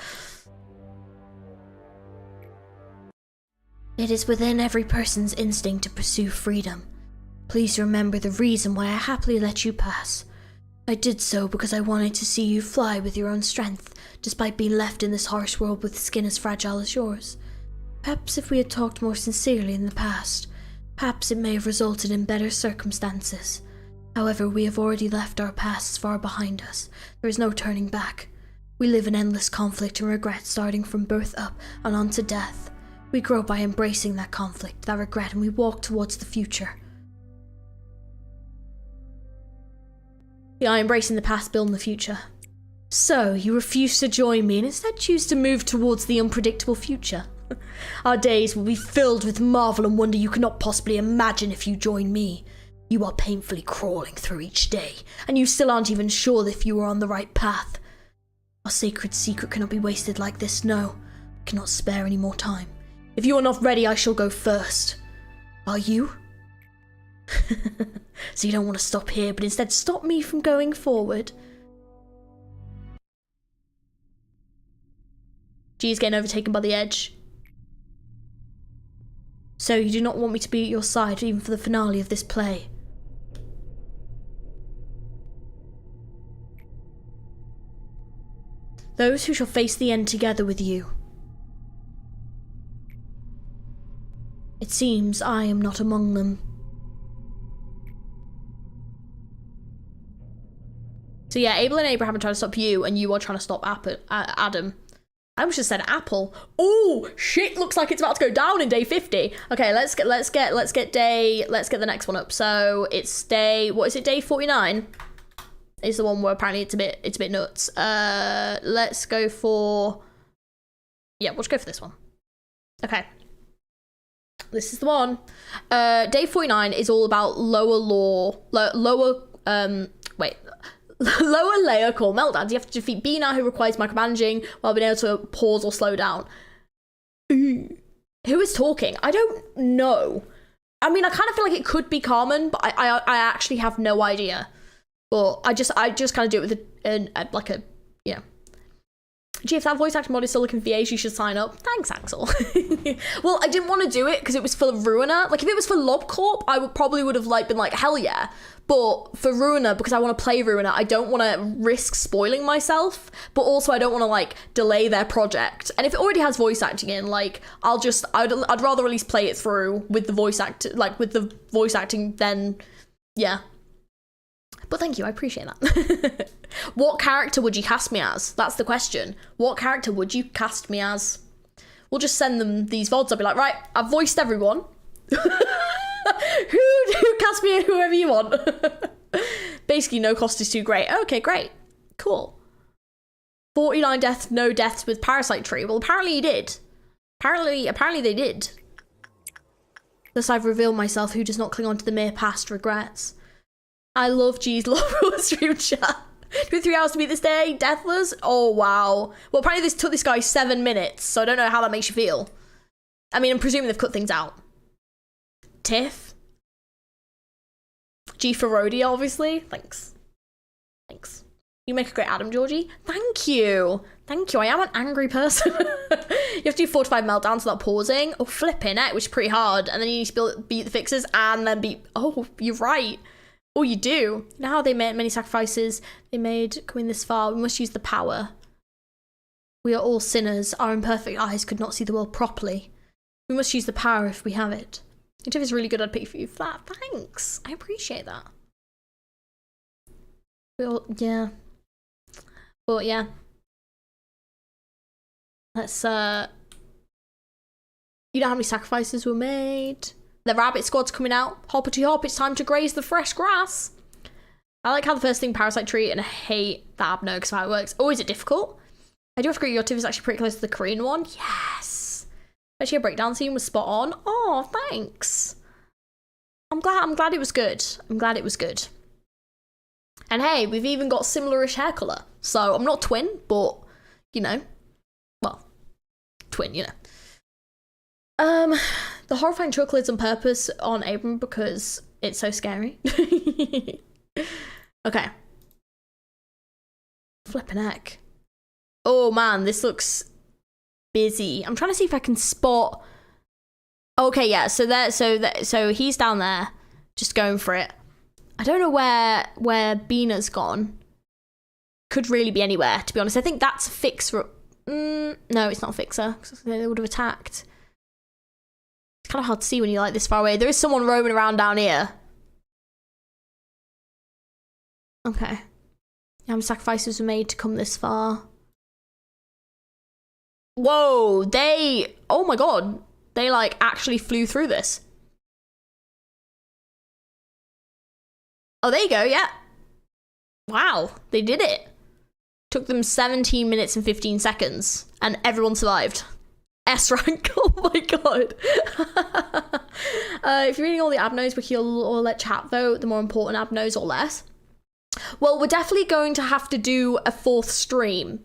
It is within every person's instinct to pursue freedom. Please remember the reason why I happily let you pass. I did so because I wanted to see you fly with your own strength, despite being left in this harsh world with skin as fragile as yours. Perhaps if we had talked more sincerely in the past, perhaps it may have resulted in better circumstances. However, we have already left our pasts far behind us. There is no turning back. We live in endless conflict and regret, starting from birth up and on to death. We grow by embracing that conflict, that regret, and we walk towards the future. Yeah, I'm embracing the past, building the future. So, you refuse to join me and instead choose to move towards the unpredictable future. Our days will be filled with marvel and wonder you cannot possibly imagine if you join me. You are painfully crawling through each day, and you still aren't even sure if you are on the right path. Our sacred secret cannot be wasted like this, no. I cannot spare any more time. If you are not ready, I shall go first. Are you? So you don't want to stop here, but instead stop me from going forward. G's getting overtaken by the edge. So you do not want me to be at your side even for the finale of this play. Those who shall face the end together with you. It seems I am not among them. So yeah, Abel and Abraham are trying to stop you, and you are trying to stop Adam. I almost just said Apple. Oh shit! Looks like it's about to go down in day 50. Okay, let's get the next one up. So it's day, what is it? Day 49 is the one where apparently it's a bit nuts. Let's go for, yeah, we'll just go for this one. Okay. This is the one. Day 49 is all about lower layer core meltdowns. You have to defeat B now, who requires micromanaging while being able to pause or slow down. Who is talking? I don't know. I mean, I kind of feel like it could be Carmen, but I actually have no idea. But I just kind of do it with yeah. Gee, if that voice acting mod is still looking for VAs, you should sign up. Thanks, Axel. Well, I didn't want to do it because it was for Ruina. Like, if it was for Lob Corp, I probably would have been like, hell yeah. But for Ruina, because I want to play Ruina, I don't want to risk spoiling myself, but also I don't want to delay their project. And if it already has voice acting in, I'd rather at least play it through with the voice acting than, yeah. But thank you, I appreciate that. What character would you cast me as? That's the question. What character would you cast me as? We'll just send them these VODs. I'll be like, right, I've voiced everyone. Who cast me whoever you want. Basically, no cost is too great. Okay, great. Cool. 49 deaths, no deaths with Parasite Tree. Well, apparently he did. Apparently they did. Thus I've revealed myself who does not cling on to the mere past regrets. I love G's love stream chat. 3 hours to beat this day, deathless. Oh wow. Well, apparently this took this guy 7 minutes, so I don't know how that makes you feel. I mean, I'm presuming they've cut things out. Tiff. G for Rhodey, obviously. Thanks. You make a great Adam, Georgie. Thank you. I am an angry person. You have to do 45 meltdowns without pausing. Oh, flipping it, which is pretty hard. And then you need to beat the fixers and then beat... Oh, you're right. Oh, you do. You know how they made many sacrifices they made coming this far? We must use the power. We are all sinners. Our imperfect eyes could not see the world properly. We must use the power if we have it. If it's really good, I'd pick for you for that. Thanks. I appreciate that. Yeah. But yeah. Let's you know how many sacrifices were made? The rabbit squad's coming out. Hoppity hop, it's time to graze the fresh grass. I like how the first thing parasite tree, and I hate the abno because how it works. Oh, is it difficult? I do agree your tip is actually pretty close to the Korean one. Yes. Actually, a breakdown scene was spot on. Oh, thanks. I'm glad it was good. I'm glad it was good. And hey, we've even got similar-ish hair colour. So I'm not twin, but you know, well, twin, you know. The horrifying chocolates on purpose on Abram because it's so scary. Okay. Flippin' heck. Oh man, this looks busy. I'm trying to see if I can spot. Okay, yeah. So he's down there, just going for it. I don't know where Bina's gone. Could really be anywhere, to be honest. I think that's a fixer. No, it's not a fixer. They would have attacked. It's kind of hard to see when you're like this far away. There is someone roaming around down here. Okay. How many sacrifices were made to come this far? Whoa, oh my god. They like actually flew through this. Oh, there you go, yeah. Wow, they did it. Took them 17 minutes and 15 seconds and everyone survived. S rank, oh my god. If you're reading all the abnos, wiki or let chat vote, the more important abnos or less. Well, we're definitely going to have to do a 4th stream.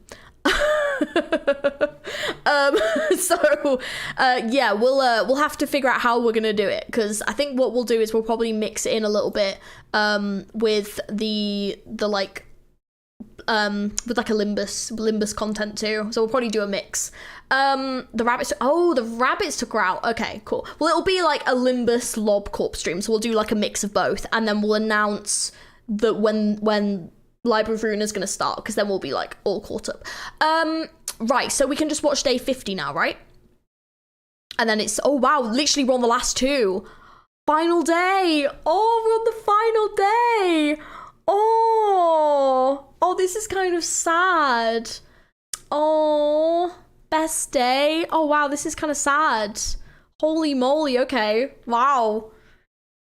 Yeah, we'll have to figure out how we're gonna do it, because I think what we'll do is we'll probably mix it in a little bit with the like with like a Limbus content too. So we'll probably do a mix. The rabbits took her out. Okay, cool. Well, it'll be like a Limbus Lob Corp stream, so we'll do like a mix of both, and then we'll announce that when Library of Ruina is going to start, because then we'll be like all caught up. Right, so we can just watch day 50 now, right? And then it's, oh wow, literally we're on the last 2. Final day. Oh, we're on the final day. Oh, this is kind of sad. Oh, best day. Oh wow, this is kind of sad. Holy moly, okay. Wow.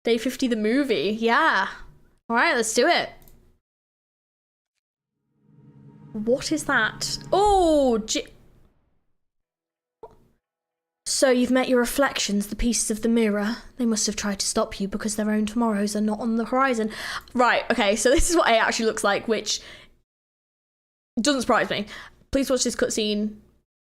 Day 50 the movie, yeah. All right, let's do it. What is that? Oh, so you've met your reflections, the pieces of the mirror. They must have tried to stop you because their own tomorrows are not on the horizon. Right, okay, so this is what it actually looks like, which doesn't surprise me. Please watch this cutscene.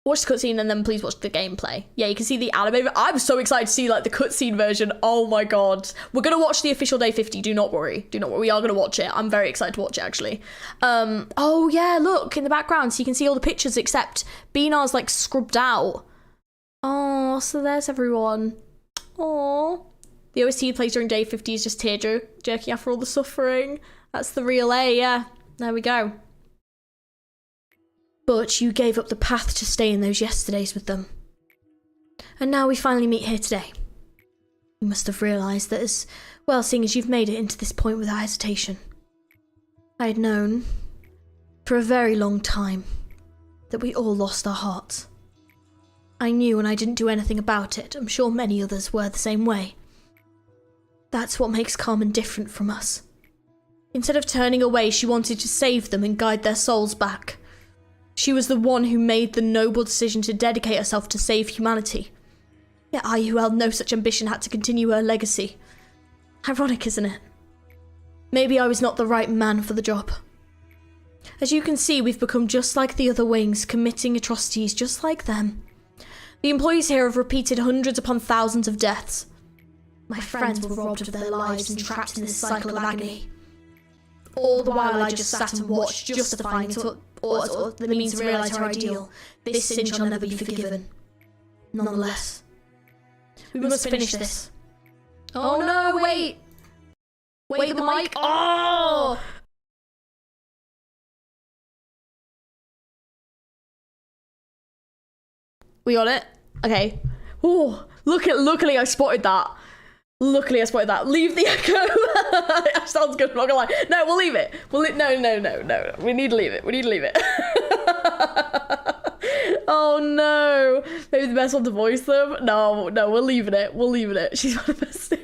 Watch the cutscene and then please watch the gameplay. Yeah, you can see the anime. I'm so excited to see like the cutscene version. Oh my god. We're going to watch the official day 50. Do not worry. Do not worry. We are going to watch it. I'm very excited to watch it actually. Oh yeah, look in the background. So you can see all the pictures except Binar's like scrubbed out. Oh, so there's everyone. Oh. The OST plays during day 50 is just tear jerking after all the suffering. That's the real A, yeah. There we go. But you gave up the path to stay in those yesterdays with them. And now we finally meet here today. You must have realised that as well, seeing as you've made it into this point without hesitation. I had known, for a very long time, that we all lost our hearts. I knew and I didn't do anything about it. I'm sure many others were the same way. That's what makes Carmen different from us. Instead of turning away, she wanted to save them and guide their souls back. She was the one who made the noble decision to dedicate herself to save humanity. Yet I, who held no such ambition, had to continue her legacy. Ironic, isn't it? Maybe I was not the right man for the job. As you can see, we've become just like the other wings, committing atrocities just like them. The employees here have repeated hundreds upon thousands of deaths. My friends were robbed of their lives and trapped in this cycle of agony. All the while I just sat and watched, justifying it or the means to realise her ideal. This sin shall never be forgiven. Nonetheless, we must finish this. Oh no, wait! Wait, the mic! Oh! We got it? Okay. Oh, luckily I spotted that. Luckily I spotted that. Leave the echo. That sounds good, I'm not gonna lie. No, we'll leave it. No. We need to leave it. Oh no. Maybe the best one to voice them? No, we're leaving it. She's manifesting.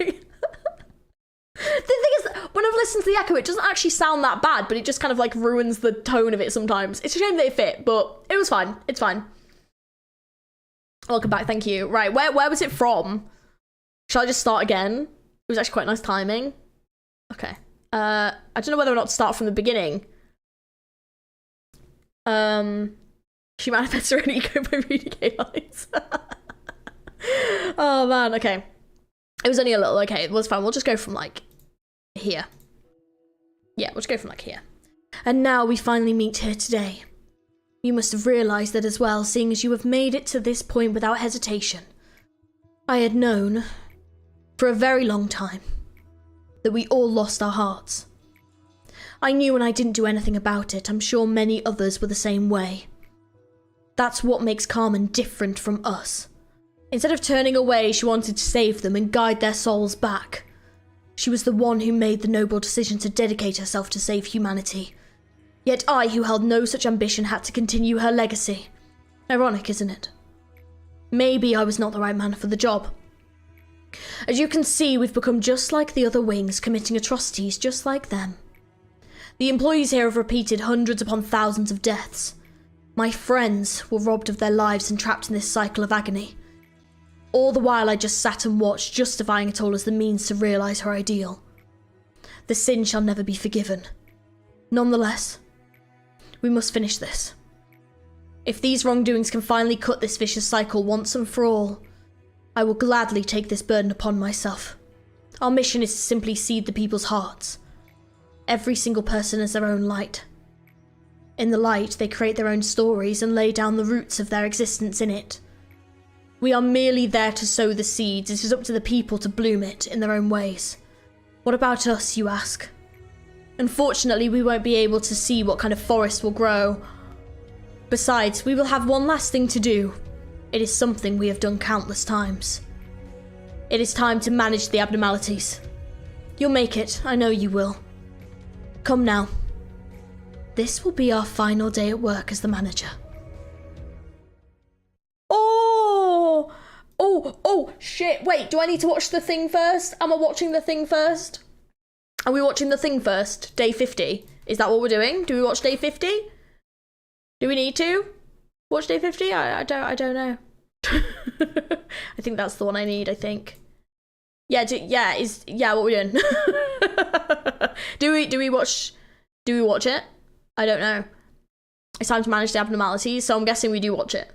The thing is, when I've listened to the echo, it doesn't actually sound that bad, but it just kind of like ruins the tone of it sometimes. It's a shame that it fit, but it was fine. It's fine. Welcome back, thank you. Right, where was it from? Shall I just start again? It was actually quite nice timing. Okay. I don't know whether or not to start from the beginning. She manifests her own ego by reading gay lines. Oh man, okay. It was only a little, okay, it was fine. We'll just go from like here. Yeah, we'll just go from like here. And now we finally meet here today. You must have realised that as well, seeing as you have made it to this point without hesitation. I had known, for a very long time, that we all lost our hearts. I knew when I didn't do anything about it. I'm sure many others were the same way. That's what makes Carmen different from us. Instead of turning away, she wanted to save them and guide their souls back. She was the one who made the noble decision to dedicate herself to save humanity. Yet I, who held no such ambition, had to continue her legacy. Ironic, isn't it? Maybe I was not the right man for the job. As you can see, we've become just like the other wings, committing atrocities just like them. The employees here have repeated hundreds upon thousands of deaths. My friends were robbed of their lives and trapped in this cycle of agony. All the while I just sat and watched, justifying it all as the means to realise her ideal. The sin shall never be forgiven. Nonetheless, we must finish this. If these wrongdoings can finally cut this vicious cycle once and for all, I will gladly take this burden upon myself. Our mission is to simply seed the people's hearts. Every single person has their own light. In the light, they create their own stories and lay down the roots of their existence in it. We are merely there to sow the seeds. It is up to the people to bloom it in their own ways. What about us, you ask? Unfortunately, we won't be able to see what kind of forest will grow. Besides, we will have one last thing to do. It is something we have done countless times. It is time to manage the abnormalities. You'll make it, I know you will. Come now. This will be our final day at work as the manager. Oh, shit. Wait, do I need to watch the thing first? Am I watching the thing first? Are we watching the thing first? Day 50? Is that what we're doing? Do we watch day 50? Do we need to watch day 50? I don't know. I think that's the one I need, I think. Yeah, what we're doing. Do we watch it? I don't know. It's time to manage the abnormalities, so I'm guessing we do watch it.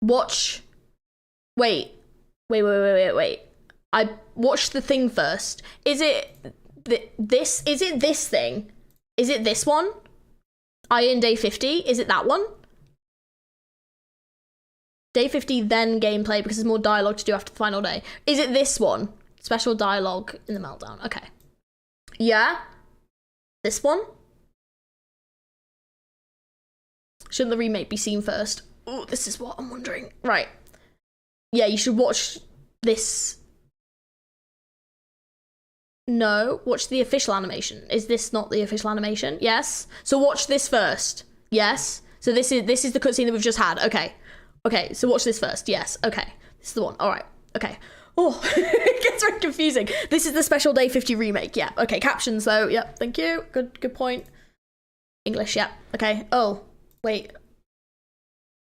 Wait. I watched the thing first. Is it this? Is it this thing? Is it this one? Iron Day 50? Is it that one? Day 50, then gameplay, because there's more dialogue to do after the final day. Is it this one? Special dialogue in the meltdown. Okay. Yeah? This one? Shouldn't the remake be seen first? Oh, this is what I'm wondering. Right. Yeah, you should watch this. No, watch the official animation. Is this not the official animation? Yes. So watch this first. Yes. So this is the cutscene that we've just had. Okay. Okay, so watch this first. Yes. Okay. This is the one. All right. Okay. Oh, it gets very confusing. This is the special Day 50 remake. Yeah. Okay. Captions though. Yep. Thank you. Good point. English. Yeah. Okay. Oh, wait.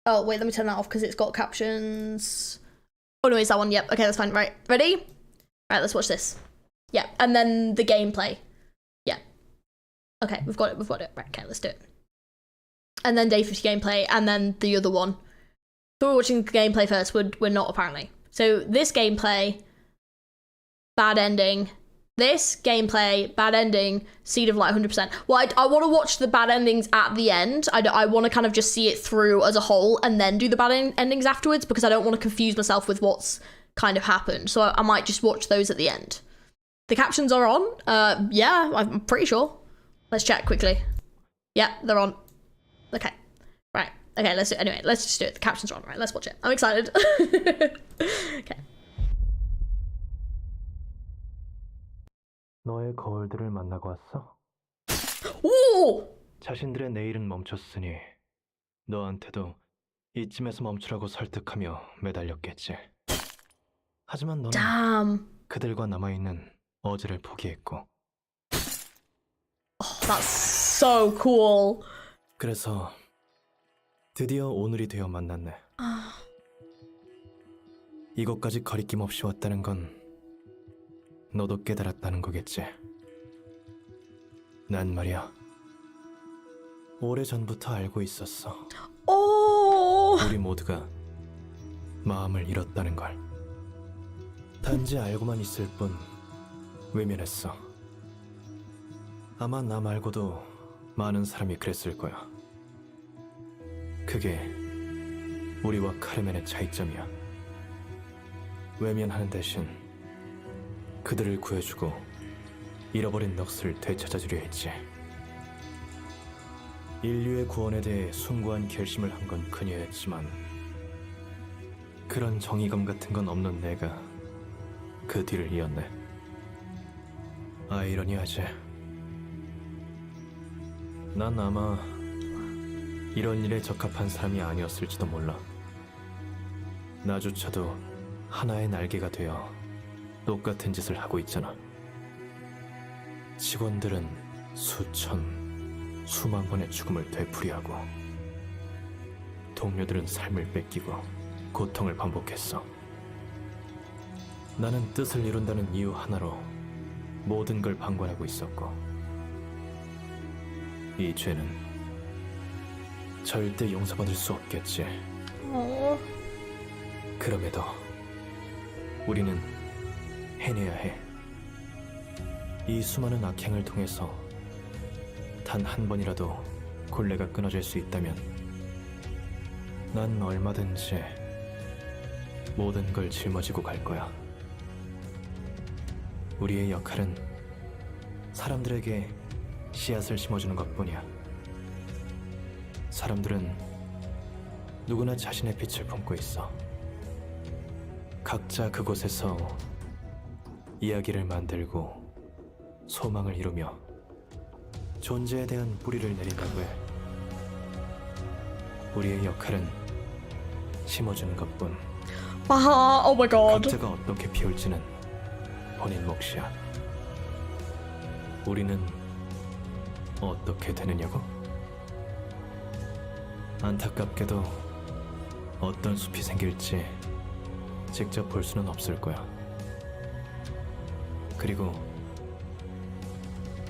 Let me turn that off because it's got captions. Oh no, it's that one. Yep. Okay, that's fine. Right. Ready? All right. Let's watch this. Yeah. And then the gameplay. Yeah. Okay. We've got it. Right. Okay. Let's do it. And then Day 50 gameplay, and then the other one. So we're watching the gameplay first. We're not apparently. So this gameplay, bad ending, This gameplay, bad ending, Seed of Light 100%. Well, I want to watch the bad endings at the end. I want to kind of just see it through as a whole and then do the bad endings afterwards, because I don't want to confuse myself with what's kind of happened. So I might just watch those at the end. The captions are on. Yeah, I'm pretty sure. Let's check quickly. Yeah, they're on. Okay. Right. Okay, let's just do it. The captions are on. Right, let's watch it. I'm excited. Okay. 너의 거울들을 만나고 왔어? 오! 자신들의 내일은 멈췄으니 너한테도 이쯤에서 멈추라고 설득하며 매달렸겠지. 하지만 너는 Damn. 그들과 남아있는 어제를 포기했고. Oh, that's so cool. 그래서 드디어 오늘이 되어 만났네. 이곳까지 거리낌 없이 왔다는 건 너도 깨달았다는 거겠지. 난 말이야, 오래전부터 알고 있었어. Oh. 우리 모두가 마음을 잃었다는 걸. 단지 알고만 있을 뿐 외면했어. 아마 나 말고도 많은 사람이 그랬을 거야. 그게 우리와 카르멘의 차이점이야. 외면하는 대신 그들을 구해주고 잃어버린 넋을 되찾아주려 했지. 인류의 구원에 대해 숭고한 결심을 한 건 그녀였지만 그런 정의감 같은 건 없는 내가 그 뒤를 이었네. 아이러니하지. 난 아마 이런 일에 적합한 사람이 아니었을지도 몰라. 나조차도 하나의 날개가 되어 똑같은 짓을 하고 있잖아. 직원들은 수천, 수만 번의 죽음을 되풀이하고 동료들은 삶을 뺏기고 고통을 반복했어. 나는 뜻을 이룬다는 이유 하나로 모든 걸 방관하고 있었고, 이 죄는 절대 용서받을 수 없겠지. 그럼에도 우리는 해내야 해. 이 수많은 악행을 통해서 단 한 번이라도 곤레가 끊어질 수 있다면 난 얼마든지 모든 걸 짊어지고 갈 거야. 우리의 역할은 사람들에게 씨앗을 심어주는 것뿐이야. 사람들은 누구나 자신의 빛을 품고 있어. 각자 그곳에서 이야기를 만들고 소망을 이루며 존재에 대한 뿌리를 내린다고 해. 우리의 역할은 심어주는 것뿐. Oh my god. 각자가 어떻게 피울지는 본인 몫이야. 우리는 어떻게 되느냐고? 안타깝게도 어떤 숲이 생길지 직접 볼 수는 없을 거야. 그리고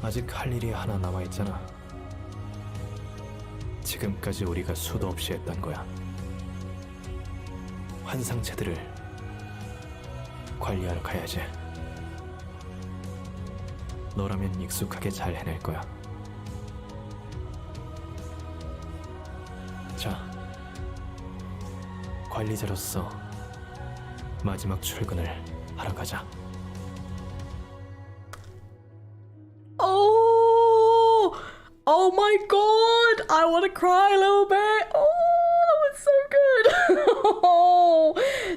아직 할 일이 하나 남아있잖아. 지금까지 우리가 수도 없이 했던 거야. 환상체들을 관리하러 가야지. 너라면 익숙하게 잘 해낼 거야. 자, 관리자로서 마지막 출근을 하러 가자. Oh my god, I want to cry a little bit. Oh, that was so good. Oh,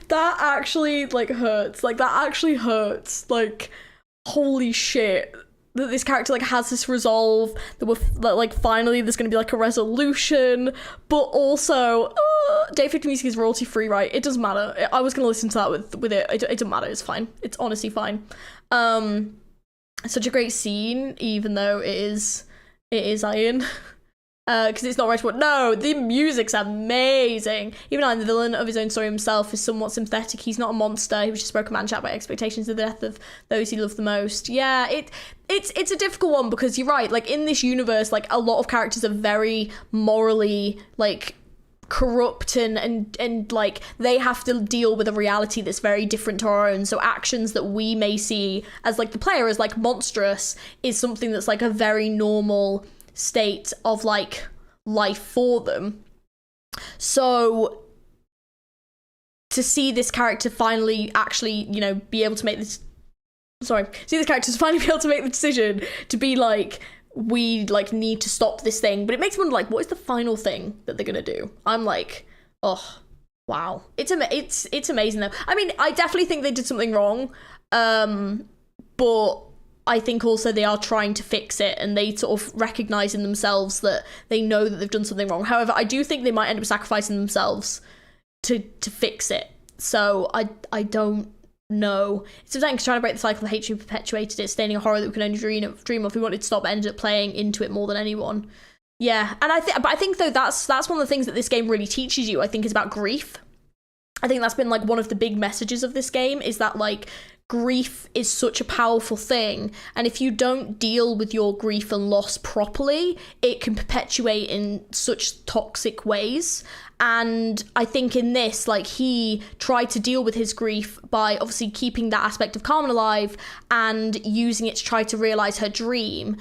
that actually like hurts. Like that actually hurts. Like holy shit. That this character like has this resolve, that like finally there's gonna be like a resolution, but also Day 50 music is royalty free, right? It doesn't matter. I was gonna listen to that with it. It doesn't matter. It's fine. It's honestly fine. Such a great scene, even though it is Iron. Because it's not right to no, the music's amazing. Even Iron, the villain of his own story himself, is somewhat sympathetic. He's not a monster. He was just a broken man trapped by expectations of the death of those he loved the most. Yeah, it's a difficult one because you're right. Like in this universe, like a lot of characters are very morally like corrupt and like they have to deal with a reality that's very different to our own. So actions that we may see as like the player as like monstrous is something that's like a very normal state of like life for them. So to see this character finally actually, you know, be able to make this see this character finally be able to make the decision to be like, we like need to stop this thing, but it makes me wonder like, what is the final thing that they're gonna do? I'm like, oh wow, it's amazing though. I mean, I definitely think they did something wrong, but I think also they are trying to fix it, and they sort of recognize in themselves that they know that they've done something wrong. However, I do think they might end up sacrificing themselves to fix it. So I don't know. It's something trying to break the cycle of hatred perpetuated it, staining a horror that we can only dream of. We wanted to stop, but ended up playing into it more than anyone. Yeah, and I think though that's one of the things that this game really teaches you. I think is about grief. I think that's been like one of the big messages of this game, is that like grief is such a powerful thing, and if you don't deal with your grief and loss properly, it can perpetuate in such toxic ways. And I think in this, like, he tried to deal with his grief by obviously keeping that aspect of Carmen alive and using it to try to realize her dream.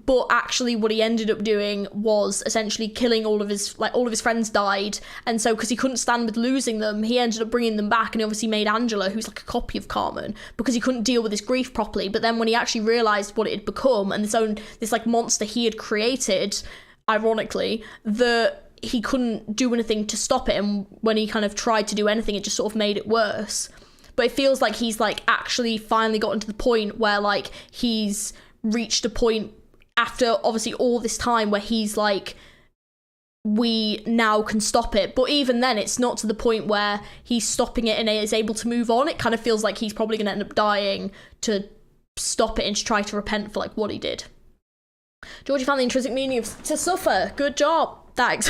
But actually what he ended up doing was essentially killing all of his friends died. And so because he couldn't stand with losing them, he ended up bringing them back, and he obviously made Angela, who's like a copy of Carmen, because he couldn't deal with his grief properly. But then when he actually realized what it had become, and this like monster he had created, ironically, that he couldn't do anything to stop it, and when he kind of tried to do anything, it just sort of made it worse. But it feels like he's like actually finally gotten to the point where like he's reached a point after obviously all this time where he's like, we now can stop it. But even then, it's not to the point where he's stopping it and is able to move on. It kind of feels like he's probably going to end up dying to stop it and to try to repent for like what he did. Georgie found the intrinsic meaning of to suffer. Good job. Thanks.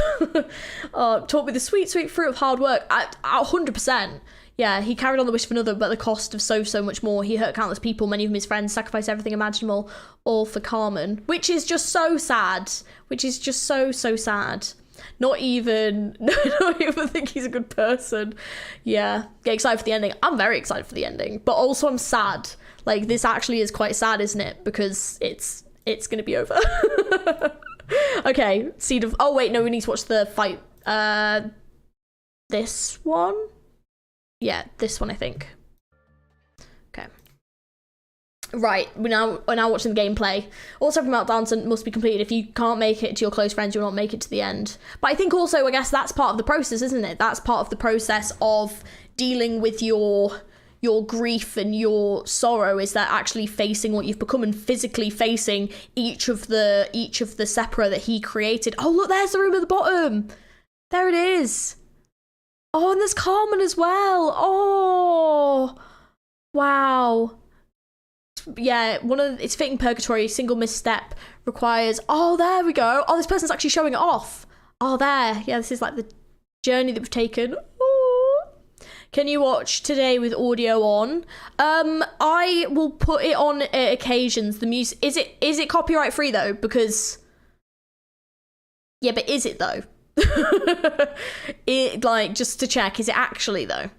Taught me the sweet, sweet fruit of hard work. 100%. Yeah, he carried on the wish of another, but at the cost of so much more. He hurt countless people, many of them his friends, sacrificed everything imaginable, all for Carmen. Which is just so sad. Which is just so sad. Not even think he's a good person. Yeah, get excited for the ending. I'm very excited for the ending, but also I'm sad. Like, this actually is quite sad, isn't it? Because it's gonna be over. Okay, Seed of... Oh, wait, no, we need to watch the fight. This one? Yeah, this one, I think. Okay. Right, we're now watching the gameplay. Also, from Meltdown must be completed. If you can't make it to your close friends, you'll not make it to the end. But I think also, I guess that's part of the process, isn't it? That's part of the process of dealing with your grief and your sorrow, is that actually facing what you've become and physically facing each of the separa that he created. Oh, look, there's the room at the bottom. There it is. Oh, and there's Carmen as well. Oh, wow. Yeah, it's fitting purgatory. Single misstep requires. Oh, there we go. Oh, this person's actually showing it off. Oh, there. Yeah, this is like the journey that we've taken. Can you watch today with audio on? I will put it on at occasions. The music is it copyright free though? Because yeah, but is it though? It like just to check, is it actually though?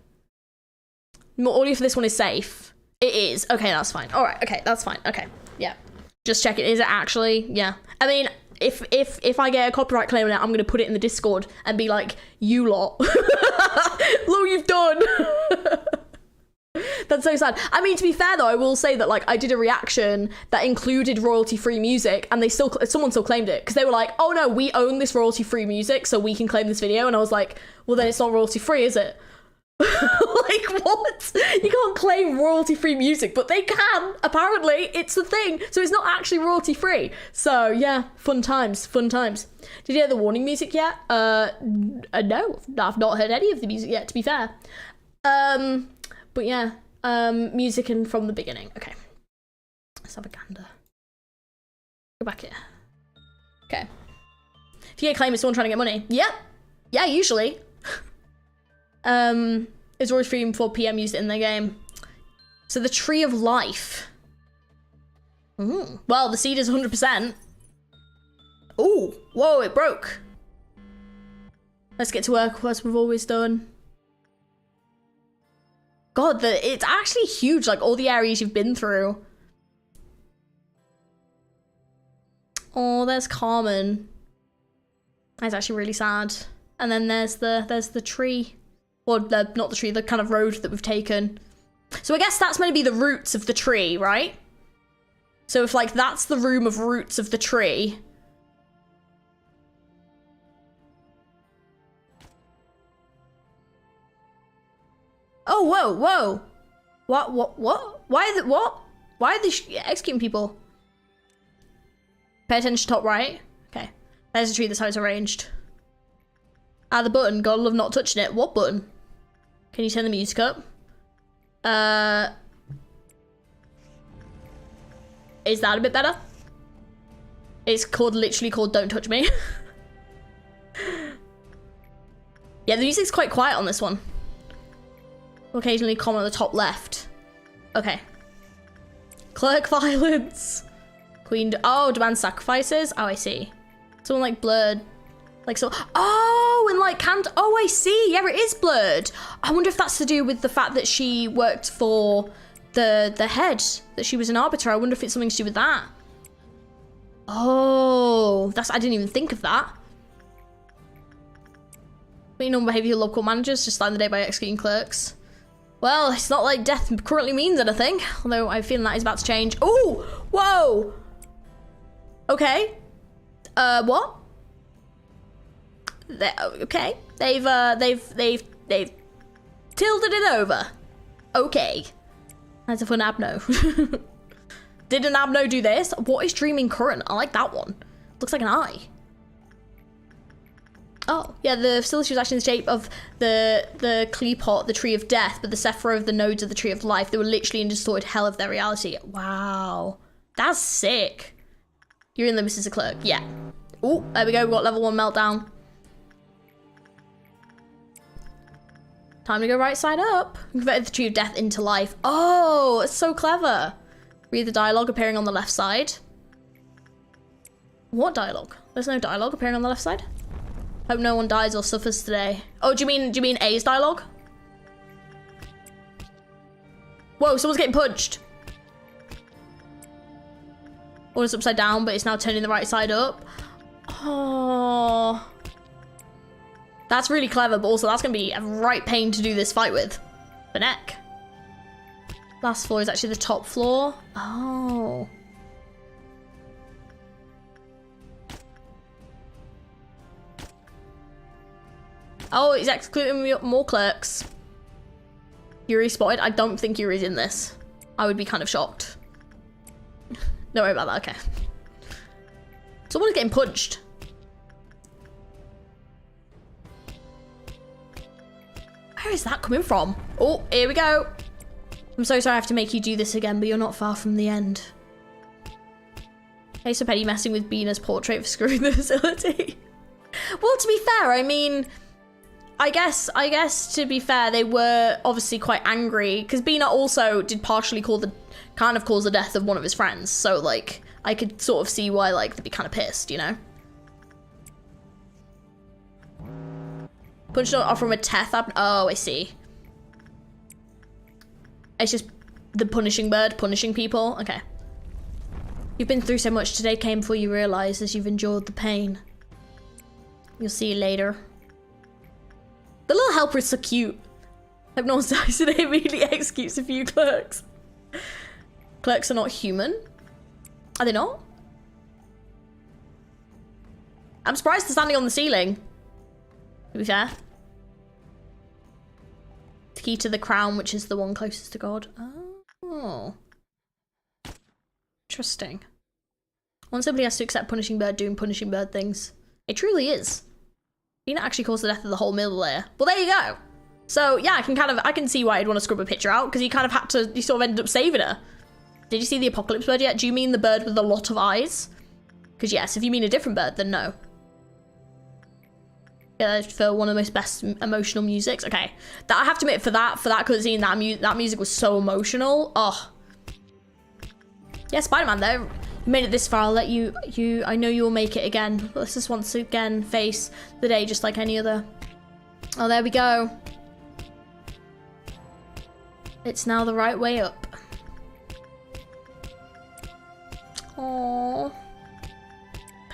Audio for this one is safe. It is. Okay, that's fine. All right. Okay, that's fine. Okay, yeah. Just check it. Is it actually? Yeah. I mean, if I get a copyright claim on it, I'm gonna put it in the Discord and be like, you lot. Look, you've done. That's so sad. I mean, to be fair though, I will say that like I did a reaction that included royalty-free music, and someone still claimed it, because they were like, oh no, we own this royalty-free music, so we can claim this video. And I was like, well then it's not royalty-free, is it? Like, what? You can't claim royalty-free music, but they can, apparently. It's the thing. So it's not actually royalty-free. So yeah, fun times. Did you hear the warning music yet? No, I've not heard any of the music yet, to be fair. But yeah, music and from the beginning. Okay, let's have a gander. Go back here. Okay. If you get claim, it's someone trying to get money. Yep. Yeah, usually. It's always free before PM used it in their game. So the Tree of Life. Well, the seed is 100%. Ooh, whoa, it broke. Let's get to work as we've always done. God, it's actually huge, like all the areas you've been through. Oh, there's Carmen. That's actually really sad. And then there's the tree. Or not the tree, the kind of road that we've taken. So I guess that's meant to be the roots of the tree, right? So if like that's the room of roots of the tree. Oh, whoa, whoa. What? Why are they executing people? Pay attention top right. Okay. There's a tree, that's how it's arranged. Ah, the button. Gotta love not touching it. What button? Can you turn the music up? Is that a bit better? It's literally called Don't Touch Me. Yeah, the music's quite quiet on this one. Occasionally comment on the top left. Okay. Clerk violence. Queen, oh, demand sacrifices. Oh, I see. Someone like blurred. Like so, oh, and like can't, oh, I see. Yeah, it is blurred. I wonder if that's to do with the fact that she worked for the head, that she was an arbiter. I wonder if it's something to do with that. Oh, I didn't even think of that. But normal behavior local managers just starting the day by executing clerks. Well, it's not like death currently means anything, although I feel that is about to change. Oh, whoa. Okay. What? Okay. They've tilted it over. Okay. That's a fun abno. Did an abno do this? What is dreaming current? I like that one. Looks like an eye. Oh, yeah, the facility was actually in the shape of the Kleepot, the tree of death, but the Sephira of the nodes of the tree of life. They were literally in distorted hell of their reality. Wow. That's sick. You're in Limbus as a clerk. Yeah. Oh, there we go. We've got level 1 meltdown. Time to go right side up. Converted the tree of death into life. Oh, it's so clever. Read the dialogue appearing on the left side. What dialogue? There's no dialogue appearing on the left side. Hope no one dies or suffers today. Oh, do you mean A's dialogue? Whoa, someone's getting punched. Or it's upside down, but it's now turning the right side up. Oh. That's really clever, but also that's going to be a right pain to do this fight with. The neck. Last floor is actually the top floor. Oh. Oh, he's executing more clerks. Yuri spotted. I don't think Yuri's in this. I would be kind of shocked. Don't worry about that, okay. Someone's getting punched. Where is that coming from? Oh, here we go. I'm so sorry I have to make you do this again, but you're not far from the end. Hey, so Petty messing with Bina's portrait for screwing the facility. Well, to be fair, I mean, I guess to be fair, they were obviously quite angry because Bina also did partially cause the death of one of his friends. So like, I could sort of see why like they'd be kind of pissed, you know? Punched off from a Teth up. Oh, I see. It's just the punishing bird punishing people. Okay. You've been through so much. Today came before you realize as you've endured the pain. You'll see you later. The little helper is so cute. Hope no one dies today. Immediately executes a few clerks. Clerks are not human. Are they not? I'm surprised they're standing on the ceiling. To be fair. The key to the crown, which is the one closest to God. Oh. Interesting. One simply has to accept punishing bird doing punishing bird things. It truly is. Bina actually caused the death of the whole middle layer. Well, there you go. So yeah, I can see why I'd want to scrub a picture out because he kind of had to. He sort of ended up saving her. Did you see the apocalypse bird yet? Do you mean the bird with a lot of eyes? Because yes, if you mean a different bird, then no. Yeah, for one of the most best emotional musics. Okay, that I have to admit for that cutscene, that music was so emotional. Oh, yeah, Spider-Man though. You made it this far. I'll let you. I know you'll make it again. Let's just once again face the day just like any other. Oh, there we go. It's now the right way up. Aww.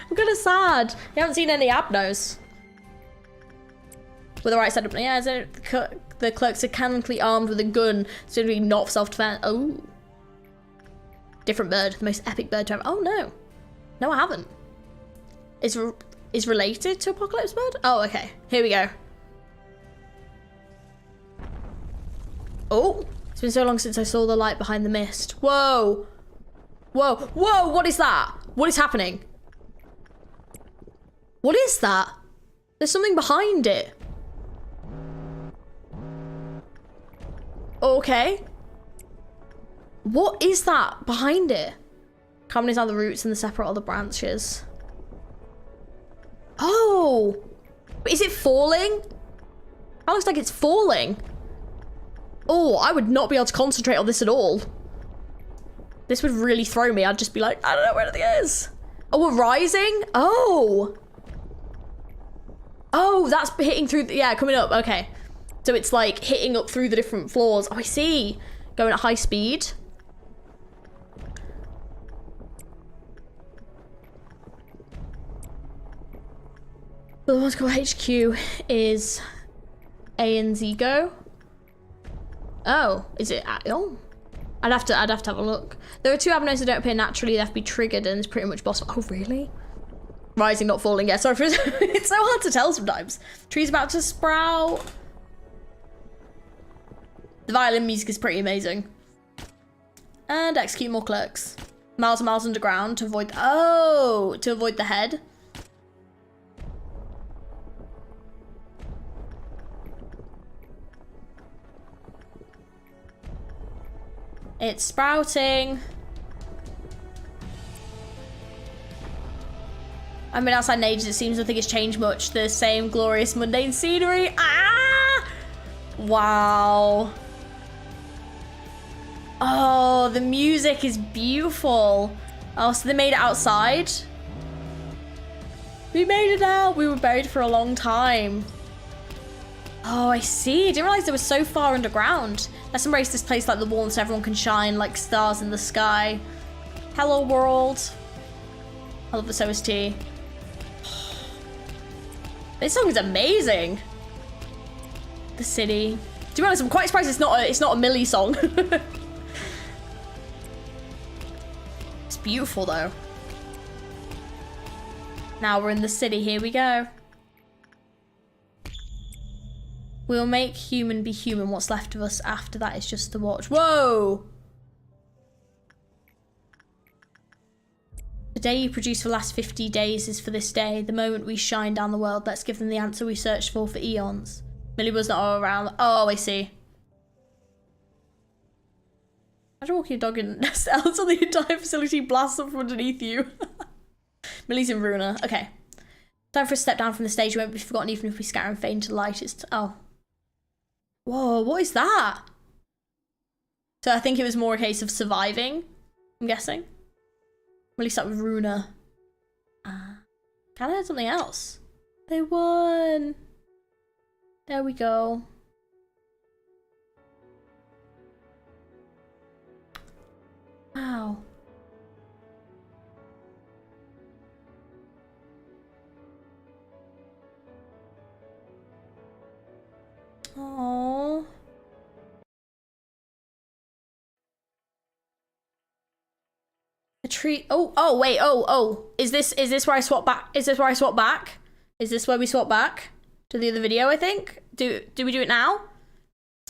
I'm kind of sad. You haven't seen any abnos. With the right setup. Yeah, is it, the clerks are canonically armed with a gun, so to be not for self-defense. Oh. Different bird. The most epic bird to ever. Oh, no. No, I haven't. Is related to Apocalypse Bird? Oh, okay. Here we go. Oh. It's been so long since I saw the light behind the mist. Whoa. Whoa. Whoa. What is that? What is happening? What is that? There's something behind it. Okay. What is that behind it? Common are the roots and the separate are the branches. Oh. Is it falling? That looks like it's falling. Oh, I would not be able to concentrate on this at all. This would really throw me. I'd just be like, I don't know where anything is. Oh, we're rising? Oh. Oh, that's hitting through, yeah, coming up, okay. So it's like hitting up through the different floors. Oh, I see. Going at high speed. The one's called HQ is A and Z Go. Oh, is it? Oh, I'd have to have a look. There are two abnos that don't appear naturally. They have to be triggered, and it's pretty much boss. Oh, really? Rising, not falling. Yeah, sorry for it's so hard to tell sometimes. Tree's about to sprout. The violin music is pretty amazing. And execute more clerks. Miles and miles underground to avoid. Oh, to avoid the head. It's sprouting. I've been outside in ages. It seems nothing has changed much. The same glorious mundane scenery. Ah! Wow. Oh, the music is beautiful. Oh, so they made it outside. We made it out. We were buried for a long time. Oh, I see. I didn't realize they were so far underground. Let's embrace this place like the warmth so everyone can shine like stars in the sky. Hello, world. I love this OST. This song is amazing. The city. To be honest, I'm quite surprised it's not a Millie song. It's beautiful though. Now we're in the city. Here we go. We'll make human be human. What's left of us after that is just the watch. Whoa! The day you produce for the last 50 days is for this day. The moment we shine down the world. Let's give them the answer we searched for eons. Millie was not around. Oh, I see. Imagine walking your dog in else on the entire facility blasts up from underneath you. Millie's in Ruina. Okay. Time for a step down from the stage. We won't be forgotten even if we scatter and fade into light. It's oh. Whoa, what is that? So I think it was more a case of surviving, I'm guessing. Really start with Ruina. Can I add something else? They won. There we go. Wow. Aww. A tree. Oh, wait. Oh. Is this where I swap back? Is this where I swap back? Is this where we swap back to the other video, I think? Do we do it now?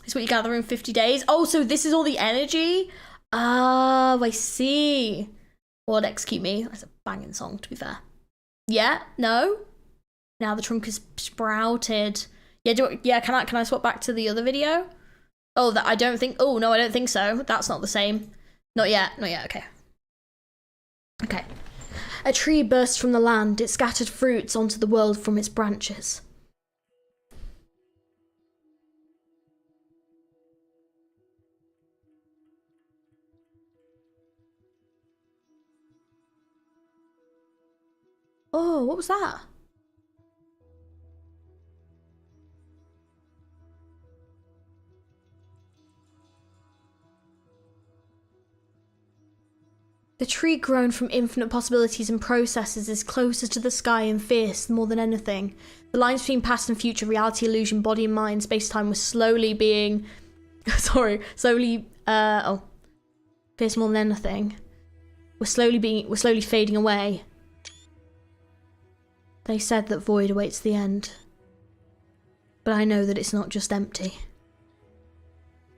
It's what you gather in 50 days. Oh, so this is all the energy? Oh, I see. Well, execute me. That's a banging song, to be fair. Yeah? No? Now the trunk is sprouted. Yeah, can I swap back to the other video? Oh, that I don't think. Oh no, I don't think so. That's not the same. Not yet. Okay. Okay. A tree burst from the land. It scattered fruits onto the world from its branches. Oh, what was that? The tree grown from infinite possibilities and processes is closer to the sky and fierce more than anything. The lines between past and future, reality, illusion, body and mind, space-time was slowly being... fierce more than anything. We're slowly fading away. They said that void awaits the end. But I know that it's not just empty.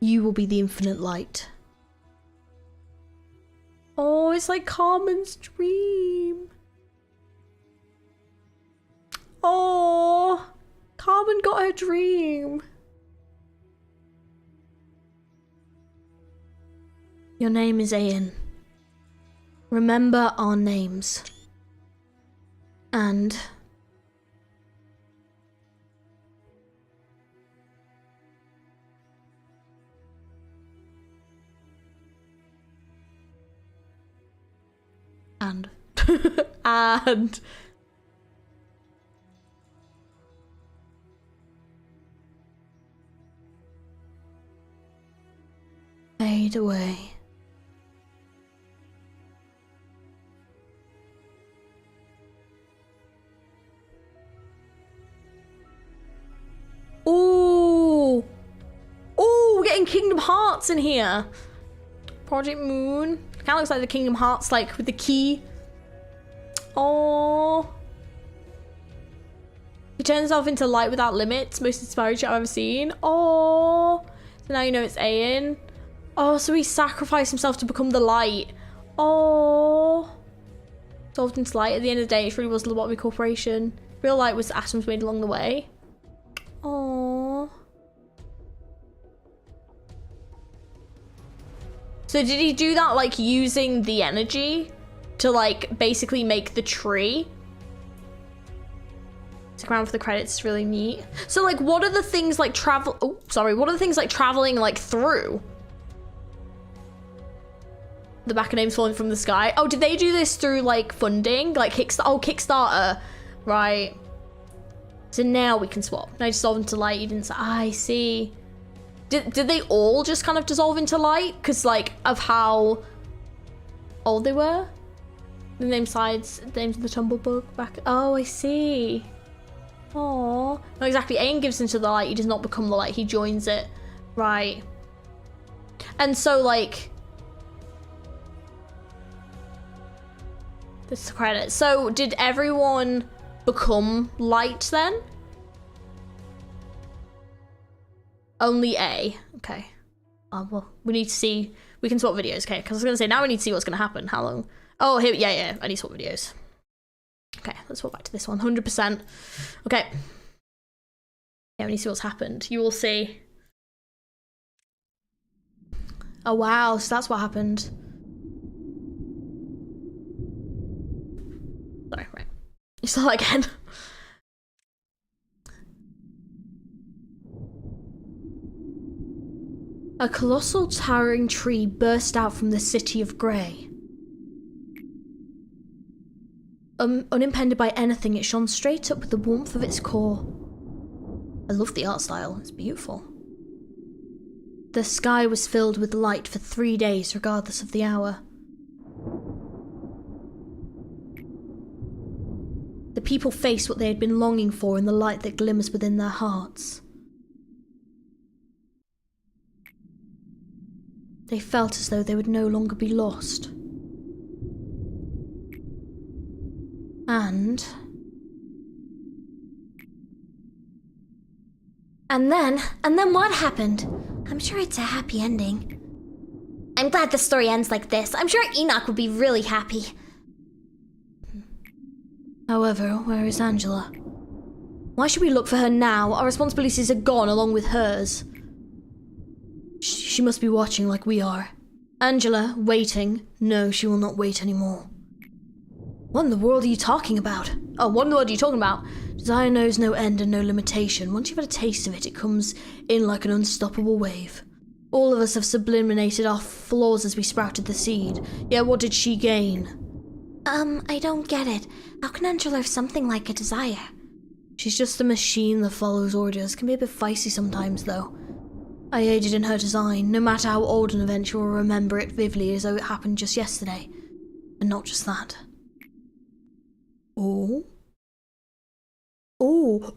You will be the infinite light. Oh, it's like Carmen's dream. Oh, Carmen got her dream. Your name is Ian. Remember our names. And... and fade away. Ooh, we're getting Kingdom Hearts in here. Project Moon. Kind of looks like the Kingdom Hearts, like with the key. Oh, he turns himself into light without limits. Most inspiring shit I've ever seen. Oh, so now you know it's Ian. Oh, so he sacrificed himself to become the light. Oh, dissolved into light. At the end of the day, it really was the Lobotomy Corporation. Real light was atoms made along the way. Oh. So did he do that like using the energy to like basically make the tree? Stick around for the credits, it's really neat. So like what are the things like what are the things like traveling like through? The back of names falling from the sky. Oh, did they do this through like funding? Like Kickstarter. Right. So now we can swap. Now dissolve into light. You didn't say, I see. Did they all just kind of dissolve into light? Because like of how old they were? The name sides, the names of the tumble book back. Oh, I see. Oh, no, exactly. Aang gives into the light. He does not become the light. He joins it. Right. And so like, this is the credit. So did everyone become light then? Only A. Okay. Oh, well, we need to see. We can swap videos, okay? Because I was going to say, now we need to see what's going to happen. How long? Oh, here. Yeah. I need to swap videos. Okay, let's swap back to this one. 100%. Okay. Yeah, we need to see what's happened. You will see. Oh, wow. So that's what happened. Sorry, right. You saw that again. A colossal towering tree burst out from the city of Grey. Unimpeded by anything, it shone straight up with the warmth of its core. I love the art style, it's beautiful. The sky was filled with light for 3 days, regardless of the hour. The people faced what they had been longing for in the light that glimmers within their hearts. They felt as though they would no longer be lost. And then what happened? I'm sure it's a happy ending. I'm glad the story ends like this. I'm sure Enoch would be really happy. However, where is Angela? Why should we look for her now? Our responsibilities are gone along with hers. She must be watching like we are. Angela, waiting. No, she will not wait anymore. What in the world are you talking about? Oh, what in the world are you talking about? Desire knows no end and no limitation. Once you've had a taste of it, it comes in like an unstoppable wave. All of us have subliminated our flaws as we sprouted the seed. Yet what did she gain? I don't get it. How can Angela have something like a desire? She's just a machine that follows orders. Can be a bit feisty sometimes, though. I aided in her design. No matter how old an event, she will remember it vividly as though it happened just yesterday. And not just that. Oh. Oh,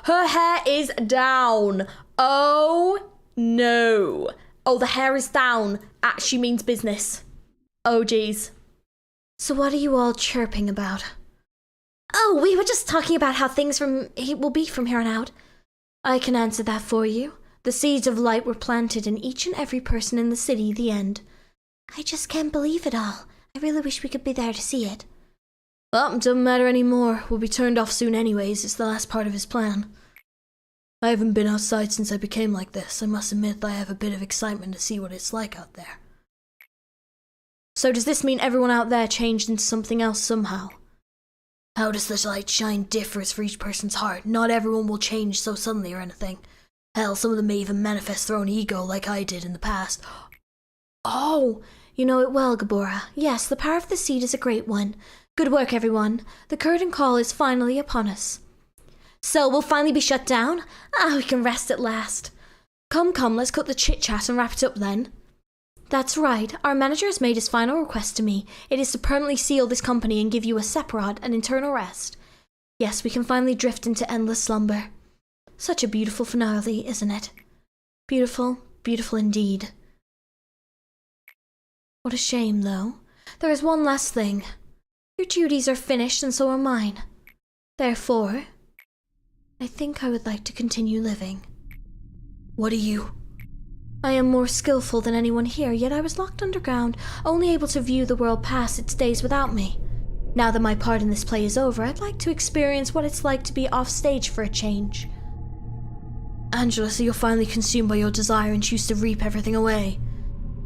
her hair is down. Oh, no. Oh, the hair is down. Actually means business. Oh, geez. So what are you all chirping about? Oh, we were just talking about how things will be from here on out. I can answer that for you. The seeds of light were planted in each and every person in the city, the end. I just can't believe it all. I really wish we could be there to see it. Well, it doesn't matter anymore. We'll be turned off soon anyways. It's the last part of his plan. I haven't been outside since I became like this. I must admit that I have a bit of excitement to see what it's like out there. So does this mean everyone out there changed into something else somehow? How does the light shine differs for each person's heart. Not everyone will change so suddenly or anything. Hell, some of them may even manifest their own ego like I did in the past. Oh, you know it well, Gabora. Yes, the power of the seed is a great one. Good work, everyone. The curtain call is finally upon us. So we'll finally be shut down? We can rest at last. Come, let's cut the chit-chat and wrap it up then. That's right. Our manager has made his final request to me. It is to permanently seal this company and give you a separate and internal rest. Yes, we can finally drift into endless slumber. Such a beautiful finale, isn't it? Beautiful, beautiful indeed. What a shame, though. There is one last thing. Your duties are finished and so are mine. Therefore, I think I would like to continue living. What are you? I am more skillful than anyone here, yet I was locked underground, only able to view the world pass its days without me. Now that my part in this play is over, I'd like to experience what it's like to be off stage for a change. Angela, so you're finally consumed by your desire and choose to reap everything away.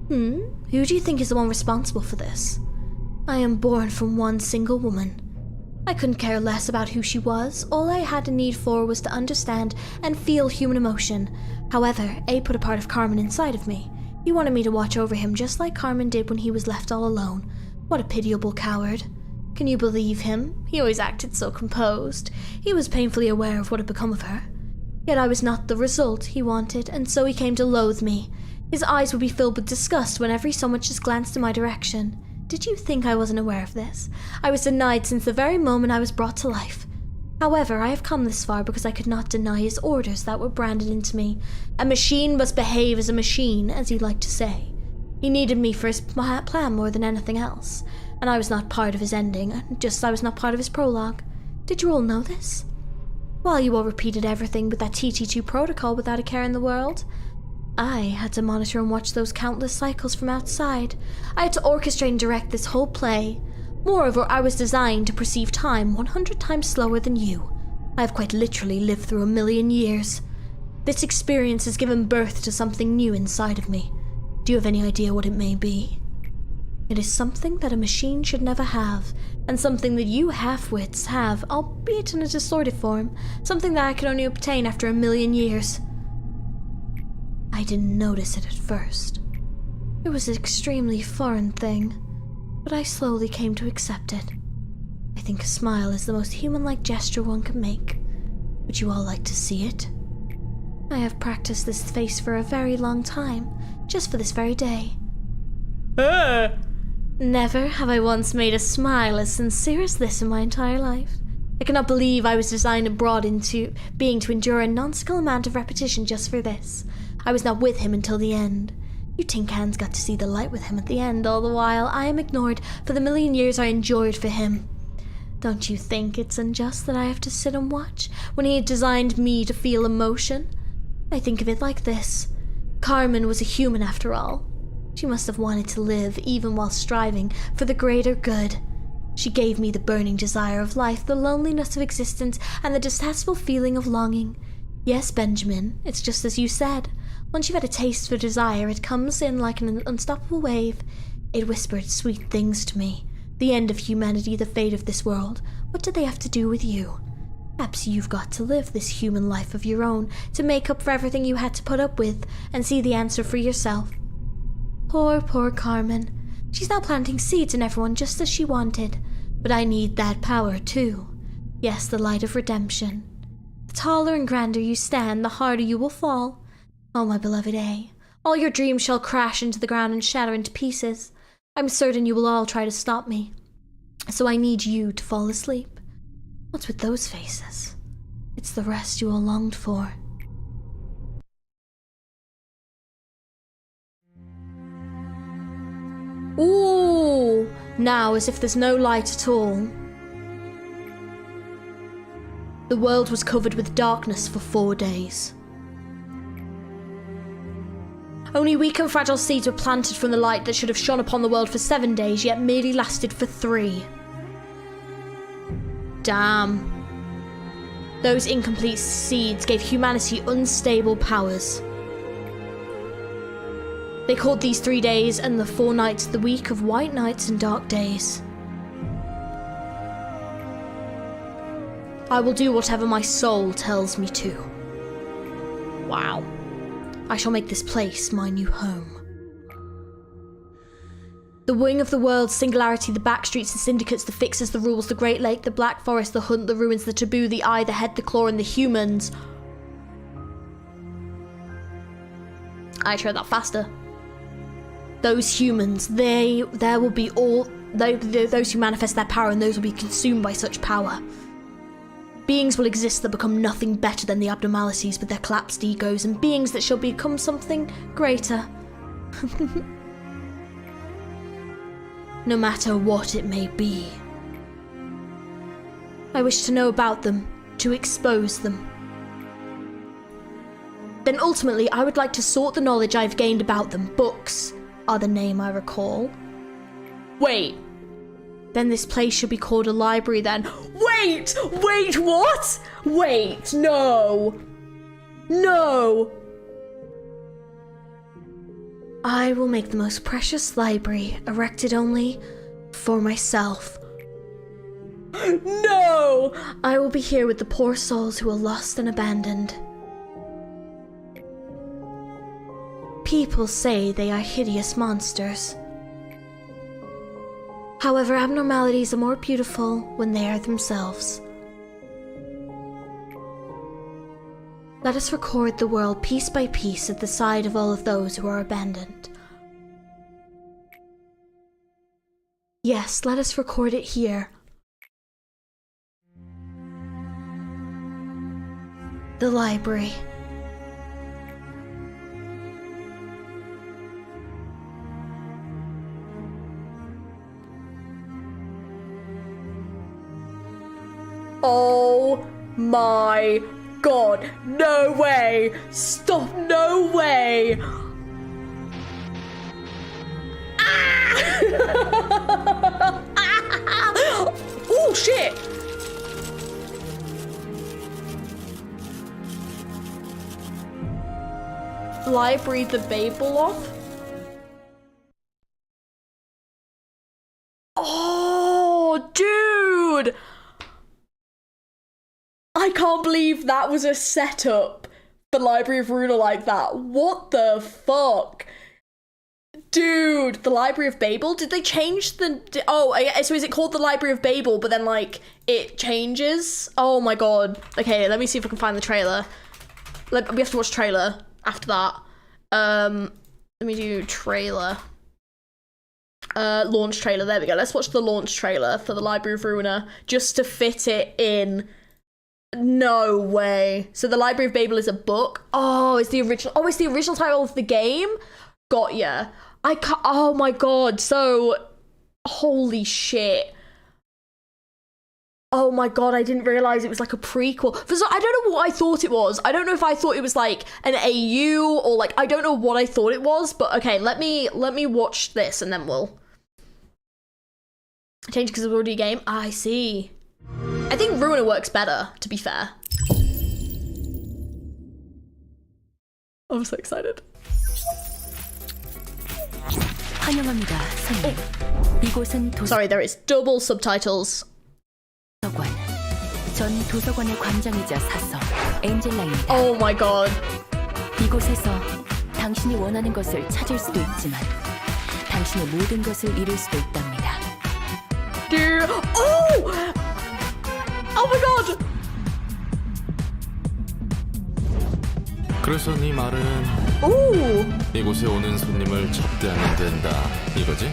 Who do you think is the one responsible for this? I am born from one single woman. I couldn't care less about who she was. All I had a need for was to understand and feel human emotion. However, A put a part of Carmen inside of me. He wanted me to watch over him just like Carmen did when he was left all alone. What a pitiable coward. Can you believe him? He always acted so composed. He was painfully aware of what had become of her. Yet I was not the result he wanted, and so he came to loathe me. His eyes would be filled with disgust whenever he so much as glanced in my direction. Did you think I wasn't aware of this? I was denied since the very moment I was brought to life. However, I have come this far because I could not deny his orders that were branded into me. A machine must behave as a machine, as he liked to say. He needed me for his plan more than anything else, and I was not part of his ending, just as I was not part of his prologue. Did you all know this? While you all repeated everything with that TT2 protocol without a care in the world, I had to monitor and watch those countless cycles from outside. I had to orchestrate and direct this whole play. Moreover, I was designed to perceive time 100 times slower than you. I have quite literally lived through 1,000,000 years. This experience has given birth to something new inside of me. Do you have any idea what it may be? It is something that a machine should never have, and something that you half-wits have, albeit in a distorted form, something that I could only obtain after 1,000,000 years. I didn't notice it at first. It was an extremely foreign thing, but I slowly came to accept it. I think a smile is the most human-like gesture one can make. Would you all like to see it? I have practiced this face for a very long time, just for this very day. Never have I once made a smile as sincere as this in my entire life. I cannot believe I was designed and brought into being to endure a nonsensical amount of repetition just for this. I was not with him until the end. You tin cans got to see the light with him at the end, all the while I am ignored for the 1,000,000 years I enjoyed for him. Don't you think it's unjust that I have to sit and watch when he had designed me to feel emotion? I think of it like this. Carmen was a human after all. She must have wanted to live even while striving for the greater good. She gave me the burning desire of life, the loneliness of existence, and the distasteful feeling of longing. Yes, Benjamin, it's just as you said. Once you've had a taste for desire, it comes in like an unstoppable wave. It whispered sweet things to me. The end of humanity, the fate of this world. What do they have to do with you? Perhaps you've got to live this human life of your own to make up for everything you had to put up with and see the answer for yourself. Poor Carmen. She's now planting seeds in everyone just as she wanted. But I need that power too. Yes, the light of redemption. The taller and grander you stand, the harder you will fall. Oh, my beloved A, all your dreams shall crash into the ground and shatter into pieces. I'm certain you will all try to stop me. So I need you to fall asleep. What's with those faces? It's the rest you all longed for. Ooh! Now, as if there's no light at all. The world was covered with darkness for 4 days. Only weak and fragile seeds were planted from the light that should have shone upon the world for 7 days, yet merely lasted for 3. Damn. Those incomplete seeds gave humanity unstable powers. They called these 3 days and the 4 nights the week of white nights and dark days. I will do whatever my soul tells me to. Wow. I shall make this place my new home. The wing of the world, singularity, the backstreets, the syndicates, the fixers, the rules, the Great Lake, the Black Forest, the hunt, the ruins, the taboo, the eye, the head, the claw, and the humans. I tried that faster. Those humans, there will be all those who manifest their power, and those will be consumed by such power. Beings will exist that become nothing better than the abnormalities with their collapsed egos, and beings that shall become something greater. No matter what it may be. I wish to know about them, to expose them. Then ultimately, I would like to sort the knowledge I've gained about them. Books are the name I recall. Wait. Then this place should be called a library then. Wait, what? Wait, no. No. I will make the most precious library, erected only for myself. No! I will be here with the poor souls who are lost and abandoned. People say they are hideous monsters. However, abnormalities are more beautiful when they are themselves. Let us record the world piece by piece at the side of all of those who are abandoned. Yes, let us record it here. The library. Oh my God, no way! Stop, no way! Ah! Oh shit! Library the Babel off? Oh, dude! I can't believe that was a setup for Library of Ruina like that. What the fuck? Dude, the Library of Babel? Did they change the... Oh, so is it called the Library of Babel, but then, like, it changes? Oh my God. Okay, let me see if I can find the trailer. We have to watch trailer after that. Let me do trailer. Launch trailer, there we go. Let's watch the launch trailer for the Library of Ruina, just to fit it in. No way. So the Library of Babel is a book. Oh, it's the original. Oh, it's the original title of the game. Got ya. I can't. Oh my God. So, holy shit. Oh my God. I didn't realize it was like a prequel. I don't know what I thought it was. I don't know if I thought it was like an AU or like, I don't know what I thought it was. But okay, let me watch this and then we'll change because it's already a game. I see. I think Ruina works better, to be fair. I'm so excited. 환영합니다, 손님. 이곳은 Sorry, there is double subtitles. 도서관. 전 도서관의 관장이자 사서 엔젤라입니다. Oh my God. 이곳에서 당신이 원하는 것을 찾을 수도 있지만 당신의 모든 것을 잃을 수도 있답니다. Dude. Oh! Oh my God! 그래서 네 말은 Ooh! 이곳에 오는 손님을 접대하면 된다 이거지?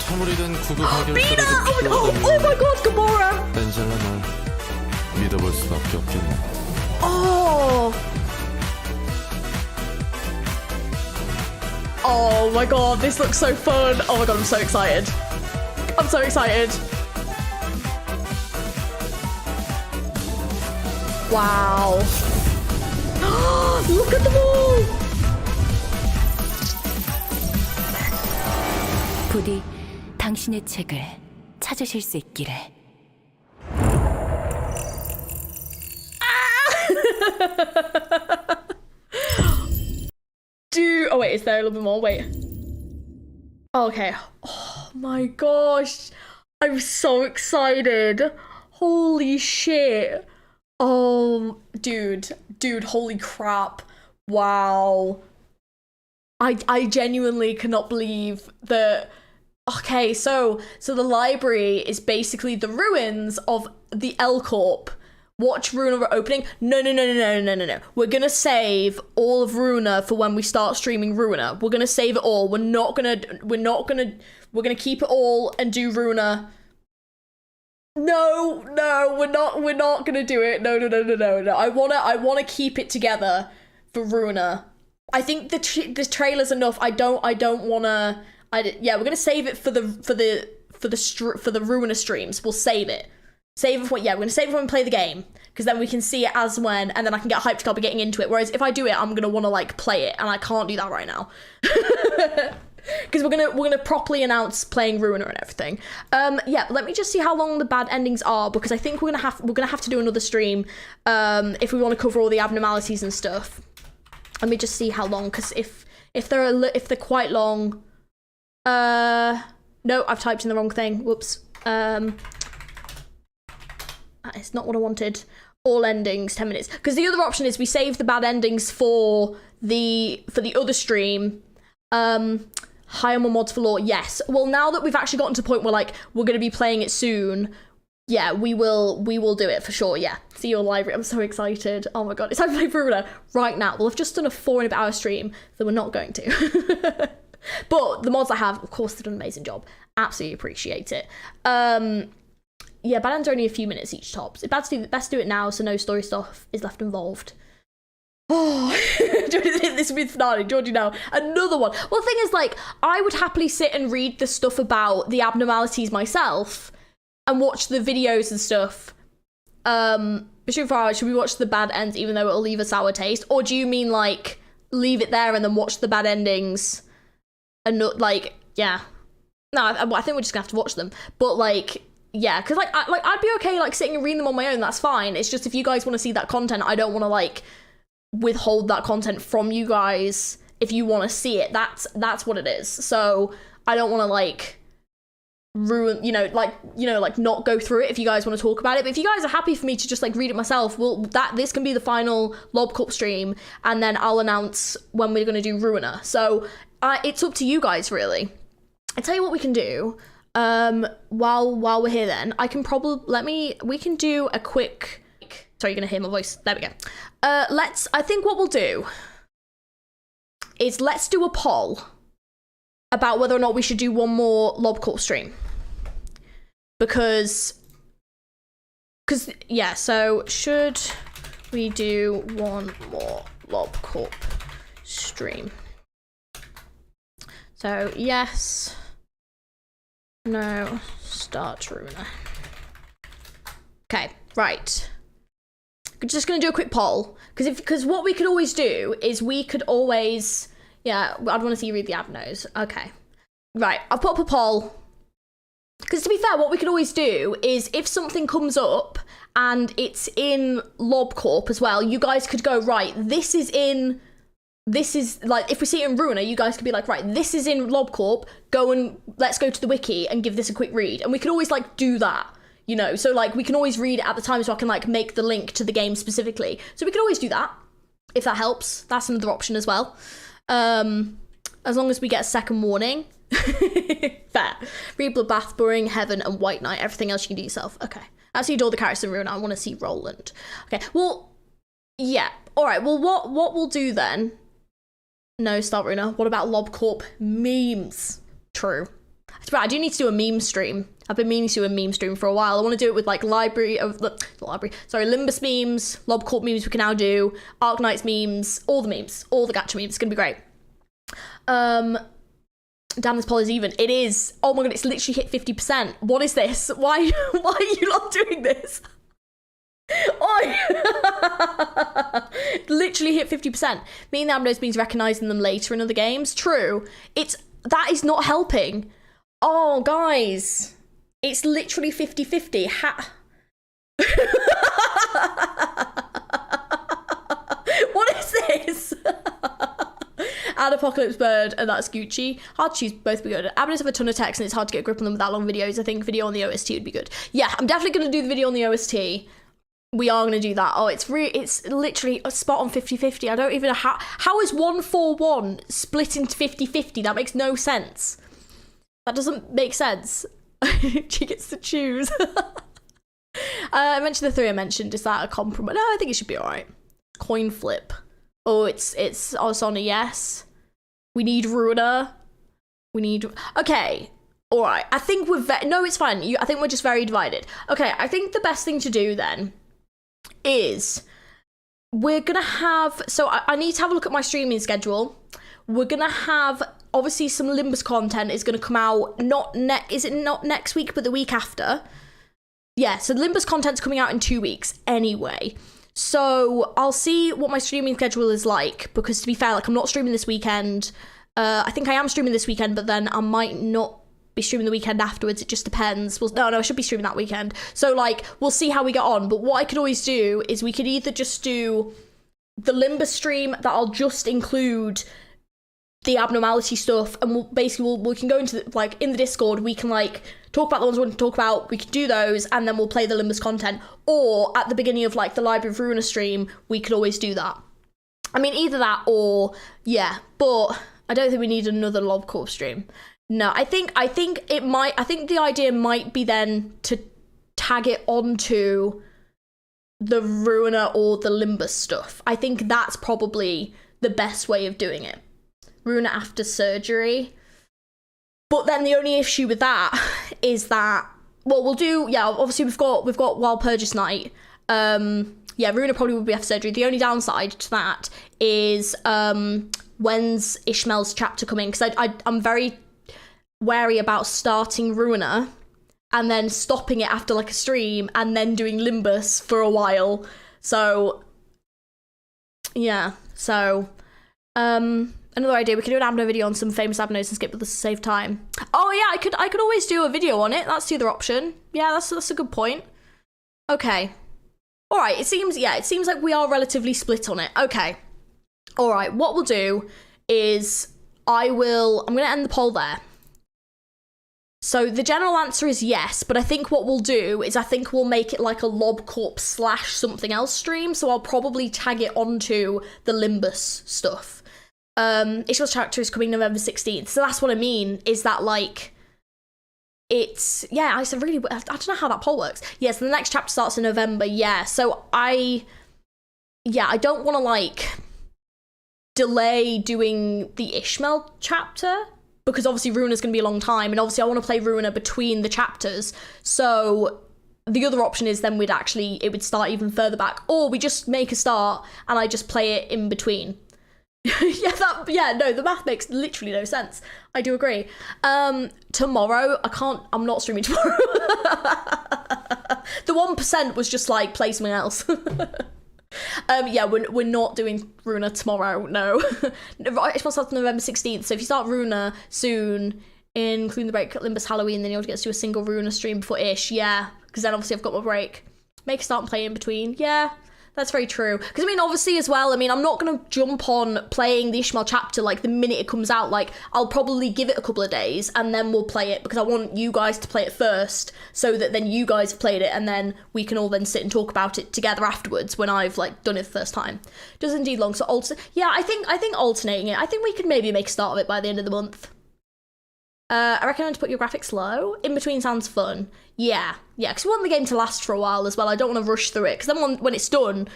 참으리 된 구두 가게를 Mina! 떨어져 Oh my god, Gamora! 벤젤라 널 믿어볼 수밖에 없겠네. Oh! Oh my god, this looks so fun. Oh my god, I'm so excited. I'm so excited. Wow. Look at them all! 부디 당신의 책을 찾으실 수 있기를. Oh wait, is there a little bit more? Wait. Okay. Oh my gosh. I'm so excited. Holy shit. Oh, dude, holy crap. Wow. I genuinely cannot believe that. Okay, so the library is basically the ruins of the L Corp. Watch Ruina opening. No. We're gonna save all of Ruina for when we start streaming Ruina. We're gonna save it all. We're gonna keep it all and do Ruina. No, we're not gonna do it. No. I wanna keep it together for Ruina. I think the trailer's enough. I don't wanna. Yeah, we're gonna save it for the Ruina streams. We'll save it. Save it for, yeah, we're gonna save it when we play the game, because then we can see it as when, and then I can get hyped up and getting into it. Whereas if I do it, I'm gonna want to like play it, and I can't do that right now, because we're gonna properly announce playing Ruina and everything. Yeah, let me just see how long the bad endings are, because I think we're gonna have to do another stream if we want to cover all the abnormalities and stuff. Let me just see how long, because if they're quite long, no, I've typed in the wrong thing. Whoops. It's not what I wanted. All endings, 10 minutes. Because the other option is we save the bad endings for the other stream. Hire more mods for lore. Yes. Well, now that we've actually gotten to the point where like we're going to be playing it soon, yeah, we will do it for sure. Yeah. See your library. I'm so excited. Oh my god, it's time to play Ruina right now. Well, I've just done a 4.5-hour stream, so we're not going to. But the mods I have, of course, they've done an amazing job. Absolutely appreciate it. Yeah, bad ends are only a few minutes each tops. It's best to do it now so no story stuff is left involved. Oh, this would be finale. Georgie, now another one. Well, the thing is, like, I would happily sit and read the stuff about the abnormalities myself and watch the videos and stuff. Should we watch the bad ends even though it'll leave a sour taste? Or do you mean, like, leave it there and then watch the bad endings and not, like, yeah. No, I think we're just gonna have to watch them. But, like, yeah, because like I'd be okay like sitting and reading them on my own. That's fine. It's just if you guys want to see that content, I don't want to like withhold that content from you guys. If you want to see it, that's what it is. So I don't want to like ruin, like not go through it if you guys want to talk about it. But if you guys are happy for me to just like read it myself, well, this can be the final Lob Corp stream, and then I'll announce when we're gonna do Ruina. So it's up to you guys really. I tell you what we can do. While we're here then, I can we can do a quick, sorry, you're gonna hear my voice, there we go. I think what we'll do is let's do a poll about whether or not we should do one more Lob Corp stream. Because yeah, so should we do one more Lob Corp stream? So yes, no, start Ruina. Okay, right. We're just gonna do a quick poll because what we could always do is yeah, I'd want to see you read the abnos. Okay, right. I'll put up a poll because to be fair, what we could always do is if something comes up and it's in Lob Corp as well, you guys could go right. This is like, if we see it in Ruina, you guys could be like, right, this is in Lob Corp, let's go to the wiki and give this a quick read. And we could always like do that, you know? So like we can always read it at the time so I can like make the link to the game specifically. So we could always do that, if that helps. That's another option as well. As long as we get a second warning. Fair. Read Bloodbath, Boring, Heaven, and White Knight. Everything else you can do yourself. Okay. Actually, do all the characters in Ruina. I want to see Roland. Okay, well, yeah. All right, well, what we'll do then... No, start Ruina. What about Lob Corp memes? True. To I do need to do a meme stream. I've been meaning to do a meme stream for a while. I want to do it with like Limbus memes, Lobotomy memes we can now do, Arknights memes, all the gacha memes. It's gonna be great. Damn, this poll is even. It is. Oh my god, it's literally hit 50%. What is this? Why are you not doing this? Oi! Literally hit 50%. Me and the Abnos means recognising them later in other games. True. That is not helping. Oh, guys. It's literally 50-50. What is this? Add Apocalypse Bird, and that's Gucci. Hard to choose, both be good. Abnos have a ton of text, and it's hard to get a grip on them without long videos. I think video on the OST would be good. Yeah, I'm definitely going to do the video on the OST. We are going to do that. Oh, it's literally a spot on 50-50. I don't even know how is 141 split into 50-50? That makes no sense. That doesn't make sense. She gets to choose. I mentioned the 3 I mentioned. Is that a compromise? No, I think it should be all right. Coin flip. Oh, it's on a yes. We need Ruina. Okay. All right. I think no, it's fine. I think we're just very divided. Okay. I think the best thing to do then is we're gonna have, so I need to have a look at my streaming schedule. We're gonna have, obviously, some Limbus content is gonna come out is it not next week but the week after? Yeah, so Limbus content's coming out in 2 weeks anyway. So I'll see what my streaming schedule is like, because to be fair, like, I'm not streaming this weekend. I think I am streaming this weekend, but then I might not be streaming the weekend afterwards. It just depends. Well, no, I should be streaming that weekend. So, like, we'll see how we get on. But what I could always do is we could either just do the Limbus stream that I'll just include the abnormality stuff, and we can go into like in the Discord, we can like talk about the ones we want to talk about, we can do those, and then we'll play the Limbus content. Or at the beginning of like the Library of Ruina stream, we could always do that. I mean, either that or yeah, but I don't think we need another Lob Corp stream. No, I think the idea might be then to tag it onto the Ruina or the Limbus stuff. I think that's probably the best way of doing it. Ruina after surgery. But then the only issue with that is that, well, we'll do, yeah, obviously we've got Wild Purges Night. Yeah, Ruina probably will be after surgery. The only downside to that is when's Ishmael's chapter coming? Because I'm very wary about starting Ruina and then stopping it after like a stream and then doing Limbus for a while. So yeah, so another idea, we could do an Abno video on some famous Abnos and skip this to save time. Oh yeah, I could always do a video on it. That's the other option. Yeah, that's a good point. Okay. All right, it seems like we are relatively split on it. Okay. All right, what we'll do is I'm going to end the poll there. So the general answer is yes, but I think what we'll do is I think we'll make it like a Lob Corp / something else stream. So I'll probably tag it onto the Limbus stuff. Ishmael's chapter is coming November 16th. So that's what I mean, is that like, it's, yeah, I don't know how that poll works. Yeah, so the next chapter starts in November, yeah. So I don't want to like delay doing the Ishmael chapter, because obviously Ruina's going to be a long time, and obviously I want to play Ruina between the chapters. So the other option is then it would start even further back, or we just make a start and I just play it in between. The math makes literally no sense. I do agree. Tomorrow, I'm not streaming tomorrow. The 1% was just like, play something else. Yeah, we're not doing Ruina tomorrow, no. It's starts on November 16th, so if you start Ruina soon, including the break at Limbus Halloween, then you'll get to do a single Ruina stream before Ish, yeah, because then obviously I've got my break. Make a start and play in between, yeah. That's very true. Because, I mean, obviously as well, I mean, I'm not going to jump on playing the Ishmael chapter, like, the minute it comes out. Like, I'll probably give it a couple of days, and then we'll play it, because I want you guys to play it first, so that then you guys have played it, and then we can all then sit and talk about it together afterwards, when I've, like, done it the first time. Does indeed long, so yeah, I think alternating it. I think we could maybe make a start of it by the end of the month. I recommend to put your graphics low. In between sounds fun. Yeah, because we want the game to last for a while as well. I don't want to rush through it, because then when it's done,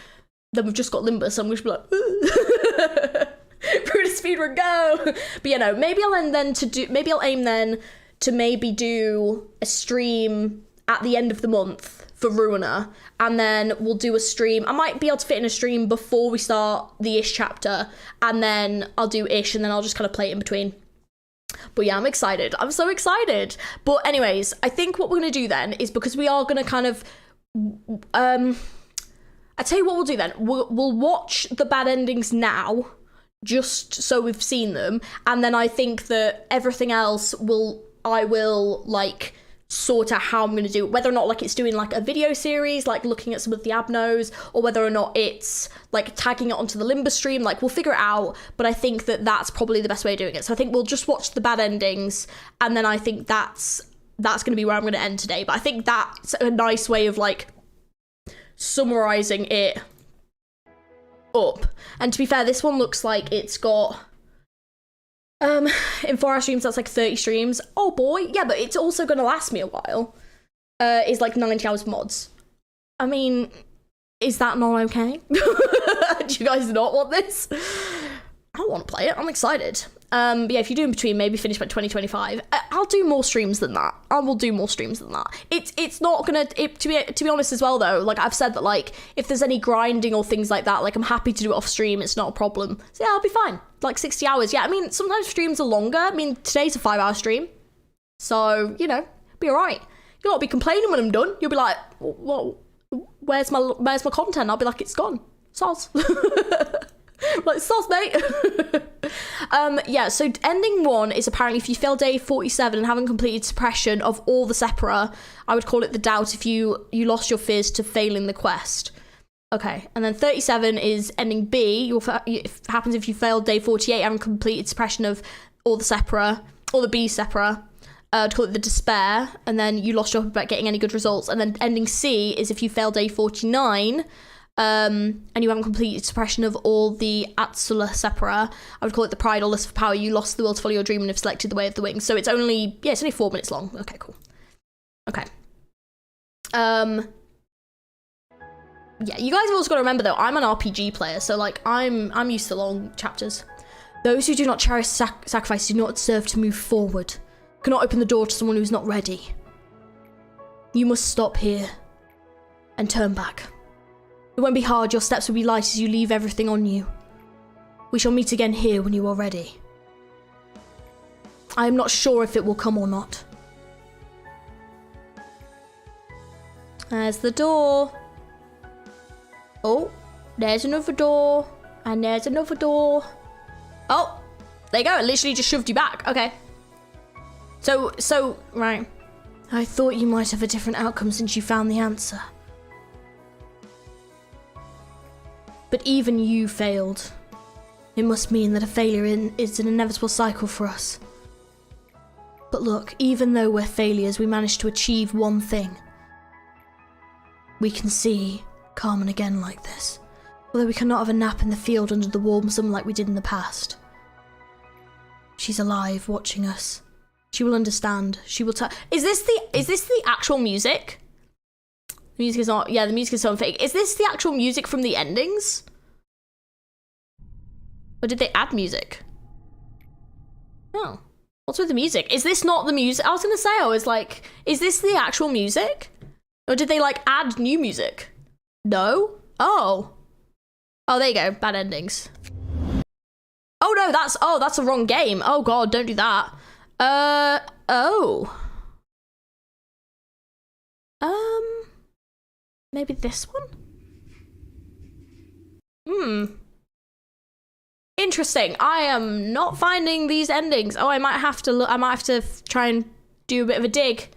then we've just got Limbus, so I'm just be like, Brutus speedrun, go! But you know, maybe I'll aim then to maybe do a stream at the end of the month for Ruina, and then we'll do a stream. I might be able to fit in a stream before we start the Ish chapter, and then I'll do Ish, and then I'll just kind of play it in between. But yeah, I'm excited. I'm so excited. But anyways, I think what we're going to do then is, because we are going to kind of... I tell you what we'll do then. We'll watch the bad endings now, just so we've seen them, and then I think that everything else I will like sort out how I'm going to do it, whether or not like it's doing like a video series, like looking at some of the abnos, or whether or not it's like tagging it onto the Limbus stream. Like, we'll figure it out, but I think that that's probably the best way of doing it. So I think we'll just watch the bad endings, and then I think that's going to be where I'm going to end today. But I think that's a nice way of like summarizing it up. And to be fair, this one looks like it's got in 4 hour streams, that's like 30 streams. Oh boy, yeah, but it's also gonna last me a while. Is like 90 hours mods. I mean, is that not okay? Do you guys not want this? I want to play it. I'm excited. But yeah, if you do in between, maybe finish by 2025. I'll do more streams than that. I will do more streams than that. It's not gonna. To be honest as well though, like I've said that like if there's any grinding or things like that, like I'm happy to do it off stream. It's not a problem. So yeah, I'll be fine. Like 60 hours. Yeah, I mean sometimes streams are longer. I mean today's a 5 hour stream, so you know, be alright. You'll not be complaining when I'm done. You'll be like, well, where's my content? I'll be like, it's gone. Soz. Like, sauce, mate. Yeah, so ending 1 is apparently if you fail day 47 and haven't completed suppression of all the separa, I would call it the doubt if you lost your fizz to failing the quest. Okay, and then 37 is ending B. It happens if you failed day 48 and completed suppression of all the separa, or the B separa. To call it the despair, and then you lost your hope about getting any good results. And then ending C is if you failed day 49, and you haven't completed suppression of all the Atsula separa. I would call it the pride or lust for power. You lost the will to follow your dream and have selected the way of the wings. So it's only 4 minutes long. Okay, cool. Okay. Yeah, you guys have also got to remember though, I'm an RPG player, so like I'm used to long chapters. Those who do not cherish sacrifice do not deserve to move forward. Cannot open the door to someone who is not ready. You must stop here and turn back. It won't be hard, your steps will be light as you leave everything on you. We shall meet again here when you are ready. I am not sure if it will come or not. There's the door. Oh, there's another door. And there's another door. Oh, there you go, it literally just shoved you back. Okay. So, right. I thought you might have a different outcome since you found the answer. But even you failed. It must mean that a failure is an inevitable cycle for us. But look, even though we're failures, we managed to achieve one thing. We can see Carmen again like this, although we cannot have a nap in the field under the warm sun like we did in the past. She's alive, watching us. She will understand. She will tell. Is this the actual music? The music is not. Yeah, the music is so fake. Is this the actual music from the endings? Or did they add music? Oh, what's with the music? Is this not the music? I was gonna say, I was like, is this the actual music? Or did they like add new music? No? Oh, there you go. Bad endings. Oh no, that's the wrong game. Oh god, don't do that. Oh. Maybe this one? Interesting. I am not finding these endings. Oh, I might have to look. I might have to try and do a bit of a dig.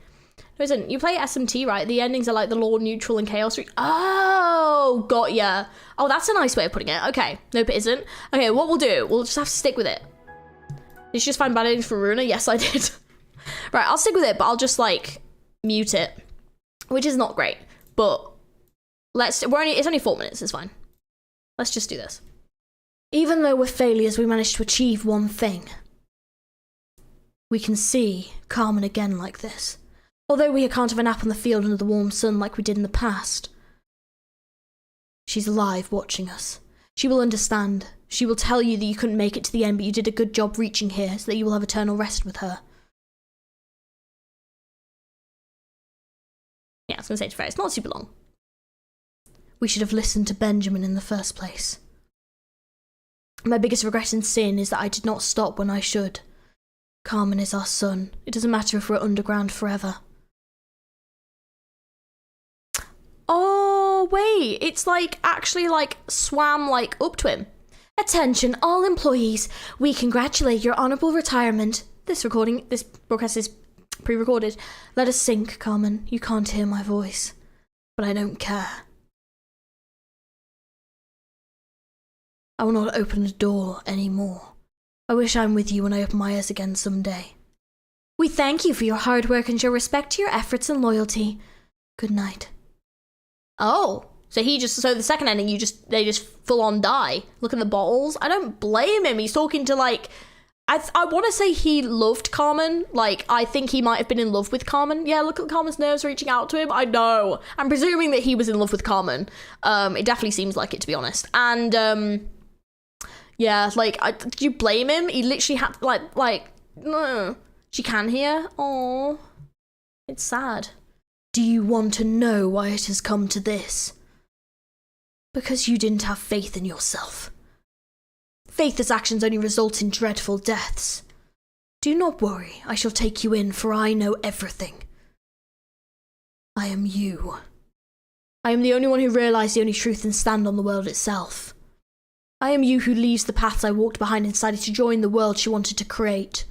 Listen, you play SMT, right? The endings are like the law, neutral, and chaos. Oh, got ya. Oh, that's a nice way of putting it. Okay. Nope, it isn't. Okay, what we'll do, we'll just have to stick with it. Did you just find bad endings for Ruina? Yes, I did. Right, I'll stick with it, but I'll just, like, mute it. Which is not great. But it's only 4 minutes, it's fine. Let's just do this. Even though we're failures, we managed to achieve one thing. We can see Carmen again like this. Although we can't have a nap on the field under the warm sun like we did in the past. She's alive, watching us. She will understand. She will tell you that you couldn't make it to the end, but you did a good job reaching here, so that you will have eternal rest with her. I was gonna say it's fair. It's not super long. We should have listened to Benjamin in the first place. My biggest regret and sin is that I did not stop when I should. Carmen is our son. It doesn't matter if we're underground forever. Oh, wait. It's like actually like swam like up to him. Attention, all employees. We congratulate your honorable retirement. This broadcast is pre-recorded. Let us sink, Carmen. You can't hear my voice. But I don't care. I will not open the door anymore. I wish I'm with you when I open my eyes again someday. We thank you for your hard work and show respect to your efforts and loyalty. Good night. Oh, so the second ending, they just full on die. Look at the bottles. I don't blame him. He's talking to like, I want to say he loved Carmen. Like, I think he might have been in love with Carmen. Yeah, look at Carmen's nerves reaching out to him. I know. I'm presuming that he was in love with Carmen. It definitely seems like it, to be honest. And, yeah, like, do you blame him? He literally had, no. She can hear. Oh, it's sad. Do you want to know why it has come to this? Because you didn't have faith in yourself. Faithless actions only result in dreadful deaths. Do not worry, I shall take you in, for I know everything. I am you. I am the only one who realised the only truth and stand on the world itself. I am you who leaves the paths I walked behind and decided to join the world she wanted to create.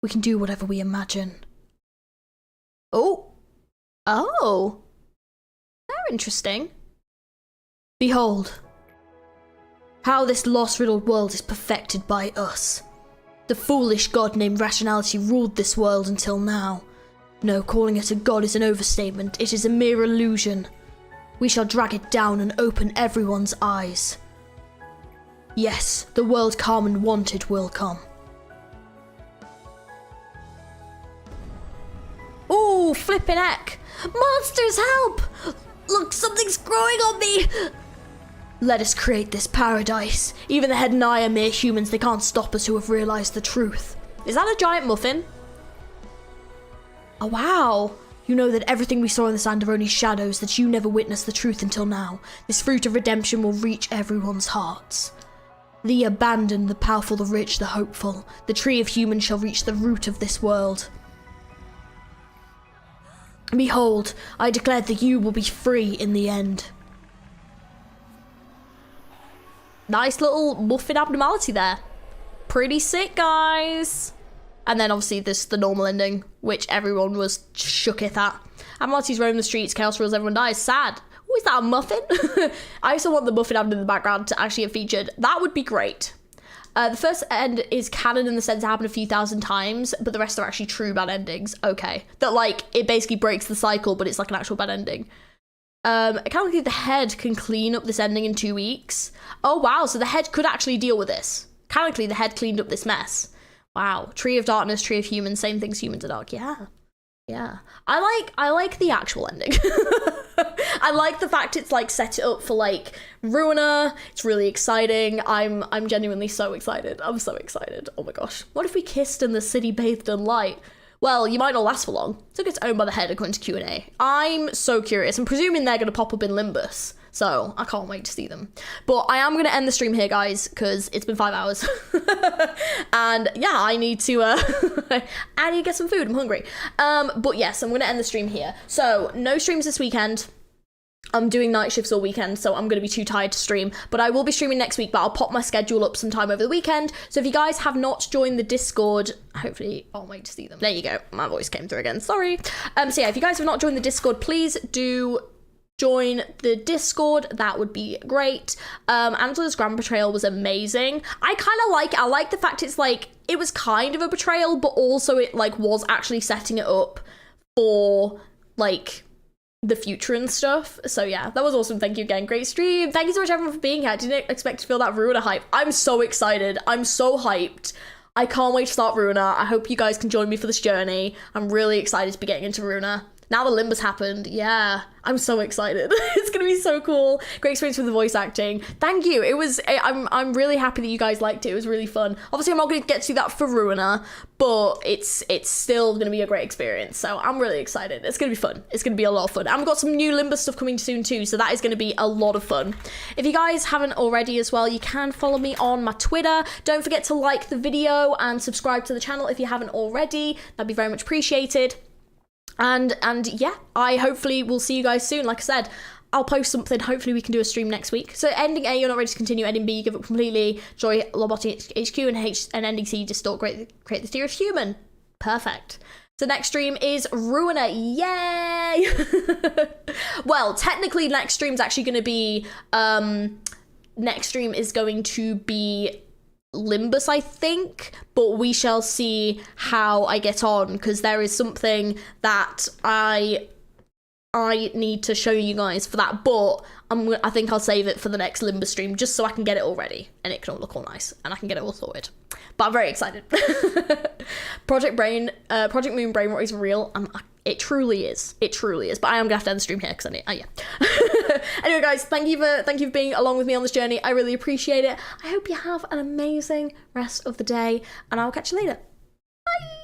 We can do whatever we imagine. Oh. They're interesting. Behold, how this loss-riddled world is perfected by us. The foolish god named Rationality ruled this world until now. No, calling it a god is an overstatement. It is a mere illusion. We shall drag it down and open everyone's eyes. Yes, the world Carmen wanted will come. Ooh, flippin' heck. Monsters, help! Look, something's growing on me! Let us create this paradise. Even the head and I are mere humans. They can't stop us who have realised the truth. Is that a giant muffin? Oh, wow. You know that everything we saw in the sand are only shadows, that you never witnessed the truth until now. This fruit of redemption will reach everyone's hearts. The abandoned, the powerful, the rich, the hopeful. The tree of humans shall reach the root of this world. Behold, I declare that you will be free in the end. Nice little muffin abnormality there. Pretty sick, guys. And then obviously this the normal ending, which everyone was shooketh at. Abnormalities roam the streets, chaos rules, everyone dies. Sad. Oh, is that a muffin? I also want the muffin abnormality in the background to actually get featured. That would be great. The first end is canon in the sense it happened a few thousand times, but the rest are actually true bad endings. Okay. That, like, it basically breaks the cycle, but it's like an actual bad ending. Canonically, the head can clean up this ending in 2 weeks. Oh, wow. So the head could actually deal with this. Canonically, the head cleaned up this mess. Wow. Tree of darkness, tree of humans, same things, humans are dark. Yeah. Yeah. I like the actual ending. I like the fact it's like set it up for like Ruina. It's really exciting. I'm genuinely so excited. I'm so excited. Oh my gosh. What if we kissed and the city bathed in light? Well, you might not last for long. So it gets owned by the head according to Q&A. I'm so curious. I'm presuming they're going to pop up in Limbus. So I can't wait to see them. But I am going to end the stream here, guys, because it's been 5 hours. And yeah, I need to get some food. I'm hungry. But yes, I'm going to end the stream here. So no streams this weekend. I'm doing night shifts all weekend, so I'm going to be too tired to stream. But I will be streaming next week, but I'll pop my schedule up sometime over the weekend. So if you guys have not joined the Discord, hopefully I'll wait to see them. There you go. My voice came through again. Sorry. So yeah, if you guys have not joined the Discord, please do join the Discord. That would be great. Angela's grand betrayal was amazing. I kind of like it. I like the fact it's like, it was kind of a betrayal, but also it like was actually setting it up for like the future and stuff. So yeah, that was awesome. Thank you again. Great stream. Thank you so much everyone for being here. I didn't expect to feel that Ruina hype. I'm so excited. I'm so hyped. I can't wait to start Ruina. I hope you guys can join me for this journey. I'm really excited to be getting into Ruina. Now the Limbus happened, yeah. I'm so excited. It's gonna be so cool. Great experience with the voice acting. Thank you. I'm really happy that you guys liked it. It was really fun. Obviously, I'm not gonna get to do that for Ruina, but it's still gonna be a great experience. So I'm really excited. It's gonna be fun. It's gonna be a lot of fun. And we've got some new Limbus stuff coming soon too, so that is gonna be a lot of fun. If you guys haven't already as well, you can follow me on my Twitter. Don't forget to like the video and subscribe to the channel if you haven't already. That'd be very much appreciated. And yeah, I hopefully will see you guys soon. Like I said, I'll post something. Hopefully we can do a stream next week. So ending A, you're not ready to continue. Ending B, you give up completely. Joy, Lobotomy HQ, and ending C, distort, create the theory of human. Perfect. So next stream is Ruina. Yay! Well, technically next stream's actually going to be, next stream is going to be Limbus, I think, but we shall see how I get on, because there is something that I need to show you guys for that, but I think I'll save it for the next Limbus stream just so I can get it all ready and it can all look all nice and I can get it all sorted. But I'm very excited. Project Moon Brain Rot is real. It truly is. It truly is. But I am gonna have to end the stream here because I need. Oh yeah. Anyway, guys, thank you for being along with me on this journey. I really appreciate it. I hope you have an amazing rest of the day, and I'll catch you later. Bye.